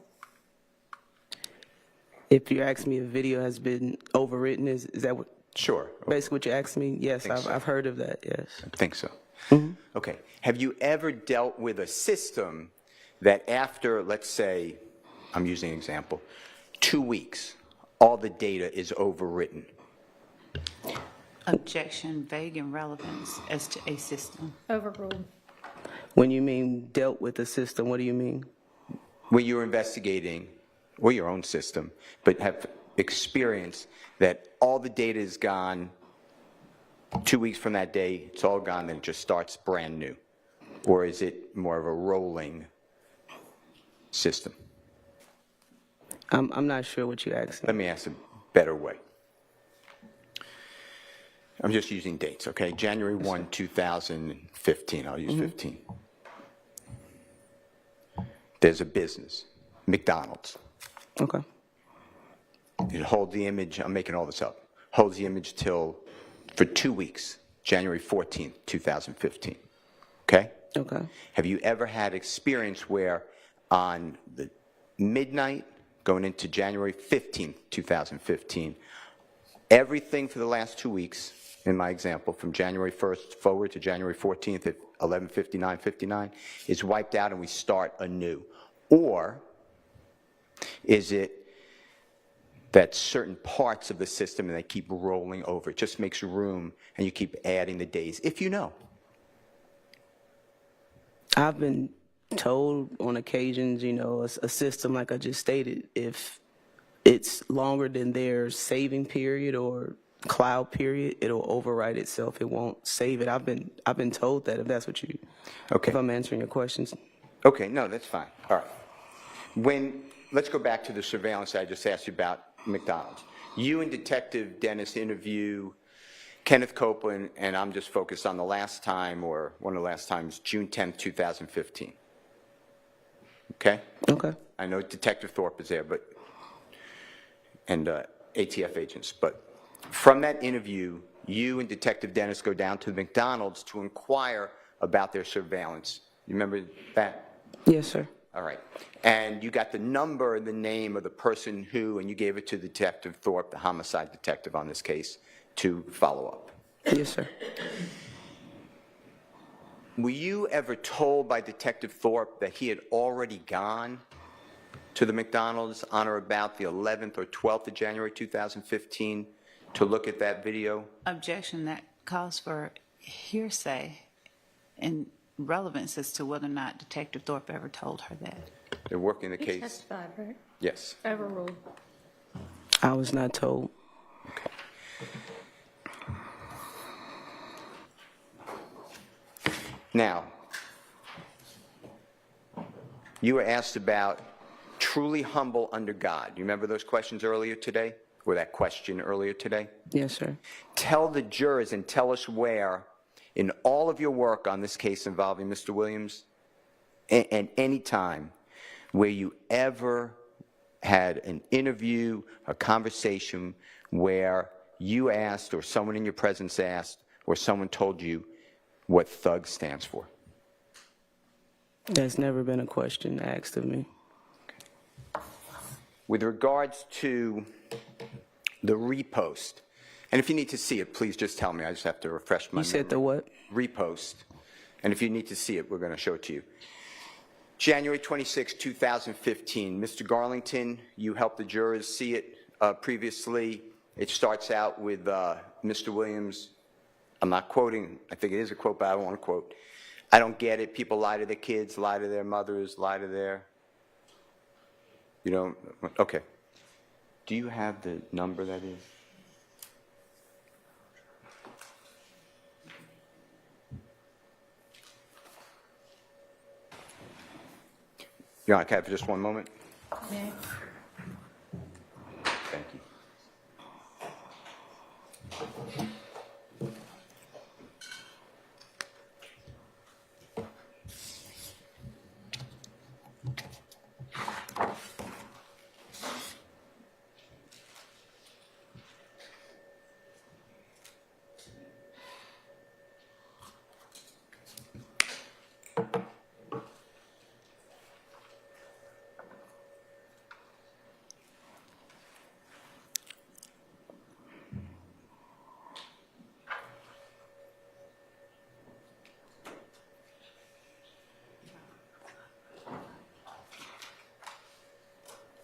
If you ask me if video has been overwritten, is that what? Sure. Basically what you asked me? Yes, I've heard of that, yes. I think so. Okay. Have you ever dealt with a system that after, let's say, I'm using an example, 2 weeks, all the data is overwritten? Objection, vague and relevance as to a system. Overruled. When you mean dealt with a system, what do you mean? When you're investigating, or your own system, but have experience that all the data is gone 2 weeks from that day, it's all gone, then it just starts brand new? Or is it more of a rolling system? I'm not sure what you asked me. Let me ask a better way. I'm just using dates, okay? January 1, 2015, I'll use 15. There's a business, McDonald's. Okay. It holds the image, I'm making all this up, holds the image for 2 weeks, January 14th, 2015, okay? Okay. Have you ever had experience where on the midnight going into January 15th, 2015, everything for the last 2 weeks, in my example, from January 1st forward to January 14th at 11:59:59, is wiped out and we start anew? Or is it that certain parts of the system and they keep rolling over? It just makes room and you keep adding the days, if you know. I've been told on occasions, a system like I just stated, if it's longer than their saving period or cloud period, it'll overwrite itself. It won't save it. I've been told that, if that's what you, Okay. if I'm answering your questions. Okay, no, that's fine. All right. Let's go back to the surveillance I just asked you about McDonald's. You and Detective Dennis interview Kenneth Copeland, and I'm just focused on the last time, or one of the last times, June 10th, 2015. Okay? Okay. I know Detective Thorpe is there, and ATF agents, but from that interview, you and Detective Dennis go down to McDonald's to inquire about their surveillance. You remember that? Yes, sir. All right. And you got the number and the name of the person who, and you gave it to Detective Thorpe, the homicide detective on this case, to follow up. Yes, sir. Were you ever told by Detective Thorpe that he had already gone to the McDonald's on or about the 11th or 12th of January 2015 to look at that video? Objection, that calls for hearsay and relevance as to whether or not Detective Thorpe ever told her that. They're working the He case. testified, right? Yes. Overruled. I was not told. Okay. Now, you were asked about truly humble under God. You remember those questions earlier today? Or that question earlier today? Yes, sir. Tell the jurors and tell us where, in all of your work on this case involving Mr. Williams, and any time, where you ever had an interview, a conversation where you asked, or someone in your presence asked, or someone told you what thug stands for? That's never been a question asked of me. With regards to the repost, and if you need to see it, please just tell me. I just have to refresh my You said the memory. what? Repost. And if you need to see it, we're going to show it to you. January 26, 2015. Mr. Garlington, you helped the jurors see it previously. It starts out with Mr. Williams. I'm not quoting. I think it is a quote, but I don't want to quote. I don't get it. People lie to their kids, lie to their mothers, lie to their... You don't? Okay. Do you have the number that is? You're on, okay, for just one moment? Yeah. Thank you.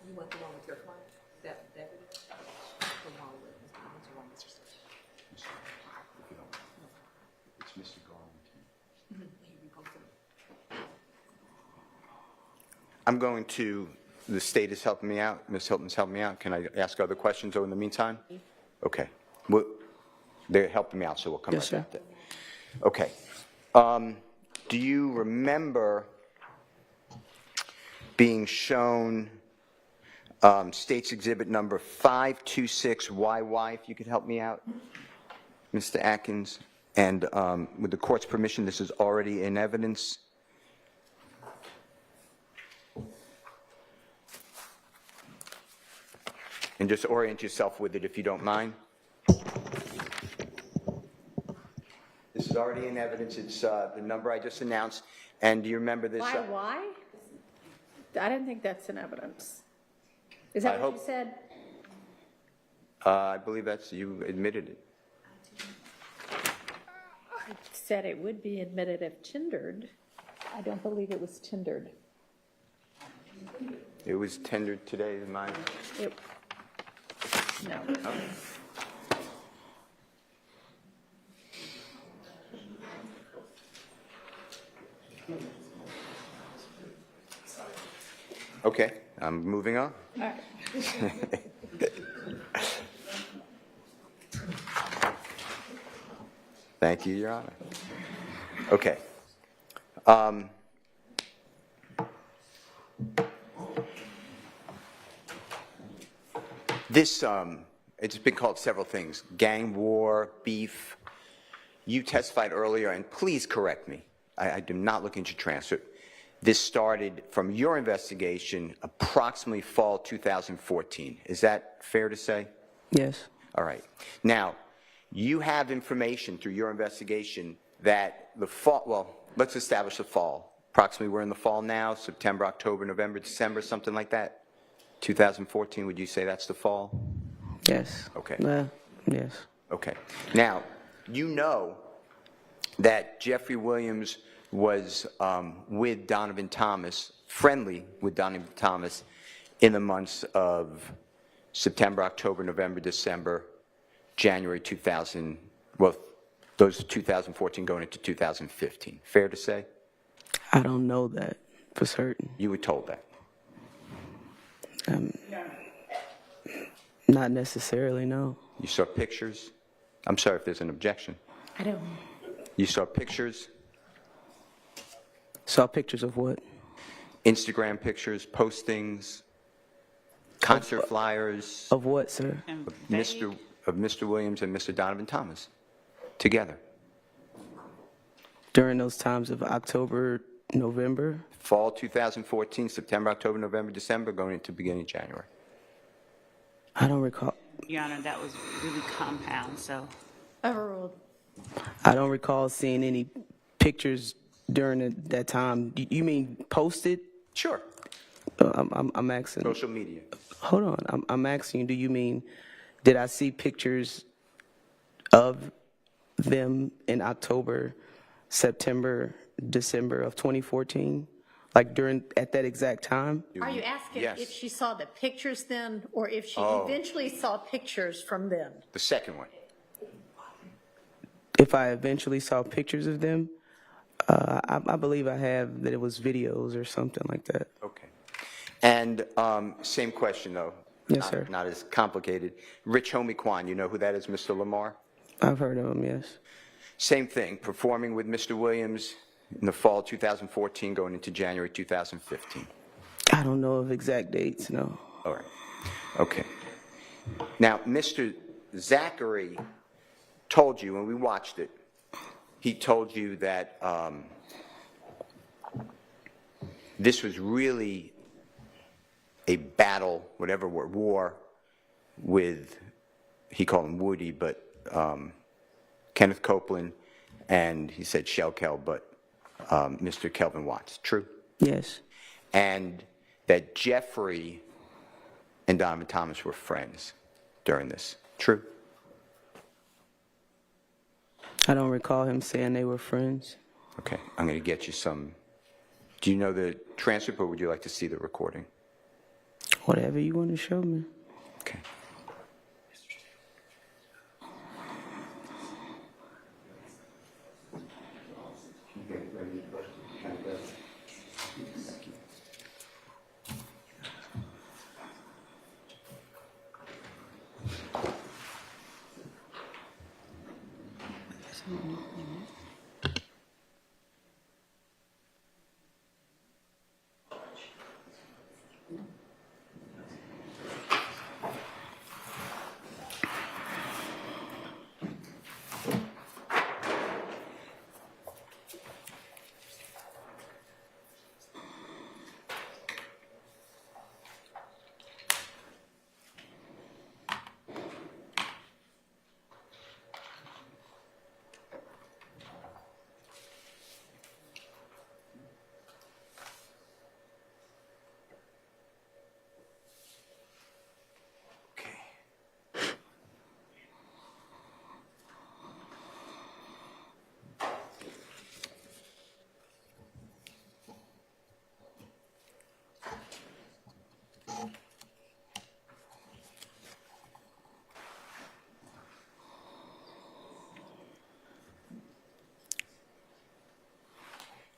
You want the one with your client? That deputy? The one with Mr. Williams or one with Mr. Smith? It's Mr. Garlington. I'm going to, the state is helping me out, Ms. Hilton's helping me out. Can I ask other questions in the meantime? Okay. Well, they're helping me out, so we'll come Yes, right sir. back to that. Okay. Do you remember being shown State's Exhibit number 526YY, if you could help me out, Mr. Atkins? And with the court's permission, this is already in evidence. And just orient yourself with it if you don't mind. This is already in evidence. It's the number I just announced. And do you remember this? Why? I don't think that's in evidence. Is that what you said? I believe that's, you admitted it. I said it would be admitted if tendered. I don't believe it was tendered. It was tendered today in my... No. Okay, I'm moving on. All right. Thank you, Your Honor. Okay. This, it's been called several things, gang war, beef. You testified earlier, and please correct me. I do not look into transcript. This started from your investigation approximately fall 2014. Is that fair to say? Yes. All right. Now, you have information through your investigation that the fall, well, let's establish the fall. Approximately, we're in the fall now, September, October, November, December, something like that? 2014, would you say that's the fall? Yes. Okay. Yes. Okay. Now, you know that Jeffery Williams was with Donovan Thomas, friendly with Donovan Thomas, in the months of September, October, November, December, January 2000, well, those 2014 going into 2015. Fair to say? I don't know that for certain. You were told that? Not necessarily, no. You saw pictures? I'm sorry if there's an objection. I don't. You saw pictures? Saw pictures of what? Instagram pictures, postings, concert flyers Of what, sir? of Mr. Williams and Mr. Donovan Thomas together. During those times of October, November? Fall 2014, September, October, November, December, going into beginning of January. I don't recall. Your Honor, that was really compound, so. Overruled. I don't recall seeing any pictures during that time. You mean posted? Sure. I'm asking. Social media. Hold on. I'm asking you, do you mean, did I see pictures of them in October, September, December of 2014? Like at that exact time? Are you asking Yes. if she saw the pictures then, or if she Oh. eventually saw pictures from them? The second one. If I eventually saw pictures of them, I believe I have that it was videos or something like that. Okay. And same question, though. Yes, sir. Not as complicated. Rich Homie Kwan, you know who that is, Mr. Lamar? I've heard of them, yes. Same thing, performing with Mr. Williams in the fall 2014, going into January 2015. I don't know of exact dates, no. All right. Okay. Now, Mr. Zachary told you, when we watched it, he told you that this was really a battle, whatever word, war with, he called him Woody, but Kenneth Copeland, and he said Shellkel, but Mr. Kelvin Watts. True? Yes. And that Jeffrey and Donovan Thomas were friends during this. True? I don't recall him saying they were friends. Okay, I'm going to get you some. Do you know the transcript, or would you like to see the recording? Whatever you want to show me. Okay.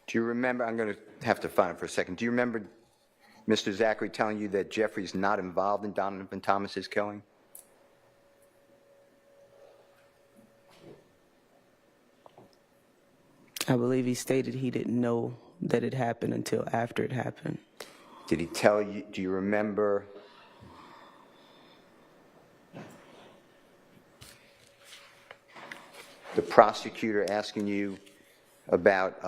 Do you remember, I'm going to have to find it for a second. Do you remember Mr. Zachary telling you that Jeffrey's not involved in Donovan Thomas's killing? I believe he stated he didn't know that it happened until after it happened. Did he tell you, do you remember the prosecutor asking you about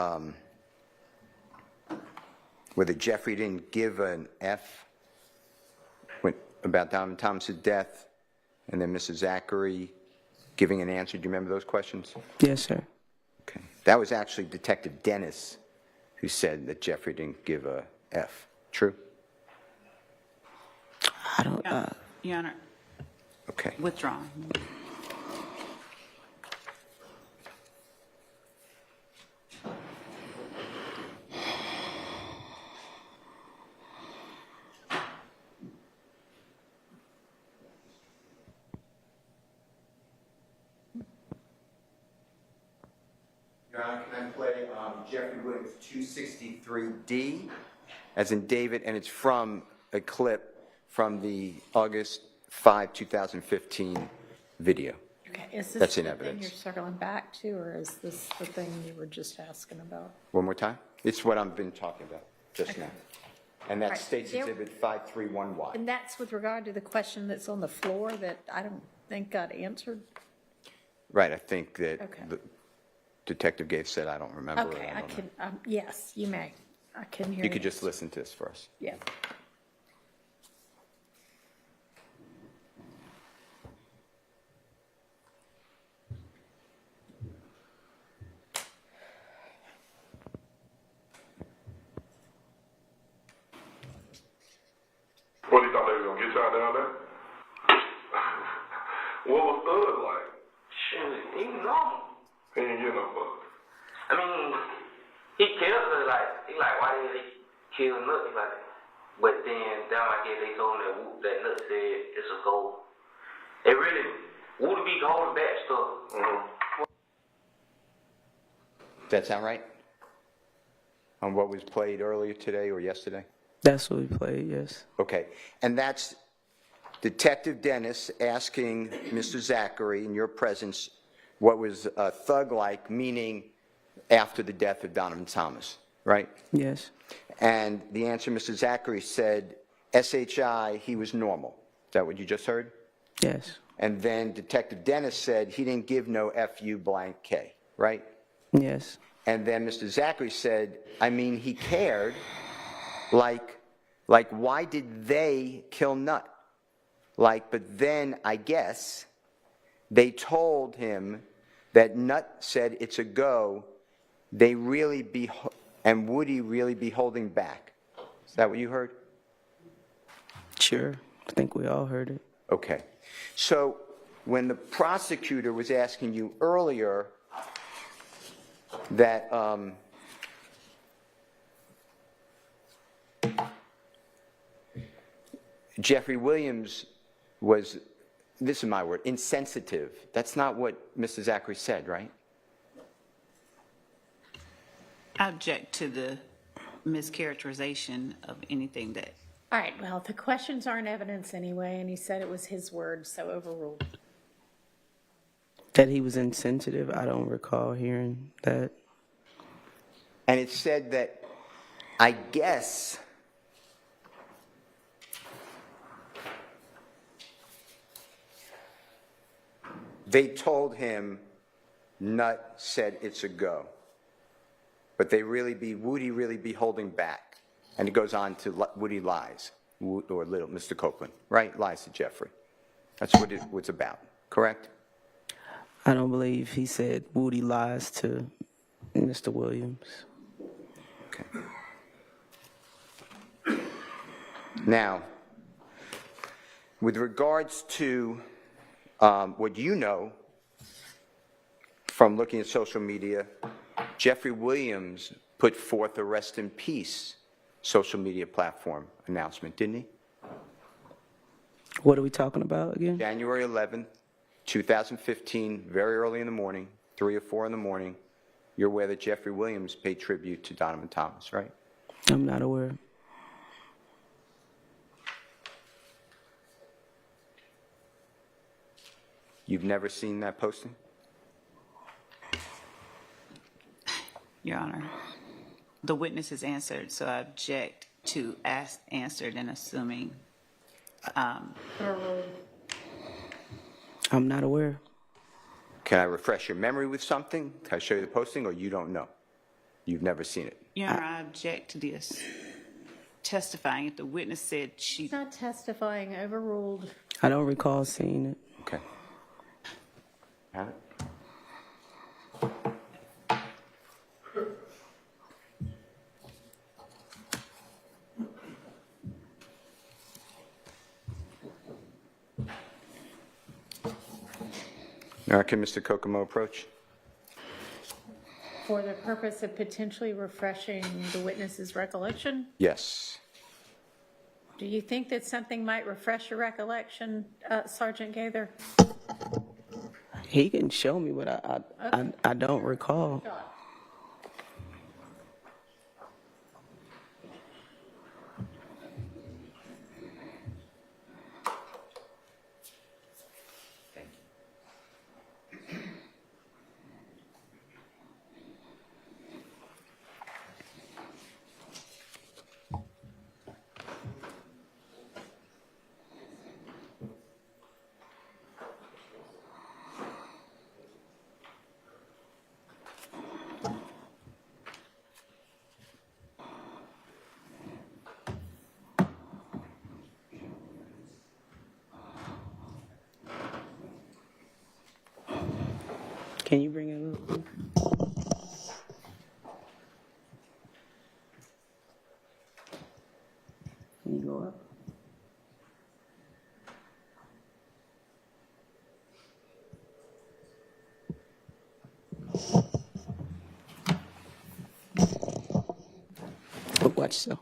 whether Jeffrey didn't give an F about Donovan Thomas's death, and then Mr. Zachary giving an answer? Do you remember those questions? Yes, sir. Okay. That was actually Detective Dennis who said that Jeffrey didn't give a F. True? I don't, Your Honor, Okay. withdrawn. Your Honor, can I play Jeffery Williams 263D, as in David, and it's from a clip from the August 5, 2015 video. Okay, is this That's in the thing evidence. you're circling back to, or is this the thing you were just asking about? One more time? It's what I've been talking about just now. And that's Right. State's There- Exhibit 531Y. And that's with regard to the question that's on the floor that I don't think got answered? Right, I think that Okay. the Detective Gaither said, I don't remember. Okay, I don't know. can, yes, you may. I can hear You could just listen to this first. Yeah. What, you thought they was gonna get y'all down there? What was Thug like? Shit, he normal. He ain't get no fuck. I mean, he killed her he why did he kill Nut? But then down I guess they told him that Nut said it's a goal. It really would be holding back stuff. That sound right? On what was played earlier today or yesterday? that's what we played, yes. Okay, and that's Detective Dennis asking Mr. Zachary, in your presence, what was thug-like, meaning after the death of Donovan Thomas, right? Yes. And the answer, Mr. Zachary said, SHI, he was normal. Is that what you just heard? Yes. And then Detective Dennis said he didn't give no FU blank K, right? Yes. And then Mr. Zachary said, I mean, he cared, like why did they kill Nut? But then I guess they told him that Nut said it's a go, they really be, and would he really be holding back? Is that what you heard? Sure. I think we all heard it. Okay. So when the prosecutor was asking you earlier that Jeffery Williams was, this is my word, insensitive. That's not what Mr. Zachary said, right? I object to the mischaracterization of anything that. All right, well, the questions aren't evidence anyway, and he said it was his word, so overruled. That he was insensitive, I don't recall hearing that. And it said that, I guess, they told him Nut said it's a go. But they really be, would he really be holding back? And it goes on to, would he lies? Or little Mr. Copeland, right? Lies to Jeffrey. That's what it's about, correct? I don't believe he said Woody lies to Mr. Williams. Okay. Now, with regards to what you know from looking at social media, Jeffery Williams put forth a rest in peace social media platform announcement, didn't he? What are we talking about again? January 11th, 2015, very early in the morning, 3 or 4 in the morning, you're aware that Jeffery Williams paid tribute to Donovan Thomas, right? I'm not aware. You've never seen that posting? Your Honor, the witness has answered, so I object to answered and assuming. I'm not aware. Can I refresh your memory with something? Can I show you the posting, or you don't know? You've never seen it? Your Honor, I object to this testifying. If the witness said she... He's not testifying, overruled. I don't recall seeing it. Okay. Have it? Can Mr. Kokomo approach? For the purpose of potentially refreshing the witness's recollection? Yes. Do you think that something might refresh your recollection, Sergeant Gaither? He can show me, but I don't recall. Can you bring it up? Can you go up? Oh, watch yourself.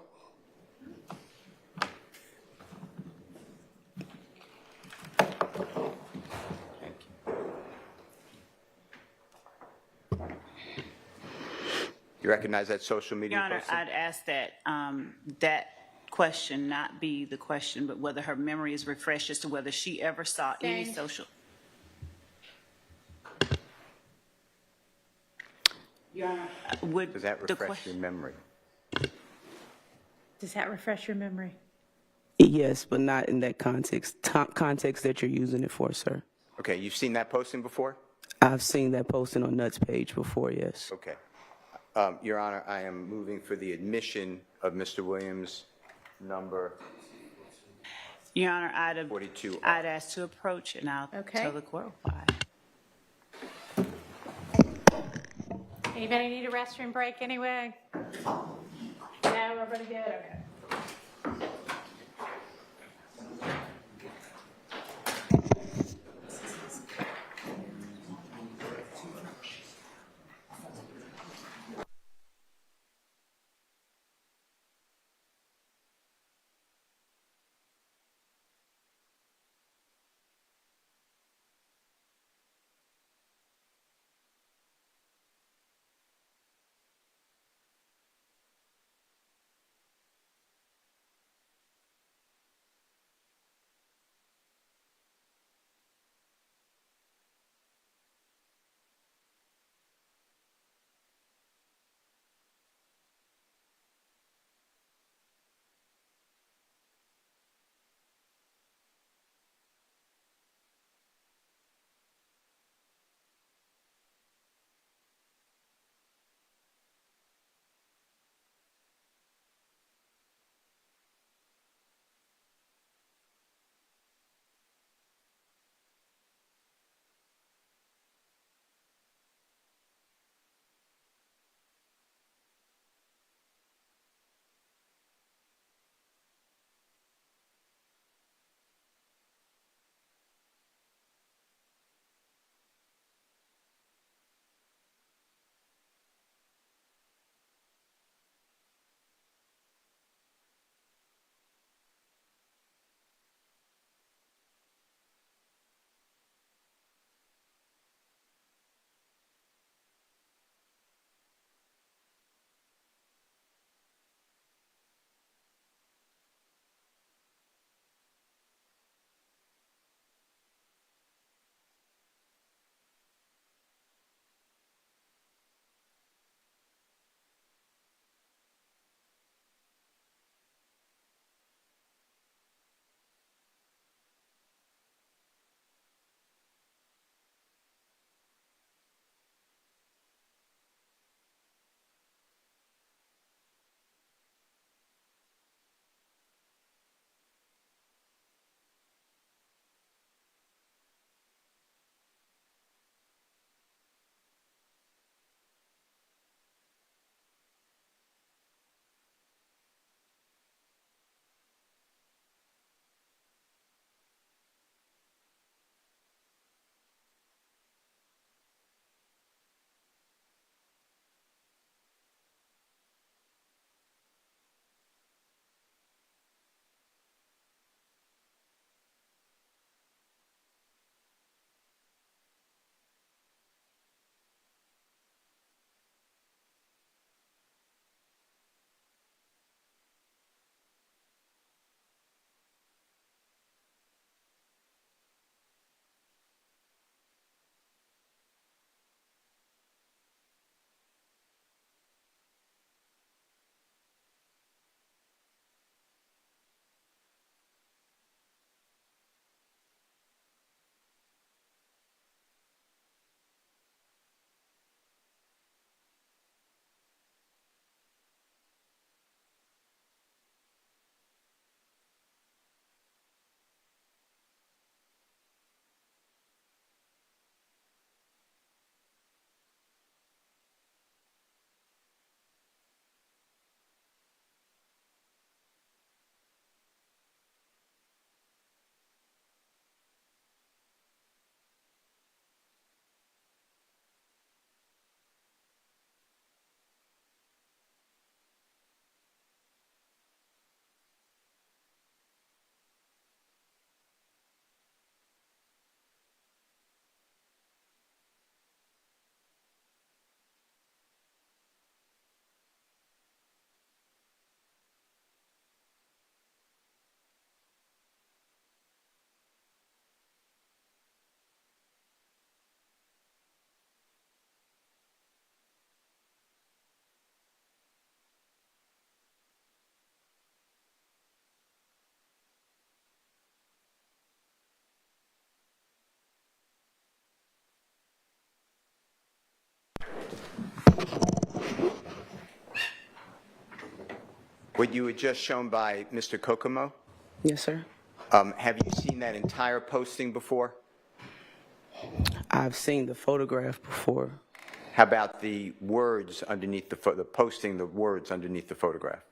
You recognize that social media Your Honor, posting? I'd ask that that question not be the question, but whether her memory is refreshed as to whether she ever saw any Same. social. Your Honor, would Does that the refresh your memory? Does that refresh your memory? Yes, but not in that context that you're using it for, sir. Okay, you've seen that posting before? I've seen that posting on Nuts page before, yes. Okay. Your Honor, I am moving for the admission of Mr. Williams, number Your Honor, I'd 42. ask to approach and I'll Okay. tell the court why. Anybody need a restroom break anyway? No, everybody good? Okay. what you were just shown by Mr. Kokomo, Yes, sir. have you seen that entire posting before? I've seen the photograph before. How about the words underneath the posting, the words underneath the photograph?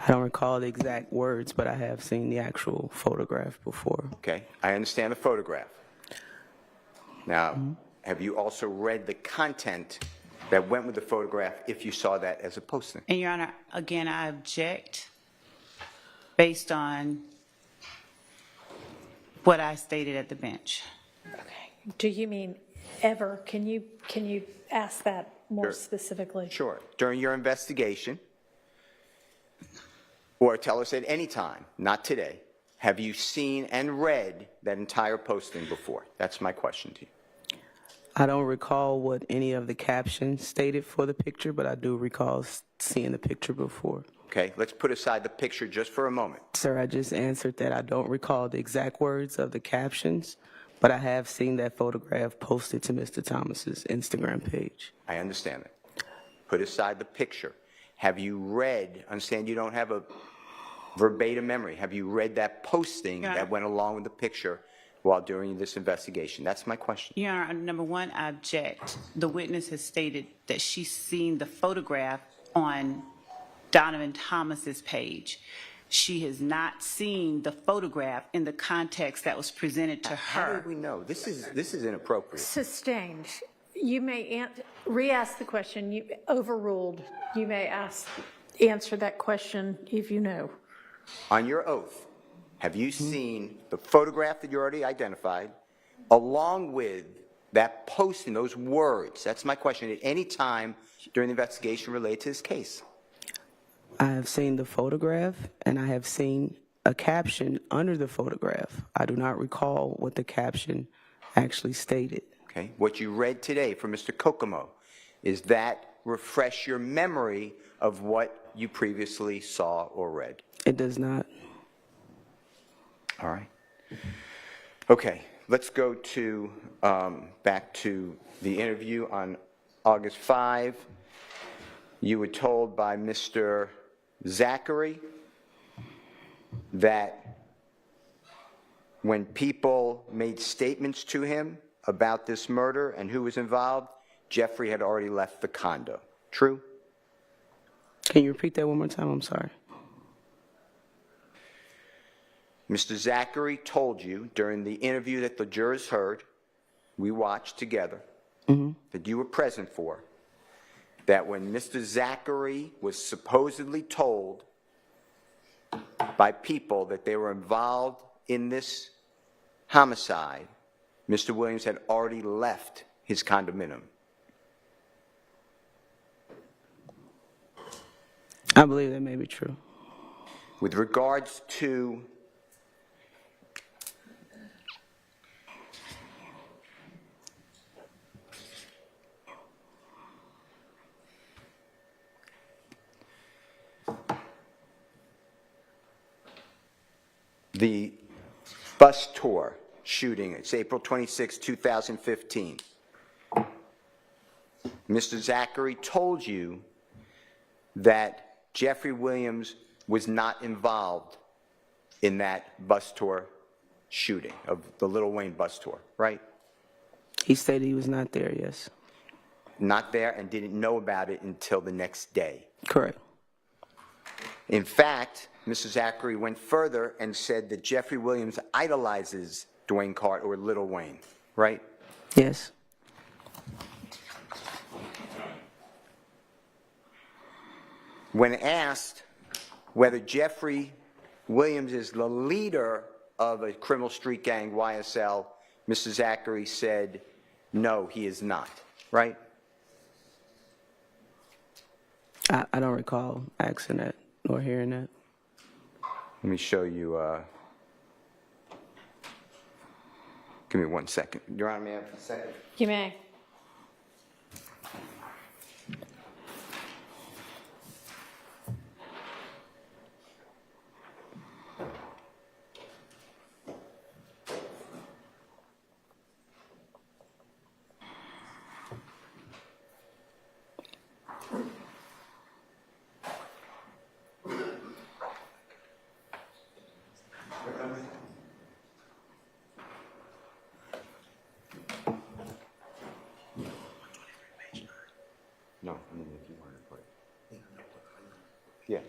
I don't recall the exact words, but I have seen the actual photograph before. Okay, I understand the photograph. Now, have you also read the content that went with the photograph if you saw that as a posting? And Your Honor, again, I object based on what I stated at the bench. Do you mean ever? Can you ask that more specifically? Sure. During your investigation, or tell us at any time, not today, have you seen and read that entire posting before? That's my question to you. I don't recall what any of the captions stated for the picture, but I do recall seeing the picture before. Okay, let's put aside the picture just for a moment. Sir, I just answered that I don't recall the exact words of the captions, but I have seen that photograph posted to Mr. Thomas's Instagram page. I understand that. Put aside the picture. Have you read, understand you don't have a verbatim memory, have you read that posting that went along with the picture while during this investigation? That's my question. Your Honor, number one, I object. The witness has stated that she's seen the photograph on Donovan Thomas's page. She has not seen the photograph in the context that was presented to her. How do we know? This is inappropriate. Sustained. You may re-ask the question. You overruled. You may answer that question if you know. On your oath, have you seen the photograph that you already identified along with that posting, those words? That's my question. At any time during the investigation related to this case? I have seen the photograph, and I have seen a caption under the photograph. I do not recall what the caption actually stated. Okay. What you read today from Mr. Kokomo, is that refresh your memory of what you previously saw or read? It does not. All right. Okay. Let's go to back to the interview on August 5. You were told by Mr. Zachary that when people made statements to him about this murder and who was involved, Jeffrey had already left the condo. True? Can you repeat that one more time? I'm sorry. Mr. Zachary told you during the interview that the jurors heard, we watched together, that you were present for, that when Mr. Zachary was supposedly told by people that they were involved in this homicide, Mr. Williams had already left his condominium. I believe that may be true. With regards to the bus tour shooting, it's April 26, 2015. Mr. Zachary told you that Jeffery Williams was not involved in that bus tour shooting of the Little Wayne bus tour, right? He stated he was not there, yes. Not there and didn't know about it until the next day. Correct. In fact, Mr. Zachary went further and said that Jeffery Williams idolizes Dwayne Carter or Little Wayne, right? Yes. When asked whether Jeffery Williams is the leader of a criminal street gang, YSL, Mr. Zachary said, no, he is not, right? I don't recall asking that or hearing that. Let me show you. Give me 1 second. Your Honor, may I have a second? You may. Yeah.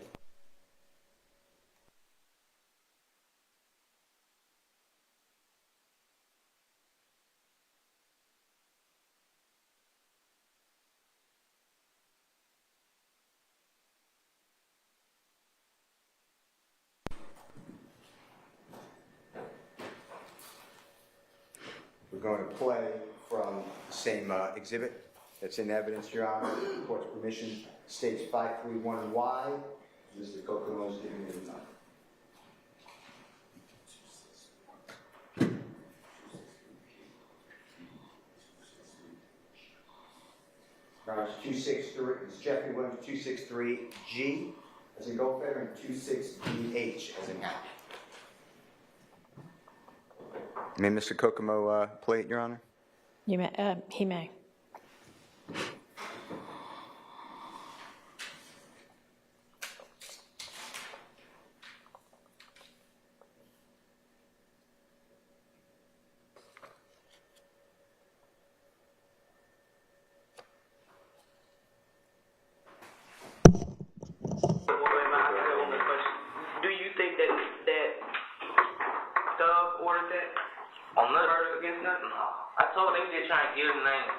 We're going to play from the same exhibit that's in evidence, Your Honor. The court's permission states 531Y. Mr. Kokomo is giving it a nod. Your Honor, it's 263. It's Jeffery Williams 263G as in Goldfeather and 26BH as in hat. May Mr. Kokomo play it, Your Honor? You may, he may. Do you think that Doug ordered that? On murder against nothing? No. I told them they were trying to give the names.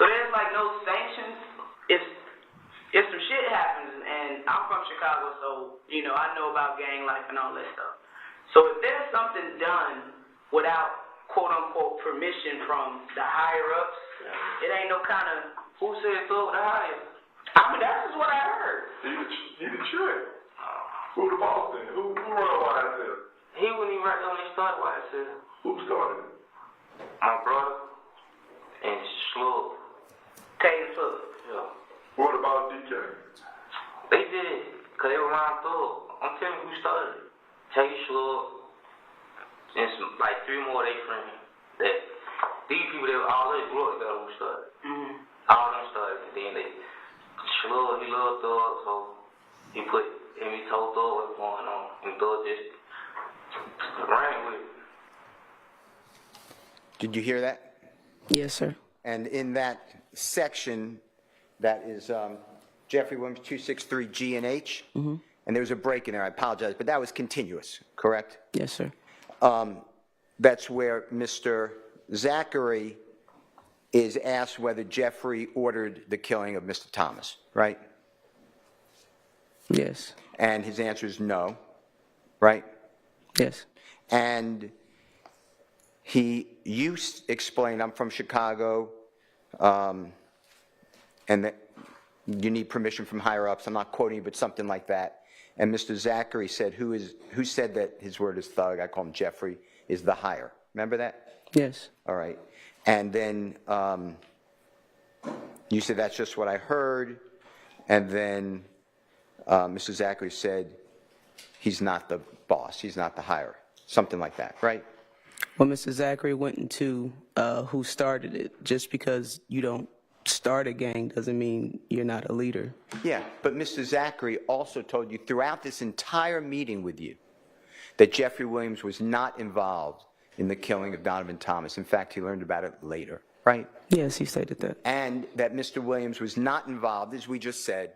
So there's like no sanctions if some shit happens, and I'm from Chicago, so you know I know about gang life and all that stuff. So if there's something done without quote unquote permission from the higher ups, it ain't no kind of who said so the higher. I mean that's just what I heard. He the trick. Who the boss then? Who run YSL? He wouldn't even right when he started YSL. Who started it? My brother and Slug. Came Slug. Yeah. What about DK? They did it, because they were around Thug. I'm telling you who started it. Tay Slug, and some, like 3 more of their friends. That these people that all they grew up together who started. Mm-hmm. All of them started. And then they, Slug, he loved Thug, so he told Thug what's going on. And Thug just ran with it. Did you hear that? Yes, sir. And in that section, that is Jeffery Williams 263G and H, and there was a break in there, I apologize, but that was continuous, correct? Yes, sir. That's where Mr. Zachary is asked whether Jeffrey ordered the killing of Mr. Thomas, right? Yes. And his answer is no, right? Yes. And you explained, I'm from Chicago, and that you need permission from higher ups. I'm not quoting you, but something like that. And Mr. Zachary said, who said that his word is Thug, I call him Jeffrey, is the higher. Remember that? Yes. All right. And then you said, that's just what I heard. And then Mr. Zachary said, he's not the boss, he's not the higher. Something like that, right? Well, Mr. Zachary went into who started it. Just because you don't start a gang doesn't mean you're not a leader. Yeah, but Mr. Zachary also told you throughout this entire meeting with you that Jeffery Williams was not involved in the killing of Donovan Thomas. In fact, he learned about it later, right? Yes, he stated that. And that Mr. Williams was not involved, as we just said,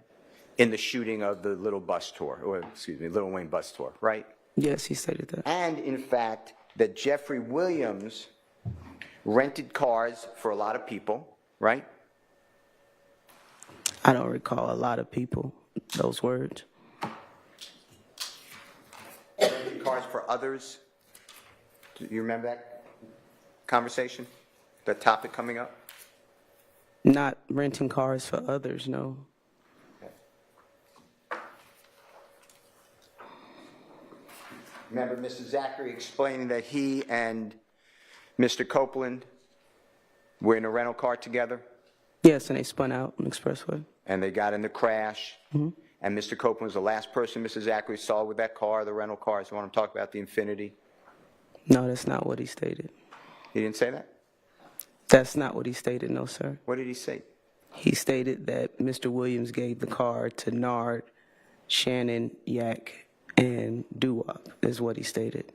in the shooting of the Little Wayne bus tour, right? Yes, he stated that. And in fact, that Jeffery Williams rented cars for a lot of people, right? I don't recall a lot of people, those words. Rented cars for others. Do you remember that conversation? That topic coming up? Not renting cars for others, no. Remember Mr. Zachary explaining that he and Mr. Copeland were in a rental car together? Yes, and they spun out on the expressway. And they got in the crash. and Mr. Copeland was the last person Mrs. Zachary saw with that car, the rental car. So I want to talk about the Infinity. No, that's not what he stated. He didn't say that? That's not what he stated, no, sir. What did he say? He stated that Mr. Williams gave the car to Nard, Shannon, Yak, and Doo-Wop, is what he stated.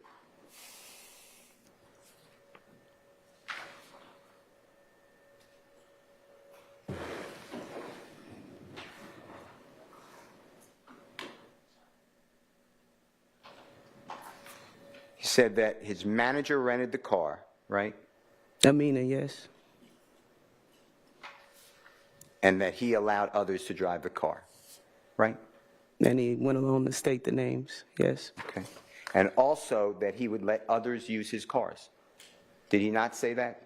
He said that his manager rented the car, right? Amina, yes. And that he allowed others to drive the car, right? And he went along to state the names, yes. Okay. And also that he would let others use his cars. Did he not say that?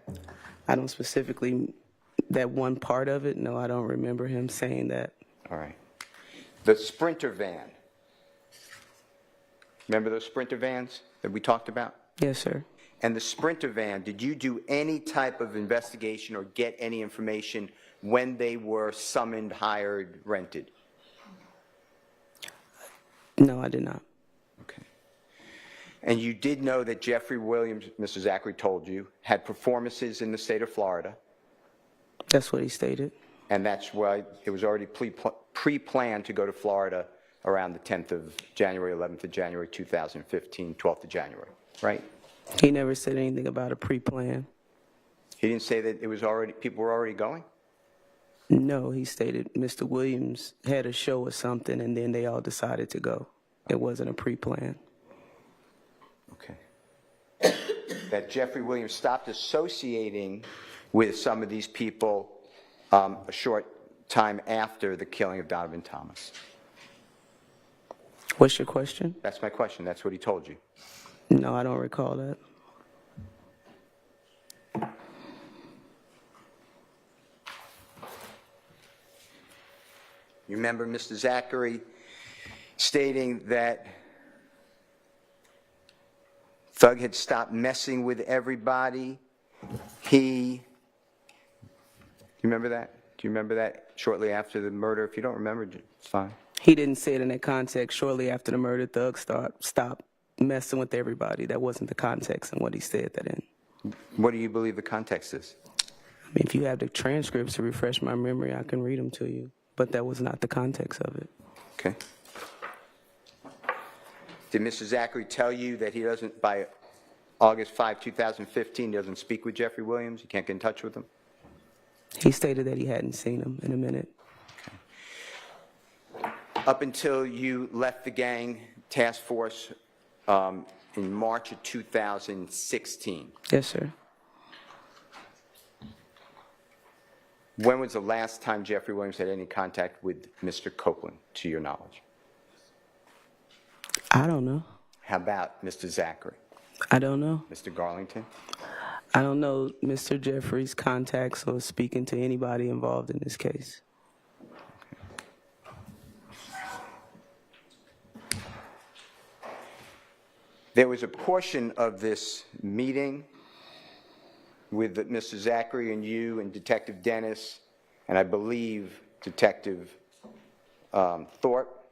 I don't specifically, that one part of it, no, I don't remember him saying that. All right. The Sprinter van. Remember those Sprinter vans that we talked about? Yes, sir. And the Sprinter van, did you do any type of investigation or get any information when they were summoned, hired, rented? No, I did not. Okay. And you did know that Jeffery Williams, Mr. Zachary told you, had performances in the state of Florida? That's what he stated. And that's why it was already pre-planned to go to Florida around the 10th of January, 11th of January, 2015, 12th of January, right? He never said anything about a pre-plan. He didn't say that it was already, people were already going? No, he stated Mr. Williams had a show or something, and then they all decided to go. It wasn't a pre-plan. Okay. That Jeffery Williams stopped associating with some of these people a short time after the killing of Donovan Thomas. What's your question? That's my question. That's what he told you. No, I don't recall that. You remember Mr. Zachary stating that Thug had stopped messing with everybody. You remember that? Do you remember that shortly after the murder? If you don't remember, it's fine. He didn't say it in that context. Shortly after the murder, Thug stopped messing with everybody. That wasn't the context in what he said that in. What do you believe the context is? I mean, if you have the transcripts to refresh my memory, I can read them to you. But that was not the context of it. Okay. Did Mr. Zachary tell you that he doesn't, by August 5, 2015, doesn't speak with Jeffery Williams? You can't get in touch with him? He stated that he hadn't seen him in a minute. Okay. Up until you left the gang task force in March of 2016. Yes, sir. When was the last time Jeffery Williams had any contact with Mr. Copeland, to your knowledge? I don't know. How about Mr. Zachary? I don't know. Mr. Garlington? I don't know Mr. Jeffrey's contacts or speaking to anybody involved in this case. There was a portion of this meeting with Mr. Zachary and you and Detective Dennis, and I believe Detective Thorpe,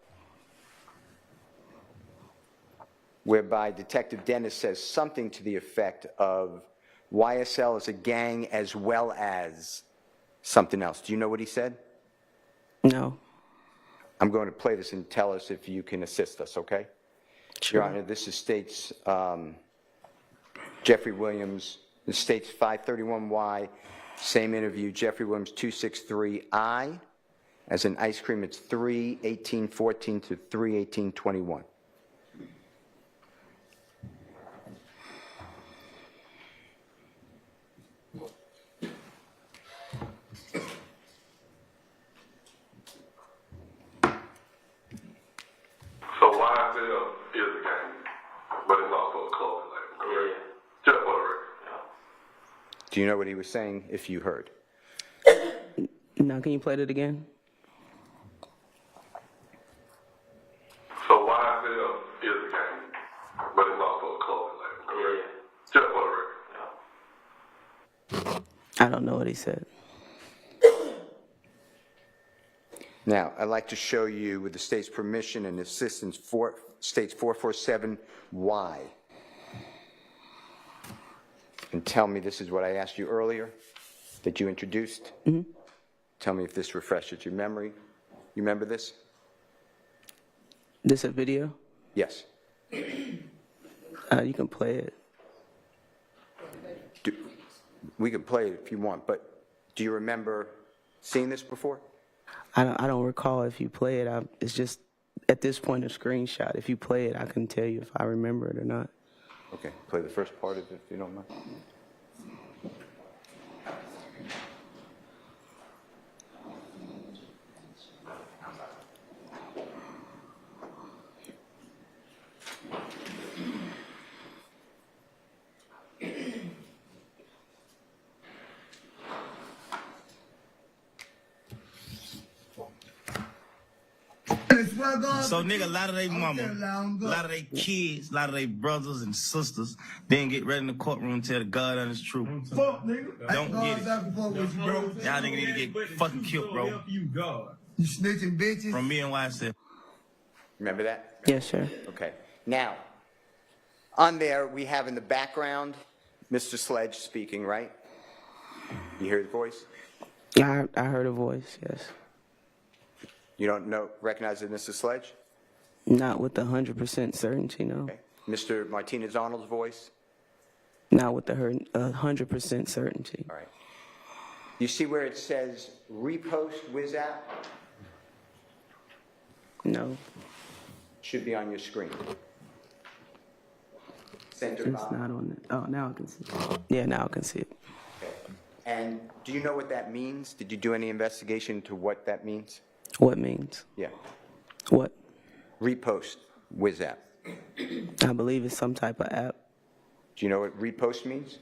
whereby Detective Dennis says something to the effect of YSL is a gang as well as something else. Do you know what he said? No. I'm going to play this and tell us if you can assist us, okay? Sure. Your Honor, this is states Jeffery Williams. This states 531Y, same interview, Jeffery Williams 263I. As in ice cream, it's 3/18/14 to 3/18/21. So YSL is a gang, but it's also a clothing label, correct? Just for the record. Do you know what he was saying, if you heard? Now, can you play that again? So YSL is a gang, but it's also a clothing label, correct? Just for the record. I don't know what he said. Now, I'd like to show you, with the state's permission and assistance, states 447Y. And tell me, this is what I asked you earlier, that you introduced. Mm-hmm. Tell me if this refreshes your memory. You remember this? This a video? Yes. You can play it. We can play it if you want, but do you remember seeing this before? I don't recall if you play it. It's just, at this point, a screenshot. If you play it, I can tell you if I remember it or not. Okay, play the first part of it if you don't mind. So, nigga, a lot of they mama, a lot of they kids, a lot of they brothers and sisters didn't get ready in the courtroom to tell the God honest truth. Fuck, nigga. Don't get it. Y'all nigga need to get fucking killed, bro. You snitching bitches. From me and YSL. Remember that? Yes, sir. Okay. Now, on there, we have in the background Mr. Sledge speaking, right? You hear the voice? Yeah, I heard a voice, yes. You don't recognize it, Mr. Sledge? Not with 100% certainty, no. Okay. Mr. Martinez-Arnold's voice? Not with 100% certainty. All right. You see where it says repost WizApp? No. Should be on your screen. Center It's bottom. not on it. Oh, now I can see it. Yeah, now I can see it. Okay. And do you know what that means? Did you do any investigation into what that means? What means? Yeah. What? Repost WizApp. I believe it's some type of app. Do you know what repost means?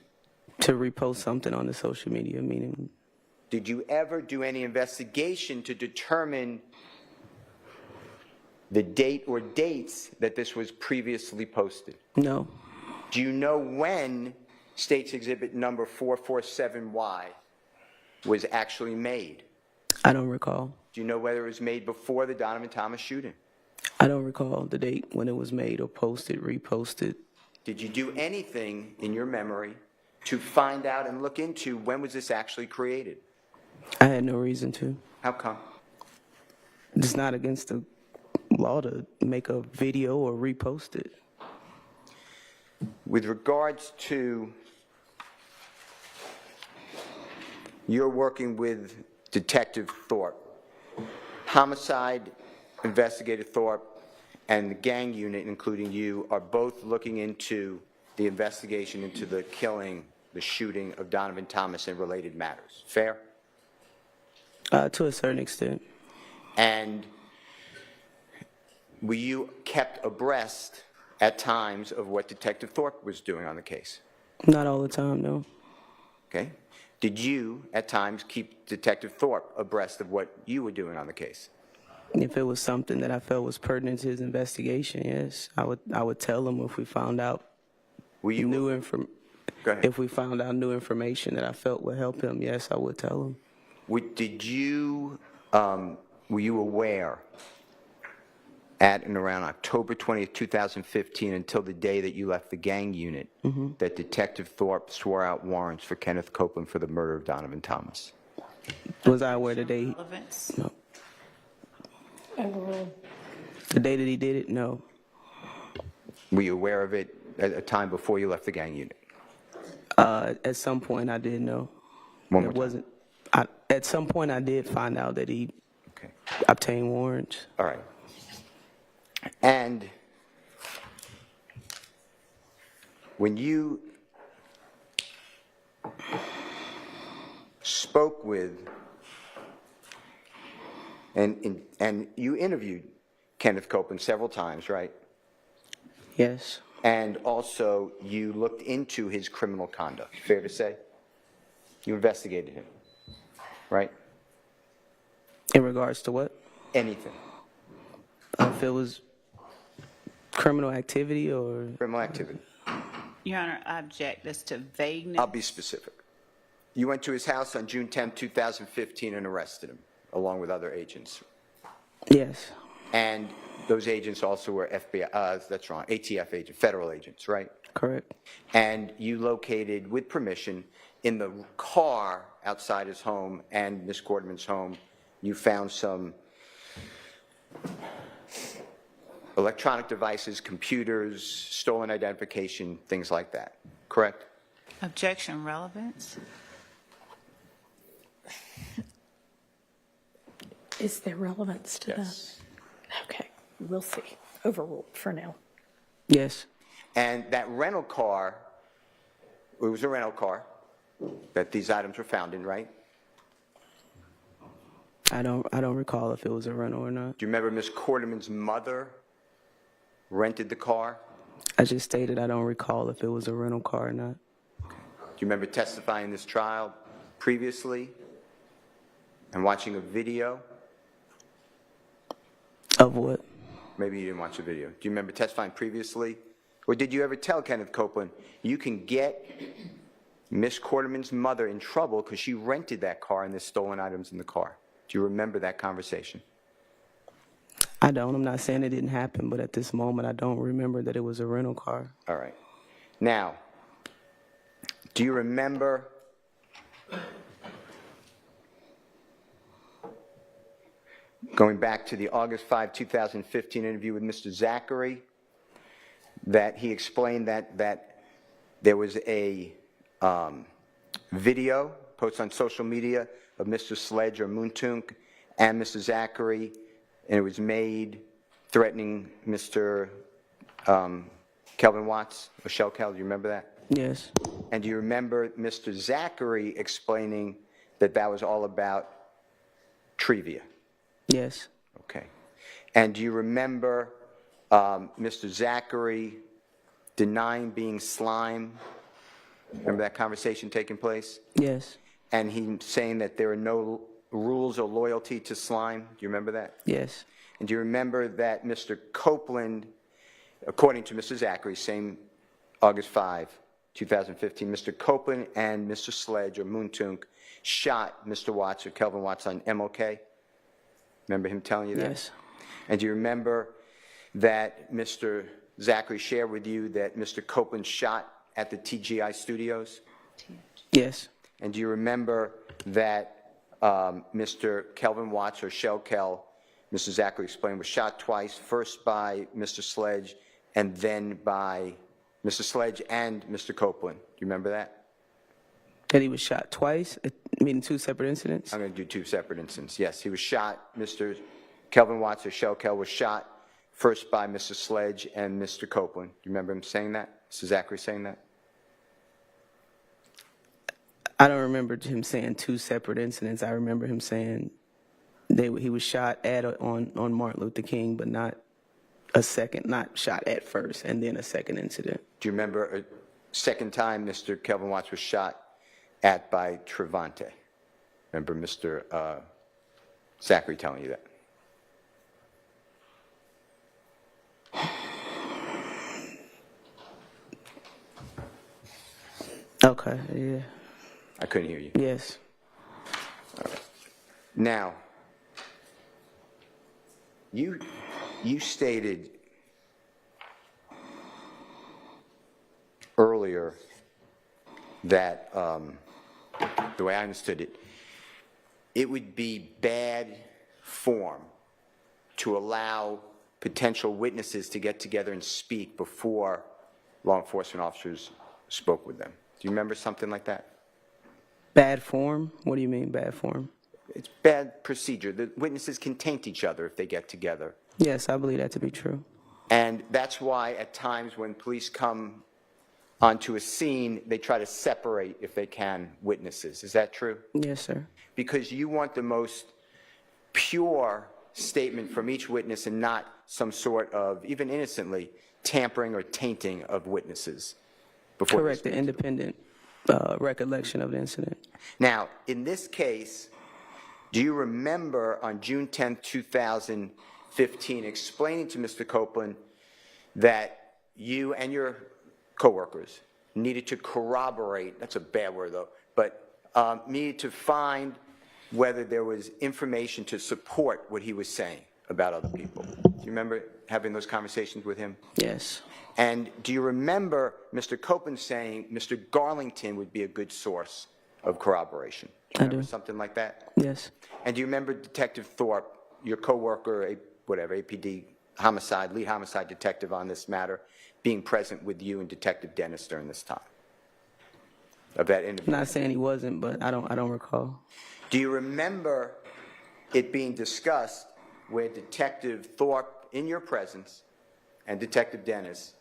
To repost something on the social media, meaning. Did you ever do any investigation to determine the date or dates that this was previously posted? No. Do you know when State's Exhibit number 447Y was actually made? I don't recall. Do you know whether it was made before the Donovan Thomas shooting? I don't recall the date when it was made or posted, reposted. Did you do anything in your memory to find out and look into when was this actually created? I had no reason to. How come? It's not against the law to make a video or repost it. With regards to your working with Detective Thorpe, Homicide Investigator Thorpe and the gang unit, including you, are both looking into the investigation into the killing, the shooting of Donovan Thomas and related matters. Fair? To a certain extent. And were you kept abreast at times of what Detective Thorpe was doing on the case? Not all the time, no. Okay. Did you, at times, keep Detective Thorpe abreast of what you were doing on the case? If it was something that I felt was pertinent to his investigation, yes, I would tell him if we found out new information. If we found out new information that I felt would help him, yes, I would tell him. Did you, were you aware at and around October 20th, 2015, until the day that you left the gang unit, that Detective Thorpe swore out warrants for Kenneth Copeland for the murder of Donovan Thomas? Was I aware the day? No. The day that he did it? No. Were you aware of it at a time before you left the gang unit? At some point I did know. One more time. At some point I did find out that he obtained warrants. All right. And when you spoke with and you interviewed Kenneth Copeland several times, right? Yes. And also you looked into his criminal conduct, fair to say? You investigated him, right? In regards to what? Anything. If it was criminal activity or? Criminal activity. Your Honor, I object as to vagueness. I'll be specific. You went to his house on June 10, 2015 and arrested him, along with other agents. Yes. And those agents also were FBI, that's wrong, ATF agents, federal agents, right? Correct. And you located, with permission, in the car outside his home and Ms. Quarterman's home, you found some electronic devices, computers, stolen identification, things like that, correct? Objection, relevance? Is there relevance to Yes. that? Okay, we'll see. Overruled for now. Yes. And that rental car, it was a rental car that these items were found in, right? I don't recall if it was a rental or not. Do you remember Ms. Quarterman's mother rented the car? I just stated I don't recall if it was a rental car or not. Do you remember testifying in this trial previously and watching a video? Of what? Maybe you didn't watch the video. Do you remember testifying previously? Or did you ever tell Kenneth Copeland, you can get Miss Quarterman's mother in trouble because she rented that car and there's stolen items in the car? Do you remember that conversation? I don't. I'm not saying it didn't happen, but at this moment, I don't remember that it was a rental car. All right. Now, do you remember going back to the August 5, 2015 interview with Mr. Zachary, that he explained that there was a video posted on social media of Mr. Sledge or Muntunk and Mr. Zachary, and it was made threatening Mr. Kelvin Watts, or Shellkel, do you remember that? Yes. And do you remember Mr. Zachary explaining that that was all about trivia? Yes. Okay. And do you remember Mr. Zachary denying being slime? Remember that conversation taking place? Yes. And he saying that there are no rules or loyalty to slime? Do you remember that? Yes. And do you remember that Mr. Copeland, according to Mr. Zachary, same August 5, 2015, Mr. Copeland and Mr. Sledge or Muntunk shot Mr. Watts or Kelvin Watts on MLK? Remember him telling you that? Yes. And do you remember that Mr. Zachary shared with you that Mr. Copeland shot at the TGI studios? Yes. And do you remember that Mr. Kelvin Watts or Shellkel, Mr. Zachary explained, was shot twice, first by Mr. Sledge and then by Mr. Sledge and Mr. Copeland? Do you remember that? That he was shot twice, meaning two separate incidents? I'm going to do two separate incidents. Yes, he was shot. Mr. Kelvin Watts or Shellkel was shot first by Mr. Sledge and Mr. Copeland. Do you remember him saying that? Mr. Zachary saying that? I don't remember him saying two separate incidents. I remember him saying he was shot at on Martin Luther King, but not shot at first and then a second incident. Do you remember a second time Mr. Kelvin Watts was shot at by Trevante? Remember Mr. Zachary telling you that? Okay, yeah. I couldn't hear you. Yes. All right. Now, you stated earlier that, the way I understood it, it would be bad form to allow potential witnesses to get together and speak before law enforcement officers spoke with them. Do you remember something like that? Bad form? What do you mean, bad form? It's bad procedure. The witnesses can taint each other if they get together. Yes, I believe that to be true. And that's why at times when police come onto a scene, they try to separate, if they can, witnesses. Is that true? Yes, sir. Because you want the most pure statement from each witness and not some sort of, even innocently, tampering or tainting of witnesses. Correct, the independent recollection of the incident. Now, in this case, do you remember on June 10, 2015, explaining to Mr. Copeland that you and your coworkers needed to corroborate, that's a bad word though, but needed to find whether there was information to support what he was saying about other people? Do you remember having those conversations with him? Yes. And do you remember Mr. Copeland saying Mr. Garlington would be a good source of corroboration? Do you remember something like that? Yes. And do you remember Detective Thorpe, your coworker, APD homicide, lead homicide detective on this matter, being present with you and Detective Dennis during this time of that interview? Not saying he wasn't, but I don't recall. Do you remember it being discussed where Detective Thorpe, in your presence, and Detective Dennis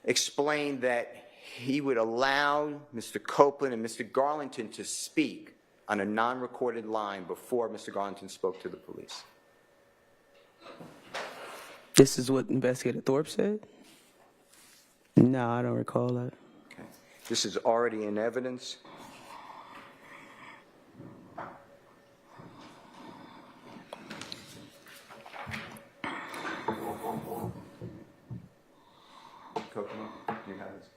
explained that he would allow Mr. Copeland and Mr. Garlington to speak on a non-recorded line before Mr. Garlington spoke to the police? This is what Investigator Thorpe said? No, I don't recall that. Okay. This is already in evidence. Kokomo, do you have this?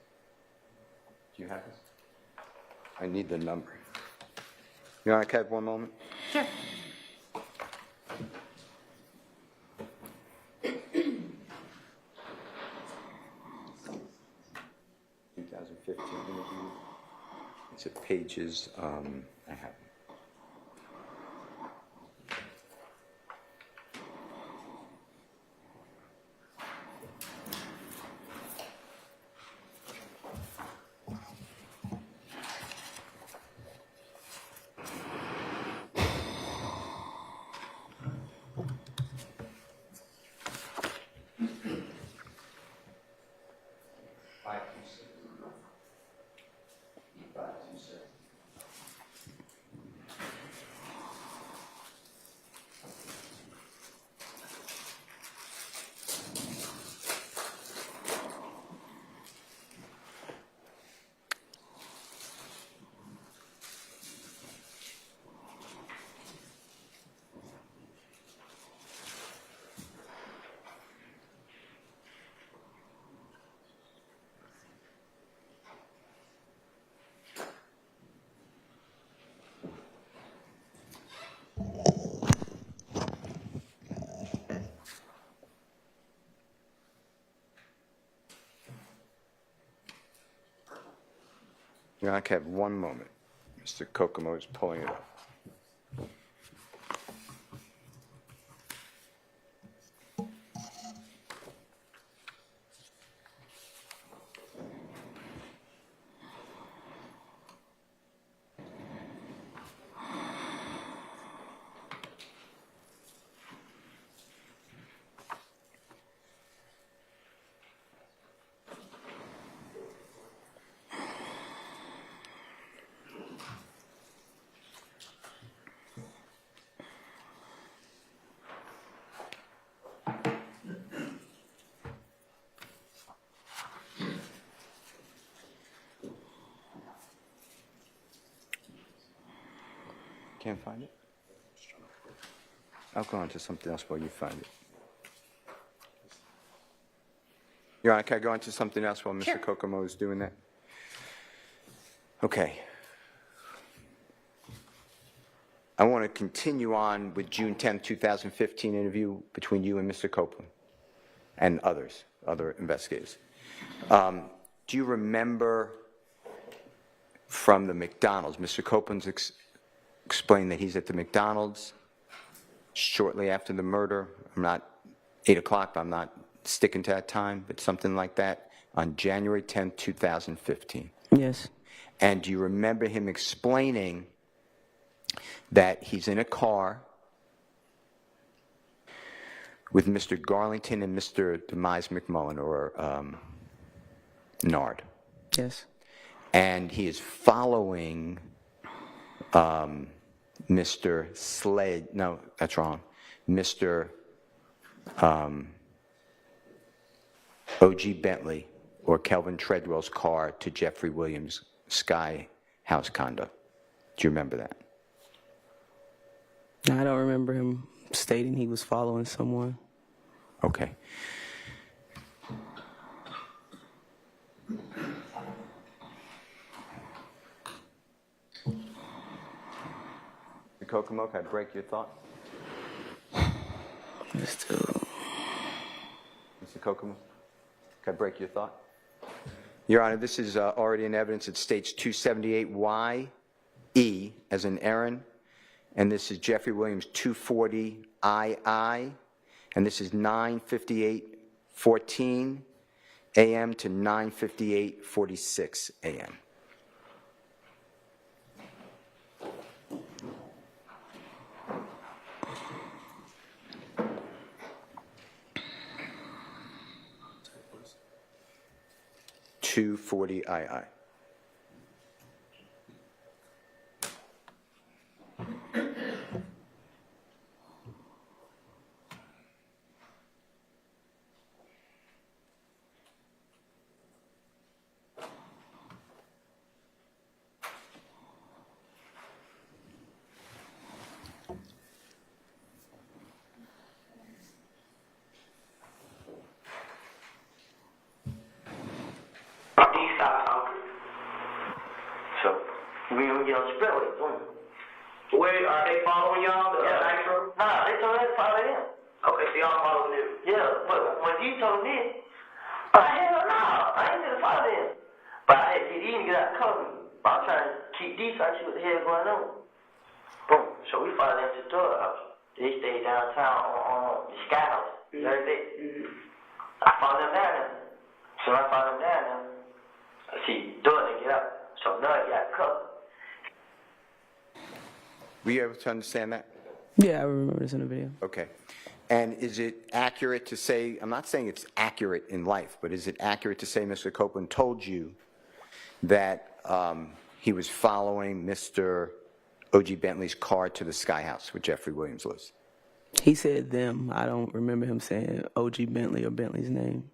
Do you have this? I need the number. You want to have one moment? Sure. It's at pages, I have. You know, I can have one moment. Mr. Kokomo is pulling it up. Can't find it? I'll go on to something else while you find it. Your Honor, can I go on to something else while Mr. Kokomo is doing that? Okay. I want to continue on with June 10, 2015 interview between you and Mr. Copeland and others, other investigators. Do you remember from the McDonald's, Mr. Copeland's explained that he's at the McDonald's shortly after the murder. I'm not 8 o'clock, but I'm not sticking to that time, but something like that, on January 10, 2015. Yes. And do you remember him explaining that he's in a car with Mr. Garlington and Mr. Demise McMullen, or Nard? Yes. And he is following Mr. Slade, no, that's wrong, Mr. O.G. Bentley or Kelvin Treadwell's car to Jeffery Williams' Sky House condo. Do you remember that? I don't remember him stating he was following someone. Okay. Mr. Kokomo, can I break your thought? Mr. Kokomo, can I break your thought? Your Honor, this is already in evidence. It states 278YE as in Aaron, and this is Jeffery Williams 240II, and this is 9:58:14 a.m. to 9:58:46 a.m. II. So, we don't get on the spellway. Where are they following y'all? The nitro? Nah, they told us to follow them. Okay, so y'all follow them. Yeah, but when you told me, hell no, I ain't gonna follow them. But I had to get in and get out the cover. I'm trying to keep these, I see what the hell going on. Boom. So we followed them to the door house. They stayed downtown on the Sky House. You heard that? I followed them down there. So I followed them down there. I see door they get up. So now I got covered. Were you able to understand that? Yeah, I remember this in the video. Okay. And is it accurate to say, I'm not saying it's accurate in life, but is it accurate to say Mr. Copeland told you that he was following Mr. O.G. Bentley's car to the Sky House where Jeffery Williams lives? He said them. I don't remember him saying O.G. Bentley or Bentley's name.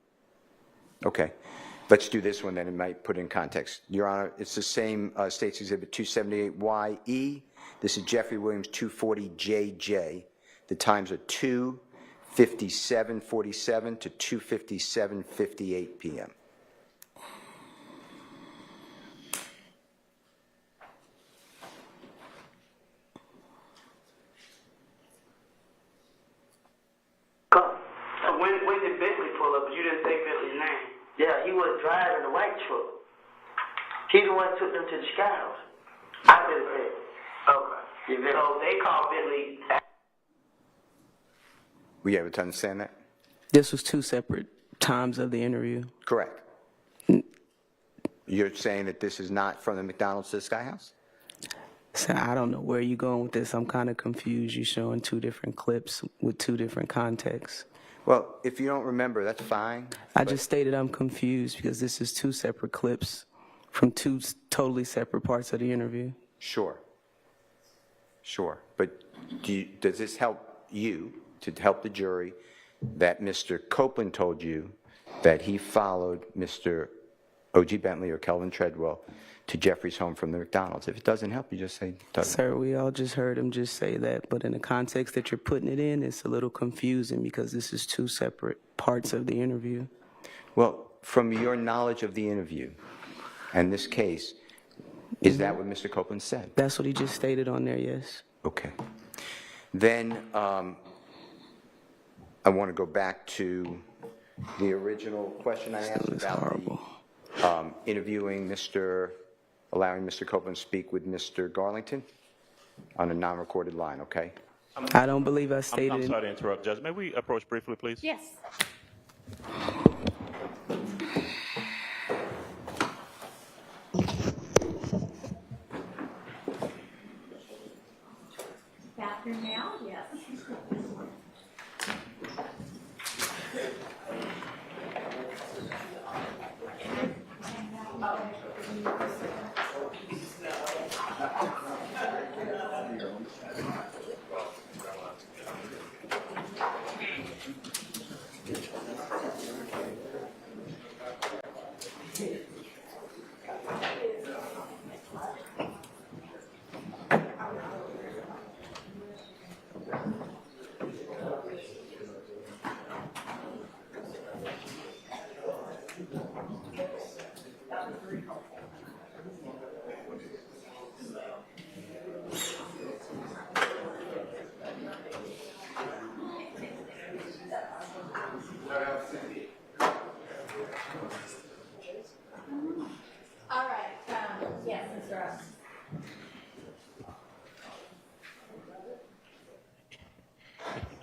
Okay. Let's do this one then. It might put in context. Your Honor, it's the same State's Exhibit 278YE. This is Jeffery Williams 240JJ. The times are 2:57:47 to 2:57:58 p.m. When did Bentley pull up? You didn't say Bentley's name. Yeah, he was driving the white truck. He's the one who took them to the Sky House. I didn't say. Okay. So they called Bentley. Were you able to understand that? This was two separate times of the interview. Correct. You're saying that this is not from the McDonald's to the Sky House? So I don't know where you're going with this. I'm kind of confused. You're showing two different clips with two different contexts. Well, if you don't remember, that's fine. I just stated I'm confused because this is two separate clips from two totally separate parts of the interview. Sure. Sure. But does this help you, to help the jury, that Mr. Copeland told you that he followed Mr. O.G. Bentley or Kelvin Treadwell to Jeffrey's home from the McDonald's? If it doesn't help, you just say it doesn't. Sir, we all just heard him just say that, but in the context that you're putting it in, it's a little confusing because this is two separate parts of the interview. Well, from your knowledge of the interview and this case, is that what Mr. Copeland said? That's what he just stated on there, yes. Okay. Then I want to go back to the original question I asked about interviewing allowing Mr. Copeland to speak with Mr. Garlington on a non-recorded line, okay? I don't believe I stated I'm sorry to interrupt, Judge. May we approach briefly, please? Yes. Bathroom now? Yes.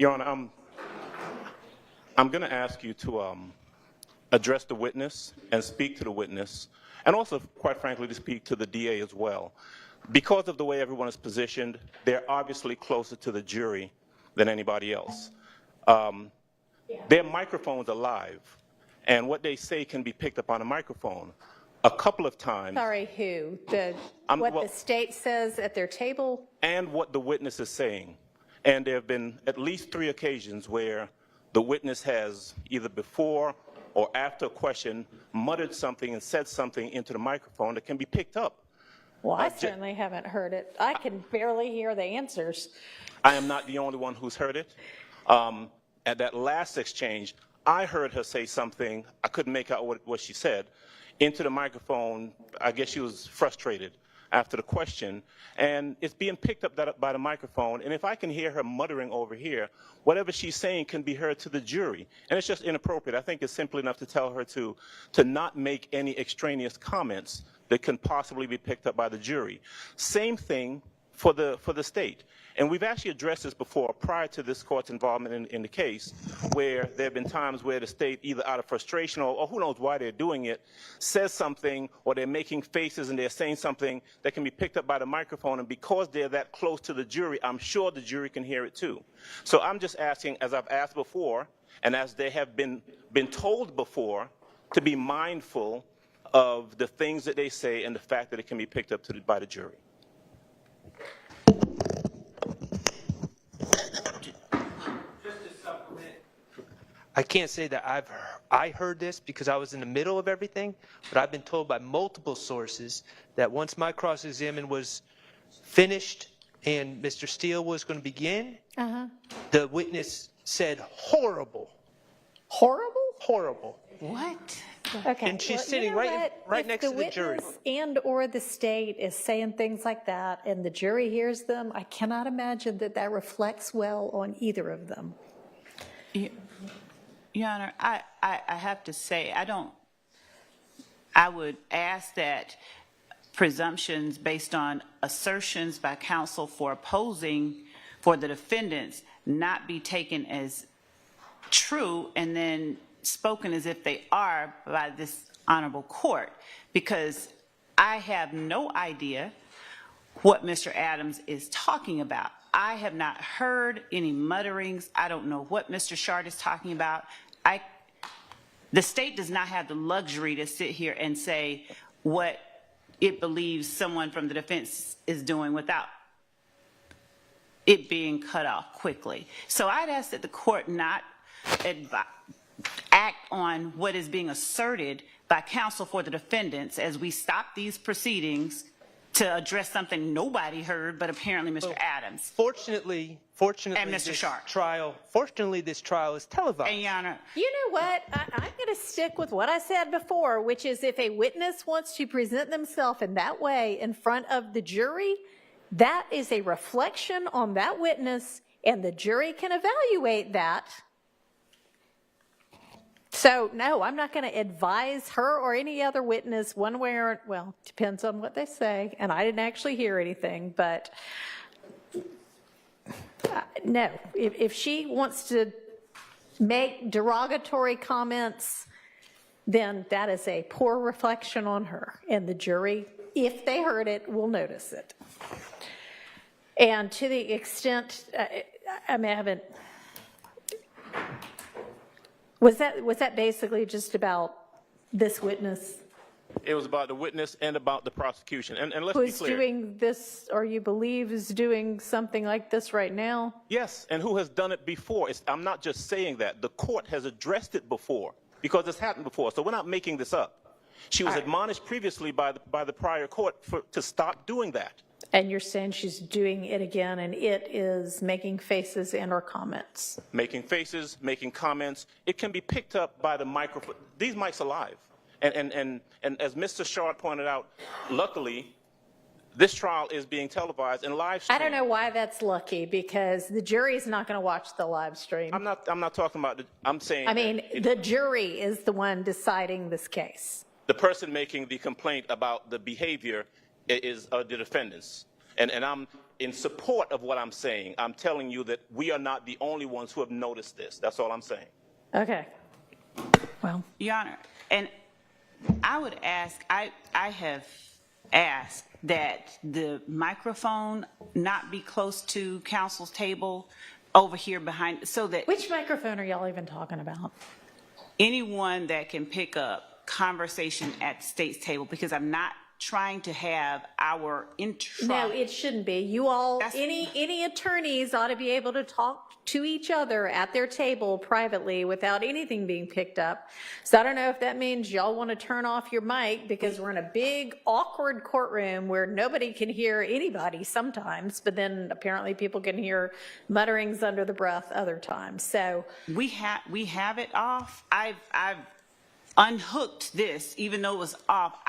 Your Honor, I'm going to ask you to address the witness and speak to the witness, and also, quite frankly, to speak to the DA as well. Because of the way everyone is positioned, they're obviously closer to the jury than anybody else. Their microphones are live, and what they say can be picked up on a microphone. A couple of times. Sorry, who? The state says at their table? And what the witness is saying. And there have been at least 3 occasions where the witness has either before or after a question muttered something and said something into the microphone that can be picked up. Well, I certainly haven't heard it. I can barely hear the answers. I am not the only one who's heard it. At that last exchange, I heard her say something, I couldn't make out what she said, into the microphone. I guess she was frustrated after the question, and it's being picked up by the microphone, and if I can hear her muttering over here, whatever she's saying can be heard to the jury, and it's just inappropriate. I think it's simple enough to tell her to not make any extraneous comments that can possibly be picked up by the jury. Same thing for the state. And we've actually addressed this before prior to this court's involvement in the case, where there have been times where the state, either out of frustration or who knows why they're doing it, says something, or they're making faces and they're saying something that can be picked up by the microphone, and because they're that close to the jury, I'm sure the jury can hear it too. So I'm just asking, as I've asked before, and as they have been told before, to be mindful of the things that they say and the fact that it can be picked up by the jury. I can't say that I heard this because I was in the middle of everything, but I've been told by multiple sources that once my cross-examination was finished and Mr. Steele was going to begin, the witness said horrible. Horrible? Horrible. What? Okay. And she's sitting right next to the jury. If the witness and or the state is saying things like that and the jury hears them, I cannot imagine that reflects well on either of them. Your Honor, I have to say, I would ask that presumptions based on assertions by counsel for opposing for the defendants not be taken as true and then spoken as if they are by this honorable court, because I have no idea what Mr. Adams is talking about. I have not heard any mutterings. I don't know what Mr. Shard is talking about. The state does not have the luxury to sit here and say what it believes someone from the defense is doing without it being cut off quickly. So I'd ask that the court not act on what is being asserted by counsel for the defendants as we stop these proceedings to address something nobody heard, but apparently Mr. Adams. Fortunately, and Mr. Sharp. Fortunately, this trial is televised. And Your Honor, you know what? I'm going to stick with what I said before, which is if a witness wants to present themselves in that way in front of the jury, that is a reflection on that witness, and the jury can evaluate that. So, no, I'm not going to advise her or any other witness one way or, well, depends on what they say, and I didn't actually hear anything, but no. If she wants to make derogatory comments, then that is a poor reflection on her, and the jury, if they heard it, will notice it. And to the extent, I mean, I haven't... Was that basically just about this witness? It was about the witness and about the prosecution. And let's be clear. Who's doing this, or you believe is doing something like this right now? Yes, and who has done it before. I'm not just saying that. The court has addressed it before because it's happened before. So we're not making this up. She was admonished previously by the prior court to stop doing that. And you're saying she's doing it again, and it is making faces and or comments. Making faces, making comments. It can be picked up by the microphone. These mics are live. And as Mr. Shard pointed out, luckily, this trial is being televised and live streamed. I don't know why that's lucky, because the jury is not going to watch the live stream. I'm not talking about I'm saying. I mean, the jury is the one deciding this case. The person making the complaint about the behavior is the defendants. And in support of what I'm saying, I'm telling you that we are not the only ones who have noticed this. That's all I'm saying. Okay. Well, Your Honor, and I would ask, I have asked that the microphone not be close to counsel's table over here behind, so that which microphone are y'all even talking about? anyone that can pick up conversation at the state's table, because I'm not trying to have our No, it shouldn't be. You all, any attorneys ought to be able to talk to each other at their table privately without anything being picked up. So I don't know if that means y'all want to turn off your mic because we're in a big awkward courtroom where nobody can hear anybody sometimes, but then apparently people can hear mutterings under the breath other times. So we have it off. I've unhooked this, even though it was off.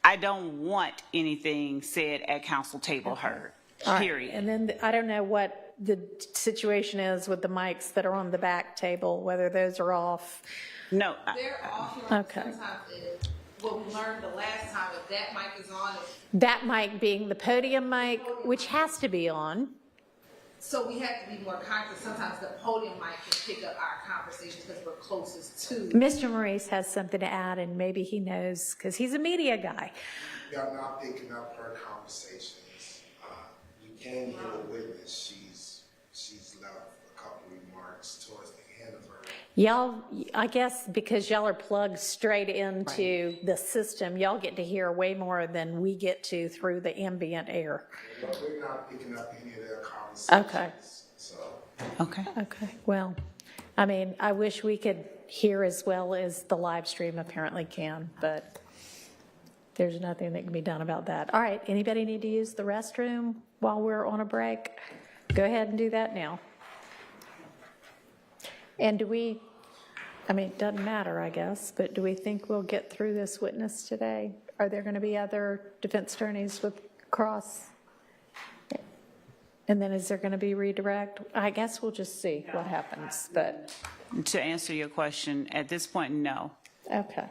I don't want anything said at council table heard, period. And then I don't know what the situation is with the mics that are on the back table, whether those are off. No. They're off. Okay. Sometimes what we learned the last time, if that mic is on. That mic being the podium mic, which has to be on. So we have to be more conscious. Sometimes the podium mic can pick up our conversations because we're closest to. Mr. Maurice has something to add, and maybe he knows because he's a media guy. Y'all not picking up her conversations. You can hear a witness. She's left a couple remarks towards the end of her. Y'all, I guess because y'all are plugged straight into the system, y'all get to hear way more than we get to through the ambient air. But we're not picking up any of their conversations. Okay. So. Okay. Okay. Well, I mean, I wish we could hear as well as the live stream apparently can, but there's nothing that can be done about that. All right. Anybody need to use the restroom while we're on a break? Go ahead and do that now. And do we, I mean, it doesn't matter, I guess, but do we think we'll get through this witness today? Are there going to be other defense attorneys with cross? And then is there going to be redirect? I guess we'll just see what happens, but. To answer your question, at this point, no. Okay.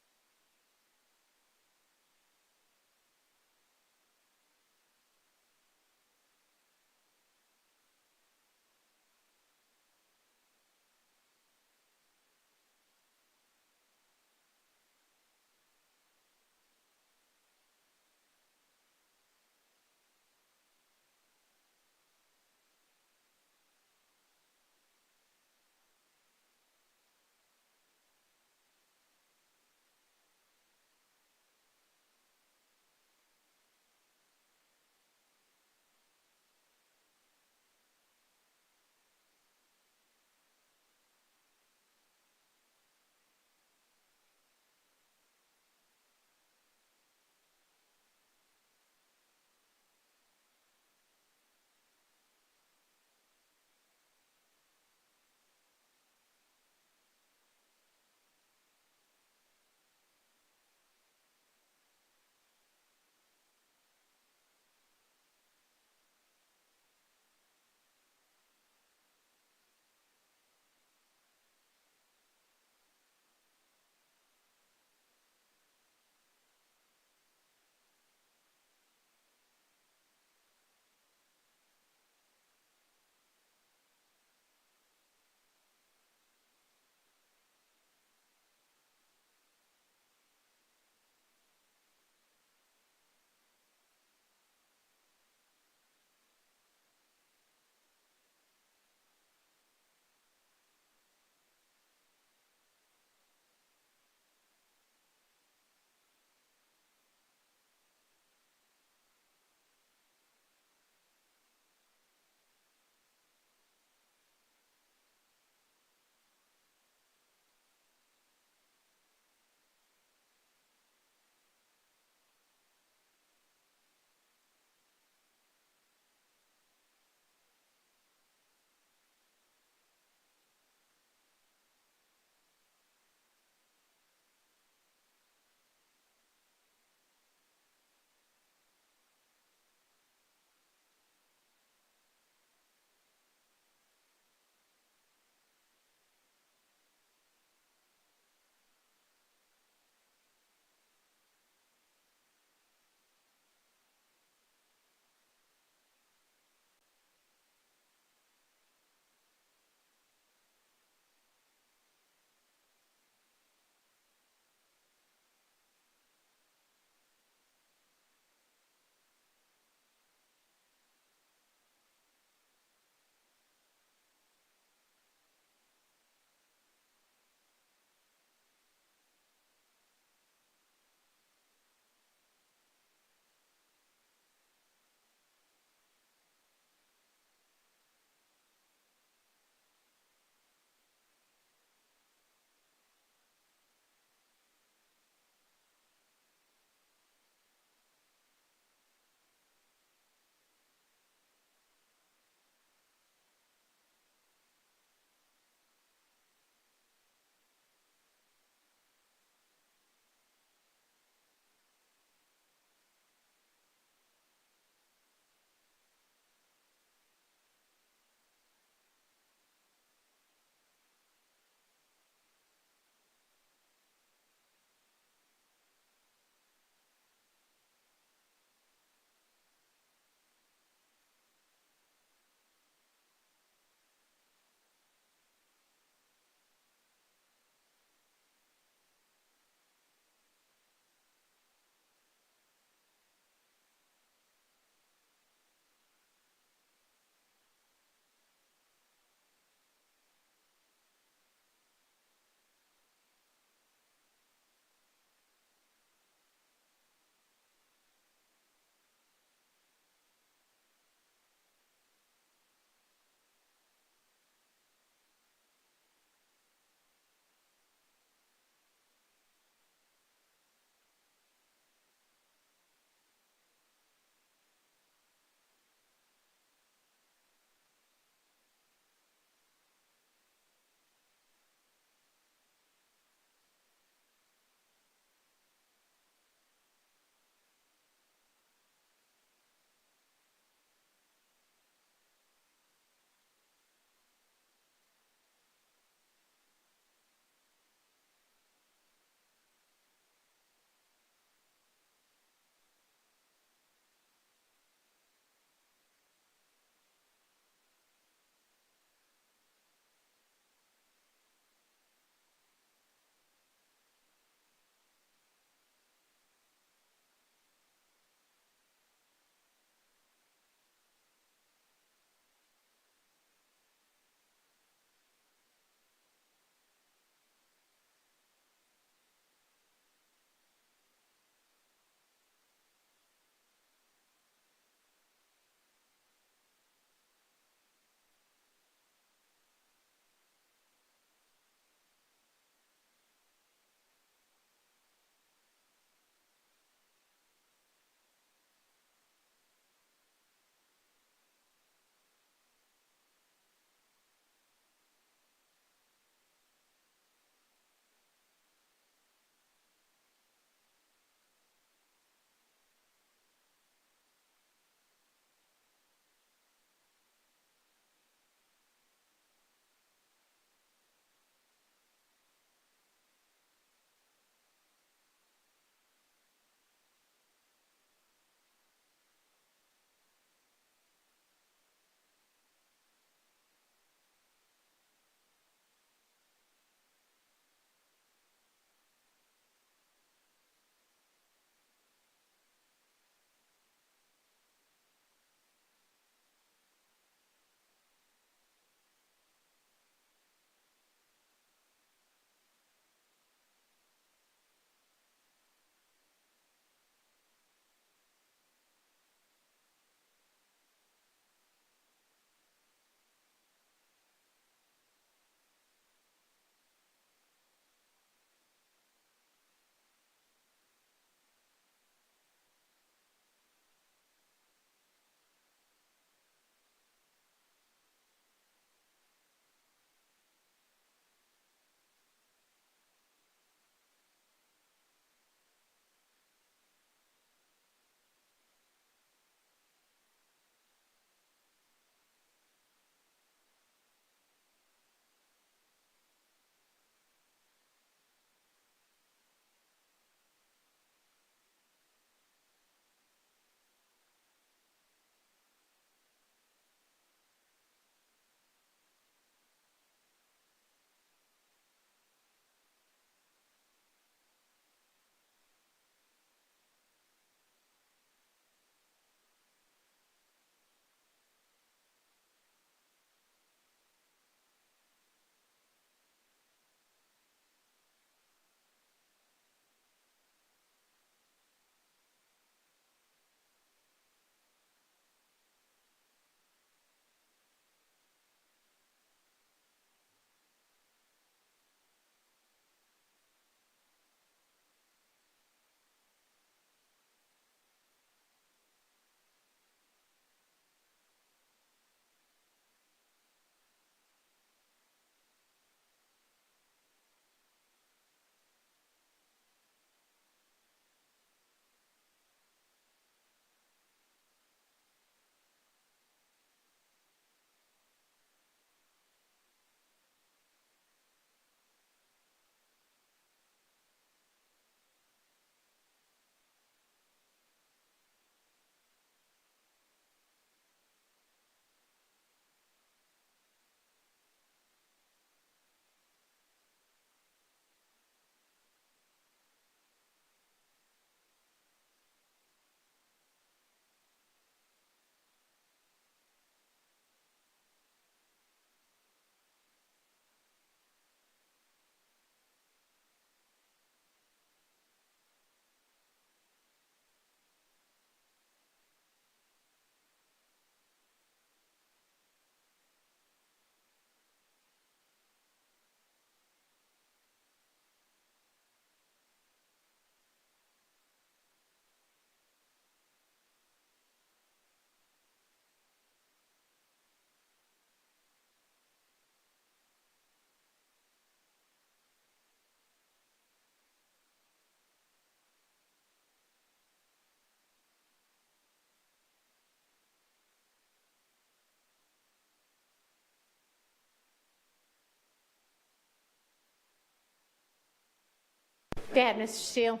Go ahead, Mr. Steele.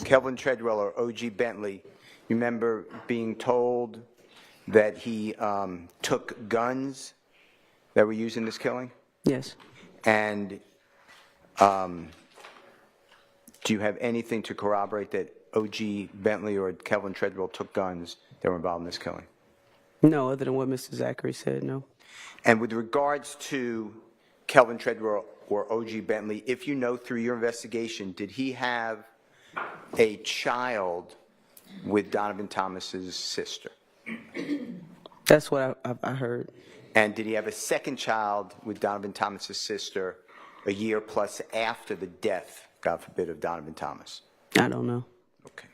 Kelvin Treadwell or O.G. Bentley, you remember being told that he took guns that were used in this killing? Yes. And do you have anything to corroborate that O.G. Bentley or Kelvin Treadwell took guns that were involved in this killing? No, other than what Mr. Zachary said, no. And with regards to Kelvin Treadwell or O.G. Bentley, if you know through your investigation, did he have a child with Donovan Thomas's sister? That's what I heard. And did he have a second child with Donovan Thomas's sister a year plus after the death, God forbid, of Donovan Thomas? I don't know. Okay.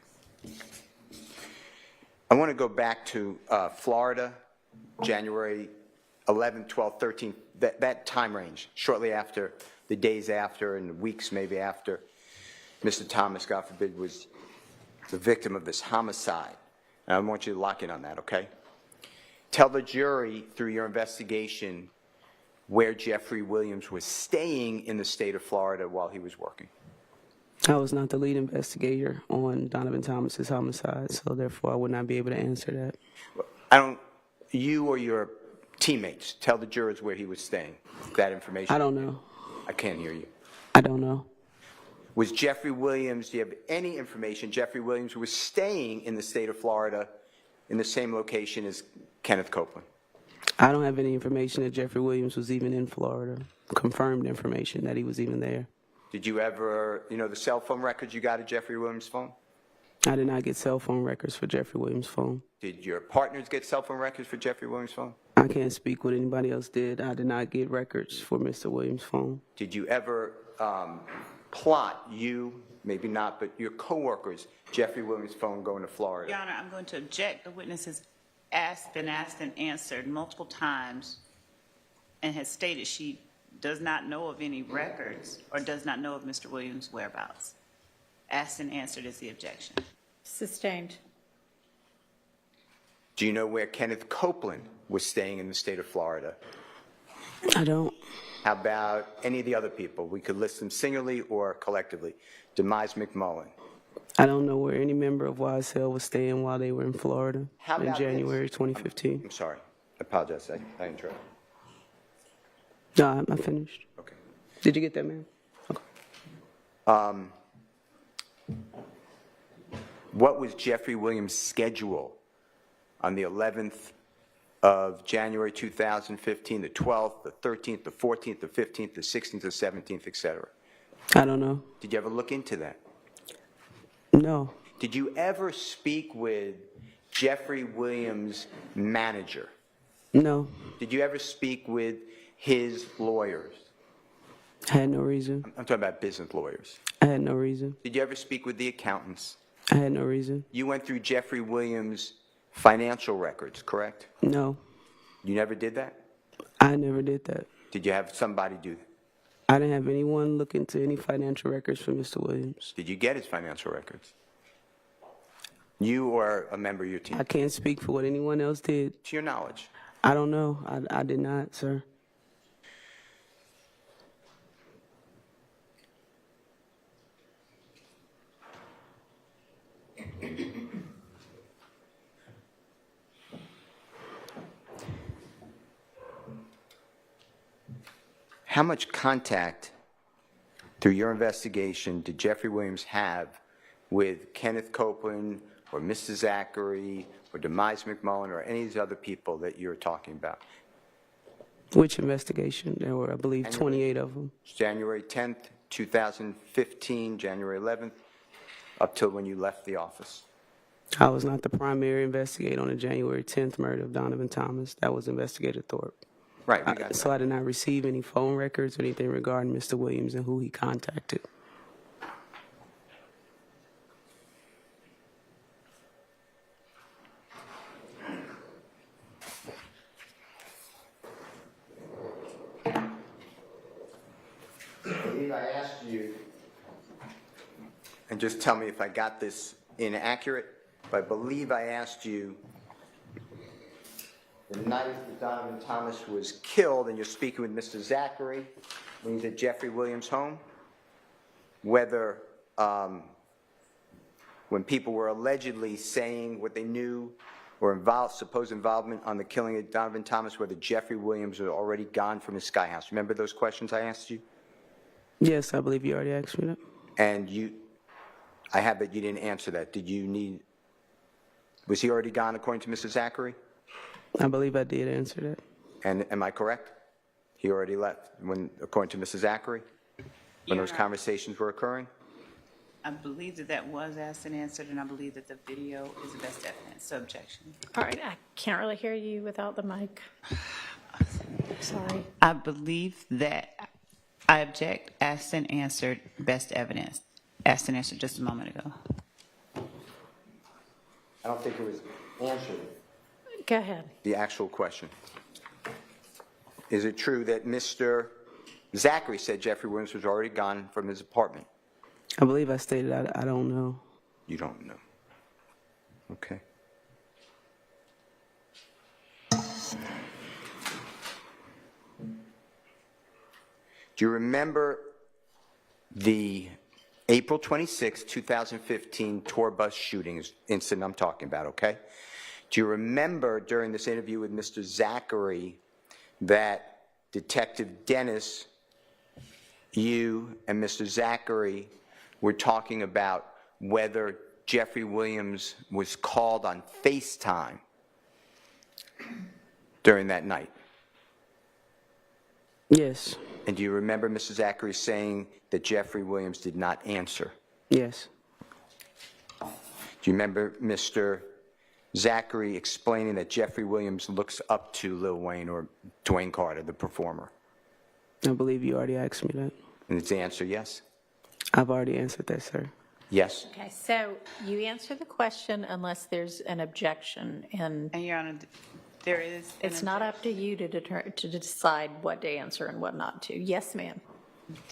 I want to go back to Florida, January 11th, 12th, 13th, that time range, shortly after, the days after and the weeks maybe after Mr. Thomas, God forbid, was the victim of this homicide. And I want you to lock in on that, okay? Tell the jury through your investigation where Jeffery Williams was staying in the state of Florida while he was working. I was not the lead investigator on Donovan Thomas's homicide, so therefore I would not be able to answer that. You or your teammates, tell the jurors where he was staying, that information. I don't know. I can't hear you. I don't know. Was Jeffery Williams, do you have any information, Jeffery Williams was staying in the state of Florida in the same location as Kenneth Copeland? I don't have any information that Jeffery Williams was even in Florida, confirmed information that he was even there. Did you ever, the cell phone records you got at Jeffery Williams' phone? I did not get cell phone records for Jeffery Williams' phone. Did your partners get cell phone records for Jeffery Williams' phone? I can't speak what anybody else did. I did not get records for Mr. Williams' phone. Did you ever plot, you, maybe not, but your coworkers, Jeffery Williams' phone going to Florida? Your Honor, I'm going to object. The witness has been asked and answered multiple times and has stated she does not know of any records or does not know of Mr. Williams' whereabouts. Asked and answered is the objection. Sustained. Do you know where Kenneth Copeland was staying in the state of Florida? I don't. How about any of the other people? We could list them singularly or collectively. Demise McMullen. I don't know where any member of YSL was staying while they were in Florida How in about January this? 2015. I'm sorry. I apologize. I interrupted. No, I'm finished. Okay. Did you get that, ma'am? What was Jeffery Williams' schedule on the 11th of January 2015, the 12th, the 13th, the 14th, the 15th, the 16th, the 17th, etc.? I don't know. Did you ever look into that? No. Did you ever speak with Jeffery Williams' manager? No. Did you ever speak with his lawyers? I had no reason. I'm talking about business lawyers. I had no reason. Did you ever speak with the accountants? I had no reason. You went through Jeffery Williams' financial records, correct? No. You never did that? I never did that. Did you have somebody do that? I didn't have anyone look into any financial records for Mr. Williams. Did you get his financial records? You or a member of your team? I can't speak for what anyone else did. To your knowledge? I don't know. I did not, sir. How much contact through your investigation did Jeffery Williams have with Kenneth Copeland or Mr. Zachary or Demise McMullen or any of these other people that you're talking about? Which investigation? There were, I believe, 28 of them. January 10th, 2015, January 11th, up till when you left the office. I was not the primary investigator on the January 10th murder of Donovan Thomas. That was Investigator Thorpe. Right, we got So I did not receive any phone records or anything regarding Mr. Williams and who he contacted. I believe I asked you, and just tell me if I got this inaccurate, but I believe I asked you the night that Donovan Thomas was killed, and you're speaking with Mr. Zachary when he's at Jeffery Williams' home, whether when people were allegedly saying what they knew or supposed involvement on the killing of Donovan Thomas, whether Jeffery Williams was already gone from his Sky House. Remember those questions I asked you? Yes, I believe you already asked me that. And I have that you didn't answer that. Was he already gone according to Mr. Zachary? I believe I did answer that. And am I correct? He already left according to Mr. Zachary, when those conversations were occurring? I believe that was asked and answered, and I believe that the video is the best evidence. So objection. All right, I can't really hear you without the mic. Sorry. I believe that I object, asked and answered, best evidence. Asked and answered just a moment ago. I don't think it was answered. Go ahead. The actual question. Is it true that Mr. Zachary said Jeffery Williams was already gone from his apartment? I believe I stated I don't know. You don't know. Okay. Do you remember the April 26, 2015 tour bus shootings incident I'm talking about, okay? Do you remember during this interview with Mr. Zachary that Detective Dennis, you and Mr. Zachary were talking about whether Jeffery Williams was called on FaceTime during that night? Yes. And do you remember Mr. Zachary saying that Jeffery Williams did not answer? Yes. Do you remember Mr. Zachary explaining that Jeffery Williams looks up to Lil Wayne or Dwayne Carter, the performer? I believe you already asked me that. And it's the answer yes? I've already answered that, sir. Yes? Okay, so you answer the question unless there's an objection, and Your Honor, there is. it's not up to you to decide what to answer and what not to. Yes, ma'am.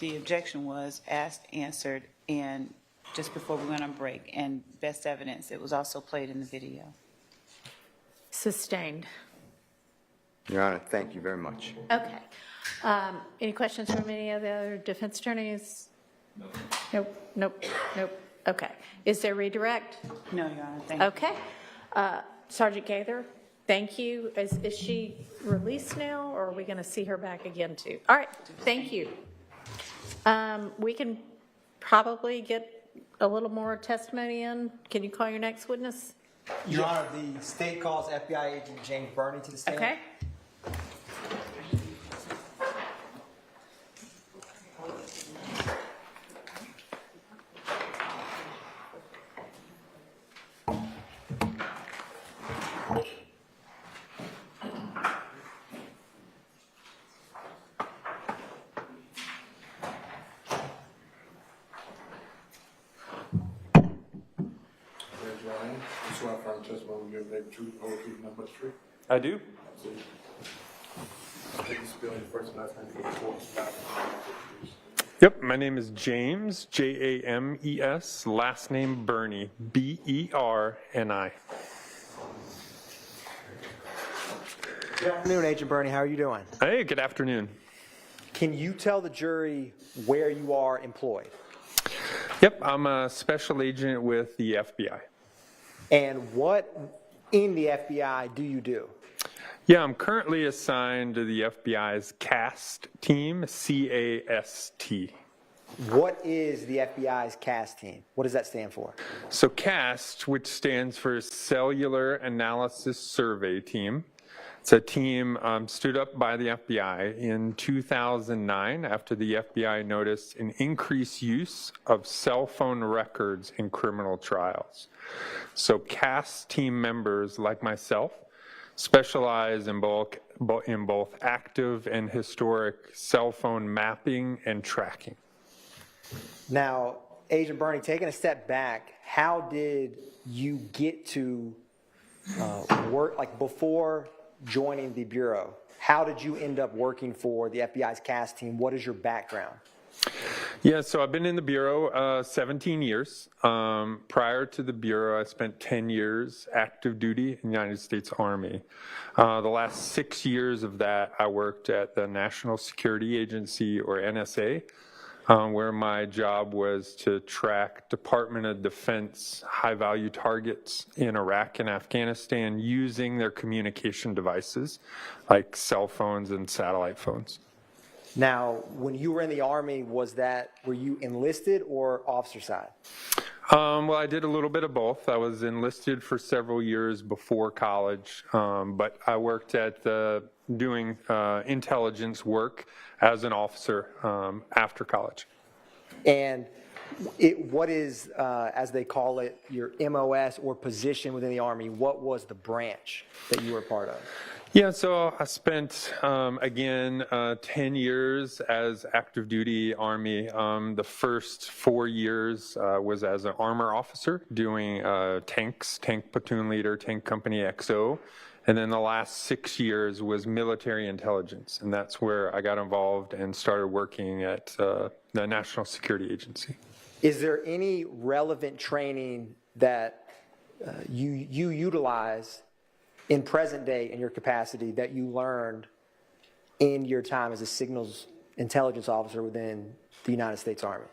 The objection was asked, answered, and just before we went on break, and best evidence, it was also played in the video. Sustained. Your Honor, thank you very much. Okay. Any questions from any of the other defense attorneys? Nope. Okay. Is there redirect? No, Your Honor, thank you. Okay. Sergeant Gaither, thank you. Is she released now, or are we going to see her back again too? All right. Thank you. We can probably get a little more testimony in. Can you call your next witness? Your Honor, the state calls FBI agent James Burney to the stand. Okay. I do. Yep, my name is James, James, last name Burney, Berni. Good afternoon, Agent Burney. How are you doing? Hey, good afternoon. Can you tell the jury where you are employed? Yep, I'm a special agent with the FBI. And what in the FBI do you do? Yeah, I'm currently assigned to the FBI's CAST team, C-A-S-T. What is the FBI's CAST team? What does that stand for? So CAST, which stands for Cellular Analysis Survey Team, it's a team stood up by the FBI in 2009 after the FBI noticed an increased use of cell phone records in criminal trials. So CAST team members like myself specialize in both active and historic cell phone mapping and tracking. Now, Agent Burney, taking a step back, how did you get to work, like before joining the Bureau, how did you end up working for the FBI's CAST team? What is your background? Yeah, so I've been in the Bureau 17 years. Prior to the Bureau, I spent 10 years active duty in the United States Army. The last 6 years of that, I worked at the National Security Agency, or NSA, where my job was to track Department of Defense high-value targets in Iraq and Afghanistan using their communication devices, like cell phones and satellite phones. Now, when you were in the Army, were you enlisted or officer side? Well, I did a little bit of both. I was enlisted for several years before college, but I worked at doing intelligence work as an officer after college. And what is, as they call it, your MOS or position within the Army? What was the branch that you were a part of? Yeah, so I spent, again, 10 years as active duty Army. The first 4 years was as an armor officer doing tanks, tank platoon leader, tank company XO. And then the last 6 years was military intelligence. And that's where I got involved and started working at the National Security Agency. Is there any relevant training that you utilize in present day in your capacity that you learned in your time as a signals intelligence officer within the United States Army?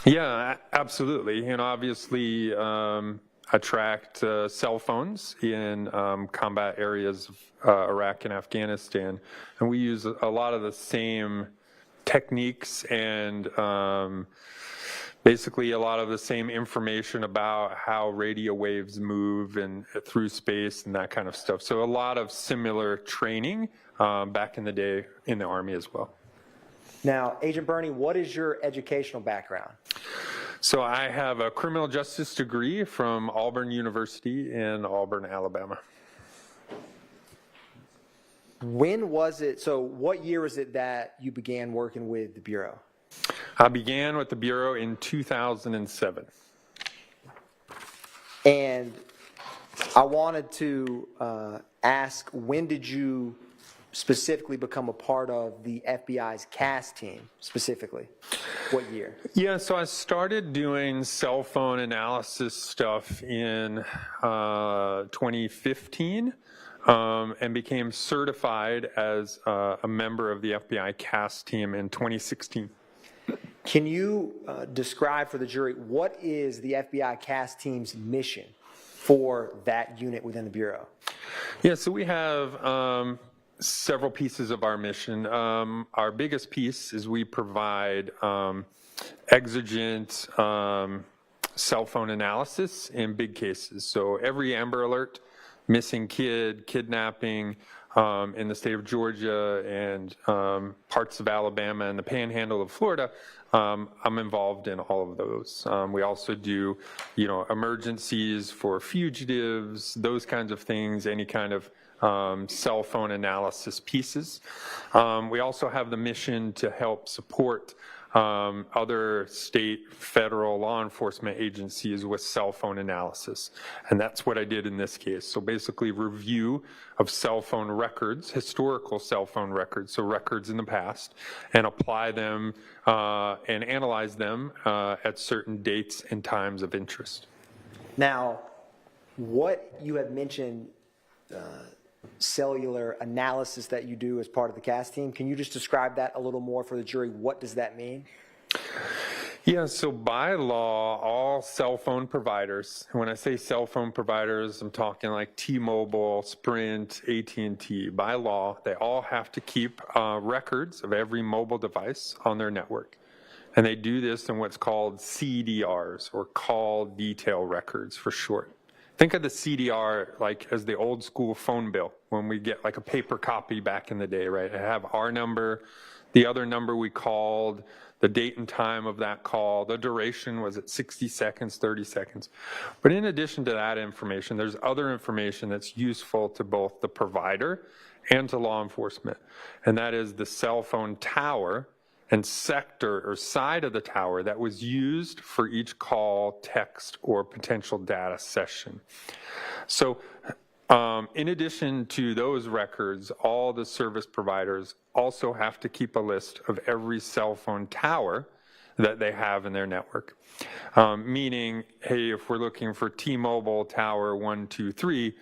Yeah, absolutely. And obviously, I tracked cell phones in combat areas of Iraq and Afghanistan. And we use a lot of the same techniques and basically a lot of the same information about how radio waves move and through space and that kind of stuff. So a lot of similar training back in the day in the Army as well. Now, Agent Bernie, what is your educational background? So I have a criminal justice degree from Auburn University in Auburn, Alabama. When was it, so what year was it that you began working with the Bureau? I began with the Bureau in 2007. And I wanted to ask, when did you specifically become a part of the FBI's CAS team, specifically? What year? Yeah, so I started doing cell phone analysis stuff in 2015 and became certified as a member of the FBI CAS team in 2016. Can you describe for the jury what is the FBI CAS team's mission for that unit within the Bureau? Yeah, so we have several pieces of our mission. Our biggest piece is we provide exigent cell phone analysis in big cases. So every Amber Alert, missing kid, kidnapping in the state of Georgia and parts of Alabama and the panhandle of Florida, I'm involved in all of those. We also do, emergencies for fugitives, those kinds of things, any kind of cell phone analysis pieces. We also have the mission to help support other state, federal law enforcement agencies with cell phone analysis. And that's what I did in this case. So basically review of cell phone records, historical cell phone records, so records in the past, and apply them and analyze them at certain dates and times of interest. Now, what you have mentioned, cellular analysis that you do as part of the CAS team. Can you just describe that a little more for the jury? What does that mean? Yeah, so by law, all cell phone providers, when I say cell phone providers, I'm talking like T-Mobile, Sprint, AT&T. By law, they all have to keep records of every mobile device on their network. And they do this in what's called CDRs, or call detail records for short. Think of the CDR like as the old school phone bill when we get like a paper copy back in the day, right? I have our number, the other number we called, the date and time of that call, the duration, was it 60 seconds, 30 seconds? But in addition to that information, there's other information that's useful to both the provider and to law enforcement. And that is the cell phone tower and sector or side of the tower that was used for each call, text, or potential data session. So in addition to those records, all the service providers also have to keep a list of every cell phone tower that they have in their network. Meaning, hey, if we're looking for T-Mobile Tower 123,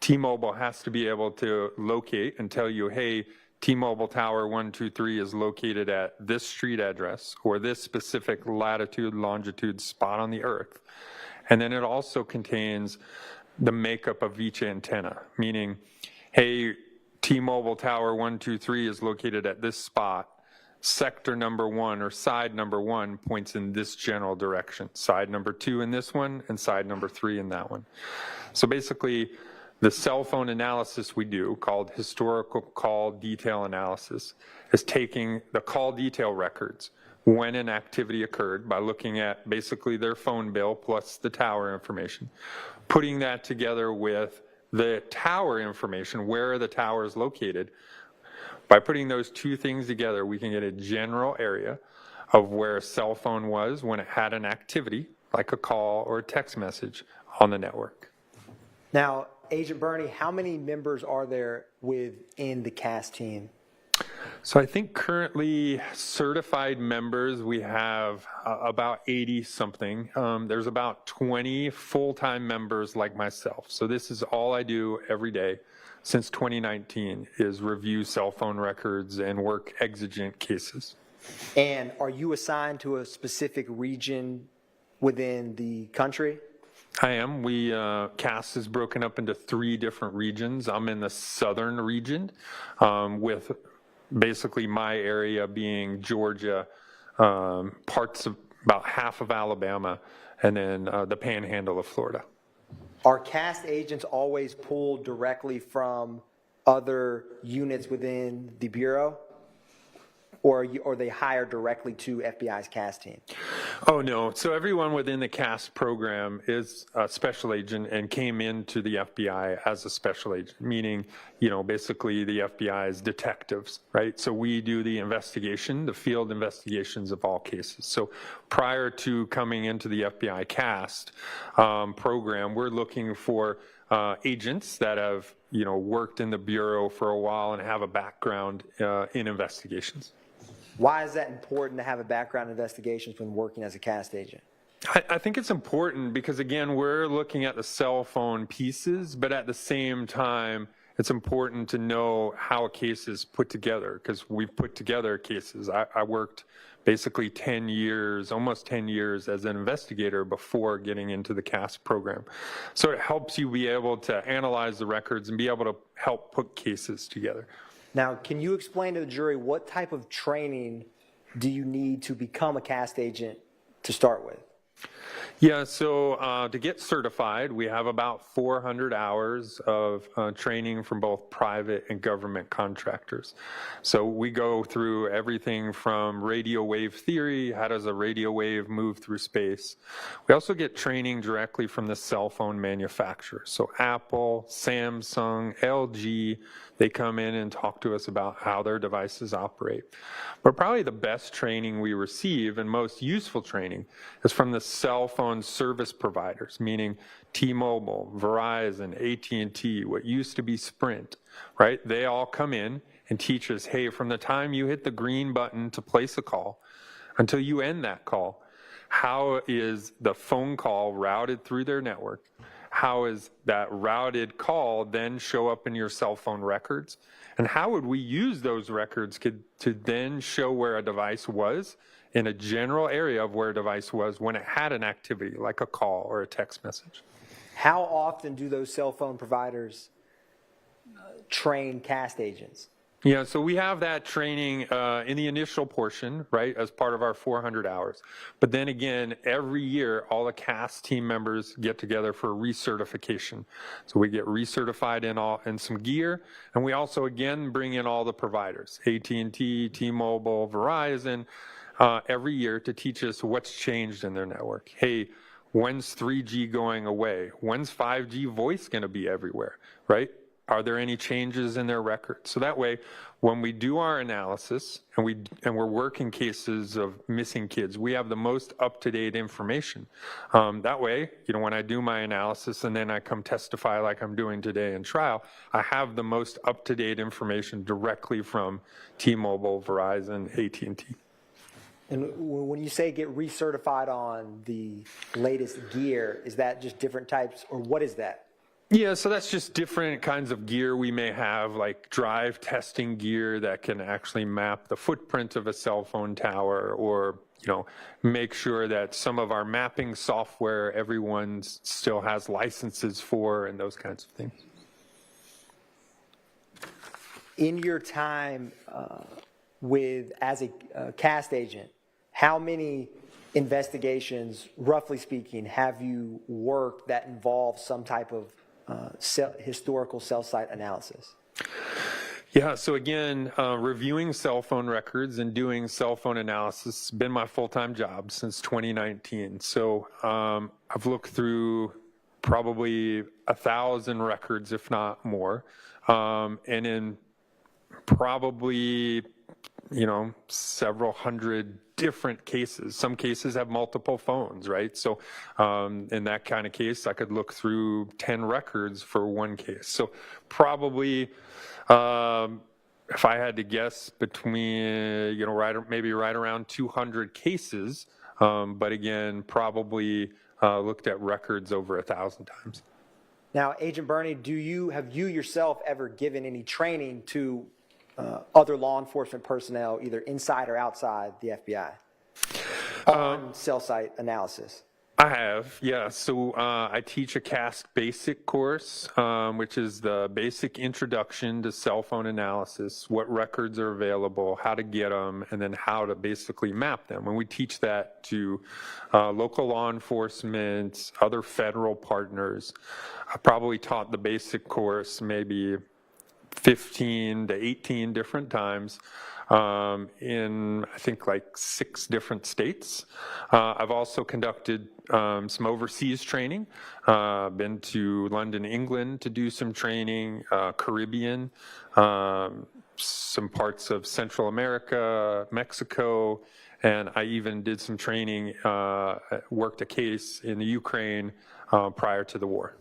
T-Mobile has to be able to locate and tell you, hey, T-Mobile Tower 123 is located at this street address or this specific latitude, longitude spot on the earth. And then it also contains the makeup of each antenna, meaning, hey, T-Mobile Tower 123 is located at this spot. Sector number 1 or side number 1 points in this general direction. Side number 2 in this one and side number 3 in that one. So basically, the cell phone analysis we do, called historical call detail analysis, is taking the call detail records when an activity occurred by looking at basically their phone bill plus the tower information, putting that together with the tower information, where the tower is located. By putting those two things together, we can get a general area of where a cell phone was when it had an activity, like a call or a text message, on the network. Now, Agent Bernie, how many members are there within the CAS team? So I think currently certified members, we have about 80 something. There's about 20 full-time members like myself. So this is all I do every day since 2019 is review cell phone records and work exigent cases. And are you assigned to a specific region within the country? I am. CAS is broken up into 3 different regions. I'm in the southern region with basically my area being Georgia, parts of about half of Alabama, and then the panhandle of Florida. Are CAS agents always pulled directly from other units within the Bureau? Or are they hired directly to FBI's CAS team? Oh, no. So everyone within the CAS program is a special agent and came into the FBI as a special agent, meaning, basically the FBI's detectives, right? So we do the investigation, the field investigations of all cases. So prior to coming into the FBI CAS program, we're looking for agents that have, worked in the Bureau for a while and have a background in investigations. Why is that important to have a background in investigations when working as a CAS agent? I think it's important because, again, we're looking at the cell phone pieces, but at the same time, it's important to know how a case is put together because we've put together cases. I worked basically 10 years, almost 10 years as an investigator before getting into the CAS program. So it helps you be able to analyze the records and be able to help put cases together. Now, can you explain to the jury what type of training do you need to become a CAS agent to start with? Yeah, so to get certified, we have about 400 hours of training from both private and government contractors. So we go through everything from radio wave theory, how does a radio wave move through space. We also get training directly from the cell phone manufacturers. So Apple, Samsung, LG, they come in and talk to us about how their devices operate. But probably the best training we receive and most useful training is from the cell phone service providers, meaning T-Mobile, Verizon, AT&T, what used to be Sprint, right? They all come in and teach us, hey, from the time you hit the green button to place a call until you end that call, how is the phone call routed through their network? How is that routed call then show up in your cell phone records? And how would we use those records to then show where a device was in a general area of where a device was when it had an activity like a call or a text message? How often do those cell phone providers train CAS agents? Yeah, so we have that training in the initial portion, right, as part of our 400 hours. But then again, every year, all the CAS team members get together for recertification. So we get recertified in some gear, and we also, again, bring in all the providers, AT&T, T-Mobile, Verizon, every year to teach us what's changed in their network. Hey, when's 3G going away? When's 5G voice going to be everywhere, right? Are there any changes in their records? So that way, when we do our analysis and we're working cases of missing kids, we have the most up-to-date information. That way, when I do my analysis and then I come testify like I'm doing today in trial, I have the most up-to-date information directly from T-Mobile, Verizon, AT&T. And when you say get recertified on the latest gear, is that just different types, or what is that? Yeah, so that's just different kinds of gear we may have, like drive testing gear that can actually map the footprint of a cell phone tower, or make sure that some of our mapping software everyone still has licenses for, and those kinds of things. In your time as a cast agent, how many investigations, roughly speaking, have you worked that involve some type of historical cell site analysis? Yeah, so again, reviewing cell phone records and doing cell phone analysis has been my full-time job since 2019. So I've looked through probably 1,000 records, if not more, and in probably several hundred different cases. Some cases have multiple phones, right? So in that kind of case, I could look through 10 records for one case. So probably, if I had to guess, between, maybe right around 200 cases, but again, probably looked at records over 1,000 times. Now, Agent Burney, have you yourself ever given any training to other law enforcement personnel, either inside or outside the FBI, on cell site analysis? I have, yeah. So I teach a CAST basic course, which is the basic introduction to cell phone analysis, what records are available, how to get them, and then how to basically map them. And we teach that to local law enforcement, other federal partners. I probably taught the basic course maybe 15 to 18 different times in, I think, like 6 different states. I've also conducted some overseas training, been to London, England to do some training, Caribbean, some parts of Central America, Mexico, and I even did some training, worked a case in the Ukraine prior to the war.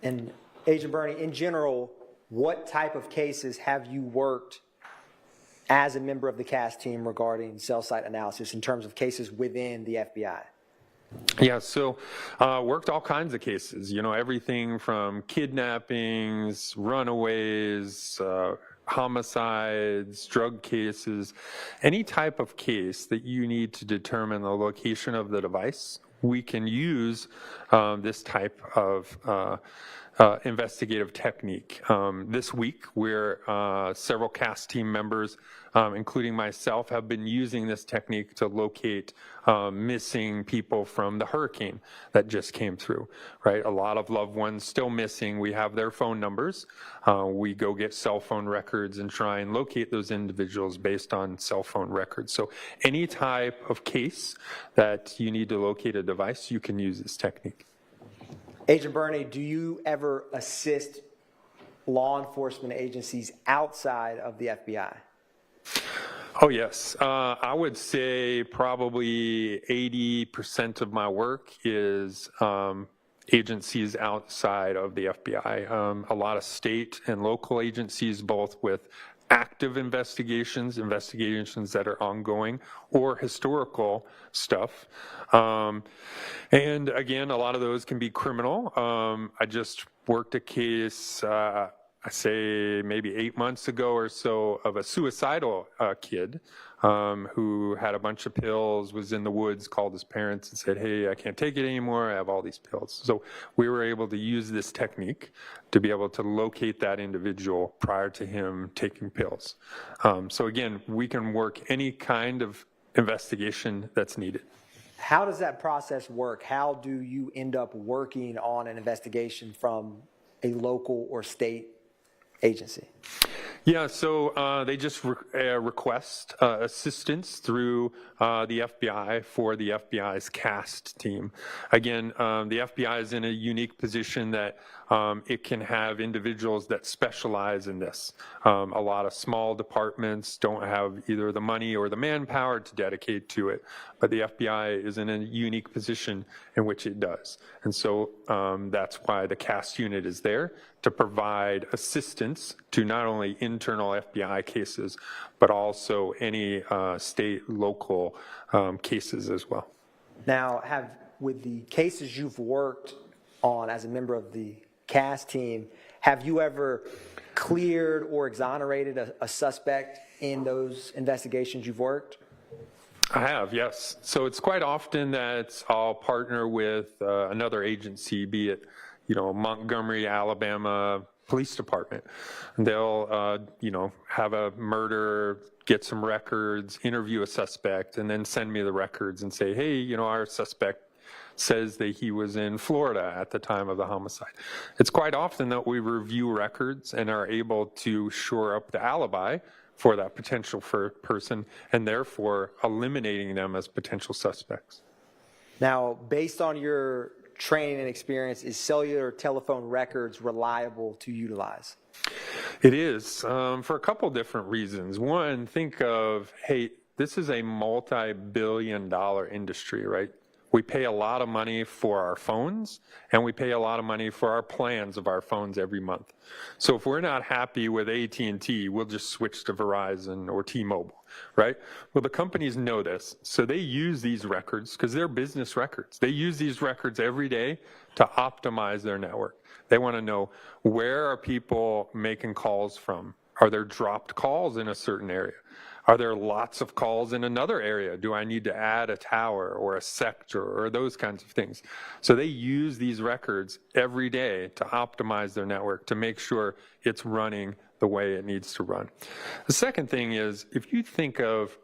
And Agent Burney, in general, what type of cases have you worked as a member of the CAST team regarding cell site analysis in terms of cases within the FBI? Yeah, so worked all kinds of cases, everything from kidnappings, runaways, homicides, drug cases, any type of case that you need to determine the location of the device. We can use this type of investigative technique. This week, several CAST team members, including myself, have been using this technique to locate missing people from the hurricane that just came through, right? A lot of loved ones still missing. We have their phone numbers. We go get cell phone records and try and locate those individuals based on cell phone records. So any type of case that you need to locate a device, you can use this technique. Agent Burney, do you ever assist law enforcement agencies outside of the FBI? Oh, yes. I would say probably 80% of my work is agencies outside of the FBI. A lot of state and local agencies, both with active investigations that are ongoing, or historical stuff. And again, a lot of those can be criminal. I just worked a case, I say maybe 8 months ago or so, of a suicidal kid who had a bunch of pills, was in the woods, called his parents and said, "Hey, I can't take it anymore, I have all these pills." So we were able to use this technique to be able to locate that individual prior to him taking pills. So again, we can work any kind of investigation that's needed. How does that process work? How do you end up working on an investigation from a local or state agency? Yeah, so they just request assistance through the FBI for the FBI's CAST team. Again, the FBI is in a unique position that it can have individuals that specialize in this. A lot of small departments don't have either the money or the manpower to dedicate to it, but the FBI is in a unique position in which it does. And so that's why the CAST unit is there, to provide assistance to not only internal FBI cases, but also any state, local cases as well. Now, with the cases you've worked on as a member of the CAS team, have you ever cleared or exonerated a suspect in those investigations you've worked? I have, yes. So it's quite often that I'll partner with another agency, be it, Montgomery, Alabama Police Department. They'll, have a murder, get some records, interview a suspect, and then send me the records and say, hey, our suspect says that he was in Florida at the time of the homicide. It's quite often that we review records and are able to shore up the alibi for that potential person, and therefore eliminating them as potential suspects. Now, based on your training and experience, is cellular telephone records reliable to utilize? It is, for a couple different reasons. One, think of, hey, this is a multi-billion-dollar industry, right? We pay a lot of money for our phones, and we pay a lot of money for our plans of our phones every month. So if we're not happy with AT&T, we'll just switch to Verizon or T-Mobile, right? Well, the companies know this, so they use these records because they're business records. They use these records every day to optimize their network. They want to know, where are people making calls from? Are there dropped calls in a certain area? Are there lots of calls in another area? Do I need to add a tower or a sector or those kinds of things? So they use these records every day to optimize their network to make sure it's running the way it needs to run. The second thing is, if you think of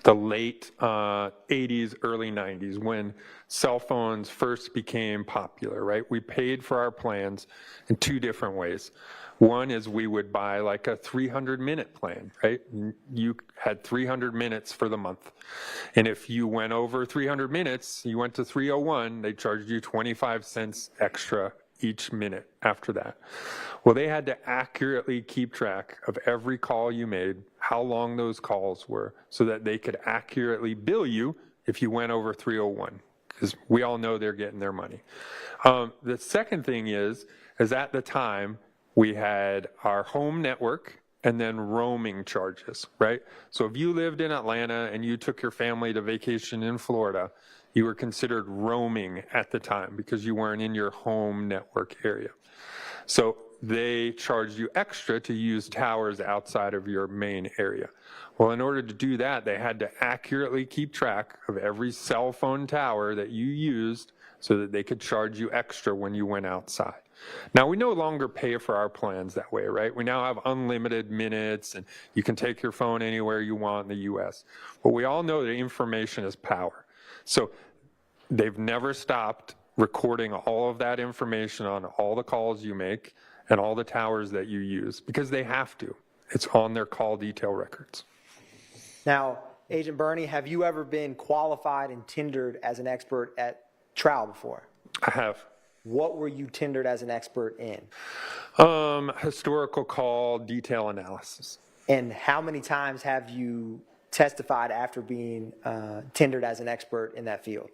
the late 80s, early 90s, when cell phones first became popular, right? We paid for our plans in two different ways. One is we would buy like a 300-minute plan, right? You had 300 minutes for the month. And if you went over 300 minutes, you went to 301, they charged you 25 cents extra each minute after that. Well, they had to accurately keep track of every call you made, how long those calls were, so that they could accurately bill you if you went over 301, because we all know they're getting their money. The second thing is at the time, we had our home network and then roaming charges, right? So if you lived in Atlanta and you took your family to vacation in Florida, you were considered roaming at the time because you weren't in your home network area. So they charged you extra to use towers outside of your main area. Well, in order to do that, they had to accurately keep track of every cell phone tower that you used so that they could charge you extra when you went outside. Now, we no longer pay for our plans that way, right? We now have unlimited minutes, and you can take your phone anywhere you want in the U.S. But we all know that information is power. So they've never stopped recording all of that information on all the calls you make and all the towers that you use, because they have to. It's on their call detail records. Now, Agent Burney, have you ever been qualified and tendered as an expert at trial before? I have. What were you tendered as an expert in? Historical call detail analysis. And how many times have you testified after being tendered as an expert in that field?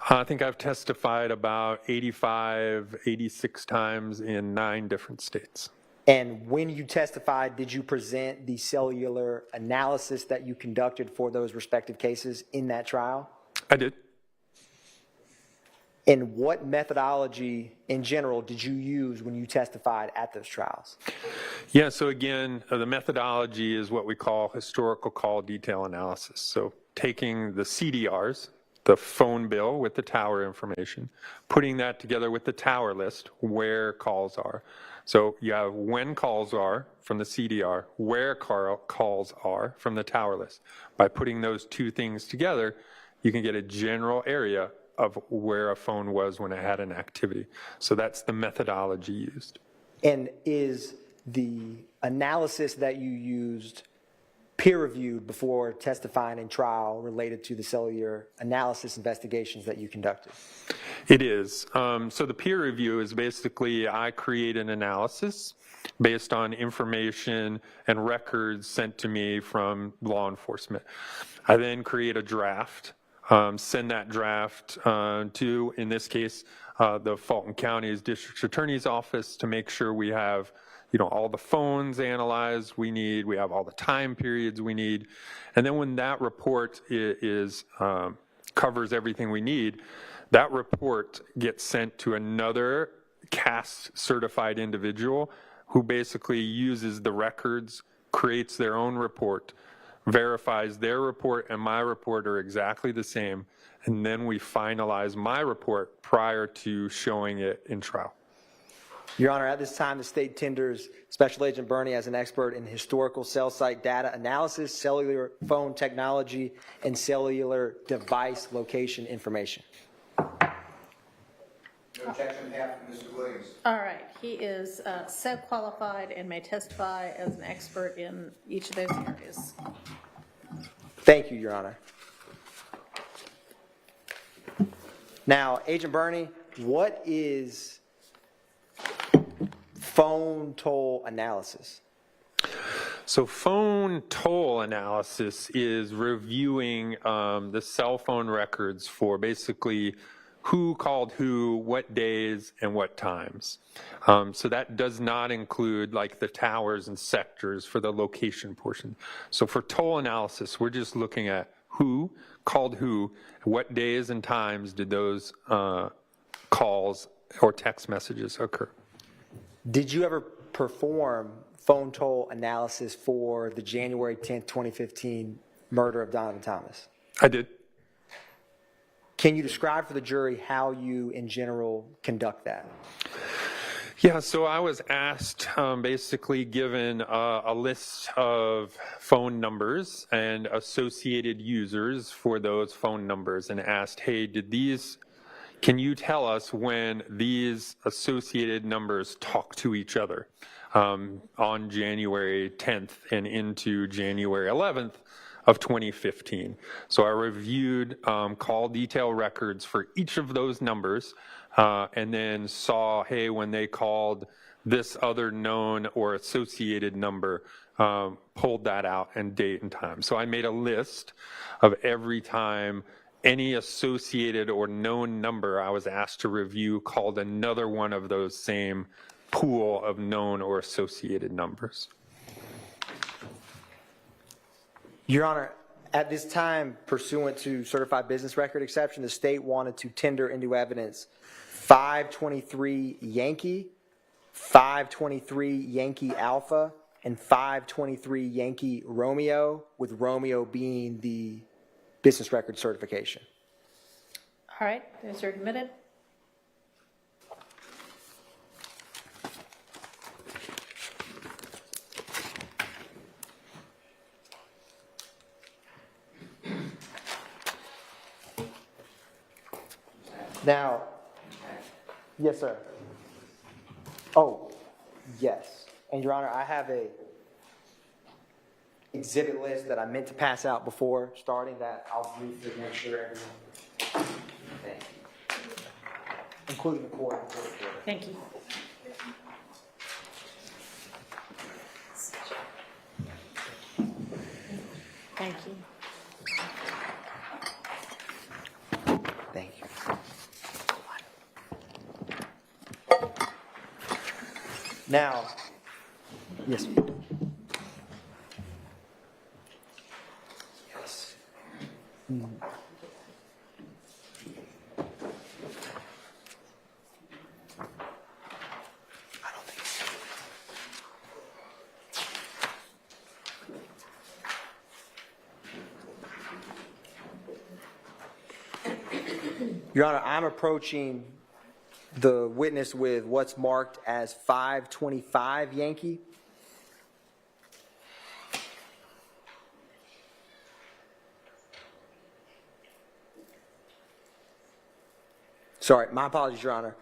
I think I've testified about 85, 86 times in 9 different states. And when you testified, did you present the cellular analysis that you conducted for those respective cases in that trial? I did. And what methodology in general did you use when you testified at those trials? Yeah, so again, the methodology is what we call historical call detail analysis. So taking the CDRs, the phone bill with the tower information, putting that together with the tower list, where calls are. So you have when calls are from the CDR, where calls are from the tower list. By putting those two things together, you can get a general area of where a phone was when it had an activity. So that's the methodology used. And is the analysis that you used peer-reviewed before testifying in trial related to the cellular analysis investigations that you conducted? It is. So the peer review is basically I create an analysis based on information and records sent to me from law enforcement. I then create a draft, send that draft to, in this case, the Fulton County's District Attorney's Office to make sure we have all the phones analyzed we have all the time periods we need. And then when that report covers everything we need, that report gets sent to another CAST certified individual who basically uses the records, creates their own report, verifies their report and my report are exactly the same, and then we finalize my report prior to showing it in trial. Your Honor, at this time, the state tenders Special Agent Burney as an expert in historical cell site data analysis, cellular phone technology, and cellular device location information. No objection on behalf of Mr. Williams. All right, he is so qualified and may testify as an expert in each of those areas. Thank you, Your Honor. Now, Agent Burney, what is phone toll analysis? So phone toll analysis is reviewing the cell phone records for basically who called who, what days, and what times. So that does not include like the towers and sectors for the location portion. So for toll analysis, we're just looking at who called who, what days and times did those calls or text messages occur. Did you ever perform phone toll analysis for the January 10th, 2015 murder of Donovan Thomas? I did. Can you describe for the jury how you, in general, conduct that? Yeah, so I was asked, basically given a list of phone numbers and associated users for those phone numbers and asked, hey, can you tell us when these associated numbers talk to each other on January 10th and into January 11th of 2015. So I reviewed call detail records for each of those numbers and then saw, hey, when they called this other known or associated number, pulled that out and date and time. So I made a list of every time any associated or known number I was asked to review called another one of those same pool of known or associated numbers. Your Honor, at this time, pursuant to certified business record exception, the state wanted to tender into evidence 523 Yankee, 523 Yankee Alpha, and 523 Yankee Romeo, with Romeo being the business record certification. All right, those are admitted. Now, yes, sir. Oh, yes. And Your Honor, I have a exhibit list that I meant to pass out before starting that I'll briefly make sure everyone, thank you, including the court. Thank you. Thank you. Thank you. Now, yes. Yes. Your Honor, I'm approaching the witness with what's marked as 525 Yankee. Sorry, my apologies, Your Honor.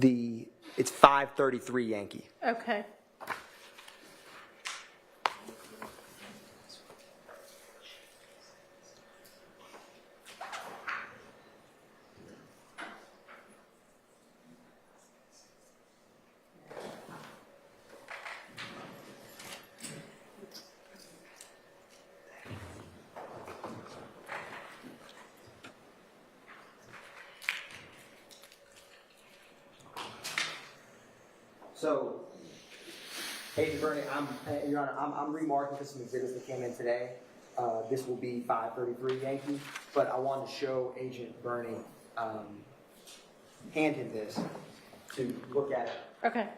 It's 533 Yankee. Okay. So Agent Bernie, Your Honor, I'm remarking for some exhibits that came in today. This will be 533 Yankee, but I wanted to show Agent Bernie, hand him this to look at it. Okay.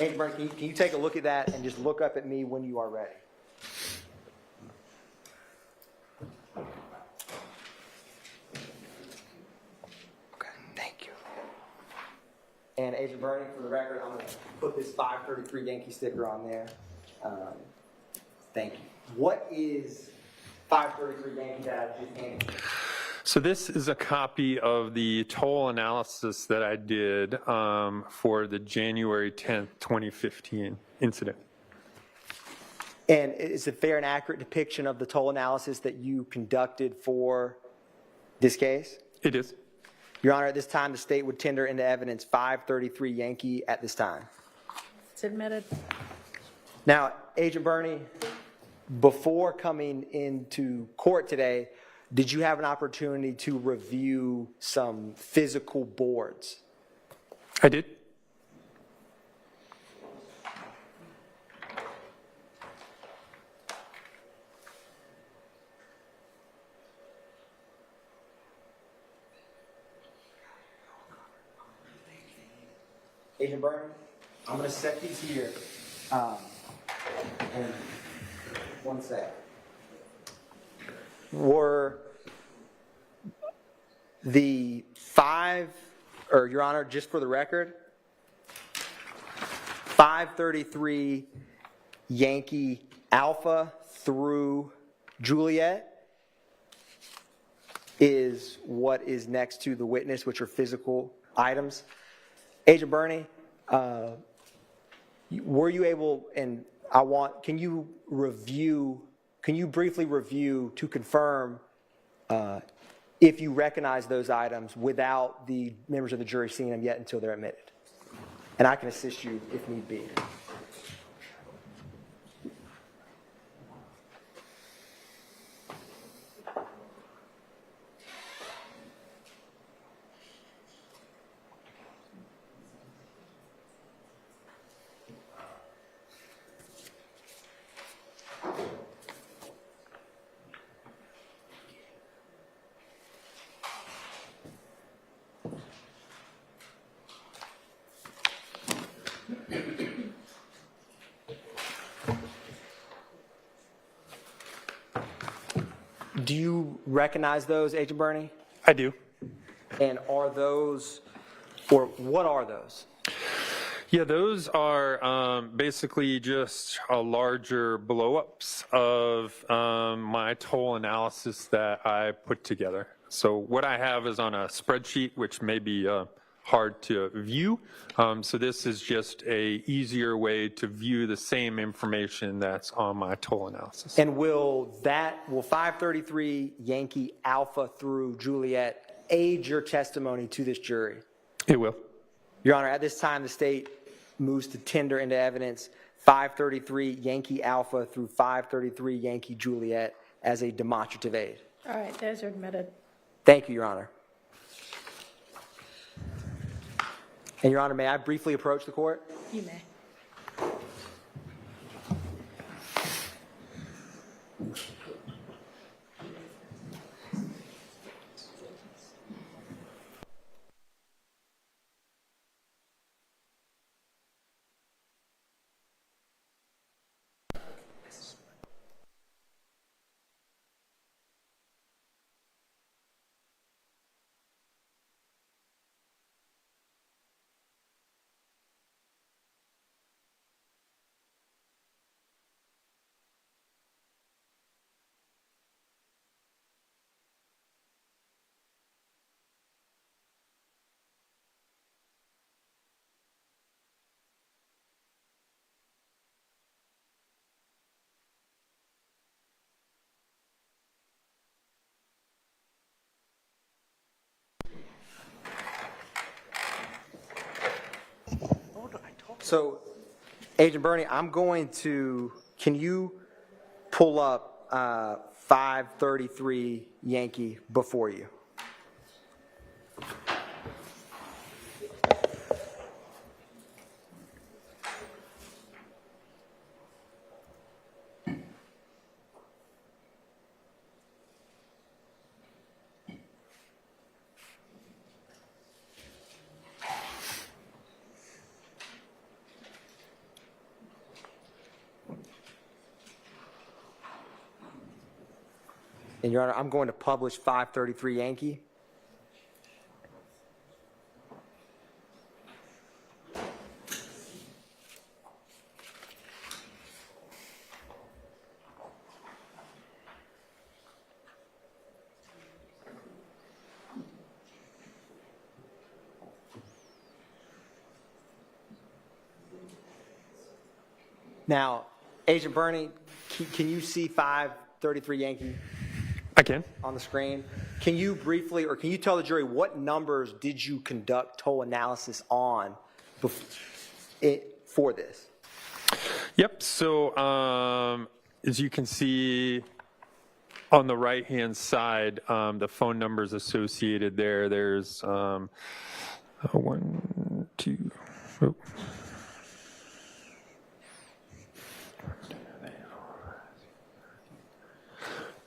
Agent Bernie, can you take a look at that and just look up at me when you are ready? Okay, thank you. And Agent Bernie, for the record, I'm going to put this 533 Yankee sticker on there. Thank you. What is 533 Yankee that I just handed you? So this is a copy of the toll analysis that I did for the January 10th, 2015 incident. And is it a fair and accurate depiction of the toll analysis that you conducted for this case? It is. Your Honor, at this time, the state would tender into evidence 533 Yankee at this time. It's admitted. Now, Agent Bernie, before coming into court today, did you have an opportunity to review some physical boards? I did. Agent Bernie, I'm going to set these here. And one sec. Were the five, or Your Honor, just for the record, 533 Yankee Alpha through Juliet is what is next to the witness, which are physical items. Agent Bernie, were you able, and can you briefly review to confirm if you recognize those items without the members of the jury seeing them yet until they're admitted? And I can assist you if need be. Do you recognize those, Agent Bernie? I do. And are those, or what are those? Yeah, those are basically just larger blow-ups of my toll analysis that I put together. So what I have is on a spreadsheet, which may be hard to view. So this is just a easier way to view the same information that's on my toll analysis. And will 533 Yankee Alpha through Juliet aid your testimony to this jury? It will. Your Honor, at this time, the state moves to tender into evidence 533 Yankee Alpha through 533 Yankee Juliet as a demonstrative aid. All right, those are admitted. Thank you, Your Honor. And Your Honor, may I briefly approach the court? You may. So, Agent Bernie, can you pull up 533 Yankee before you? And Your Honor, I'm going to publish 533 Yankee. Now, Agent Bernie, can you see 533 Yankee? I can. On the screen. Can you briefly, or can you tell the jury what numbers did you conduct toll analysis on for this? Yep. So as you can see on the right-hand side, the phone numbers associated there, there's 1, 2,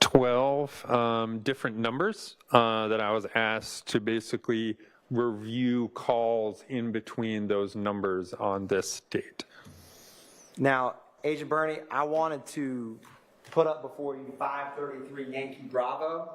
12 different numbers that I was asked to basically review calls in between those numbers on this date. Now, Agent Bernie, I wanted to put up before you 533 Yankee Bravo.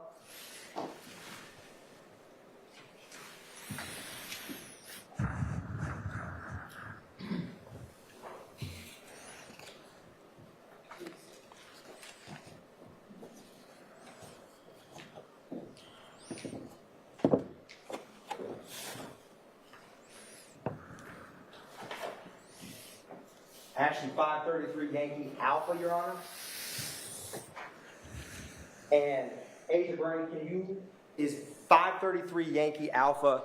Actually, 533 Yankee Alpha, Your Honor. And Agent Bernie, is 533 Yankee Alpha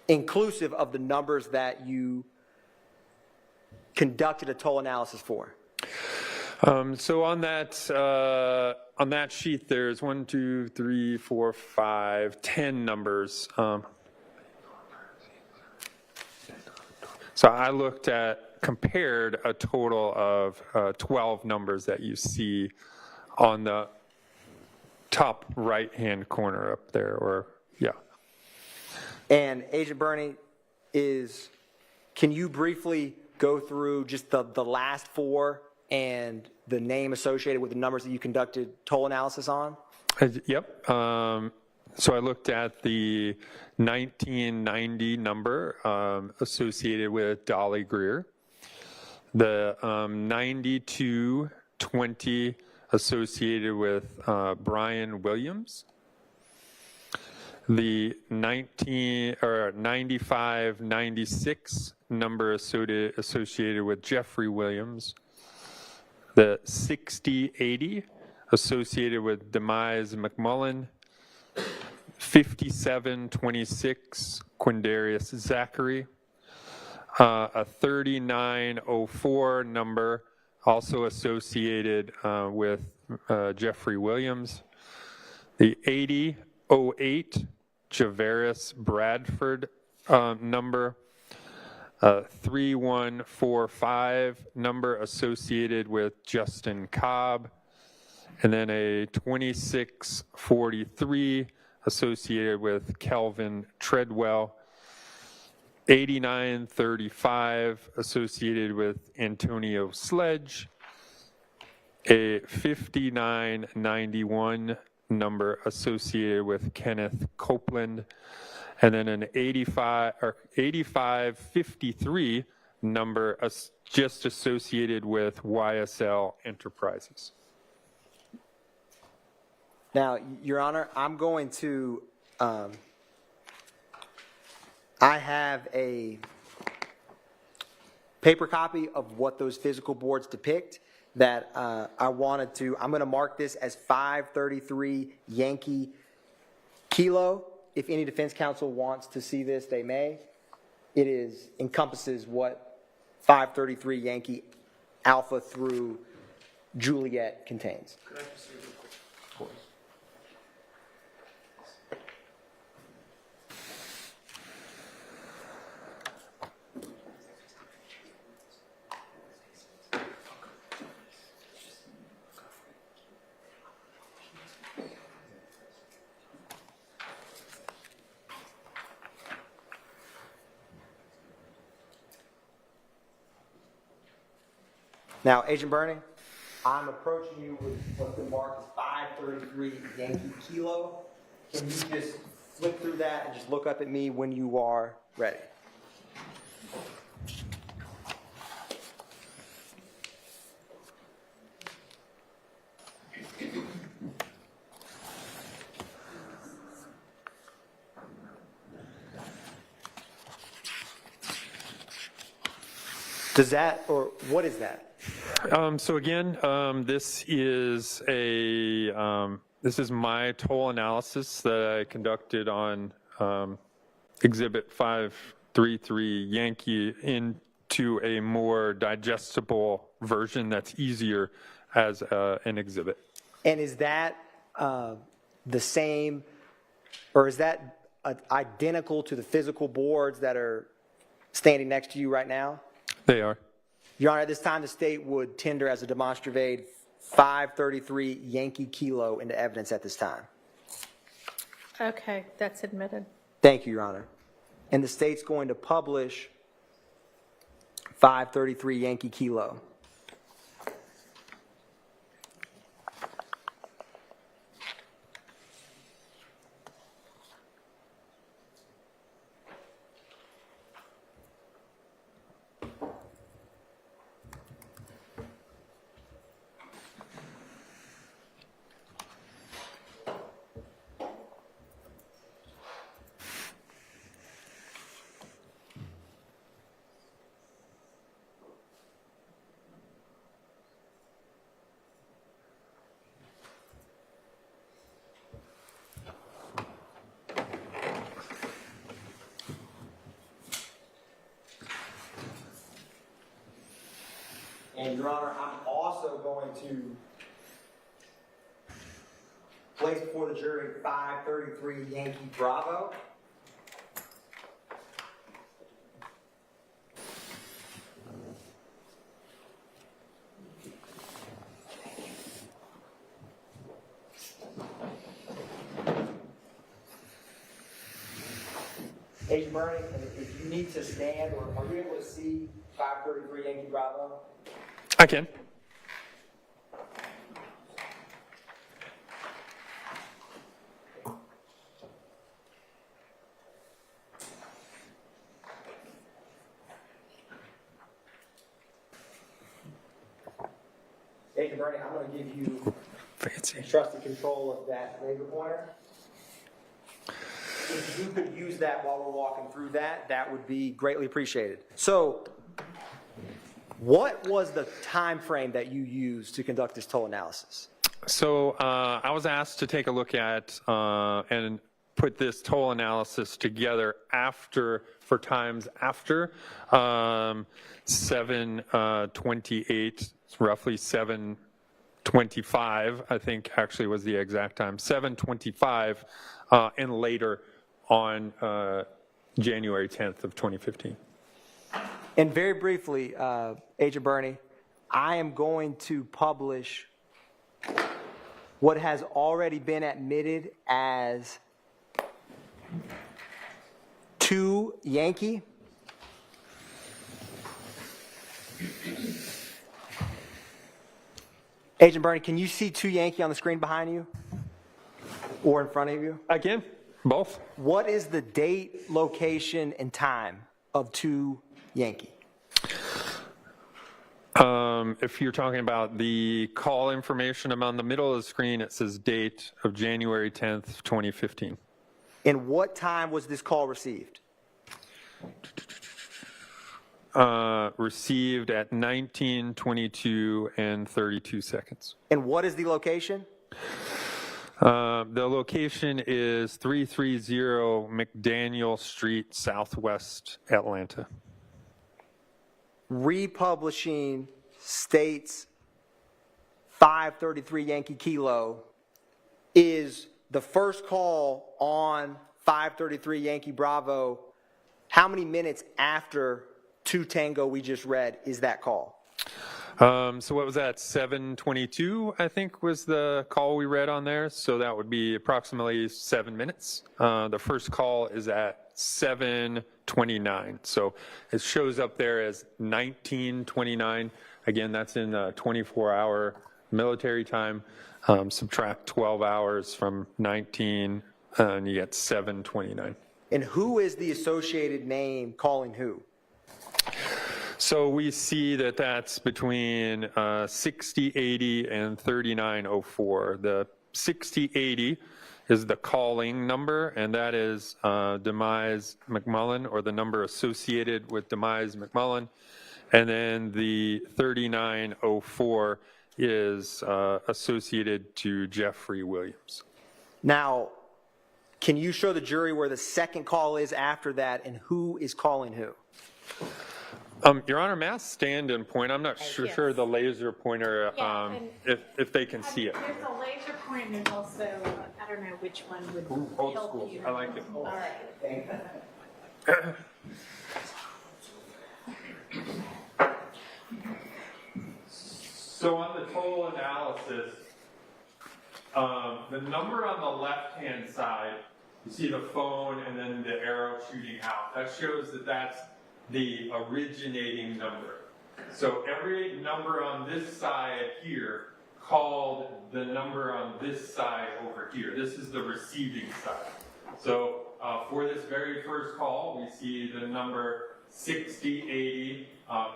inclusive of the numbers that you conducted a toll analysis for? So on that sheet, there's 1, 2, 3, 4, 5, 10 numbers. So I compared a total of 12 numbers that you see on the top right-hand corner up there, or yeah. And Agent Bernie, can you briefly go through just the last 4 and the name associated with the numbers that you conducted toll analysis on? Yep. So I looked at the 1990 number associated with Dolly Greer, the 9220 associated with Brian Williams, the 9596 number associated with Jeffery Williams, the 6080 associated with Demise McMullen, 5726 Quindarius Zachary, a 3904 number also associated with Jeffery Williams, the 8008 Javaris Bradford number, 3145 number associated with Justin Cobb, and then a 2643 associated with Kelvin Treadwell, 8935 associated with Antonio Sledge, a 5991 number associated with Kenneth Copeland, and then an 8553 number just associated with YSL Enterprises. Now, Your Honor, I'm going to, I have a paper copy of what those physical boards depict that I'm going to mark this as 533 Yankee Kilo. If any defense counsel wants to see this, they may. It encompasses what 533 Yankee Alpha through Juliet contains. Could I proceed real quick? Of course. Now, Agent Bernie, I'm approaching you with what's been marked as 533 Yankee Kilo. Can you just flip through that and just look up at me when you are ready? Does that, or what is that? So again, this is my toll analysis that I conducted on Exhibit 533 Yankee into a more digestible version that's easier as an exhibit. And is that the same, or is that identical to the physical boards that are standing next to you right now? They are. Your Honor, at this time, the state would tender as a demonstrative aid 533 Yankee Kilo into evidence at this time. Okay, that's admitted. Thank you, Your Honor. And the state's going to publish 533 Yankee Kilo. And Your Honor, I'm also going to place before the jury 533 Yankee Bravo. Agent Bernie, if you need to stand, or are you able to see 533 Yankee Bravo? I can. Agent Bernie, I'm going to give you trusted control of that laser pointer. If you could use that while we're walking through that, that would be greatly appreciated. So, what was the time frame that you used to conduct this toll analysis? So I was asked to take a look at and put this toll analysis together for times after 7:28, roughly 7:25, I think actually was the exact time, 7:25 and later on January 10th of 2015. And very briefly, Agent Bernie, I am going to publish what has already been admitted as 2 Yankee. Agent Bernie, can you see 2 Yankee on the screen behind you or in front of you? I can, both. What is the date, location, and time of 2 Yankee? If you're talking about the call information, I'm on the middle of the screen. It says date of January 10th, 2015. And what time was this call received? Received at 19:22 and 32 seconds. And what is the location? The location is 330 McDaniel Street, Southwest Atlanta. Republishing states 533 Yankee Kilo is the first call on 533 Yankee Bravo. How many minutes after 2 Tango we just read is that call? So what was that, 7:22, I think was the call we read on there. So that would be approximately 7 minutes. The first call is at 7:29. So it shows up there as 19:29. Again, that's in 24-hour military time. Subtract 12 hours from 19, and you get 7:29. And who is the associated name calling who? So we see that that's between 6080 and 3904. The 6080 is the calling number, and that is Demise McMullen, or the number associated with Demise McMullen. And then the 3904 is associated to Jeffery Williams. Now, can you show the jury where the second call is after that and who is calling who? Your Honor, may I stand and point? I'm not sure the laser pointer, if they can see it. There's a laser point and there's also, I don't know which one would Old help school. you. I like it. All right. So on the total analysis, the number on the left-hand side, you see the phone and then the arrow shooting out. That shows that that's the originating number. So every number on this side here called the number on this side over here. This is the receiving side. So for this very first call, we see the number 6080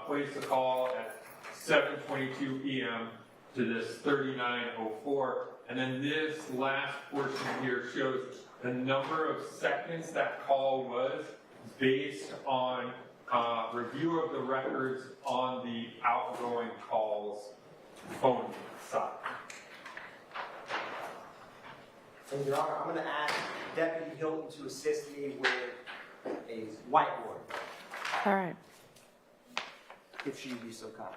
place a call at 7:22 p.m. to this 3904. And then this last portion here shows the number of seconds that call was based on review of the records on the outgoing calls phone side. And Your Honor, I'm going to ask Deputy Hilton to assist me with a whiteboard, All right. if she'd be so kind.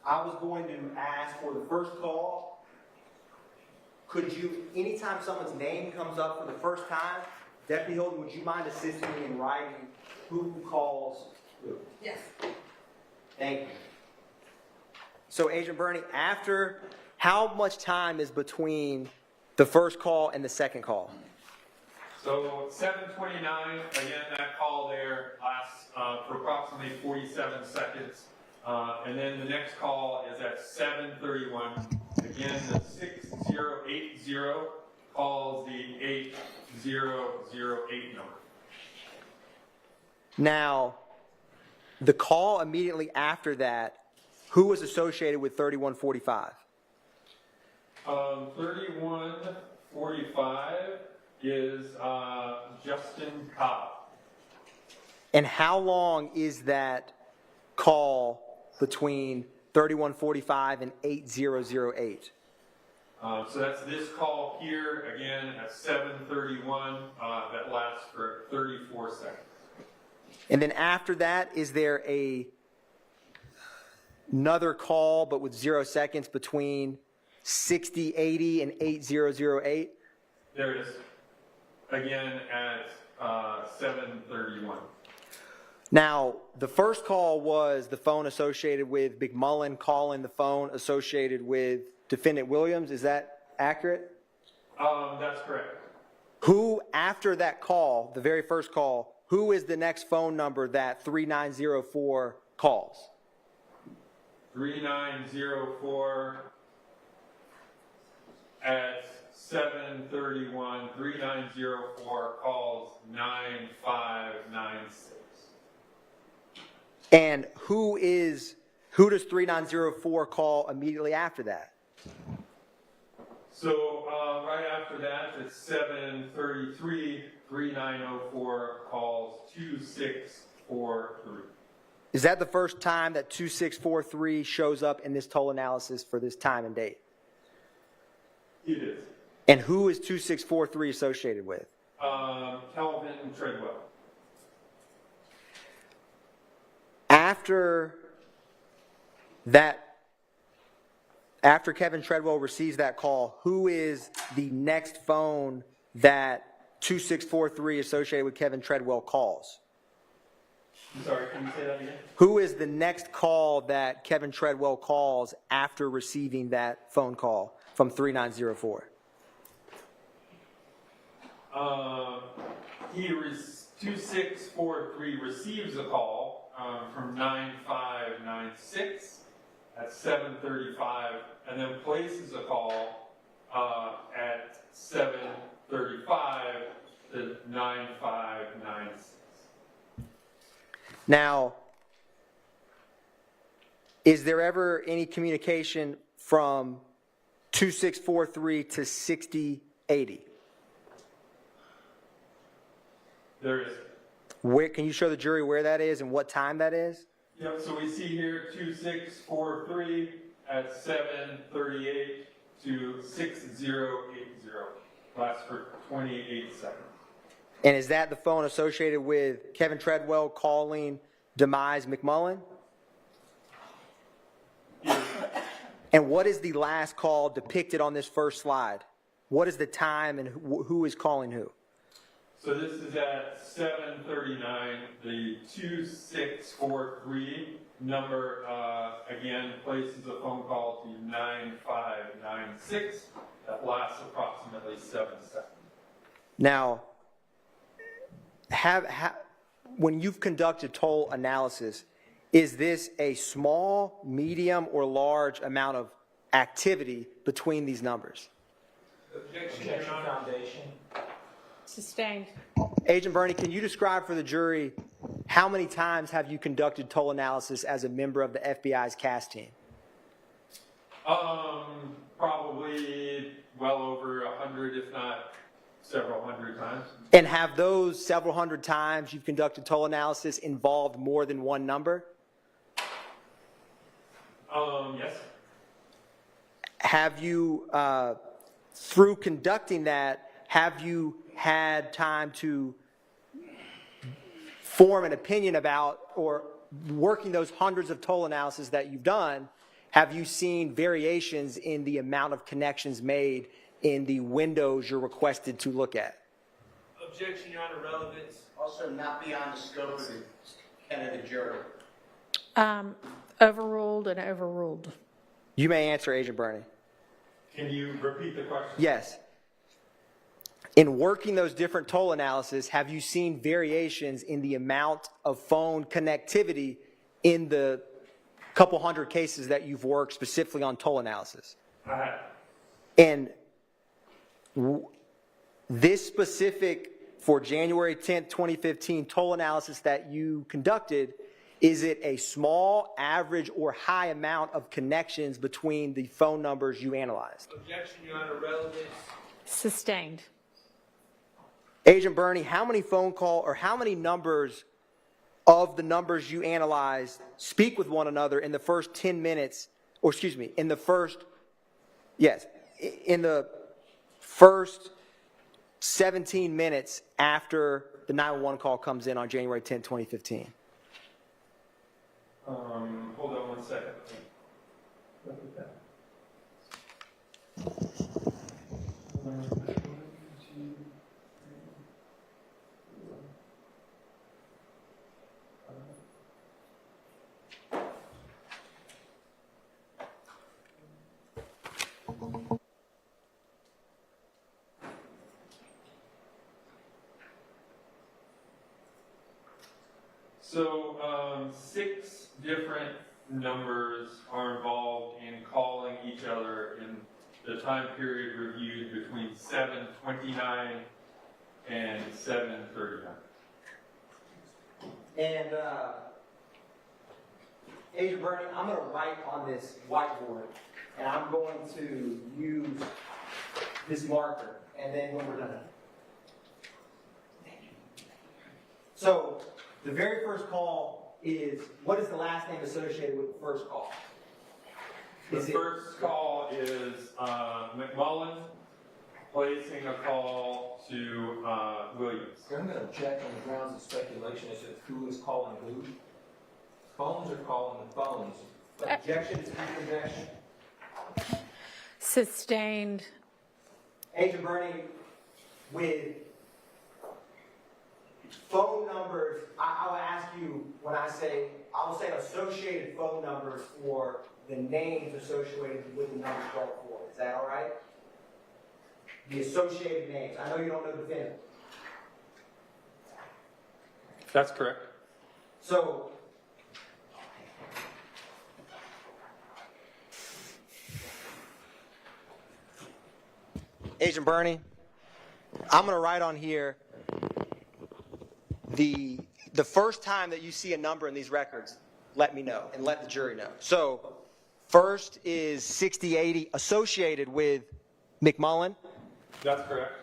I was going to ask for the first call. Could you, anytime someone's name comes up for the first time, Deputy Hilton, would you mind assisting me in writing who calls who? Yes. Thank you. So, Agent Bernie, after, how much time is between the first call and the second call? So 7:29, again, that call there lasts for approximately 47 seconds. And then the next call is at 7:31. Again, the 6080 calls the 8008 number. Now, the call immediately after that, who was associated with 3145? 3145 is Justin Cobb. And how long is that call between 3145 and 8008? So that's this call here, again, at 7:31, that lasts for 34 seconds. And then after that, is there another call, but with 0 seconds, between 6080 and 8008? There it is. Again, at 7:31. Now, the first call was the phone associated with McMullen calling the phone associated with Defendant Williams. Is that accurate? That's correct. Who, after that call, the very first call, who is the next phone number that 3904 calls? 3904 at 7:31, 3904 calls 9596. And who does 3904 call immediately after that? So right after that, at 7:33, 3904 calls 2643. Is that the first time that 2643 shows up in this toll analysis for this time and date? It is. And who is 2643 associated with? Kelvin Treadwell. After Kevin Treadwell receives that call, who is the next phone that 2643 associated with Kevin Treadwell calls? I'm sorry, can you say that again? Who is the next call that Kevin Treadwell calls after receiving that phone call from 3904? 2643 receives a call from 9596 at 7:35, and then places a call at 7:35 to 9596. Now, is there ever any communication from 2643 to 6080? There is. Where can you show the jury where that is and what time that is? Yep, so we see here 2643 at 7:38 to 6080. Lasts for 28 seconds. And is that the phone associated with Kevin Treadwell calling Demise McMullen? And what is the last call depicted on this first slide? What is the time and who is calling who? So this is at 7:39. The 2643 number, again, places a phone call to 9596 that lasts approximately 7 seconds. Now, when you've conducted toll analysis, is this a small, medium, or large amount of activity between these numbers? Objection, foundation. Sustained. Agent Burney, can you describe for the jury how many times have you conducted toll analysis as a member of the FBI's CAS team? Probably well over 100, if not several hundred times. And have those several hundred times you've conducted toll analysis involved more than one number? Yes. Have you, through conducting that, have you had time to form an opinion about, or working those hundreds of toll analysis that you've done, have you seen variations in the amount of connections made in the windows you're requested to look at? Objection, Your Honor, relevance. Also not beyond the scope of the and of the jury. Overruled and overruled. You may answer, Agent Burney. Can you repeat the question? Yes. In working those different toll analysis, have you seen variations in the amount of phone connectivity in the couple hundred cases that you've worked specifically on toll analysis? I have. And this specific, for January 10th, 2015 toll analysis that you conducted, is it a small, average, or high amount of connections between the phone numbers you analyzed? Objection, Your Honor, relevance. Sustained. Agent Burney, how many phone call or how many numbers of the numbers you analyzed speak with one another in the first 10 minutes, or excuse me, in the first 17 minutes after the 911 call comes in on January 10, 2015? Hold on 1 second. Look at that. So 6 different numbers are involved in calling each other in the time period reviewed between 7:29 and 7:39. And Agent Burney, I'm going to write on this whiteboard, and I'm going to use this marker, and then when we're done. So the very first call is, what is the last name associated with the first call? The first call is McMullen placing a call to Williams. I'm going to object on the grounds of speculation as to who is calling who. Phones are calling the phones. But objection is objection. Sustained. Agent Bernie, with phone numbers, I will ask you when I will say associated phone numbers for the names associated with the numbers called for. Is that all right? The associated names. I know you don't know the defendant. That's correct. So, Agent Bernie, I'm going to write on here the first time that you see a number in these records, let me know and let the jury know. So, first is 6080 associated with McMullen. That's correct.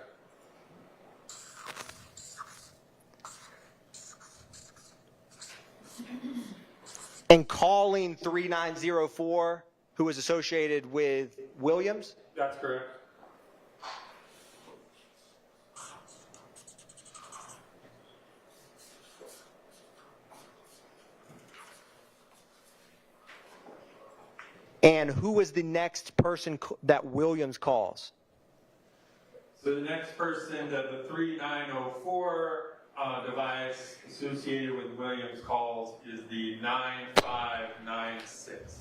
And calling 3904, who is associated with Williams. That's correct. And who is the next person that Williams calls? So the next person that the 3904 device associated with Williams calls is the 9596.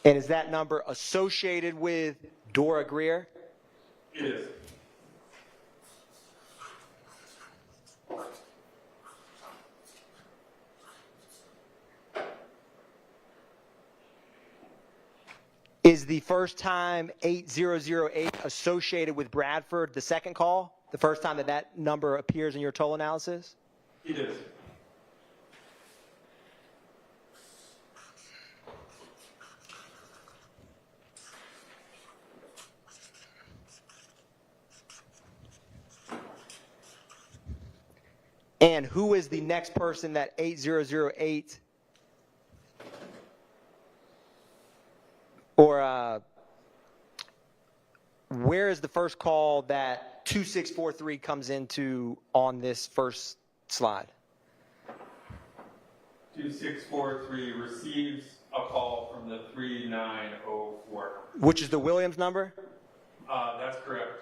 And is that number associated with Dora Greer? It is. Is the first time 8008 associated with Bradford the second call? The first time that that number appears in your toll analysis? It is. And who is the next person that 8008 or where is the first call that 2643 comes into on this first slide? 2643 receives a call from the 3904. Which is the Williams number? That's correct.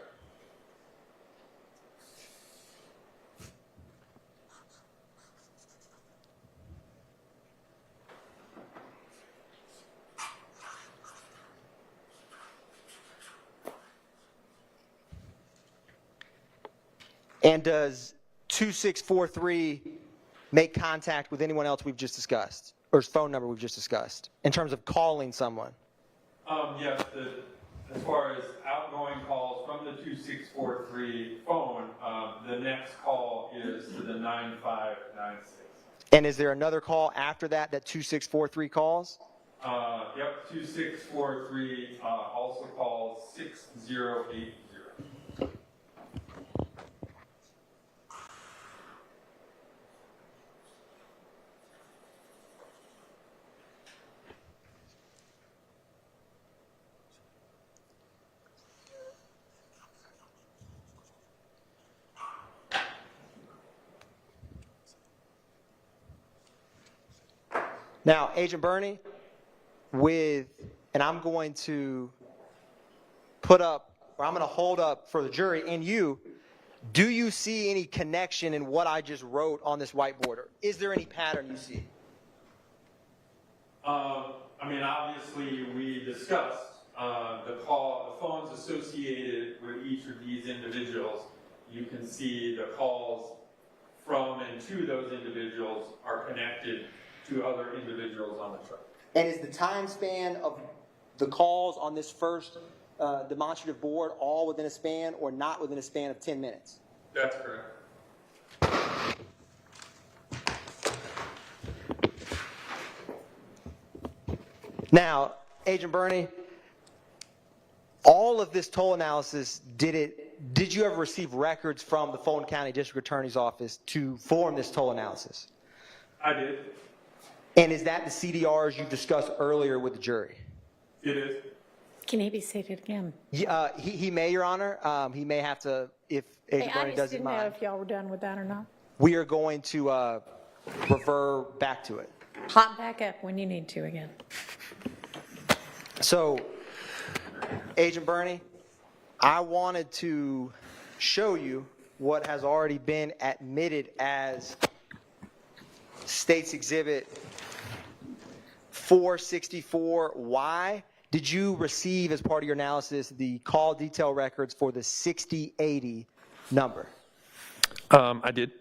And does 2643 make contact with anyone else we've just discussed, or his phone number we've just discussed, in terms of calling someone? Yes, as far as outgoing calls from the 2643 phone, the next call is to the 9596. And is there another call after that 2643 calls? Yep, 2643 also calls 6080. Now, Agent Bernie, and I'm going to put up, or I'm going to hold up for the jury and you, do you see any connection in what I just wrote on this whiteboard? Is there any pattern you see? I mean, obviously, we discussed the phones associated with each of these individuals. You can see the calls from and to those individuals are connected to other individuals on the truck. And is the time span of the calls on this first demonstrative board all within a span or not within a span of 10 minutes? That's correct. Now, Agent Bernie, all of this toll analysis, did you ever receive records from the Fulton County District Attorney's Office to form this toll analysis? I did. And is that the CDRs you discussed earlier with the jury? It is. Can he be seated again? He may, Your Honor. He may have to, if Agent I Bernie just doesn't didn't know mind. if y'all were done with that or not. We are going to refer back to it. Hop back up when you need to again. So, Agent Bernie, I wanted to show you what has already been admitted as State's Exhibit 464Y. Did you receive, as part of your analysis, the call detail records for the 6080 number? I did.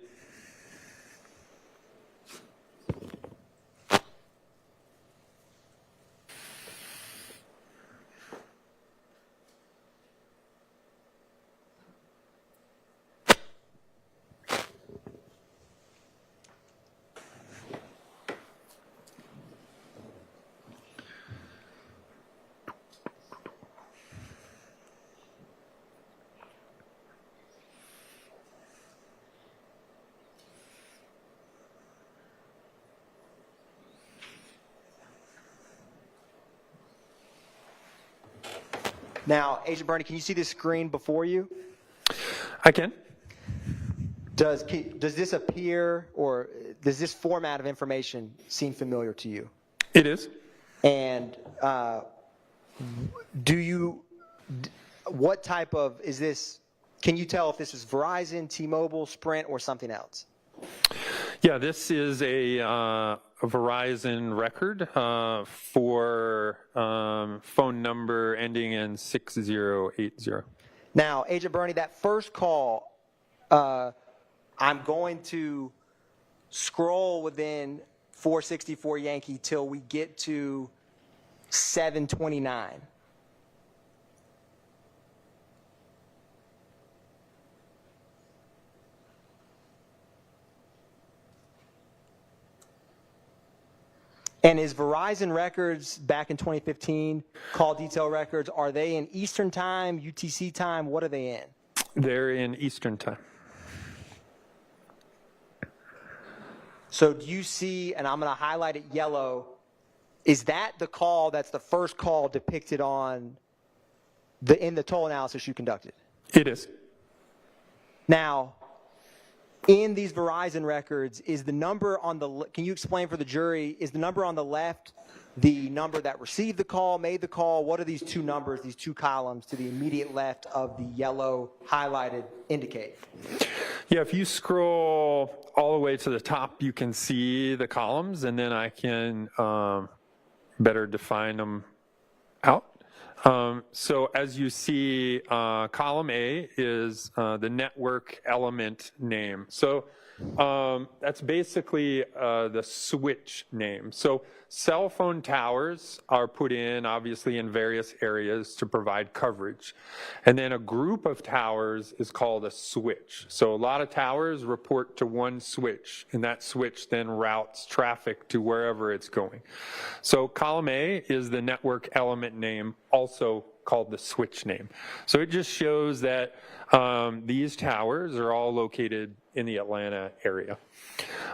Now, Agent Bernie, can you see this screen before you? I can. Does this appear, or does this format of information seem familiar to you? It is. And what type of, is this, can you tell if this is Verizon, T-Mobile, Sprint, or something else? Yeah, this is a Verizon record for phone number ending in 6080. Now, Agent Bernie, that first call, I'm going to scroll within 464 Yankee till we get to 729. And is Verizon records back in 2015, call detail records, are they in Eastern Time, UTC time? What are they in? They're in Eastern Time. So do you see, and I'm going to highlight it yellow, is that the call that's the first call depicted on in the toll analysis you conducted? It is. Now, in these Verizon records, is the number on the, can you explain for the jury, is the number on the left the number that received the call, made the call? What are these two numbers, these two columns to the immediate left of the yellow highlighted indicate? Yeah, if you scroll all the way to the top, you can see the columns, and then I can better define them out. So as you see, column A is the network element name. So that's basically the switch name. So cell phone towers are put in, obviously, in various areas to provide coverage. And then a group of towers is called a switch. So a lot of towers report to one switch, and that switch then routes traffic to wherever it's going. So column A is the network element name, also called the switch name. So it just shows that these towers are all located in the Atlanta area.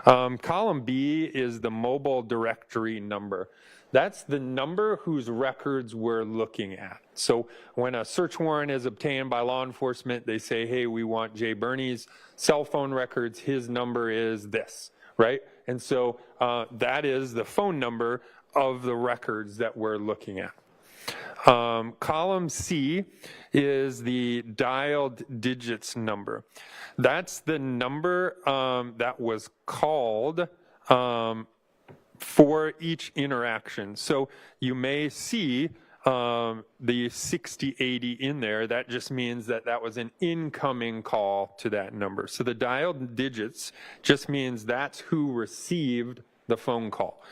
Column B is the mobile directory number. That's the number whose records we're looking at. So when a search warrant is obtained by law enforcement, they say, hey, we want Jay Bernie's cell phone records. His number is this, right? And so that is the phone number of the records that we're looking at. Column C is the dialed digits number. That's the number that was called for each interaction. So you may see the 6080 in there. That just means that that was an incoming call to that number. So the dialed digits just means that's who received the phone call.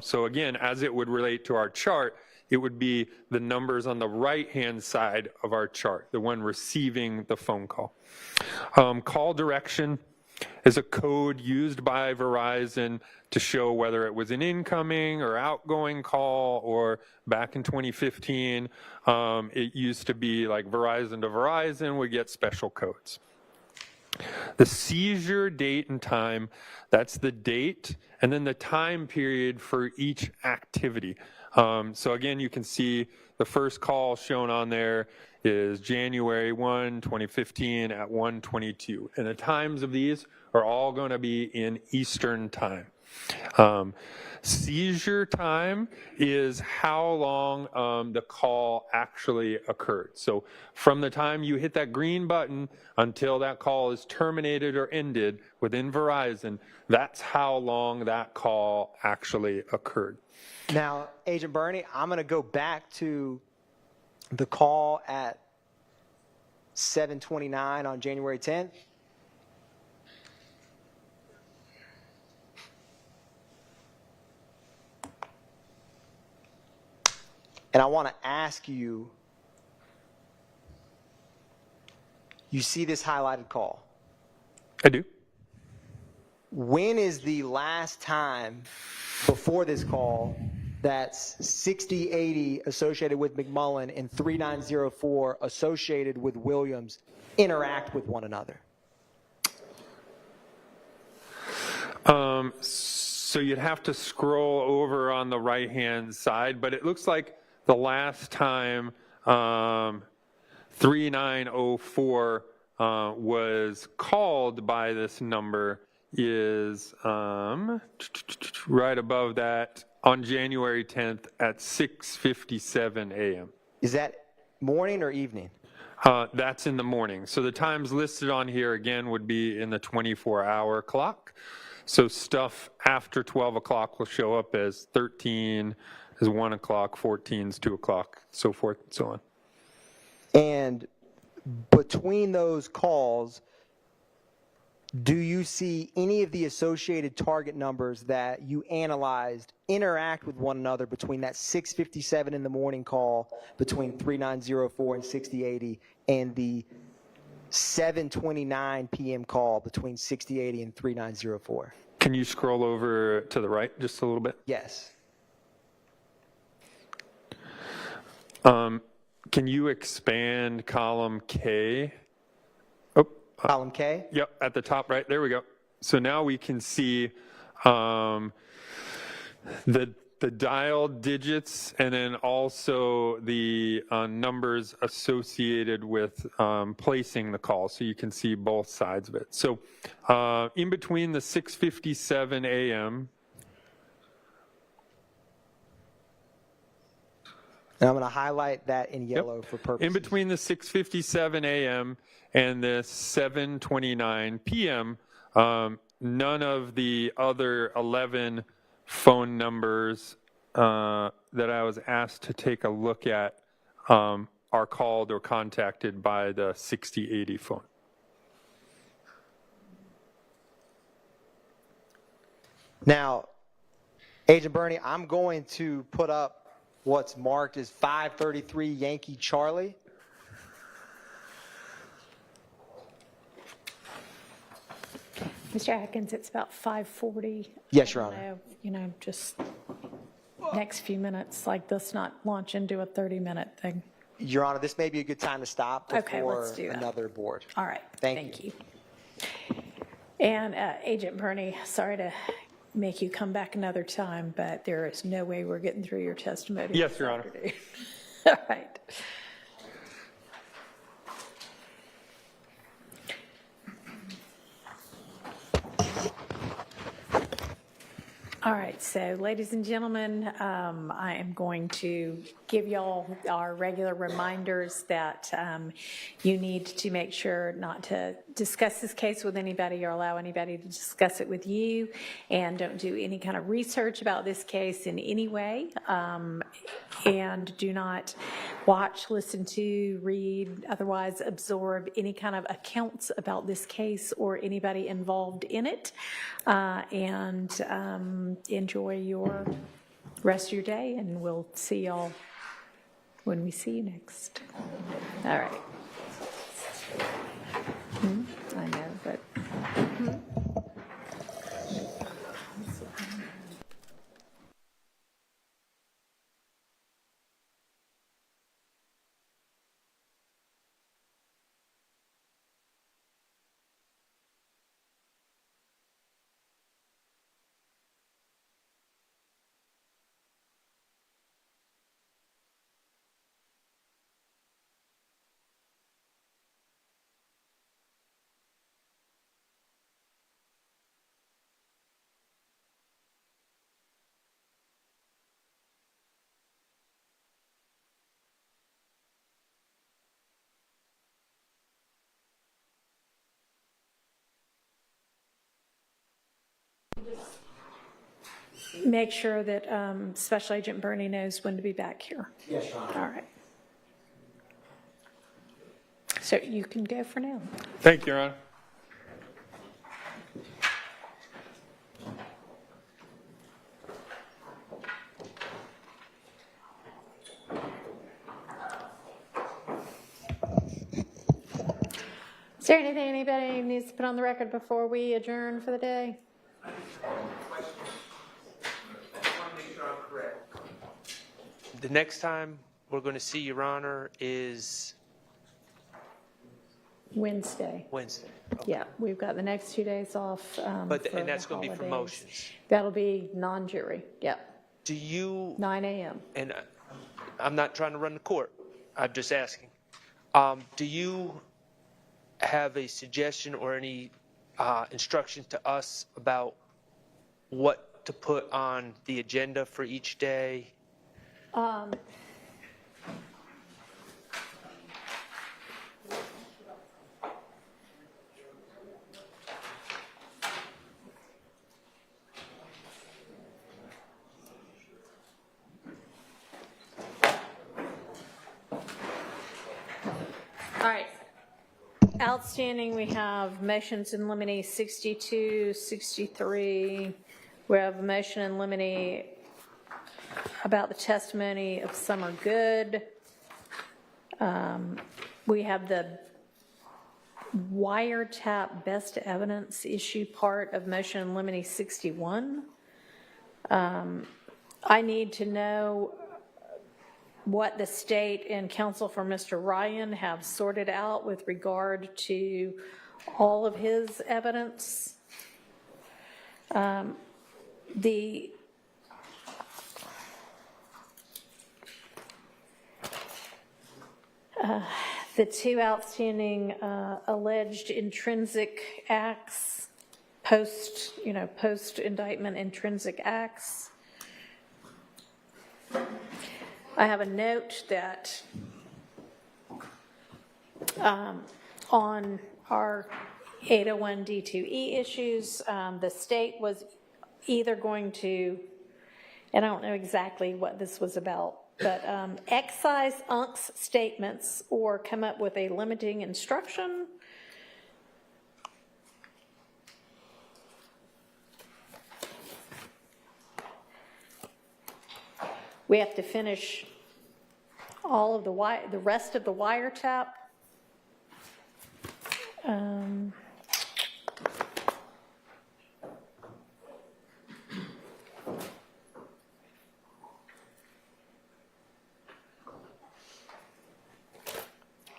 So again, as it would relate to our chart, it would be the numbers on the right-hand side of our chart, the one receiving the phone call. Call direction is a code used by Verizon to show whether it was an incoming or outgoing call, or back in 2015, it used to be like Verizon to Verizon would get special codes. The seizure date and time, that's the date, and then the time period for each activity. So again, you can see the first call shown on there is January 1, 2015 at 1:22. And the times of these are all going to be in Eastern time. Seizure time is how long the call actually occurred. So from the time you hit that green button until that call is terminated or ended within Verizon, that's how long that call actually occurred. Now, Agent Bernie, I'm going to go back to the call at 7:29 on January 10th. And I want to ask you, you see this highlighted call? I do. When is the last time before this call that's 6080 associated with McMullen and 3904 associated with Williams interact with one another? So you'd have to scroll over on the right-hand side, but it looks like the last time 3904 was called by this number is right above that on January 10th at 6:57 a.m. Is that morning or evening? That's in the morning. So the times listed on here again would be in the 24-hour clock. So stuff after 12 o'clock will show up as 13, as 1 o'clock, 14 is 2 o'clock, so forth and so on. And between those calls, do you see any of the associated target numbers that you analyzed interact with one another between that 6:57 in the morning call between 3904 and 6080 and the 7:29 p.m. call between 6080 and 3904? Can you scroll over to the right just a little bit? Yes. Can you expand column K? Column K? Yep, at the top right. There we go. So now we can see the dial digits and then also the numbers associated with placing the call. So you can see both sides of it. So in between the 6:57 a.m. And I'm going to highlight that in yellow for purposes. In between the 6:57 a.m. and the 7:29 p.m., none of the other 11 phone numbers that I was asked to take a look at are called or contacted by the 6080 phone. Now, Agent Bernie, I'm going to put up what's marked as 533 Yankee Charlie. Mr. Atkins, it's about 5:40. Yes, Your Honor. Just next few minutes, like let's not launch into a 30-minute thing. Your Honor, this may be a good time to stop before Okay, let's do that. another board. All right. Thank you. And Agent Bernie, sorry to make you come back another time, but there is no way we're getting through your testimony. Yes, Your Honor. All right. All right, so ladies and gentlemen, I am going to give y'all our regular reminders that you need to make sure not to discuss this case with anybody or allow anybody to discuss it with you, and don't do any kind of research about this case in any way, and do not watch, listen to, read, otherwise absorb any kind of accounts about this case or anybody involved in it, and enjoy your rest of your day, and we'll see y'all when we see you next. All right. I know, but. make sure that Special Agent Bernie knows when to be back here. Yes, Your Honor. All right. So you can go for now. Thank you, Your Honor. Is there anything anybody needs to put on the record before we adjourn for the day? I just have one question. I want to make sure I'm correct. The next time we're going to see Your Honor is Wednesday. Wednesday. Yeah, we've got the next 2 days off. For And that's the going to be for holidays. motions. That'll be non-jury. Yep. Do you, 9 a.m. and I'm not trying to run the court, I'm just asking, do you have a suggestion or any instruction to us about what to put on the agenda for each day? All right. Outstanding, we have motions in limine 62, 63. We have a motion in limine about the testimony of Summer Good. We have the wiretap best evidence issue part of motion in limine 61. I need to know what the state and counsel for Mr. Ryan have sorted out with regard to all of his evidence. The two outstanding alleged intrinsic acts, post indictment intrinsic acts. I have a note that on our 801 D2E issues, the state was either going to, and I don't know exactly what this was about, but excise UNC's statements or come up with a limiting instruction. We have to finish all of the rest of the wiretap.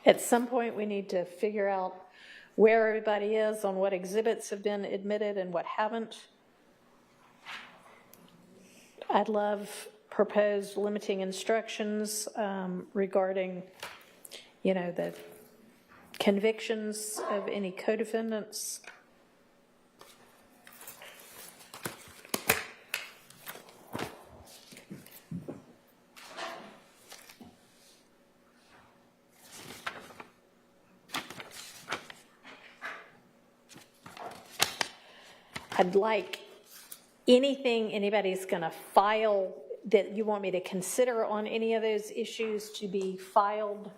At some point, we need to figure out where everybody is on what exhibits have been admitted and what haven't. I'd love proposed limiting instructions regarding, the convictions of any co-defendants. I'd like anything anybody's going to file that you want me to consider on any of those issues to be filed,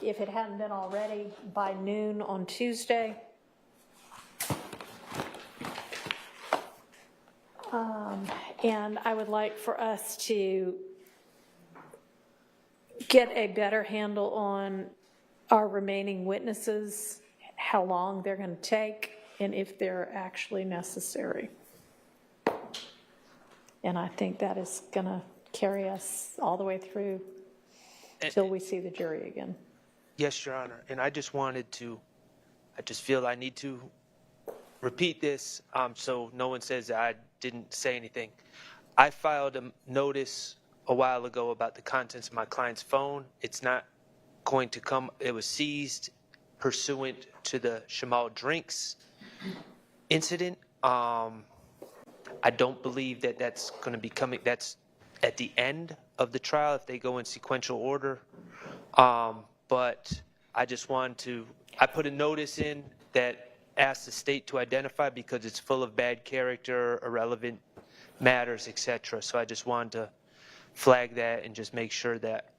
if it hadn't been already, by noon on Tuesday. And I would like for us to get a better handle on our remaining witnesses, how long they're going to take, and if they're actually necessary. And I think that is going to carry us all the way through till we see the jury again. Yes, Your Honor. And I just feel I need to repeat this so no one says that I didn't say anything. I filed a notice a while ago about the contents of my client's phone. It's not going to come. It was seized pursuant to the Shamal Drinks incident. I don't believe that that's going to be coming. That's at the end of the trial if they go in sequential order. But I just wanted to, I put a notice in that ask the state to identify because it's full of bad character, irrelevant matters, etc. So I just wanted to flag that and just make sure that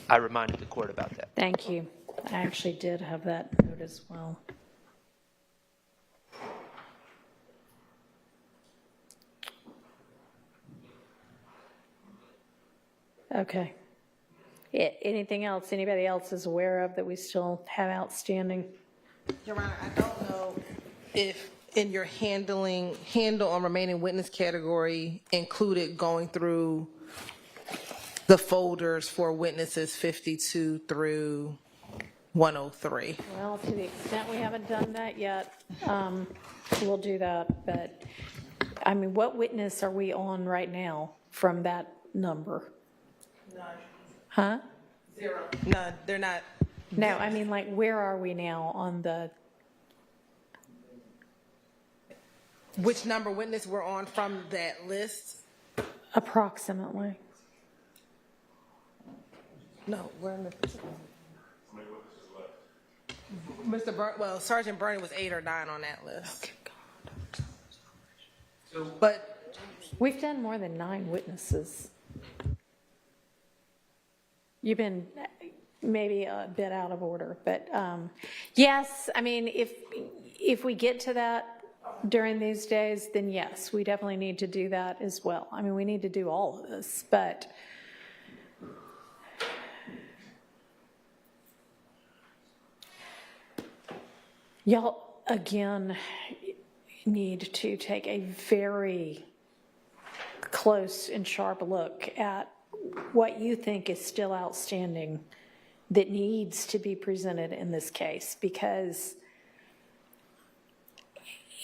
I reminded the court about that. Thank you. I actually did have that note as well. Okay. Anything else anybody else is aware of that we still have outstanding? Your Honor, I don't know if in your handle on remaining witness category included going through the folders for witnesses 52 through 103. Well, to the extent we haven't done that yet, we'll do that. But, I mean, what witness are we on right now from that number? None. Huh? 0. None. They're not. No, I mean, like, where are we now on the... Which number witness we're on from that list? Approximately. No, we're in the... Sergeant Burney was 8 or 9 on that list. Okay, God. But we've done more than 9 witnesses. You've been maybe a bit out of order, but yes, I mean, if we get to that during these days, then yes, we definitely need to do that as well. I mean, we need to do all of this, but y'all, again, need to take a very close and sharp look at what you think is still outstanding that needs to be presented in this case, because,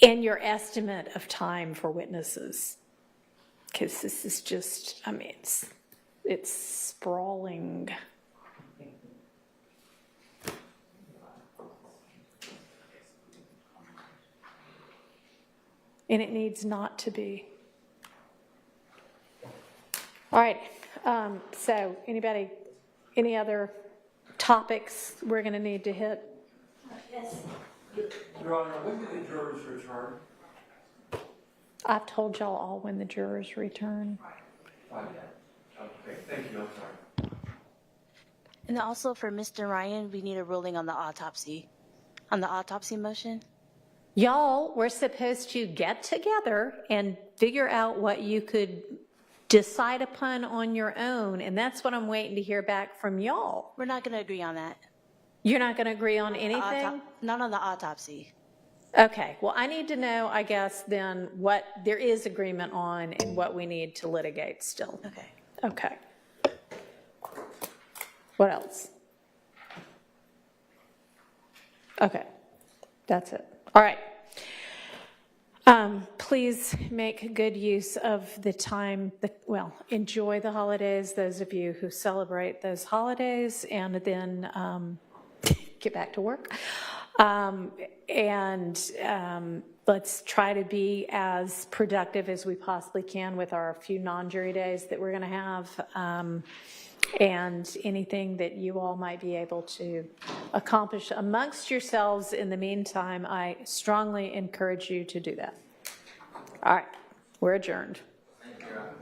and your estimate of time for witnesses, because this is just, I mean, it's sprawling. And it needs not to be. All right, so anybody, any other topics we're going to need to hit? Yes. Your Honor, when do the jurors return? I've told y'all all when the jurors return. Okay, thank you, I'm sorry. And also for Mr. Ryan, we need a ruling on the autopsy motion. Y'all were supposed to get together and figure out what you could decide upon on your own, and that's what I'm waiting to hear back from y'all. We're not going to agree on that. You're not going to agree on anything? Not on the autopsy. Okay, well, I need to know, I guess, then what there is agreement on and what we need to litigate still. Okay. Okay. What else? Okay, that's it. All right. Please make good use of the time, enjoy the holidays, those of you who celebrate those holidays, and then get back to work. Let's try to be as productive as we possibly can with our few non-jury days that we're going to have. And anything that you all might be able to accomplish amongst yourselves in the meantime, I strongly encourage you to do that. All right, we're adjourned. Thank you, Your Honor.